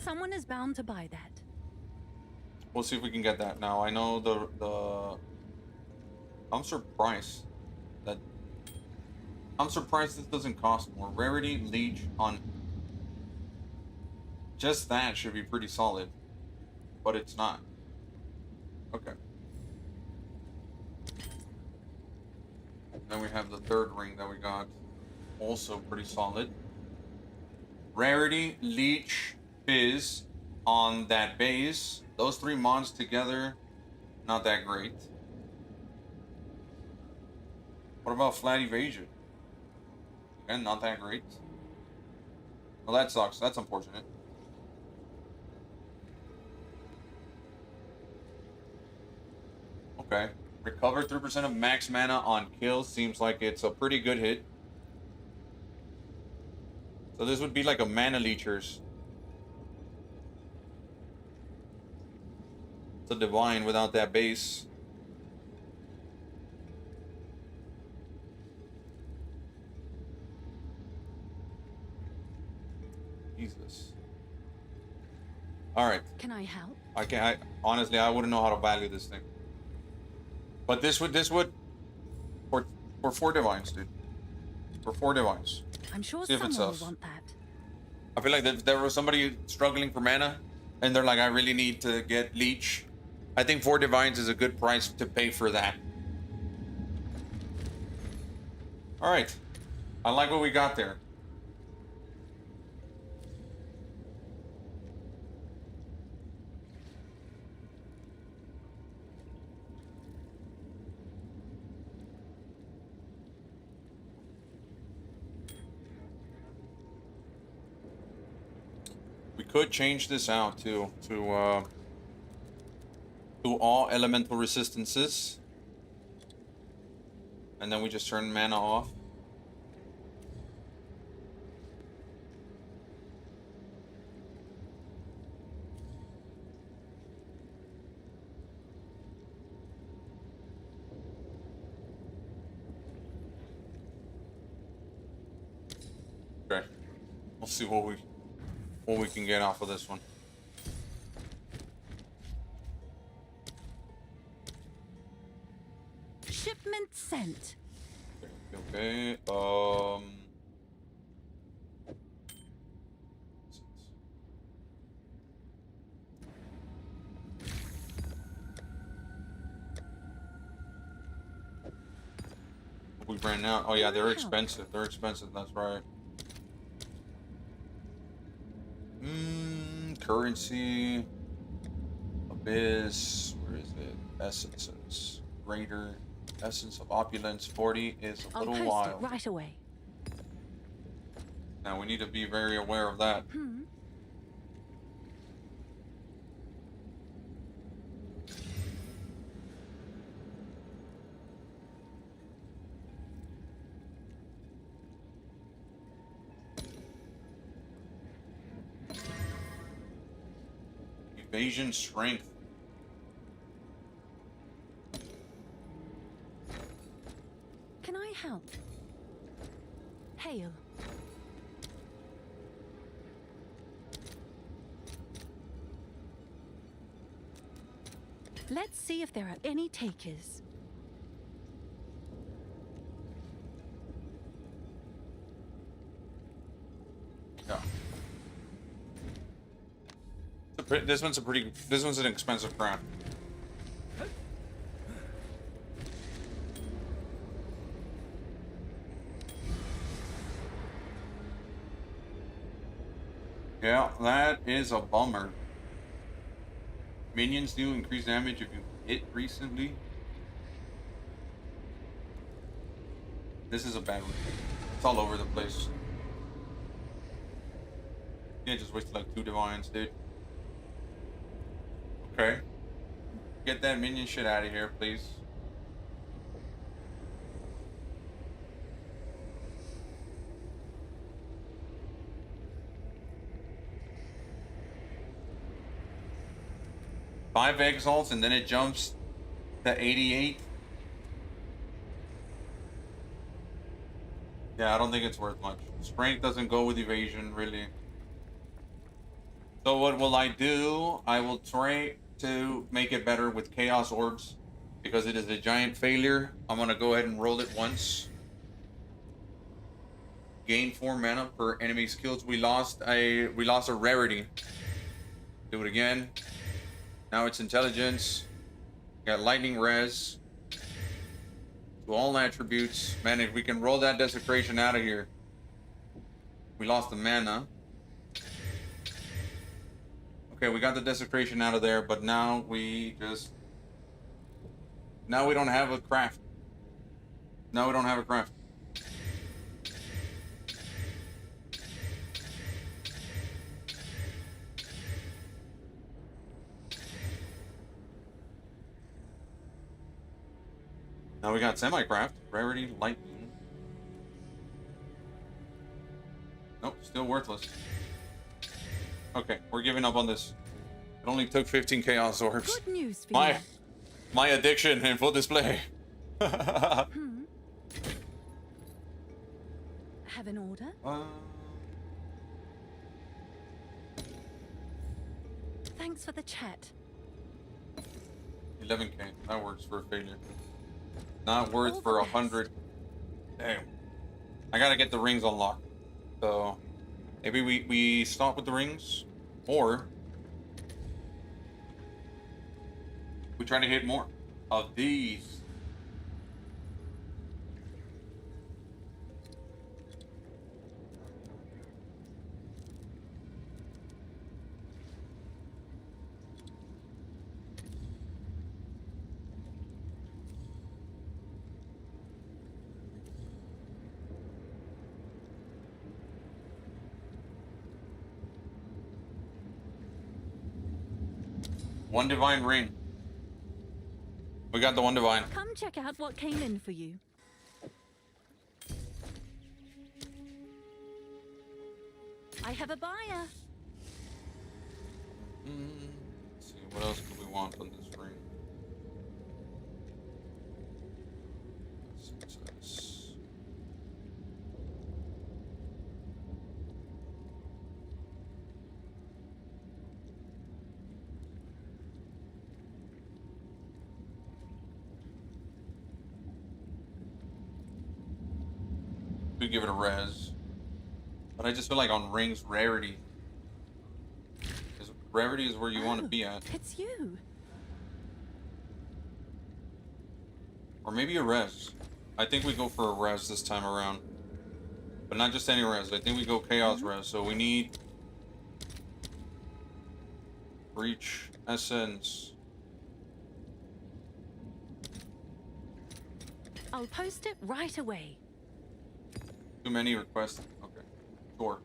Someone is bound to buy that. We'll see if we can get that. Now I know the. I'm surprised that. I'm surprised this doesn't cost more. Rarity leech on. Just that should be pretty solid, but it's not. Okay. Then we have the third ring that we got, also pretty solid. Rarity, leech, fizz on that base. Those 3 mods together, not that great. What about flat evasion? Again, not that great. Well, that sucks. That's unfortunate. Okay. Recover 3% of max mana on kills. Seems like it's a pretty good hit. So this would be like a mana leechers. It's a divine without that base. Jesus. All right. Can I help? Honestly, I wouldn't know how to value this thing. But this would for 4 divines, dude. For 4 divines. I'm sure See if it someone will sells. want that. I feel like if there was somebody struggling for mana, and they're like, I really need to get leech. I think 4 divines is a good price to pay for that. All right, I like what we got there. We could change this out to all elemental resistances, and then we just turn mana off. Okay, we'll see what we can get off of this one. Shipment sent. Okay. We ran out. Oh yeah, they're expensive. They're expensive. That's right. Currency. Abyss. Where is it? Essences. Greater. Essence of Opulence 40 is a I'll little post wild. it right away. Now we need to be very aware of that. Evasion strength. Can I help? Hail. Let's see if there are any takers. Yeah. This one's a pretty. This one's an expensive craft. Yeah, that is a bummer. Minions do increase damage if you hit recently. This is a bad one. It's all over the place. Yeah, just wasted like 2 divines, dude. Okay. Get that minion shit out of here, please. Five exalts and then it jumps to 88. Yeah, I don't think it's worth much. Strength doesn't go with evasion, really. So what will I do? I will try to make it better with Chaos Orbs because it is a giant failure. I'm gonna go ahead and roll it once. Gain 4 mana per enemy skills. We lost a rarity. Do it again. Now it's intelligence. Got lightning res. To all attributes. Man, if we can roll that desecration out of here. We lost the mana. Okay, we got the desecration out of there, but now we just... Now we don't have a craft. Now we don't have a craft. Now we got semi-craft. Rarity, lightning. Nope, still worthless. Okay, we're giving up on this. It only took 15 Chaos Orbs. Good news for you. My addiction in full display. Have an order? Thanks for the chat. 11k. That works for a failure. Not worth All for the 100. Damn. I gotta get the rings unlocked. So maybe we stop with the rings, or we try to hit more of these. One divine ring. We got the one divine. Come check out what came in for you. I have a buyer. Let's see, what else could we want on this ring? Success. We give it a res. But I just feel like on rings, rarity. Rarity is where you want to be at. It's you. Or maybe a res. I think we go for a res this time around. But not just any res. I think we go chaos res. So we need... Breach. Essence. I'll post it right away. Too many requests. Okay. Sure.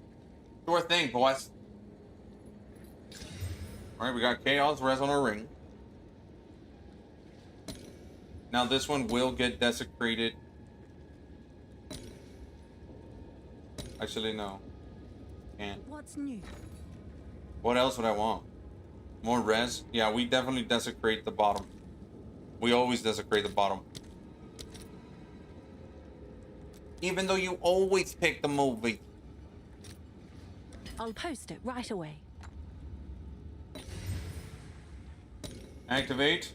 Sure thing, boss. Alright, we got chaos res on our ring. Now this one will get desecrated. Actually, no. Can't. What's new? What else would I want? More res? Yeah, we definitely desecrate the bottom. We always desecrate the bottom. Even though you always pick the movie. I'll post it right away. Activate.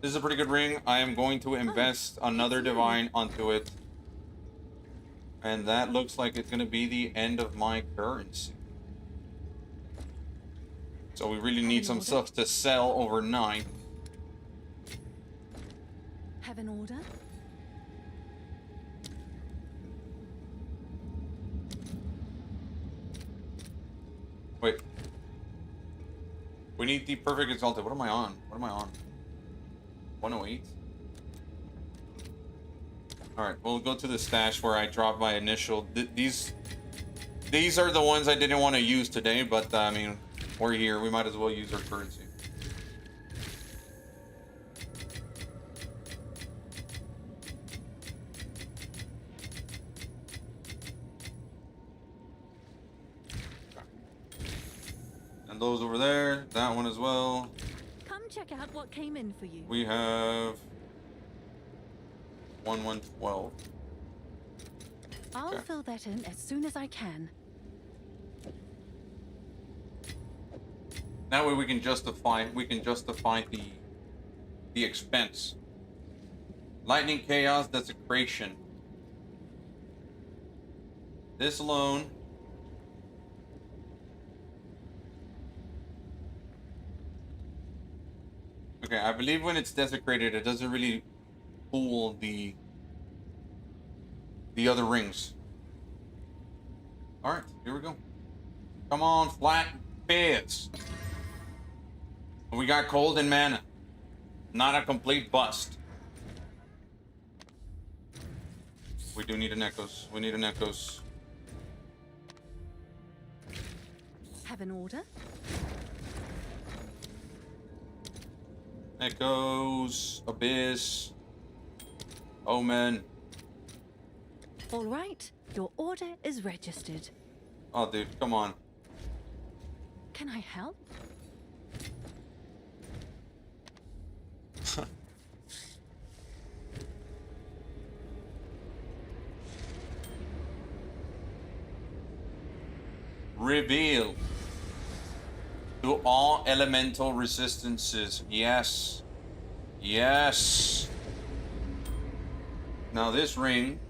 This is a pretty good ring. I am going to invest another divine onto it. And that looks like it's going to be the end of my currency. So we really need some order? stuff to sell overnight. Have an order? Wait. We need the perfect exalted. What am I on? What am I on? 108? Alright, we'll go to the stash where I dropped my initial... These are the ones I didn't want to use today, but I mean, we're here. We might as well use our currency. And those over there, that one as well. Come check out what came in for you. We have 112. I'll okay. fill that in as soon as I can. That way we can justify the expense. Lightning, chaos, desecration. This alone. Okay, I believe when it's desecrated, it doesn't really pull the other rings. All right, here we go. Come on, flat bids. We got cold and mana. Not a complete bust. We do need an echoes. We need an echoes. Have an order? Echoes, abyss, omen. All right, your order is registered. Oh, dude, come on. Can I help? Reveal to all elemental resistances. Yes. Yes. Now this ring,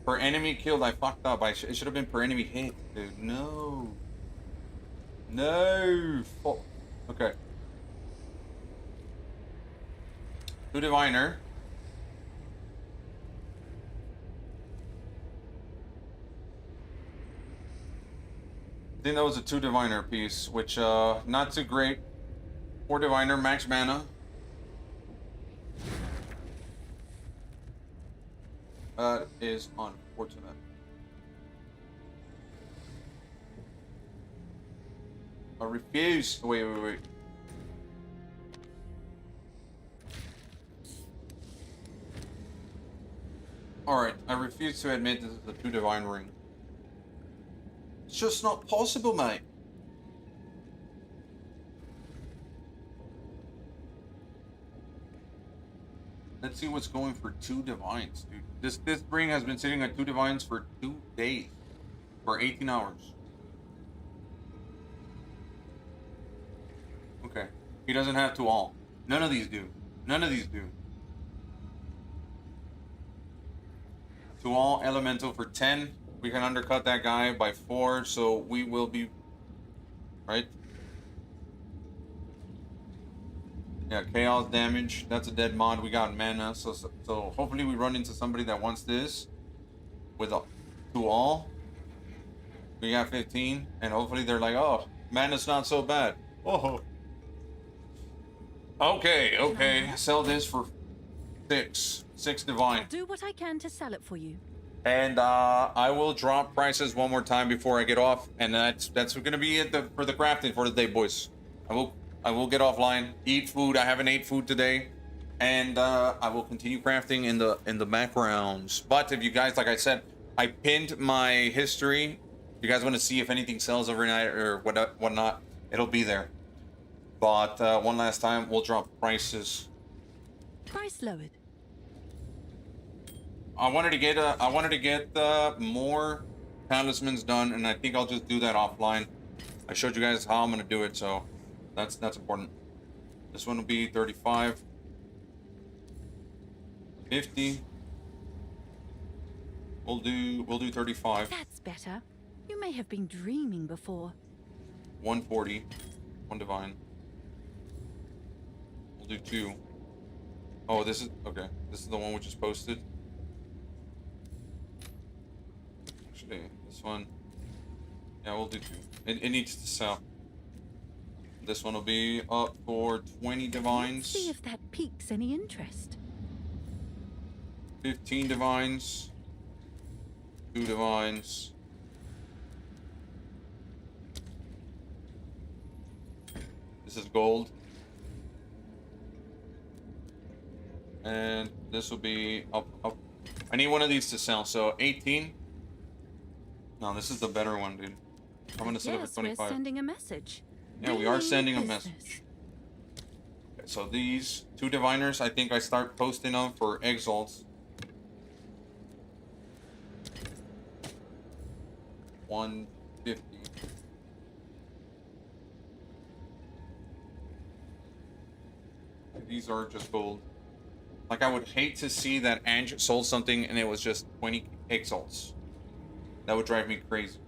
per enemy killed, I fucked up. It should have been per enemy hit, dude. No. No. Okay. 2 diviner. I think that was a 2 diviner piece, which not too great. 4 diviner, max mana. That is unfortunate. I refuse. Wait. Alright, I refuse to admit this is a 2 divine ring. It's just not possible, mate. Let's see what's going for 2 divines, dude. This ring has been sitting at 2 divines for 2 days. For 18 hours. Okay. He doesn't have to all. None of these do. None of these do. To all elemental for 10. We can undercut that guy by 4, so we will be... Right? Yeah, chaos damage. That's a dead mod. We got mana, so hopefully we run into somebody that wants this. With a, to all. We got 15, and hopefully they're like, oh, mana's not so bad. Oh. Okay. Sell this for 6. 6 divine. Do what I can to sell it for you. And I will drop prices one more time before I get off, and that's gonna be it for the crafting for the day, boys. I will get offline, eat food. I haven't ate food today, and I will continue crafting in the backgrounds. But if you guys, like I said, I pinned my history. If you guys want to see if anything sells overnight or whatnot, it'll be there. But one last time, we'll drop prices. Price lowered. I wanted to get more talismans done, and I think I'll just do that offline. I showed you guys how I'm gonna do it, so that's important. This one will be 35, 50. We'll do 35. That's better. You may have been dreaming before. 140. 1 divine. We'll do 2. Oh, this is okay. This is the one we just posted. Actually, this one. Yeah, we'll do 2. It needs to sell. This one will be up for 20 Let's divines. see if that piques any interest. 15 divines. 2 divines. This is gold. And this will be up. I need one of these to sell. So 18. No, this is the better one, dude. I'm gonna set it Yes, for we're 25. sending a message. Yeah, we are Daily sending a business. message. Okay, so these 2 diviners, I think I start posting them for exalts. 150. These are just gold. Like, I would hate to see that Ange sold something and it was just 20 exalts. That would drive me crazy.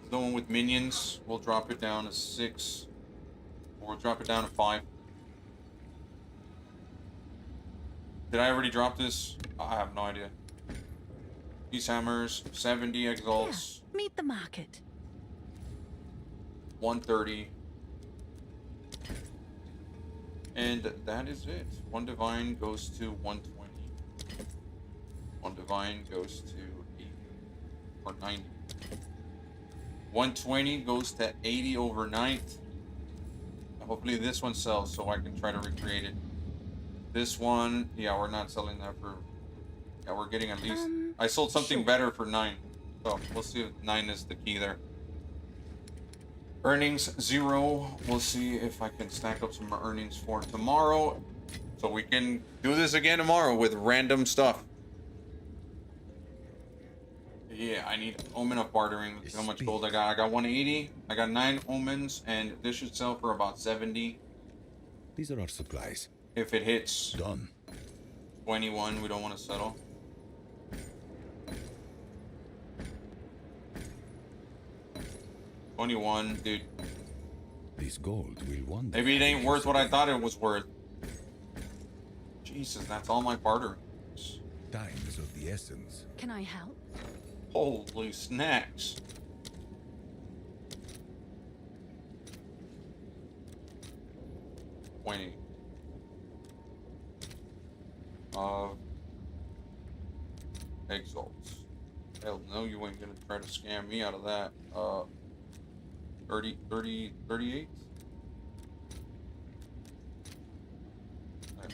The one with minions, we'll drop it down to 6. Or we'll drop it down to 5. Did I already drop this? I have no idea. These hammers, 70 exalts, Yeah, meet the market. 130. And that is it. 1 divine goes to 120. 1 divine goes to 80 or 90. 120 goes to 80 overnight. Hopefully this one sells so I can try to recreate it. This one, yeah, we're not selling that for. Yeah, we're getting at least. I sold something sure. better for 9. So we'll see if 9 is the key there. Earnings 0. We'll see if I can stack up some earnings for tomorrow. So we can do this again tomorrow with random stuff. Yeah, I need omen of bartering. Look how much gold I got. I got 180. I got 9 omens, and this should sell for about 70. These are our supplies. If it hits Done. 21, we don't want to settle. $21, dude. This gold will one day. Maybe it ain't worth what I thought it was worth. Jesus, that's all my bartering. Time is of the essence. Can I help? Holy snacks. $20. Exalts. Hell no, you ain't gonna try to scam me out of that. 30, 38?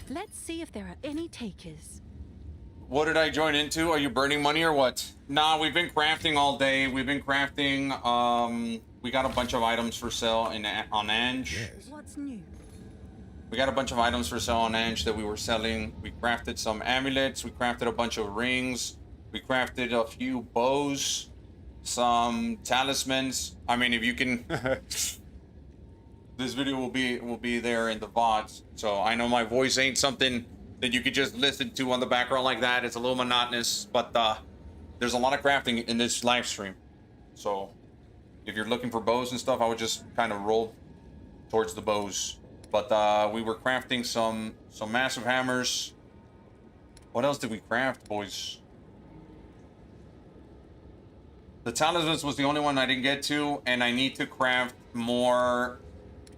Let's see if there are any takers. What did I join into? Are you burning money or what? Nah, we've been crafting all day. We've been crafting. We got a bunch of items for sale on Ange. Yes. What's new? We got a bunch of items for sale on Ange that we were selling. We crafted some amulets. We crafted a bunch of rings. We crafted a few bows. Some talismans. I mean, if you can... This video will be there in the VODs. So I know my voice ain't something that you could just listen to on the background like that. It's a little monotonous, but there's a lot of crafting in this live stream. So if you're looking for bows and stuff, I would just kind of roll towards the bows. But we were crafting some massive hammers. What else did we craft, boys? The talismans was the only one I didn't get to, and I need to craft more.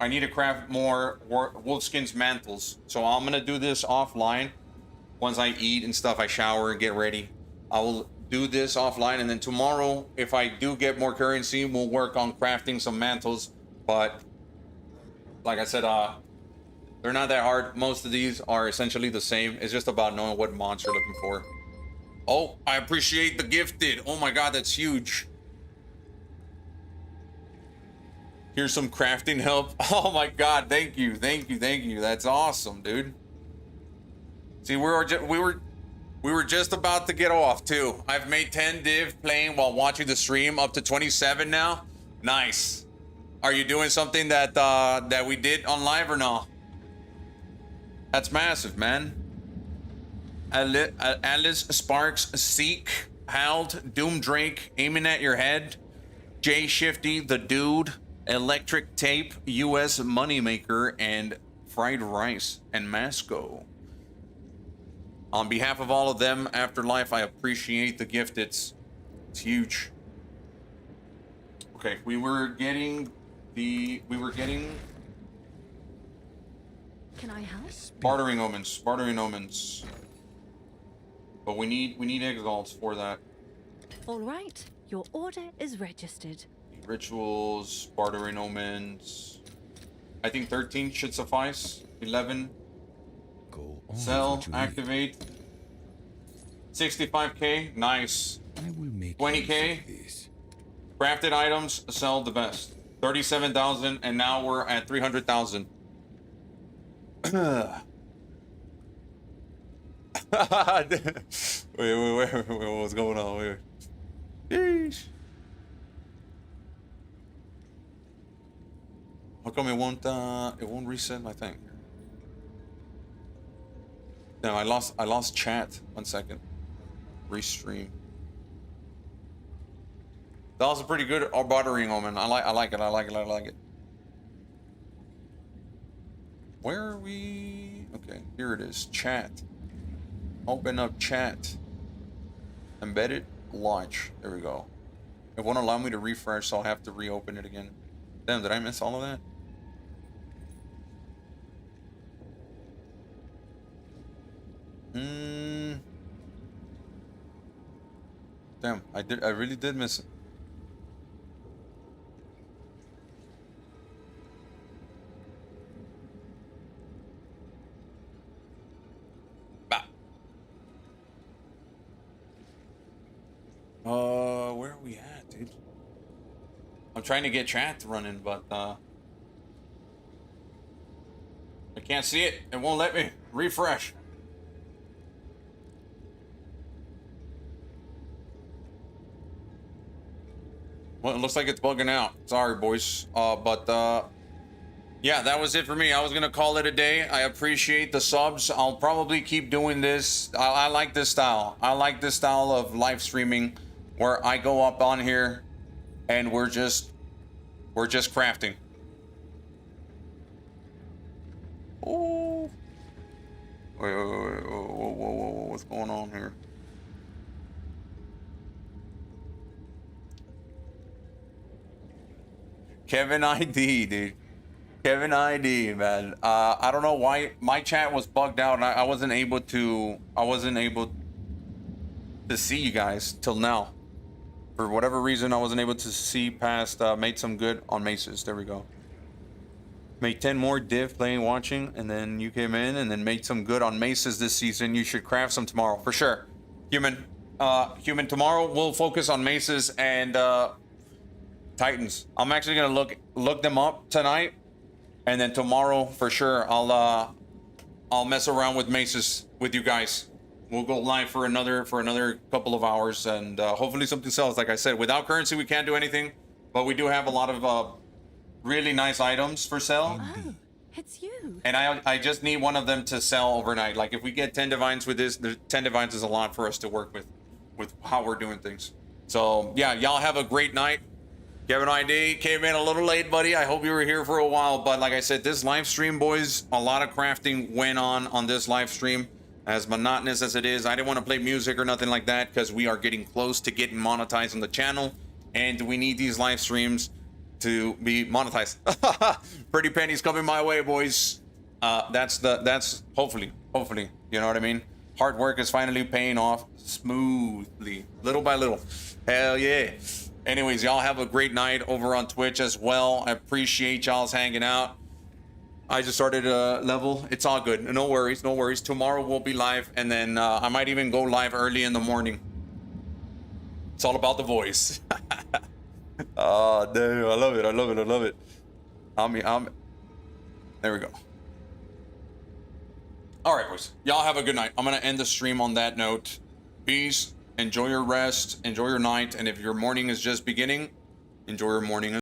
I need to craft more wolfskin's mantles. So I'm gonna do this offline. Once I eat and stuff, I shower and get ready. I will do this offline, and then tomorrow, if I do get more currency, we'll work on crafting some mantles. But like I said, they're not that hard. Most of these are essentially the same. It's just about knowing what mods you're looking for. Oh, I appreciate the gifted. Oh my god, that's huge. Here's some crafting help. Oh my god, thank you, thank you, thank you. That's awesome, dude. See, we were just about to get off too. I've made 10 div playing while watching the stream, up to 27 now. Nice. Are you doing something that that we did on live or no? That's massive, man. Alice Sparks Seek. Pald, Doom Drake, aiming at your head, Jay Shifty, the Dude, Electric Tape, US Moneymaker, and Fried Rice and Masco. On behalf of all of them, Afterlife, I appreciate the gift. It's huge. Okay, we were getting. Can I help? Bartering omens, but we need exalts for that. All right, your order is registered. Rituals, bartering omens. I think 13 should suffice. 11. Go on Sell, with what you activate. 65k, nice. need. I will make 20K. use of this. Crafted items, sell the best. 37,000, and now we're at 300,000. wait, what's going on here? Yeesh. How come it won't reset my thing? No, I lost chat. 1 second. Restream. That was a pretty good bartering omen. I like it. Where are we? Okay, here it is. Chat. Open up chat. Embedded. Launch. There we go. It won't allow me to refresh, so I'll have to reopen it again. Damn, did I miss all of that? Damn, I really did miss it. Where are we at, dude? I'm trying to get chat running, but I can't see it. It won't let me refresh. Well, it looks like it's bugging out. Sorry, boys. Yeah, that was it for me. I was gonna call it a day. I appreciate the subs. I'll probably keep doing this. I like this style. I like this style of live streaming, where I go up on here, and we're just crafting. Oh. Wait, whoa, what's going on here? Kevin ID, dude. Kevin ID, man. I don't know why my chat was bugged out, and I wasn't able to see you guys till now. For whatever reason, I wasn't able to see past made some good on maces. There we go. Made 10 more div playing, watching, and then you came in and then made some good on maces this season. You should craft some tomorrow for sure. Human tomorrow we'll focus on maces and Titans. I'm actually gonna look them up tonight, and then tomorrow for sure I'll mess around with maces with you guys. We'll go live for another couple of hours, and hopefully something sells. Like I said, without currency we can't do anything, but we do have a lot of really nice items for sale. Oh, it's you. And I just need one of them to sell overnight. Like if we get 10 divines with this, the 10 divines is a lot for us to work with how we're doing things. So yeah, y'all have a great night. Kevin ID came in a little late, buddy. I hope you were here for a while, but like I said, this live stream, boys, a lot of crafting went on this live stream. As monotonous as it is, I didn't want to play music or nothing like that because we are getting close to getting monetized on the channel, and we need these live streams to be monetized. Pretty pennies coming my way, boys. That's hopefully, you know what I mean? Hard work is finally paying off smoothly, little by little. Hell yeah. Anyways, y'all have a great night over on Twitch as well. I appreciate y'all's hanging out. I just started a level. It's all good. No worries. Tomorrow we'll be live, and then I might even go live early in the morning. It's all about the voice. Oh, damn. I love it. There we go. All right, boys. Y'all have a good night. I'm going to end the stream on that note. Peace. Enjoy your rest. Enjoy your night. And if your morning is just beginning, enjoy your morning.